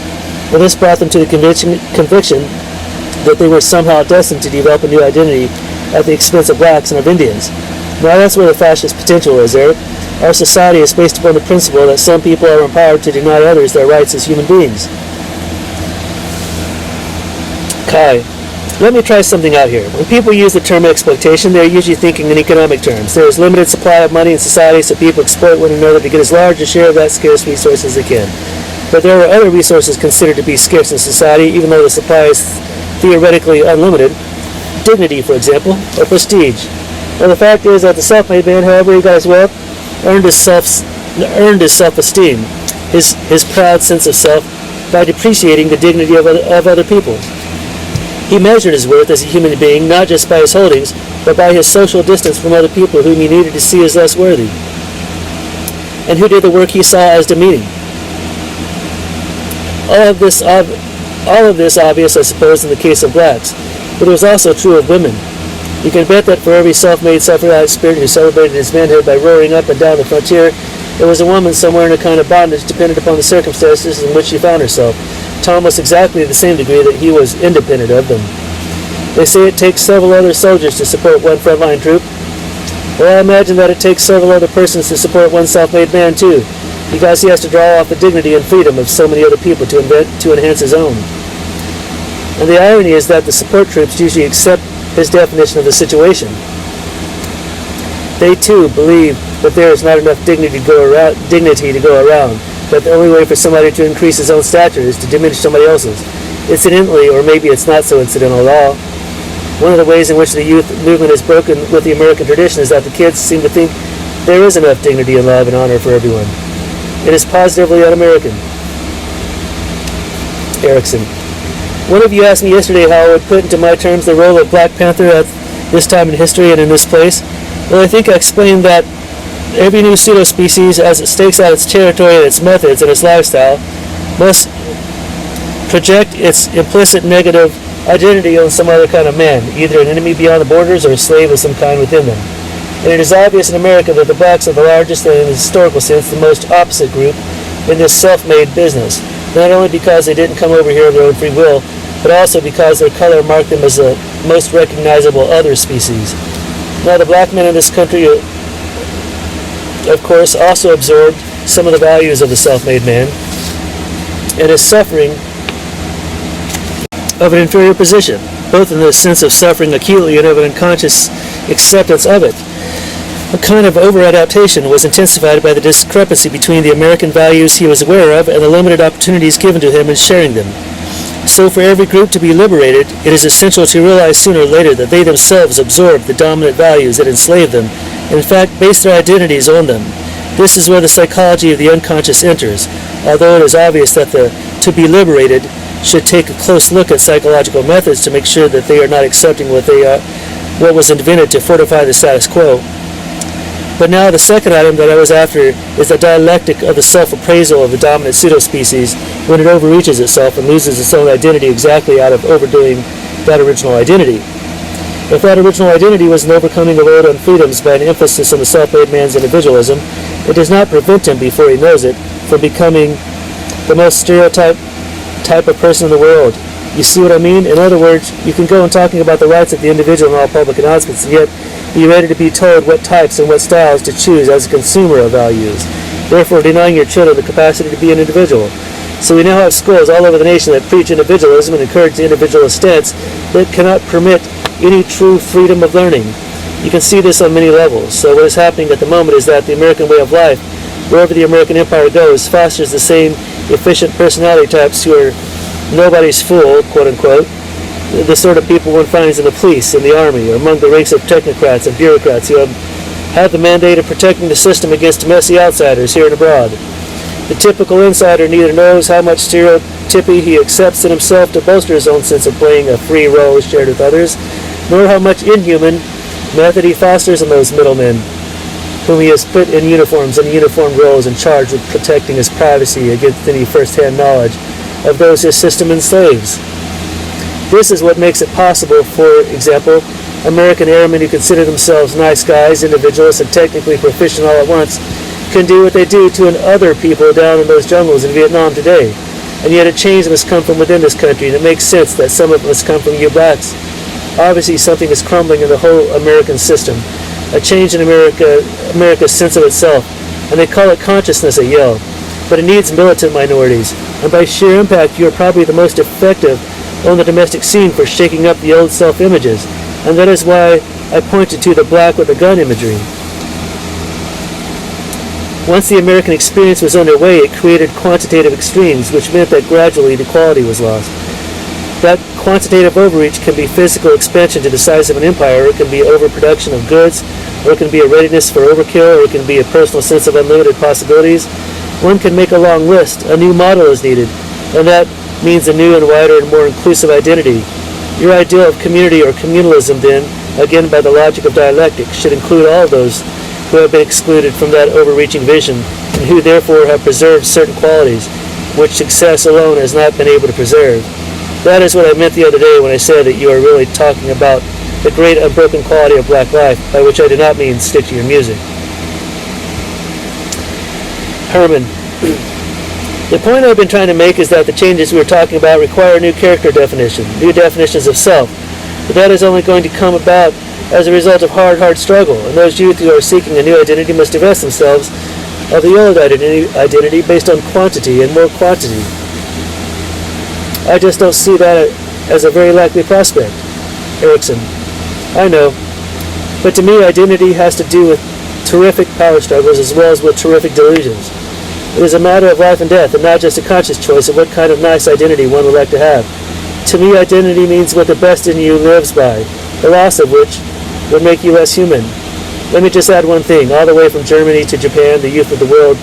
Well, this brought them to the conviction that they were somehow destined to develop a new identity at the expense of blacks and of Indians. Now that's where the fascist potential is, Eric. Our society is based upon the principle that some people are empowered to deny others their rights as human beings. Kai, let me try something out here. When people use the term exploitation, they're usually thinking in economic terms. There is limited supply of money in society, so people exploit one another to get as large a share of that scarce resource as they can. But there are other resources considered to be scarce in society, even though the supply is theoretically unlimited. Dignity, for example, or prestige. Well, the fact is that the self-made man, however he got his wealth, earned his self-esteem, his proud sense of self, by depreciating the dignity of other people. He measured his worth as a human being not just by his holdings, but by his social distance from other people whom he needed to see as less worthy, and who did the work he saw as demeaning. All of this obvious, I suppose, in the case of blacks, but it was also true of women. You can bet that for every self-made, self-reliant spirit who celebrated his manhood by roaring up and down the frontier, there was a woman somewhere in a kind of bondage dependent upon the circumstances in which she found herself, to almost exactly the same degree that he was independent of them. They say it takes several other soldiers to support one frontline troop. Well, I imagine that it takes several other persons to support one self-made man too, because he has to draw off the dignity and freedom of so many other people to enhance his own. And the irony is that the support troops usually accept his definition of the situation. They too believe that there is not enough dignity to go around, that the only way for somebody to increase his own stature is to diminish somebody else's. Incidentally, or maybe it's not so incidental at all, one of the ways in which the youth movement is broken with the American tradition is that the kids seem to think there is enough dignity and love and honor for everyone. It is positively un-American. Erikson. One of you asked me yesterday how I would put into my terms the role of Black Panther at this time in history and in this place. Well, I think I explained that every new pseudo-species, as it stakes out its territory and its methods and its lifestyle, must project its implicit negative identity on some other kind of man, either an enemy beyond the borders or a slave of some kind within them. And it is obvious in America that the blacks are the largest and, in the historical sense, the most opposite group in this self-made business, not only because they didn't come over here of their own free will, but also because their color marked them as the most recognizable other species. Now, the black men in this country, of course, also absorbed some of the values of the self-made man, and is suffering of an inferior position, both in the sense of suffering acutely and of an unconscious acceptance of it. A kind of over-adaptation was intensified by the discrepancy between the American values he was aware of and the limited opportunities given to him in sharing them. So for every group to be liberated, it is essential to realize sooner or later that they themselves absorb the dominant values that enslave them, and in fact base their identities on them. This is where the psychology of the unconscious enters, although it is obvious that the to be liberated should take a close look at psychological methods to make sure that they are not accepting what was invented to fortify the status quo. But now the second item that I was after is the dialectic of the self-appraisal of the dominant pseudo-species when it overreaches itself and loses its own identity exactly out of overdoing that original identity. If that original identity was an overcoming of old unfreedoms by an emphasis on the self-made man's individualism, it does not prevent him, before he knows it, from becoming the most stereotyped type of person in the world. You see what I mean? In other words, you can go on talking about the rights of the individual in all public announcements, and yet be ready to be told what types and what styles to choose as a consumer of values, therefore denying your children the capacity to be an individual. So we now have schools all over the nation that preach individualism and encourage the individualist stance that cannot permit any true freedom of learning. You can see this on many levels. So what is happening at the moment is that the American way of life, wherever the American empire goes, fosters the same efficient personality types who are nobody's fool, quote-unquote, the sort of people one finds in the police, in the army, or among the ranks of technocrats and bureaucrats who have the mandate of protecting the system against messy outsiders here and abroad. The typical insider neither knows how much stereotypy he accepts in himself to bolster his own sense of playing a free role shared with others, nor how much inhuman method he fosters in those middlemen, whom he has put in uniforms and uniformed roles and charged with protecting his privacy against any first-hand knowledge of those his system enslaves. This is what makes it possible, for example, American airmen who consider themselves nice guys, individualists, and technically proficient all at once, can do what they do to other people down in those jungles in Vietnam today. and yet a change must come from within this country, and it makes sense that some of it must come from you blacks. Obviously, something is crumbling in the whole American system, a change in America's sense of itself, and they call it consciousness at Yale. But it needs militant minorities, and by sheer impact, you are probably the most effective on the domestic scene for shaking up the old self-images, and that is why I pointed to the black with the gun imagery. Once the American experience was underway, it created quantitative extremes, which meant that gradually the quality was lost. That quantitative overreach can be physical expansion to the size of an empire, or it can be overproduction of goods, or it can be a readiness for overkill, or it can be a personal sense of unlimited possibilities. One can make a long list. A new model is needed, and that means a new and wider and more inclusive identity. Your ideal of community or communalism, then, again by the logic of dialectic, should include all those who have been excluded from that overreaching vision, and who therefore have preserved certain qualities which success alone has not been able to preserve. That is what I meant the other day when I said that you are really talking about the great unbroken quality of black life, by which I did not mean stick to your music. Herman. The point I've been trying to make is that the changes we are talking about require a new character definition, new definitions of self. But that is only going to come about as a result of hard struggle, and those youth who are seeking a new identity must divest themselves of the old identity based on quantity and more quantity. I just don't see that as a very likely prospect. Erikson. I know. But to me, identity has to do with terrific power struggles as well as with terrific delusions. It is a matter of life and death, and not just a conscious choice of what kind of nice identity one would like to have. To me, identity means what the best in you lives by, the loss of which would make you less human. Let me just add one thing. All the way from Germany to Japan, the youth of the world,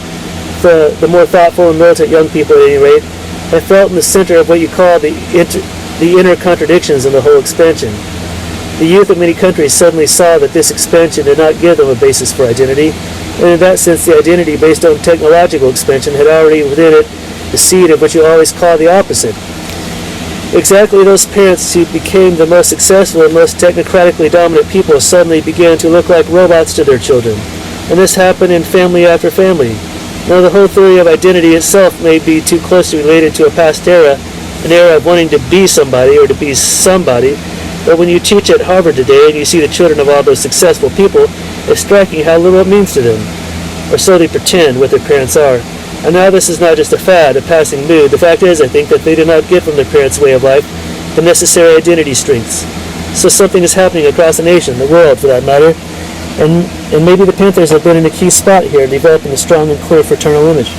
the more thoughtful and militant young people at any rate, have felt in the center of what you call the inner contradictions in the whole expansion. The youth of many countries suddenly saw that this expansion did not give them a basis for identity, and in that sense the identity based on technological expansion had already within it the seed of what you always call the opposite. Exactly those parents who became the most successful and most technocratically dominant people suddenly began to look like robots to their children, and this happened in family after family. Now the whole theory of identity itself may be too closely related to a past era, an era of wanting to be somebody or to be somebody, but when you teach at Harvard today and you see the children of all those successful people, it's striking how little it means to them, or so they pretend what their parents are. And now this is not just a fad, a passing mood. The fact is, I think, that they did not get from their parents' way of life the necessary identity strengths. So something is happening across the nation, the world for that matter, and maybe the Panthers have been in a key spot here in developing a strong and clear fraternal image.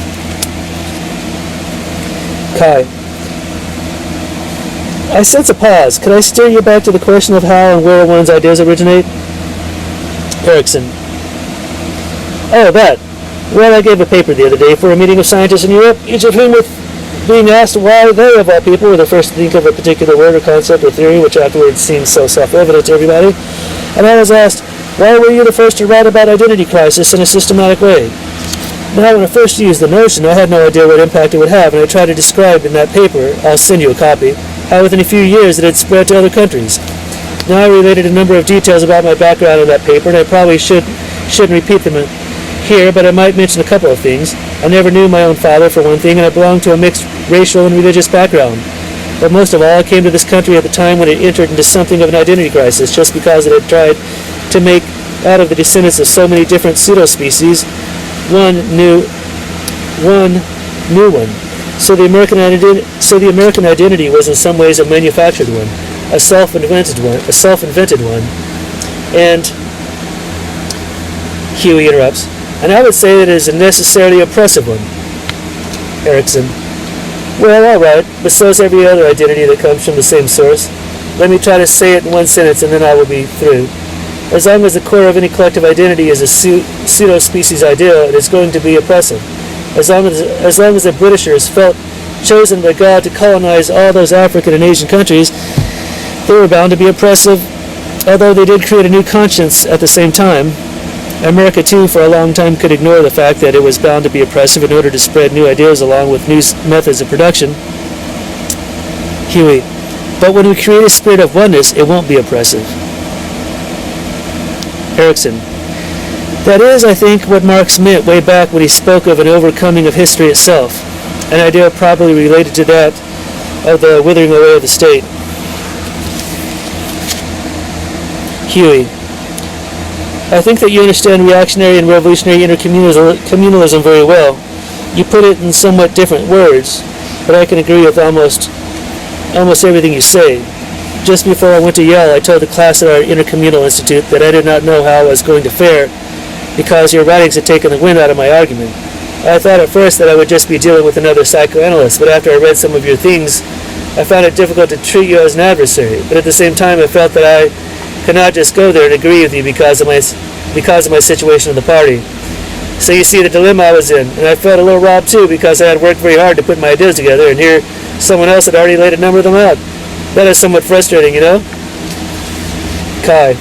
Kai. I sense a pause. Could I steer you back to the question of how and where one's ideas originate? Erikson. Oh, that. Well, I gave a paper the other day for a meeting of scientists in Europe, each of whom were being asked why they, of all people, were the first to think of a particular word or concept or theory, which afterwards seemed so self-evident to everybody. And I was asked, why were you the first to write about identity crisis in a systematic way? Now, when I first used the notion, I had no idea what impact it would have, and I tried to describe in that paper, I'll send you a copy, how within a few years it had spread to other countries. Now I related a number of details about my background in that paper, and I probably shouldn't repeat them here, but I might mention a couple of things. I never knew my own father, for one thing, and I belonged to a mixed racial and religious background. But most of all, I came to this country at the time when it entered into something of an identity crisis, just because it had tried to make out of the descendants of so many different pseudo-species one new one. So the American identity was in some ways a manufactured one, a self-invented one. And Huey interrupts. And I would say that it is a necessarily oppressive one. Erikson. Well, all right, but so is every other identity that comes from the same source. Let me try to say it in one sentence, and then I will be through. As long as the core of any collective identity is a pseudo-species ideal, it is going to be oppressive. As long as the Britishers felt chosen by God to colonize all those African and Asian countries, they were bound to be oppressive, although they did create a new conscience at the same time. America, too, for a long time could ignore the fact that it was bound to be oppressive in order to spread new ideas along with new methods of production. Huey. But when we create a spirit of oneness, it won't be oppressive. Erikson. That is, I think, what Marx meant way back when he spoke of an overcoming of history itself. an idea probably related to that of the withering away of the state. Huey. I think that you understand reactionary and revolutionary intercommunalism very well. You put it in somewhat different words, but I can agree with almost everything you say. Just before I went to Yale, I told the class at our intercommunal institute that I did not know how I was going to fare because your writings had taken the wind out of my argument. I thought at first that I would just be dealing with another psychoanalyst, but after I read some of your things, I found it difficult to treat you as an adversary. But at the same time, I felt that I could not just go there and agree with you because of my situation in the party. So you see the dilemma I was in, and I felt a little robbed too because I had worked very hard to put my ideas together, and here someone else had already laid a number of them out. That is somewhat frustrating, you know? Kai.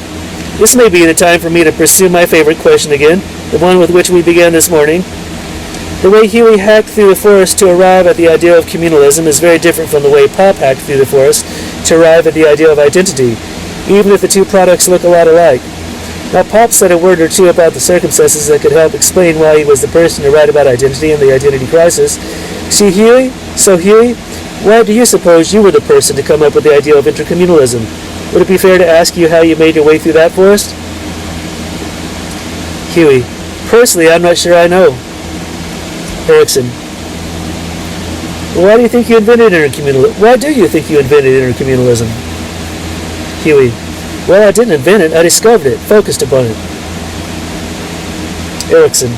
This may be the time for me to pursue my favorite question again, the one with which we began this morning. The way Huey hacked through the forest to arrive at the idea of communalism is very different from the way Pop hacked through the forest to arrive at the idea of identity, even if the two products look a lot alike. Now, Pop said a word or two about the circumstances that could help explain why he was the person to write about identity and the identity crisis. See, Huey? So, Huey, why do you suppose you were the person to come up with the idea of intercommunalism? Would it be fair to ask you how you made your way through that forest? Huey. Personally, I'm not sure I know. Erikson. Why do you think you invented intercommunalism? Why do you think you invented intercommunalism? Huey. Well, I didn't invent it. I discovered it, focused upon it. Erikson.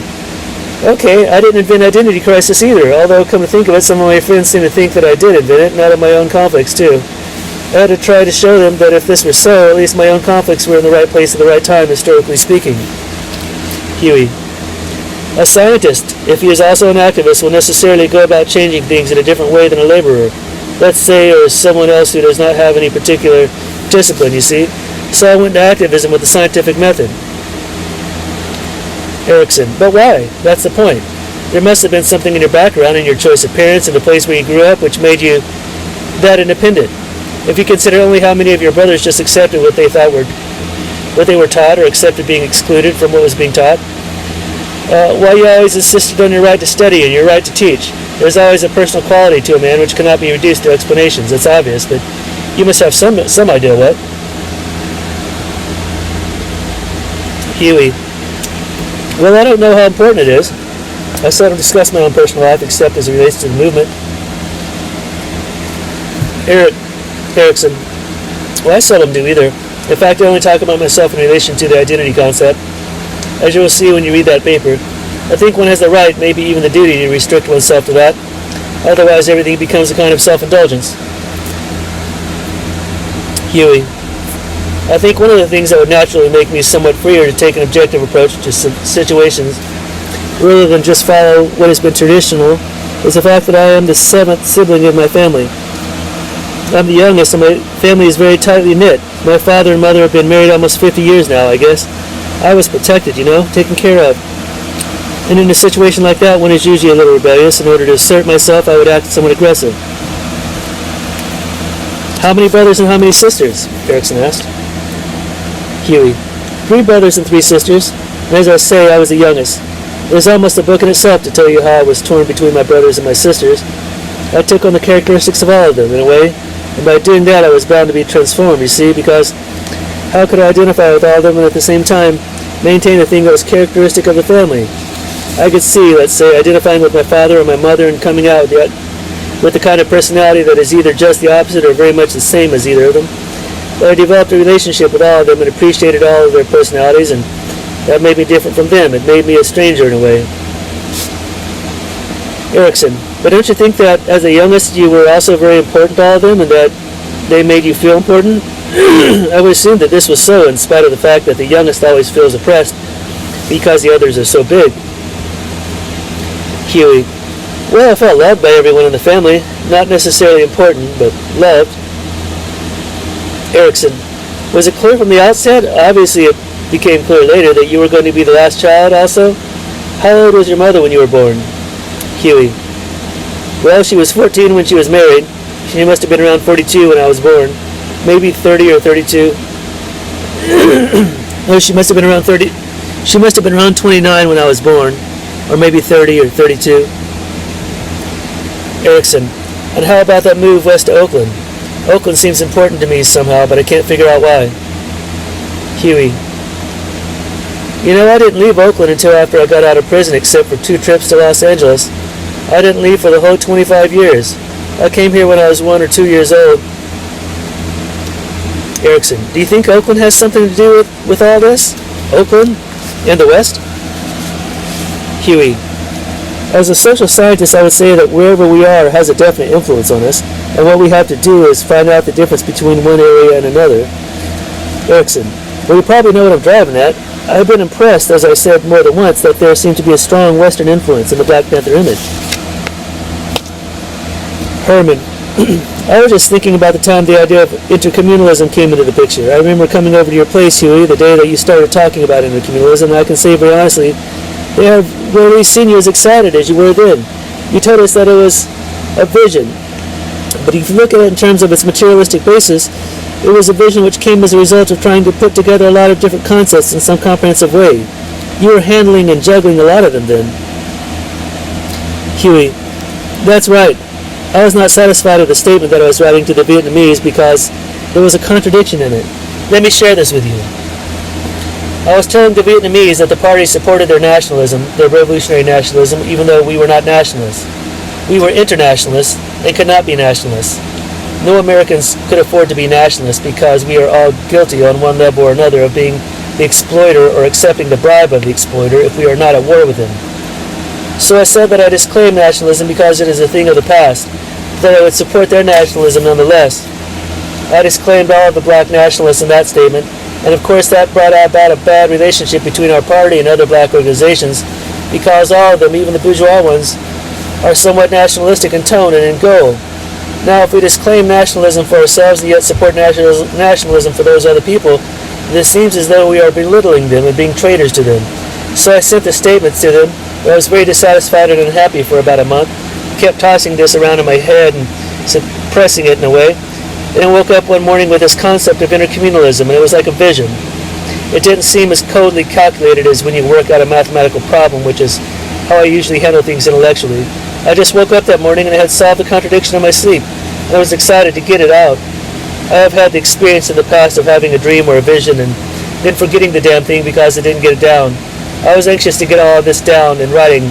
Okay, I didn't invent identity crisis either, although come to think of it, some of my friends seem to think that I did invent it, and out of my own conflicts too. I had to try to show them that if this were so, at least my own conflicts were in the right place at the right time, historically speaking. Huey. A scientist, if he is also an activist, will necessarily go about changing things in a different way than a laborer, let's say, or someone else who does not have any particular discipline, you see. So I went to activism with the scientific method. Erikson. But why? That's the point. There must have been something in your background and your choice of parents and the place where you grew up which made you that independent. If you consider only how many of your brothers just accepted what they were taught or accepted being excluded from what was being taught, why you always insisted on your right to study and your right to teach. There's always a personal quality to a man which cannot be reduced to explanations. It's obvious, but you must have some idea what. Huey. Well, I don't know how important it is. I seldom discuss my own personal life except as it relates to the movement. Erik Erikson. Well, I seldom do either. In fact, I only talk about myself in relation to the identity concept. As you will see when you read that paper, I think one has the right, maybe even the duty, to restrict oneself to that. Otherwise, everything becomes a kind of self-indulgence. Huey. I think one of the things that would naturally make me somewhat freer to take an objective approach to situations, rather than just follow what has been traditional, is the fact that I am the seventh sibling of my family. I'm the youngest, and my family is very tightly knit. My father and mother have been married almost 50 years now, I guess. I was protected, taken care of. And in a situation like that, one is usually a little rebellious. In order to assert myself, I would act somewhat aggressive. How many brothers and how many sisters? Erikson asked. Huey. 3 brothers and 3 sisters, and as I say, I was the youngest. It is almost a book in itself to tell you how I was torn between my brothers and my sisters. I took on the characteristics of all of them, in a way, and by doing that I was bound to be transformed, you see, because how could I identify with all of them and at the same time maintain a thing that was characteristic of the family? I could see, let's say, identifying with my father or my mother and coming out with the kind of personality that is either just the opposite or very much the same as either of them. But I developed a relationship with all of them and appreciated all of their personalities, and that made me different from them. It made me a stranger in a way. Erikson. But don't you think that as the youngest you were also very important to all of them and that they made you feel important? I would assume that this was so in spite of the fact that the youngest always feels oppressed because the others are so big. Huey. Well, I felt loved by everyone in the family. Not necessarily important, but loved. Erikson. Was it clear from the outset? Obviously it became clear later that you were going to be the last child also. How old was your mother when you were born? Huey. Well, she was 14 when she was married. She must have been around 42 when I was born. Maybe 30 or 32. Oh, she must have been around 30. She must have been around 29 when I was born. Or maybe 30 or 32. Erikson, and how about that move west to Oakland? Oakland seems important to me somehow, but I can't figure out why. Huey, you know, I didn't leave Oakland until after I got out of prison, except for 2 trips to Los Angeles. I didn't leave for the whole 25 years. I came here when I was 1 or 2 years old. Erikson, do you think Oakland has something to do with all this? Oakland and the West? Huey, as a social scientist, I would say that wherever we are has a definite influence on us, and what we have to do is find out the difference between one area and another. Erikson, well, you probably know what I'm driving at. I've been impressed, as I said more than once, that there seemed to be a strong Western influence in the Black Panther image. Herman, I was just thinking about the time the idea of intercommunalism came into the picture. I remember coming over to your place, Huey, the day that you started talking about intercommunalism, and I can say very honestly, they have really seen you as excited as you were then. You told us that it was a vision, but if you look at it in terms of its materialistic basis, it was a vision which came as a result of trying to put together a lot of different concepts in some comprehensive way. You were handling and juggling a lot of them then. Huey, that's right. I was not satisfied with the statement that I was writing to the Vietnamese because there was a contradiction in it. Let me share this with you. I was telling the Vietnamese that the party supported their nationalism, their revolutionary nationalism, even though we were not nationalists. We were internationalists and could not be nationalists. No Americans could afford to be nationalists because we are all guilty on one level or another of being the exploiter or accepting the bribe of the exploiter if we are not at war with him. So I said that I disclaim nationalism because it is a thing of the past, that I would support their nationalism nonetheless. I disclaimed all of the black nationalists in that statement, and of course that brought about a bad relationship between our party and other black organizations because all of them, even the bourgeois ones, are somewhat nationalistic in tone and in goal. Now, if we disclaim nationalism for ourselves and yet support nationalism for those other people, this seems as though we are belittling them and being traitors to them. So I sent the statements to them, but I was very dissatisfied and unhappy for about a month. I kept tossing this around in my head and suppressing it in a way. Then I woke up one morning with this concept of intercommunalism, and it was like a vision. It didn't seem as coldly calculated as when you work out a mathematical problem, which is how I usually handle things intellectually. I just woke up that morning and I had solved the contradiction in my sleep, and I was excited to get it out. I have had the experience in the past of having a dream or a vision and then forgetting the damn thing because I didn't get it down. I was anxious to get all of this down in writing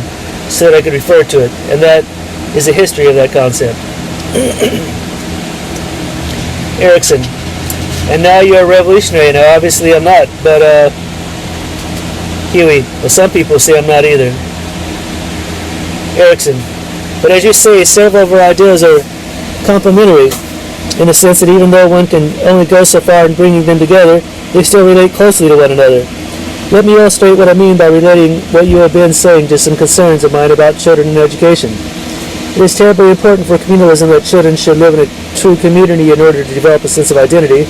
so that I could refer to it, and that is the history of that concept. Erikson, and now you're a revolutionary. Now obviously I'm not, but Huey, well, some people say I'm not either. Erikson, but as you say, several of our ideas are complementary in the sense that even though one can only go so far in bringing them together, they still relate closely to one another. Let me illustrate what I mean by relating what you have been saying to some concerns of mine about children and education. It is terribly important for communalism that children should live in a true community in order to develop a sense of identity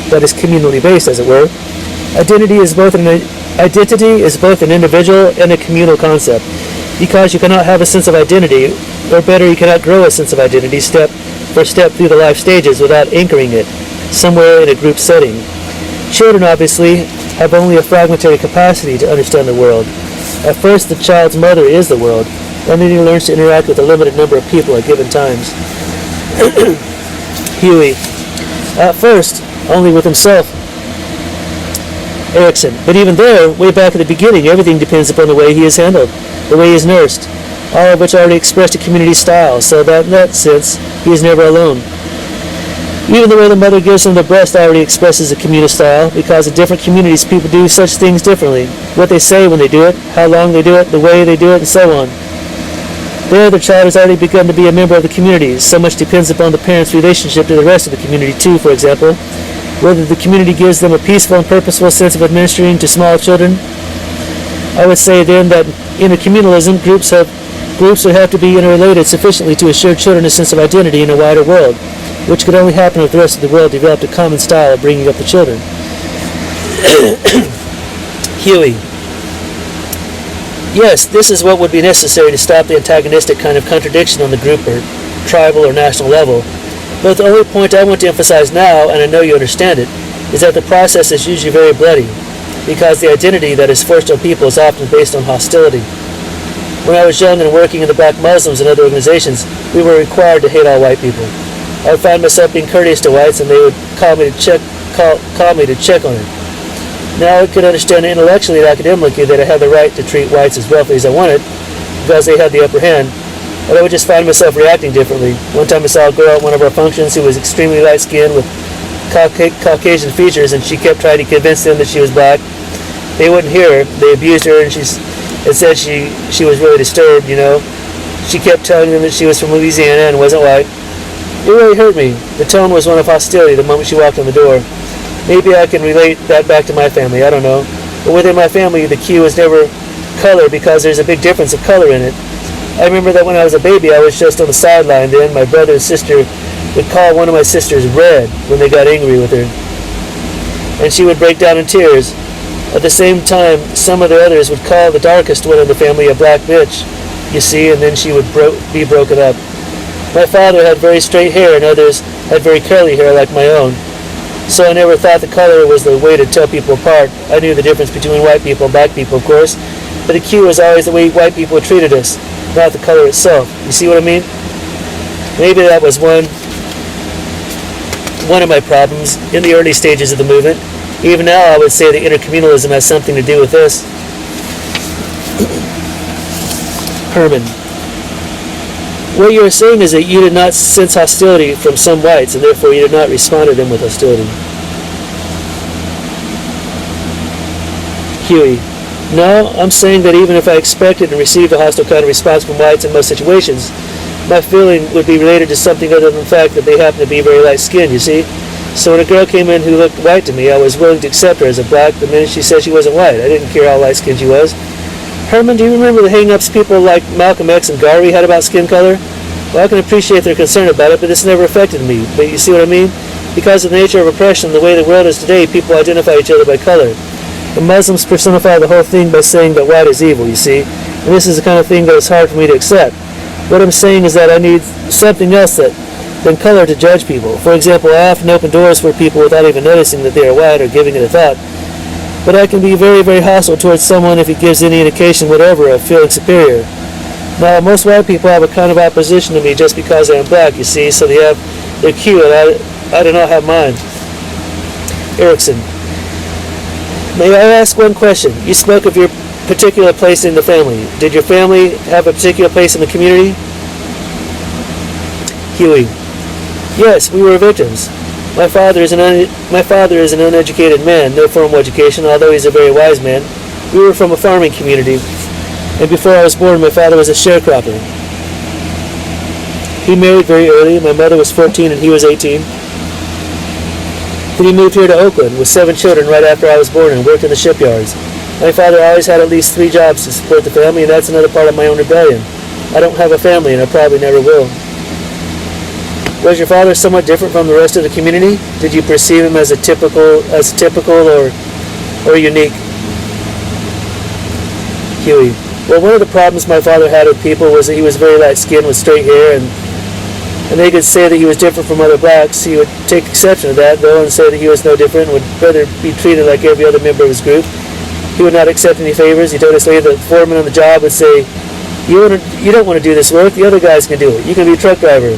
that is communally based, as it were. Identity is both an individual and a communal concept, because you cannot have a sense of identity, or better, you cannot grow a sense of identity step for step through the life stages without anchoring it somewhere in a group setting. Children, obviously, have only a fragmentary capacity to understand the world. At first, the child's mother is the world, and then he learns to interact with a limited number of people at given times. Huey, at first, only with himself. Erikson, but even there, way back at the beginning, everything depends upon the way he is handled, the way he is nursed, all of which already expressed a community style, so that in that sense, he is never alone. Even the way the mother gives him the breast already expresses a communal style, because in different communities people do such things differently. What they say when they do it, how long they do it, the way they do it, and so on. There, the child has already begun to be a member of the community. So much depends upon the parent's relationship to the rest of the community too, for example. Whether the community gives them a peaceful and purposeful sense of administering to small children. I would say then that in intercommunalism, groups would have to be interrelated sufficiently to assure children a sense of identity in a wider world, which could only happen if the rest of the world developed a common style of bringing up the children. Huey. Yes, this is what would be necessary to stop the antagonistic kind of contradiction on the group or tribal or national level. But the only point I want to emphasize now, and I know you understand it, is that the process is usually very bloody, because the identity that is forced on people is often based on hostility. When I was young and working in the Black Muslims and other organizations, we were required to hate all white people. I would find myself being courteous to whites, and they would call me to check on it. Now I could understand intellectually and academically that I had the right to treat whites as roughly as I wanted, because they had the upper hand, but I would just find myself reacting differently. One time I saw a girl at one of our functions who was extremely light-skinned with Caucasian features, and she kept trying to convince them that she was black. They wouldn't hear her. They abused her, and it said she was really disturbed, you know. She kept telling them that she was from Louisiana and wasn't white. It really hurt me. The tone was one of hostility the moment she walked in the door. Maybe I can relate that back to my family, I don't know. But within my family, the cue was never color, because there's a big difference of color in it. I remember that when I was a baby, I was just on the sideline. Then my brother and sister would call one of my sisters red when they got angry with her, and she would break down in tears. At the same time, some of the others would call the darkest one in the family a black bitch, you see, and then she would be broken up. My father had very straight hair, and others had very curly hair like my own. So I never thought the color was the way to tell people apart. I knew the difference between white people and black people, of course, but the cue was always the way white people treated us, not the color itself. You see what I mean? Maybe that was one of my problems in the early stages of the movement. Even now, I would say that intercommunalism has something to do with this. Herman. What you are saying is that you did not sense hostility from some whites, and therefore you did not respond to them with hostility. Huey. No, I'm saying that even if I expected and received a hostile kind of response from whites in most situations, my feeling would be related to something other than the fact that they happen to be very light-skinned, you see? So when a girl came in who looked white to me, I was willing to accept her as a black the minute she said she wasn't white. I didn't care how light-skinned she was. Herman, do you remember the hang-ups people like Malcolm X and Garvey had about skin color? Well, I can appreciate their concern about it, but this never affected me. But you see what I mean? Because of the nature of oppression, the way the world is today, people identify each other by color. The Muslims personify the whole thing by saying that white is evil, you see? And this is the kind of thing that is hard for me to accept. What I'm saying is that I need something else than color to judge people. For example, I often open doors for people without even noticing that they are white or giving it a thought. But I can be very, very hostile towards someone if he gives any indication whatever of feeling superior. Now, most white people have a kind of opposition to me just because I am black, you see, so they have their cue, and I do not have mine. Erikson. May I ask one question? You spoke of your particular place in the family. Did your family have a particular place in the community? Huey. Yes, we were victims. My father is an uneducated man, no formal education, although he's a very wise man. We were from a farming community, and before I was born, my father was a sharecropper. He married very early. My mother was 14 and he was 18. Then he moved here to Oakland with 7 children right after I was born and worked in the shipyards. My father always had at least 3 jobs to support the family, and that's another part of my own rebellion. I don't have a family, and I probably never will. Was your father somewhat different from the rest of the community? Did you perceive him as typical or unique? Huey. Well, one of the problems my father had with people was that he was very light-skinned with straight hair, and they could say that he was different from other blacks. He would take exception to that, though, and say that he was no different and would rather be treated like every other member of his group. He would not accept any favors. He told us later that the foreman on the job would say, you don't want to do this work, the other guys can do it. You can be a truck driver.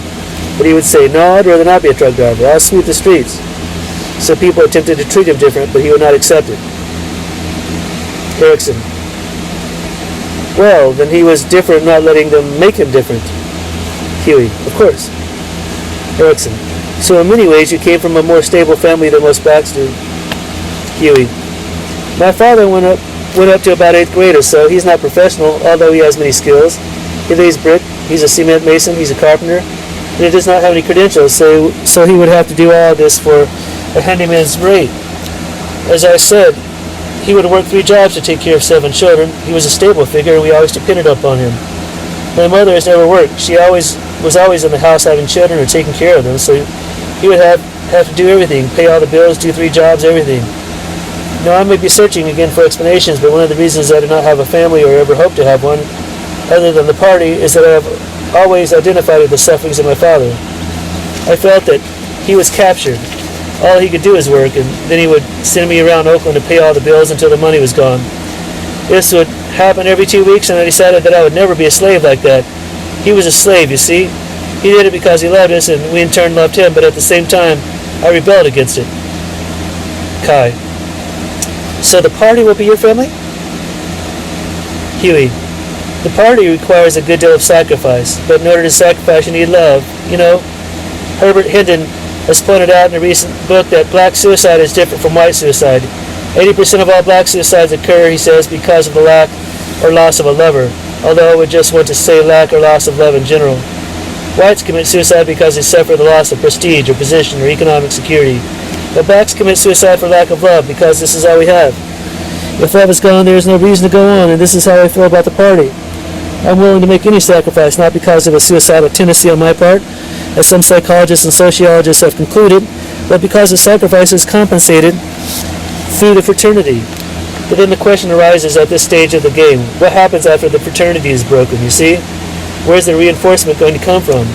But he would say, no, I'd rather not be a truck driver. I'll sweep the streets. So people attempted to treat him different, but he would not accept it. Erikson. Well, then he was different, not letting them make him different. Huey. Of course. Erikson. So in many ways you came from a more stable family than most blacks do. Huey. My father went up to about 8th grade or so. He's not professional, although he has many skills. He lays brick, he's a cement mason, he's a carpenter, and he does not have any credentials, so he would have to do all this for a handyman's rate. As I said, he would work 3 jobs to take care of 7 children. He was a stable figure, and we always depended upon him. My mother has never worked. She was always in the house having children or taking care of them, so he would have to do everything, pay all the bills, do 3 jobs, everything. Now, I may be searching again for explanations, but one of the reasons I do not have a family or ever hope to have one, other than the party, is that I have always identified with the sufferings of my father. I felt that he was captured. All he could do is work, and then he would send me around Oakland to pay all the bills until the money was gone. This would happened every 2 weeks, and I decided that I would never be a slave like that. He was a slave, you see. He did it because he loved us, and we in turn loved him, but at the same time, I rebelled against it. Kai. So the party will be your family? Huey. The party requires a good deal of sacrifice, but in order to sacrifice, you need love. You know, Herbert Hindon has pointed out in a recent book that black suicide is different from white suicide. 80% of all black suicides occur, he says, because of the lack or loss of a lover, although I would just want to say lack or loss of love in general. Whites commit suicide because they suffer the loss of prestige or position or economic security, but blacks commit suicide for lack of love because this is all we have. If love is gone, there is no reason to go on, and this is how I feel about the party. I'm willing to make any sacrifice, not because of a suicidal tendency on my part, as some psychologists and sociologists have concluded, but because the sacrifice is compensated through the fraternity. But then the question arises at this stage of the game, what happens after the fraternity is broken, you see? Where's the reinforcement going to come from?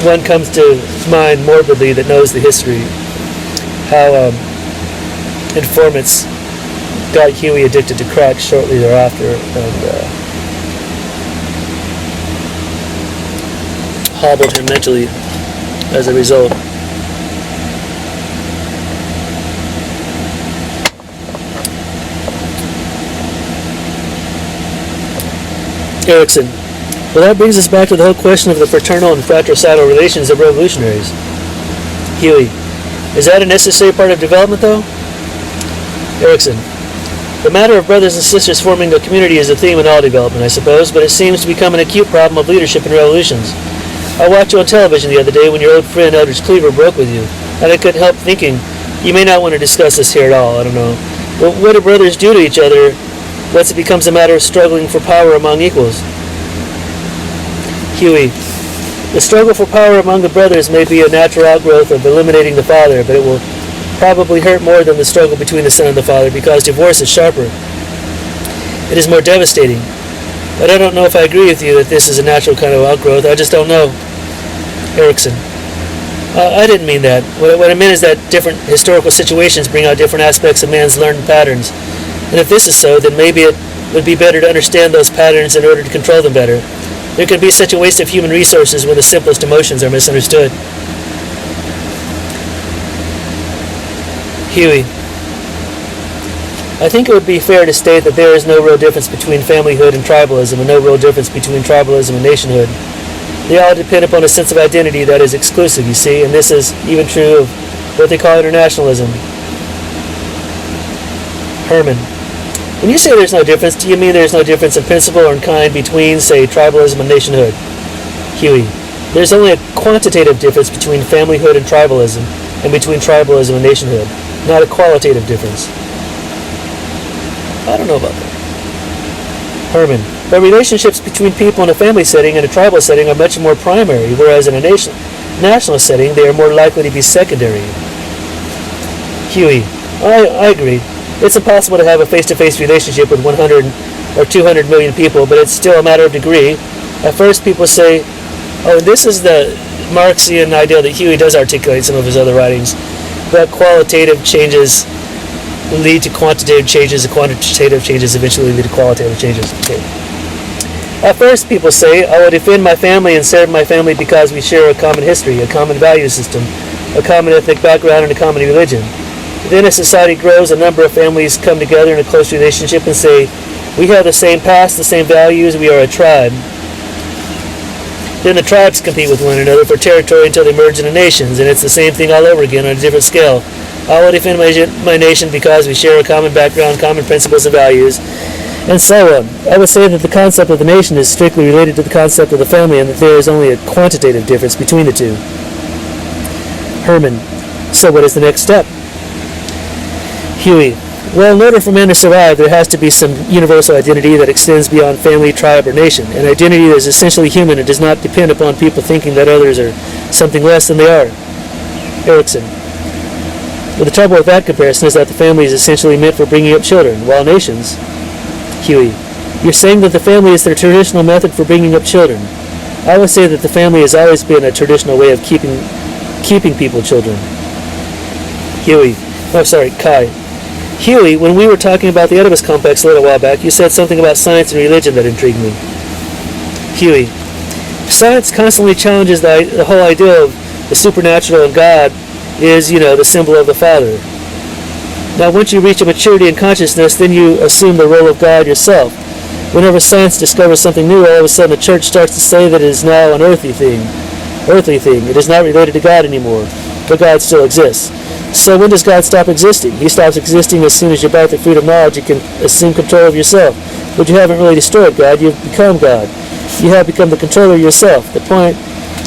One comes to mind morbidly that knows the history, how informants got Huey addicted to crack shortly thereafter, and hobbled him mentally as a result. Erikson. Well, that brings us back to the whole question of the fraternal and fratricidal relations of revolutionaries. Huey. Is that a necessary part of development, though? Erikson. The matter of brothers and sisters forming a community is a theme in all development, I suppose, but it seems to become an acute problem of leadership in revolutions. I watched you on television the other day when your old friend Eldridge Cleaver broke with you, and I couldn't help thinking, you may not want to discuss this here at all, I don't know. But what do brothers do to each other once it becomes a matter of struggling for power among equals? Huey. The struggle for power among the brothers may be a natural outgrowth of eliminating the father, but it will probably hurt more than the struggle between the son and the father, because divorce is sharper. It is more devastating. But I don't know if I agree with you that this is a natural kind of outgrowth. I just don't know. Erikson. I didn't mean that. What I meant is that different historical situations bring out different aspects of man's learned patterns. And if this is so, then maybe it would be better to understand those patterns in order to control them better. There can be such a waste of human resources when the simplest emotions are misunderstood. Huey. I think it would be fair to state that there is no real difference between familyhood and tribalism, and no real difference between tribalism and nationhood. They all depend upon a sense of identity that is exclusive, you see, and this is even true of what they call internationalism. Herman. When you say there's no difference, do you mean there's no difference in principle or in kind between, say, tribalism and nationhood? Huey. There's only a quantitative difference between familyhood and tribalism, and between tribalism and nationhood, not a qualitative difference. I don't know about that. Herman. But relationships between people in a family setting and a tribal setting are much more primary, whereas in a national setting they are more likely to be secondary. Huey. I agree. It's impossible to have a face-to-face relationship with 100 or 200 million people, but it's still a matter of degree. At first people say, oh, this is the Marxian ideal that Huey does articulate in some of his other writings, that qualitative changes lead to quantitative changes, and quantitative changes eventually lead to qualitative changes. Okay. At first people say, I will defend my family and serve my family because we share a common history, a common value system, a common ethnic background, and a common religion. Then as society grows, a number of families come together in a close relationship and say, we have the same past, the same values, we are a tribe. Then the tribes compete with one another for territory until they merge into nations, and it's the same thing all over again on a different scale. I will defend my nation because we share a common background, common principles and values, and so on. I would say that the concept of the nation is strictly related to the concept of the family, and that there is only a quantitative difference between the two. Herman. So what is the next step? Huey. Well, in order for man to survive, there has to be some universal identity that extends beyond family, tribe, or nation, an identity that is essentially human and does not depend upon people thinking that others are something less than they are. Erikson. But the trouble with that comparison is that the family is essentially meant for bringing up children, while nations... Huey. You're saying that the family is their traditional method for bringing up children. I would say that the family has always been a traditional way of keeping people children. Kai. Huey, when we were talking about the Oedipus complex a little while back, you said something about science and religion that intrigued me. Huey. Science constantly challenges the whole idea of the supernatural, and God is, the symbol of the Father. Now, once you reach a maturity in consciousness, then you assume the role of God yourself. Whenever science discovers something new, all of a sudden the church starts to say that it is now an earthly thing. It is not related to God anymore, but God still exists. So when does God stop existing? He stops existing as soon as you bite the fruit of knowledge. You can assume control of yourself. But you haven't really destroyed God. You've become God. You have become the controller of yourself. The point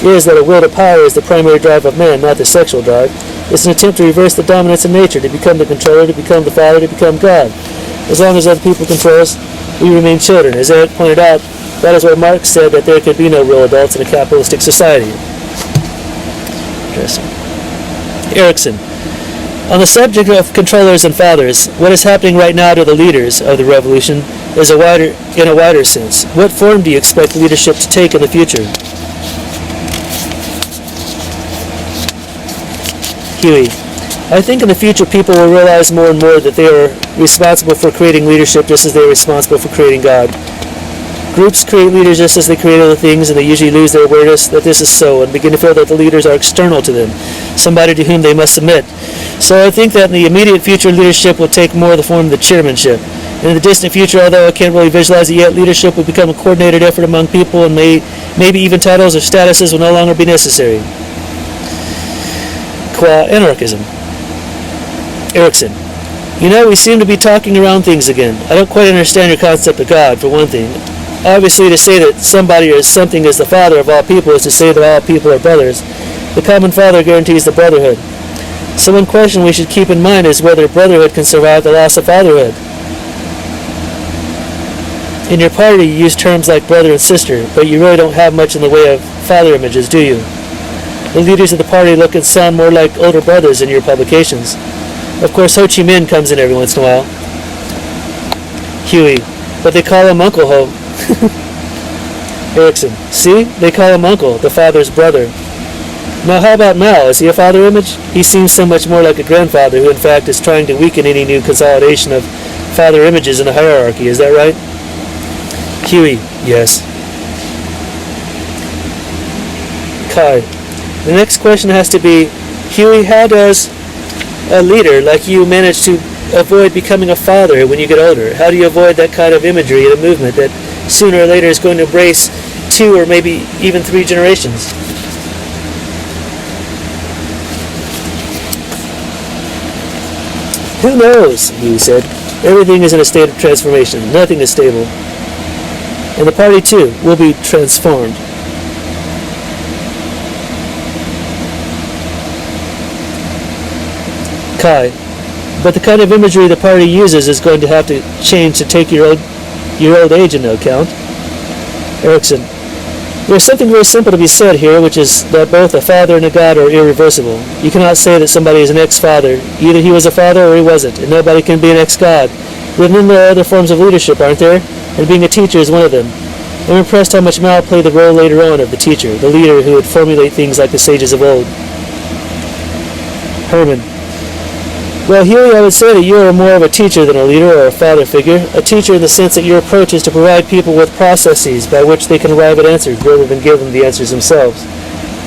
is that a will to power is the primary drive of man, not the sexual drive. It's an attempt to reverse the dominance of nature, to become the controller, to become the father, to become God. As long as other people control us, we remain children. As Erik pointed out, that is why Marx said that there could be no real adults in a capitalistic society. Interesting. Erikson. On the subject of controllers and fathers, what is happening right now to the leaders of the revolution is in a wider sense. What form do you expect leadership to take in the future? Huey. I think in the future people will realize more and more that they are responsible for creating leadership just as they are responsible for creating God. Groups create leaders just as they create other things, and they usually lose their awareness that this is so and begin to feel that the leaders are external to them, somebody to whom they must submit. So I think that in the immediate future, leadership will take more the form of the chairmanship. In the distant future, although I can't really visualize it yet, leadership will become a coordinated effort among people, and maybe even titles or statuses will no longer be necessary. Qua anarchism. Erikson. We seem to be talking around things again. I don't quite understand your concept of God, for one thing. Obviously, to say that somebody or something is the father of all people is to say that all people are brothers. The common father guarantees the brotherhood. So one question we should keep in mind is whether brotherhood can survive the loss of fatherhood. In your party, you use terms like brother and sister, but you really don't have much in the way of father images, do you? The leaders of the party look and sound more like older brothers in your publications. Of course, Ho Chi Minh comes in every once in a while. Huey. But they call him Uncle Ho. Erikson. See? They call him Uncle, the father's brother. Now how about Mao? Is he a father image? He seems so much more like a grandfather who in fact is trying to weaken any new consolidation of father images in a hierarchy. Is that right? Huey. Yes. Kai. The next question has to be, Huey, how does a leader like you manage to avoid becoming a father when you get older? How do you avoid that kind of imagery in a movement that sooner or later is going to embrace 2 or maybe even 3 generations? Who knows, Huey said. Everything is in a state of transformation. Nothing is stable. And the party, too, will be transformed. Kai. But the kind of imagery the party uses is going to have to change to take your old age into account. Erikson. There's something very simple to be said here, which is that both a father and a god are irreversible. You cannot say that somebody is an ex-father. Either he was a father or he wasn't, and nobody can be an ex-god. But then there are other forms of leadership, aren't there? And being a teacher is one of them. I'm impressed how much Mao played the role later on of the teacher, the leader who would formulate things like the sages of old. Herman. Well, Huey, I would say that you are more of a teacher than a leader or a father figure. A teacher in the sense that your approach is to provide people with processes by which they can arrive at answers rather than give them the answers themselves.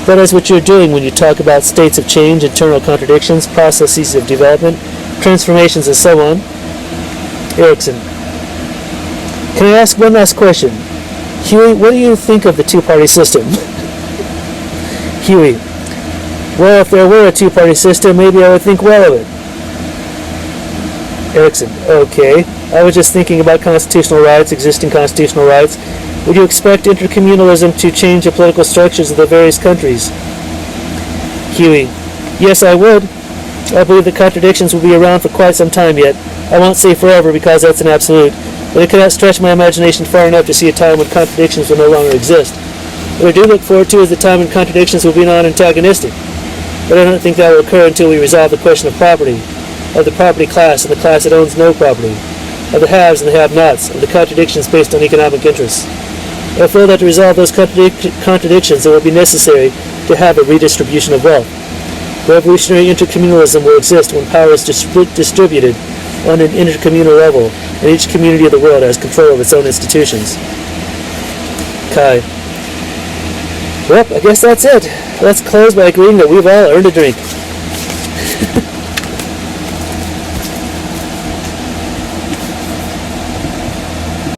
That is what you're doing when you talk about states of change, internal contradictions, processes of development, transformations, and so on. Erikson. Can I ask one last question? Huey, what do you think of the two-party system? Huey. Well, if there were a two-party system, maybe I would think well of it. Erikson. Okay. I was just thinking about constitutional rights, existing constitutional rights. Would you expect intercommunalism to change the political structures of the various countries? Huey. Yes, I would. I believe that contradictions will be around for quite some time yet. I won't say forever because that's an absolute, but I cannot stretch my imagination far enough to see a time when contradictions will no longer exist. What I do look forward to is the time when contradictions will be non-antagonistic, but I don't think that will occur until we resolve the question of property, of the property class and the class that owns no property, of the haves and the have-nots, of the contradictions based on economic interests. I feel that to resolve those contradictions it will be necessary to have a redistribution of wealth. Revolutionary intercommunalism will exist when power is distributed on an intercommunal level, and each community of the world has control of its own institutions. Kai. Well, I guess that's it. Let's close by agreeing that we've all earned a drink.